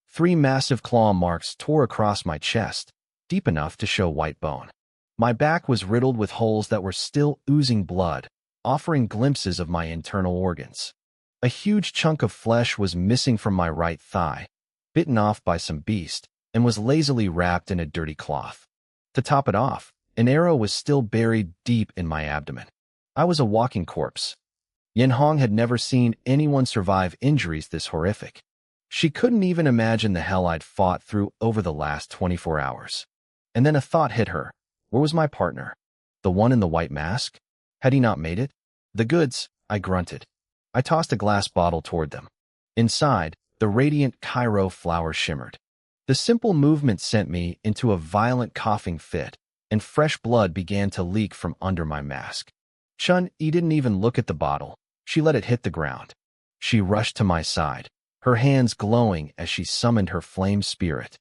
3 massive claw marks tore across my chest, deep enough to show white bone. My back was riddled with holes that were still oozing blood, offering glimpses of my internal organs. A huge chunk of flesh was missing from my right thigh, bitten off by some beast, and was lazily wrapped in a dirty cloth. To top it off, an arrow was still buried deep in my abdomen. I was a walking corpse. Yin Hong had never seen anyone survive injuries this horrific. She couldn't even imagine the hell I'd fought through over the last 24 hours. And then a thought hit her. Where was my partner? The one in the white mask? Had he not made it? The goods, I grunted. I tossed a glass bottle toward them. Inside, the radiant Cairo flower shimmered. The simple movement sent me into a violent coughing fit, and fresh blood began to leak from under my mask. Chun-Yi didn't even look at the bottle. She let it hit the ground. She rushed to my side, her hands glowing as she summoned her flame spirit.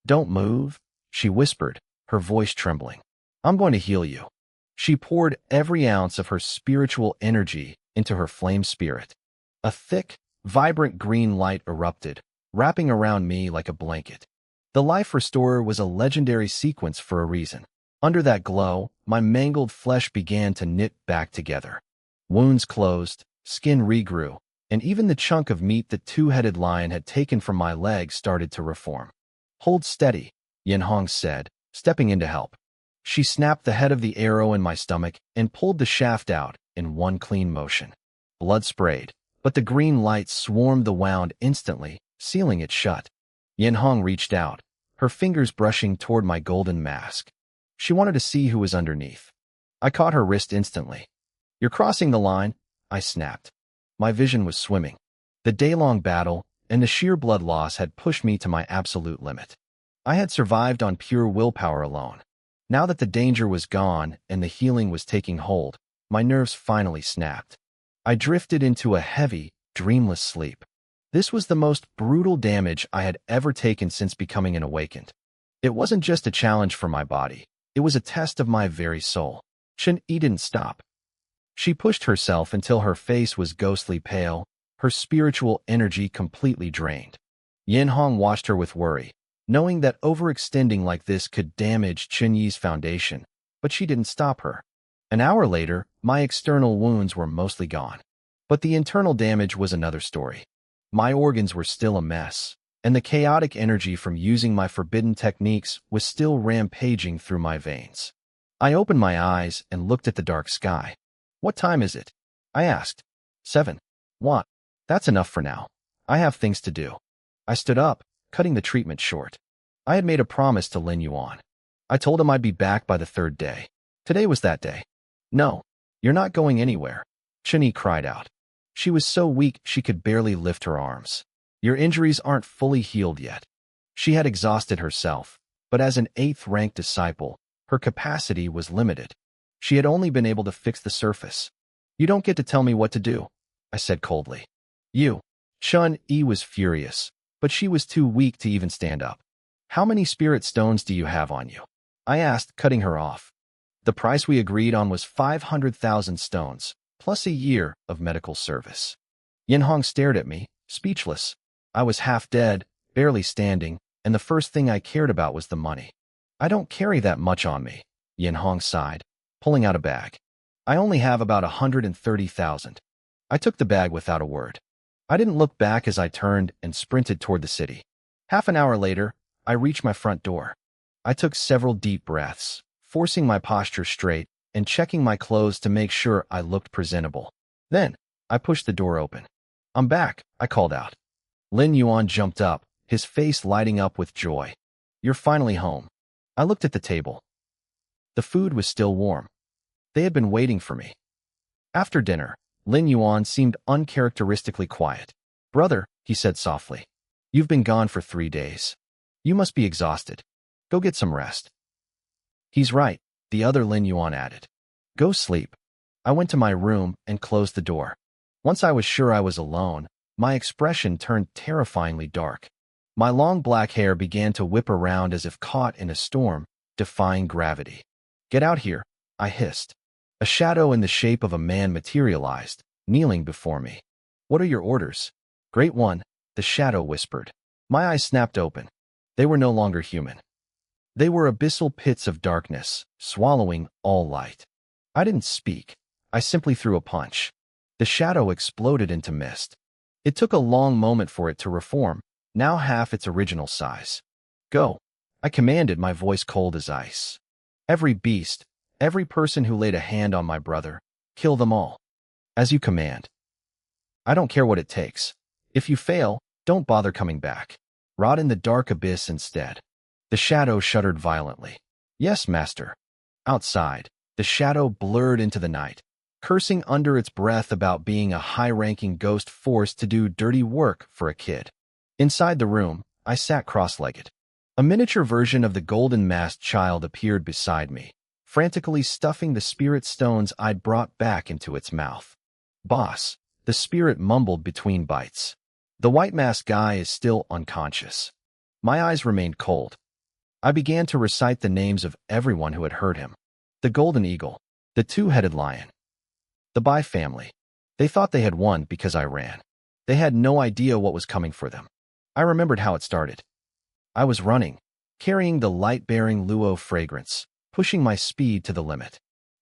"Don't move," she whispered, her voice trembling. "I'm going to heal you." She poured every ounce of her spiritual energy into her flame spirit. A thick, vibrant green light erupted, wrapping around me like a blanket. The Life Restorer was a legendary sequence for a reason. Under that glow, my mangled flesh began to knit back together. Wounds closed, skin regrew, and even the chunk of meat the two-headed lion had taken from my leg started to reform. "Hold steady," Yin Hong said, stepping in to help. She snapped the head of the arrow in my stomach and pulled the shaft out in one clean motion. Blood sprayed, but the green light swarmed the wound instantly, sealing it shut. Yin Hong reached out, her fingers brushing toward my golden mask. She wanted to see who was underneath. I caught her wrist instantly. "You're crossing the line," I snapped. My vision was swimming. The day-long battle and the sheer blood loss had pushed me to my absolute limit. I had survived on pure willpower alone. Now that the danger was gone and the healing was taking hold, my nerves finally snapped. I drifted into a heavy, dreamless sleep. This was the most brutal damage I had ever taken since becoming an awakened. It wasn't just a challenge for my body. It was a test of my very soul. Chun-Yi didn't stop. She pushed herself until her face was ghostly pale, her spiritual energy completely drained. Yin Hong watched her with worry, knowing that overextending like this could damage Chun-Yi's foundation, but she didn't stop her. An hour later, my external wounds were mostly gone. But the internal damage was another story. My organs were still a mess, and the chaotic energy from using my forbidden techniques was still rampaging through my veins. I opened my eyes and looked at the dark sky. "What time is it?" I asked. 7. "What? That's enough for now. I have things to do." I stood up, cutting the treatment short. I had made a promise to Lin Yuan. I told him I'd be back by the 3rd day. Today was that day. "No, you're not going anywhere," Chun-Yi cried out. She was so weak she could barely lift her arms. "Your injuries aren't fully healed yet." She had exhausted herself, but as an 8th-ranked disciple, her capacity was limited. She had only been able to fix the surface. "You don't get to tell me what to do," I said coldly. "You." Chun-Yi was furious, but she was too weak to even stand up. "How many spirit stones do you have on you?" I asked, cutting her off. The price we agreed on was 500,000 stones, plus a year of medical service. Yin Hong stared at me, speechless. I was half dead, barely standing, and the first thing I cared about was the money. "I don't carry that much on me," Yin Hong sighed, pulling out a bag. "I only have about 130,000. I took the bag without a word. I didn't look back as I turned and sprinted toward the city. Half an hour later, I reached my front door. I took several deep breaths, forcing my posture straight and checking my clothes to make sure I looked presentable. Then, I pushed the door open. "I'm back," I called out. Lin Yuan jumped up, his face lighting up with joy. "You're finally home." I looked at the table. The food was still warm. They had been waiting for me. After dinner, Lin Yuan seemed uncharacteristically quiet. "Brother," he said softly, "you've been gone for 3 days. You must be exhausted. Go get some rest." "He's right," the other Lin Yuan added. "Go sleep." I went to my room and closed the door. Once I was sure I was alone, my expression turned terrifyingly dark. My long black hair began to whip around as if caught in a storm, defying gravity. "Get out here," I hissed. A shadow in the shape of a man materialized, kneeling before me. What are your orders? Great one, the shadow whispered. My eyes snapped open. They were no longer human. They were abyssal pits of darkness, swallowing all light. I didn't speak. I simply threw a punch. The shadow exploded into mist. It took a long moment for it to reform, now half its original size. Go, I commanded, my voice cold as ice. Every beast, every person who laid a hand on my brother, kill them all. As you command. I don't care what it takes. If you fail, don't bother coming back. Rot in the dark abyss instead. The shadow shuddered violently. Yes, master. Outside, the shadow blurred into the night, cursing under its breath about being a high-ranking ghost forced to do dirty work for a kid. Inside the room, I sat cross-legged. A miniature version of the golden-masked child appeared beside me, frantically stuffing the spirit stones I'd brought back into its mouth. Boss, the spirit mumbled between bites. The white-masked guy is still unconscious. My eyes remained cold. I began to recite the names of everyone who had hurt him. The golden eagle, the two-headed lion, the Bai family. They thought they had won because I ran. They had no idea what was coming for them. I remembered how it started. I was running, carrying the light-bearing luo fragrance, pushing my speed to the limit.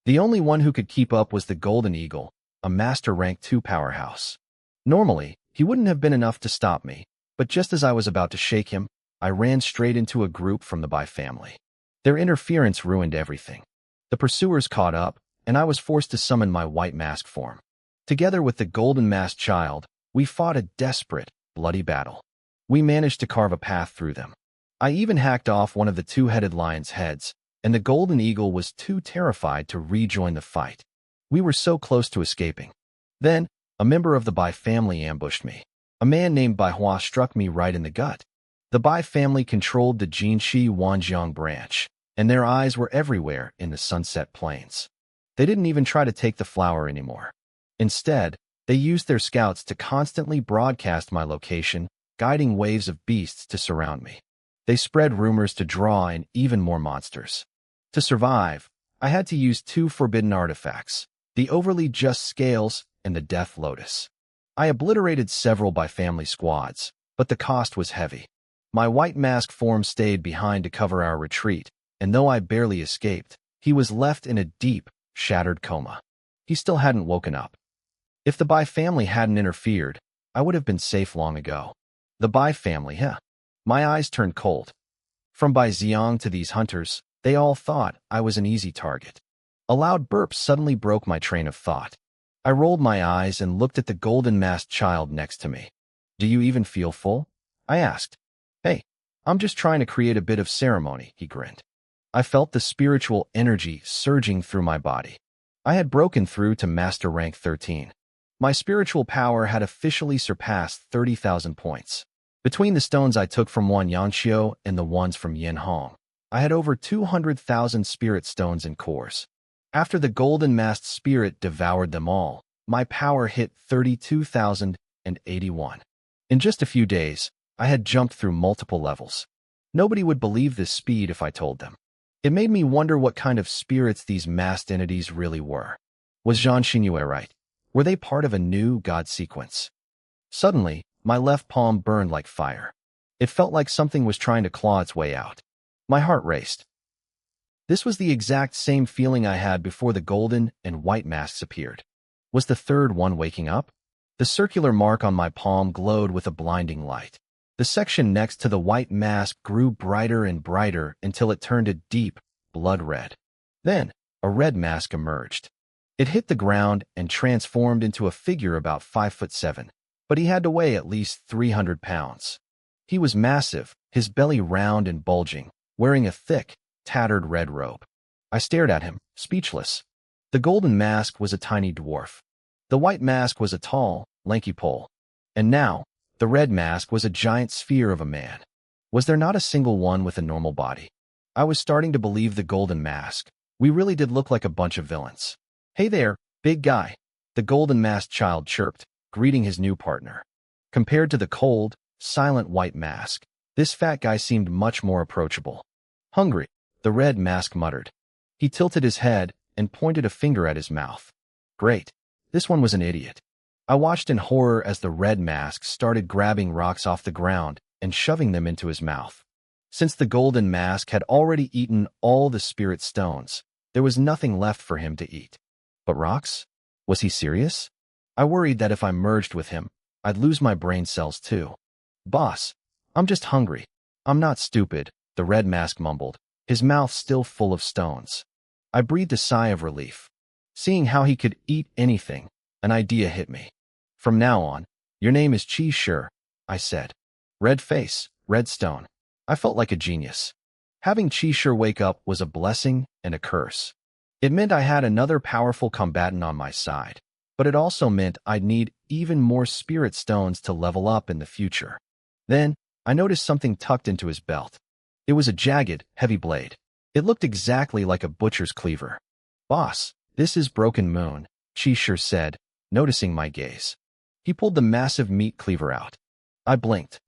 The only one who could keep up was the golden eagle, a master rank 2 powerhouse. Normally, he wouldn't have been enough to stop me, but just as I was about to shake him, I ran straight into a group from the Bai family. Their interference ruined everything. The pursuers caught up, and I was forced to summon my white mask form. Together with the golden masked child, we fought a desperate, bloody battle. We managed to carve a path through them. I even hacked off one of the two-headed lion's heads, and the golden eagle was too terrified to rejoin the fight. We were so close to escaping. Then, a member of the Bai family ambushed me. A man named Manhwa struck me right in the gut. The Bai family controlled the Jinshi Wanjiang branch, and their eyes were everywhere in the Sunset Plains. They didn't even try to take the flower anymore. Instead, they used their scouts to constantly broadcast my location, guiding waves of beasts to surround me. They spread rumors to draw in even more monsters. To survive, I had to use 2 forbidden artifacts, the overly just scales and the death lotus. I obliterated several Bai family squads, but the cost was heavy. My white mask form stayed behind to cover our retreat, and though I barely escaped, he was left in a deep, shattered coma. He still hadn't woken up. If the Bai family hadn't interfered, I would have been safe long ago. The Bai family, huh? My eyes turned cold. From Bai Xiang to these hunters, they all thought I was an easy target. A loud burp suddenly broke my train of thought. I rolled my eyes and looked at the golden-masked child next to me. Do you even feel full? I asked. Hey, I'm just trying to create a bit of ceremony, he grinned. I felt the spiritual energy surging through my body. I had broken through to Master Rank 13. My spiritual power had officially surpassed 30,000 points. Between the stones I took from Wan Yanxiu and the ones from Yin Hong, I had over 200,000 spirit stones and cores. After the golden-masked spirit devoured them all, my power hit 32,081. In just a few days, I had jumped through multiple levels. Nobody would believe this speed if I told them. It made me wonder what kind of spirits these masked entities really were. Was Zhang Xinyue right? Were they part of a new god sequence? Suddenly, my left palm burned like fire. It felt like something was trying to claw its way out. My heart raced. This was the exact same feeling I had before the golden and white masks appeared. Was the third one waking up? The circular mark on my palm glowed with a blinding light. The section next to the white mask grew brighter and brighter until it turned a deep, blood red. Then, a red mask emerged. It hit the ground and transformed into a figure about 5'7", but he had to weigh at least 300 pounds. He was massive, his belly round and bulging, wearing a thick, tattered red robe. I stared at him, speechless. The golden mask was a tiny dwarf. The white mask was a tall, lanky pole. And now, the red mask was a giant sphere of a man. Was there not a single one with a normal body? I was starting to believe the golden mask. We really did look like a bunch of villains. Hey there, big guy, the golden masked child chirped, greeting his new partner. Compared to the cold, silent white mask, this fat guy seemed much more approachable. Hungry, the red mask muttered. He tilted his head and pointed a finger at his mouth. Great, this one was an idiot. I watched in horror as the red mask started grabbing rocks off the ground and shoving them into his mouth. Since the golden mask had already eaten all the spirit stones, there was nothing left for him to eat. But rocks? Was he serious? I worried that if I merged with him, I'd lose my brain cells too. Boss, I'm just hungry. I'm not stupid, the red mask mumbled, his mouth still full of stones. I breathed a sigh of relief. Seeing how he could eat anything, an idea hit me. From now on, your name is Cheese Sure, I said. Red face, red stone. I felt like a genius. Having Cheese Sure wake up was a blessing and a curse. It meant I had another powerful combatant on my side, but it also meant I'd need even more spirit stones to level up in the future. Then, I noticed something tucked into his belt. It was a jagged, heavy blade. It looked exactly like a butcher's cleaver. Boss, this is Broken Moon, Cheese Sure said, noticing my gaze. He pulled the massive meat cleaver out. I blinked.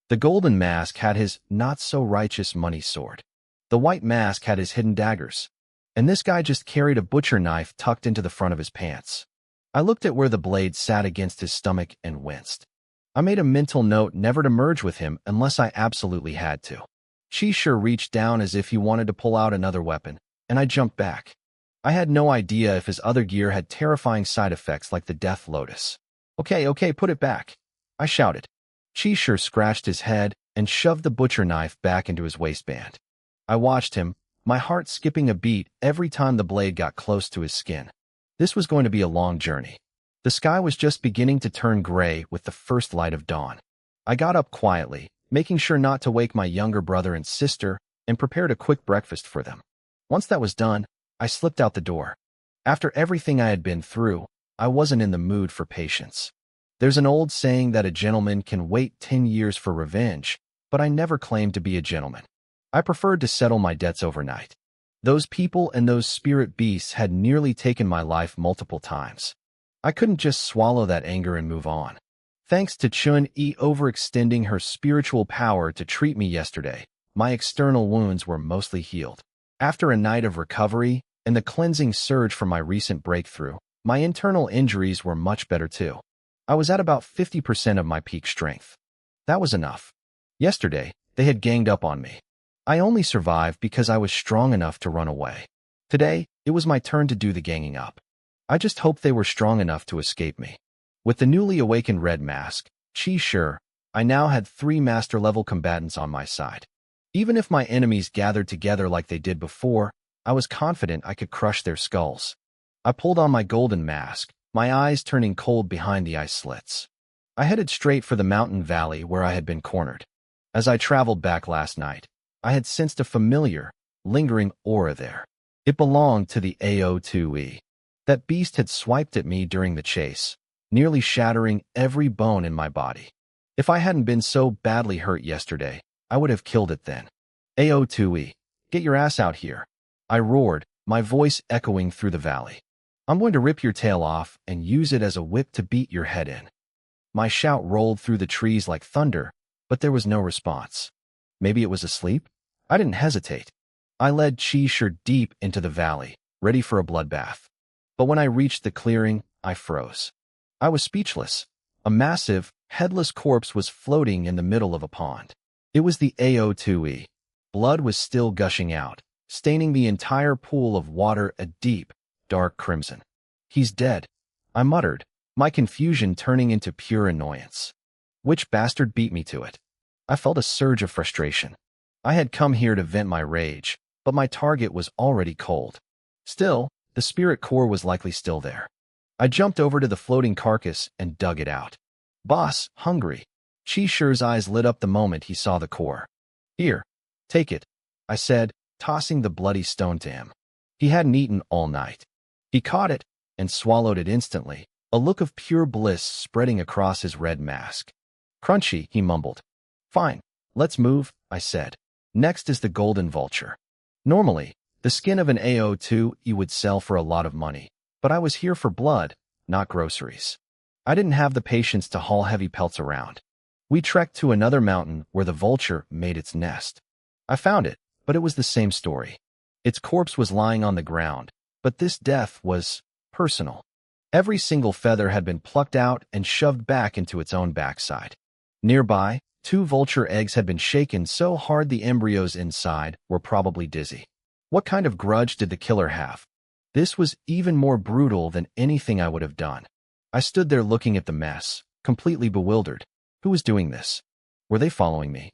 The golden mask had his not-so-righteous money sword. The white mask had his hidden daggers. And this guy just carried a butcher knife tucked into the front of his pants. I looked at where the blade sat against his stomach and winced. I made a mental note never to merge with him unless I absolutely had to. Cheese Sure reached down as if he wanted to pull out another weapon, and I jumped back. I had no idea if his other gear had terrifying side effects like the Death Lotus. Okay, put it back, I shouted. Cheese Sure scratched his head and shoved the butcher knife back into his waistband. I watched him, my heart skipping a beat every time the blade got close to his skin. This was going to be a long journey. The sky was just beginning to turn gray with the first light of dawn. I got up quietly, making sure not to wake my younger brother and sister, and prepared a quick breakfast for them. Once that was done, I slipped out the door. After everything I had been through, I wasn't in the mood for patience. There's an old saying that a gentleman can wait 10 years for revenge, but I never claimed to be a gentleman. I preferred to settle my debts overnight. Those people and those spirit beasts had nearly taken my life multiple times. I couldn't just swallow that anger and move on. Thanks to Chun-Yi overextending her spiritual power to treat me yesterday, my external wounds were mostly healed. After a night of recovery and the cleansing surge from my recent breakthrough, my internal injuries were much better too. I was at about 50% of my peak strength. That was enough. Yesterday, they had ganged up on me. I only survived because I was strong enough to run away. Today, it was my turn to do the ganging up. I just hoped they were strong enough to escape me. With the newly awakened red mask, Cheese Sure, I now had 3 master-level combatants on my side. Even if my enemies gathered together like they did before, I was confident I could crush their skulls. I pulled on my golden mask, my eyes turning cold behind the ice slits. I headed straight for the mountain valley where I had been cornered. As I traveled back last night, I had sensed a familiar, lingering aura there. It belonged to the AO2E. That beast had swiped at me during the chase, nearly shattering every bone in my body. If I hadn't been so badly hurt yesterday, I would have killed it then. AO2E, get your ass out here. I roared, my voice echoing through the valley. I'm going to rip your tail off and use it as a whip to beat your head in. My shout rolled through the trees like thunder, but there was no response. Maybe it was asleep? I didn't hesitate. I led Cheese Sure deep into the valley, ready for a bloodbath. But when I reached the clearing, I froze. I was speechless. A massive, headless corpse was floating in the middle of a pond. It was the AO2E. Blood was still gushing out, staining the entire pool of water a deep, dark crimson. He's dead, I muttered, my confusion turning into pure annoyance. Which bastard beat me to it? I felt a surge of frustration. I had come here to vent my rage, but my target was already cold. Still, the spirit core was likely still there. I jumped over to the floating carcass and dug it out. Boss, hungry. Cheese Sure's eyes lit up the moment he saw the core. Here, take it, I said, tossing the bloody stone to him. He hadn't eaten all night. He caught it and swallowed it instantly, a look of pure bliss spreading across his red mask. Crunchy, he mumbled. Fine, let's move, I said. Next is the golden vulture. Normally, the skin of an AO2E would sell for a lot of money, but I was here for blood, not groceries. I didn't have the patience to haul heavy pelts around. We trekked to another mountain where the vulture made its nest. I found it, but it was the same story. Its corpse was lying on the ground, but this death was personal. Every single feather had been plucked out and shoved back into its own backside. Nearby, 2 vulture eggs had been shaken so hard the embryos inside were probably dizzy. What kind of grudge did the killer have? This was even more brutal than anything I would have done. I stood there looking at the mess, completely bewildered. Who was doing this? Were they following me?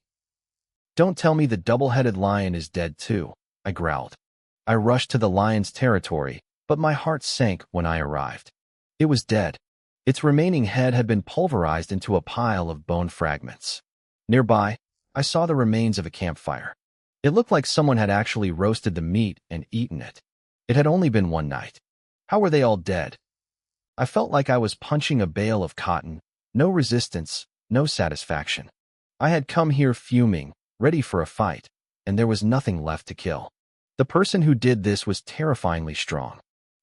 Don't tell me the double-headed lion is dead too, I growled. I rushed to the lion's territory, but my heart sank when I arrived. It was dead. Its remaining head had been pulverized into a pile of bone fragments. Nearby, I saw the remains of a campfire. It looked like someone had actually roasted the meat and eaten it. It had only been one night. How were they all dead? I felt like I was punching a bale of cotton. No resistance, no satisfaction. I had come here fuming, ready for a fight, and there was nothing left to kill. The person who did this was terrifyingly strong.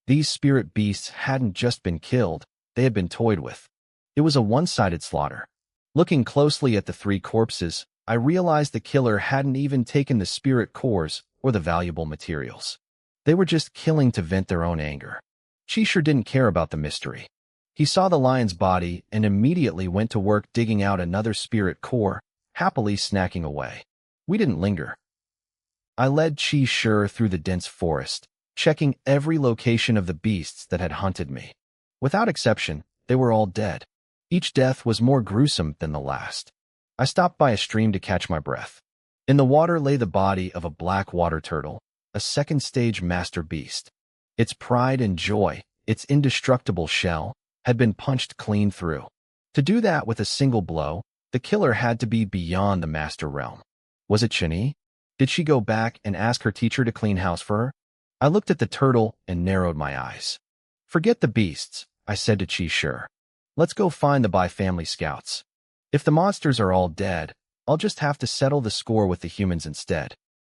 These spirit beasts hadn't just been killed, they had been toyed with. It was a one-sided slaughter. Looking closely at the 3 corpses, I realized the killer hadn't even taken the spirit cores or the valuable materials. They were just killing to vent their own anger. Chi didn't care about the mystery. He saw the lion's body and immediately went to work digging out another spirit core, happily snacking away. We didn't linger. I led Chi through the dense forest, checking every location of the beasts that had hunted me. Without exception, they were all dead. Each death was more gruesome than the last. I stopped by a stream to catch my breath. In the water lay the body of a black water turtle, a second-stage master beast. Its pride and joy, its indestructible shell, had been punched clean through. To do that with a single blow, the killer had to be beyond the master realm. Was it Chini? Did she go back and ask her teacher to clean house for her? I looked at the turtle and narrowed my eyes. Forget the beasts, I said to Chi. Let's go find the Bai family scouts. If the monsters are all dead, I'll just have to settle the score with the humans instead.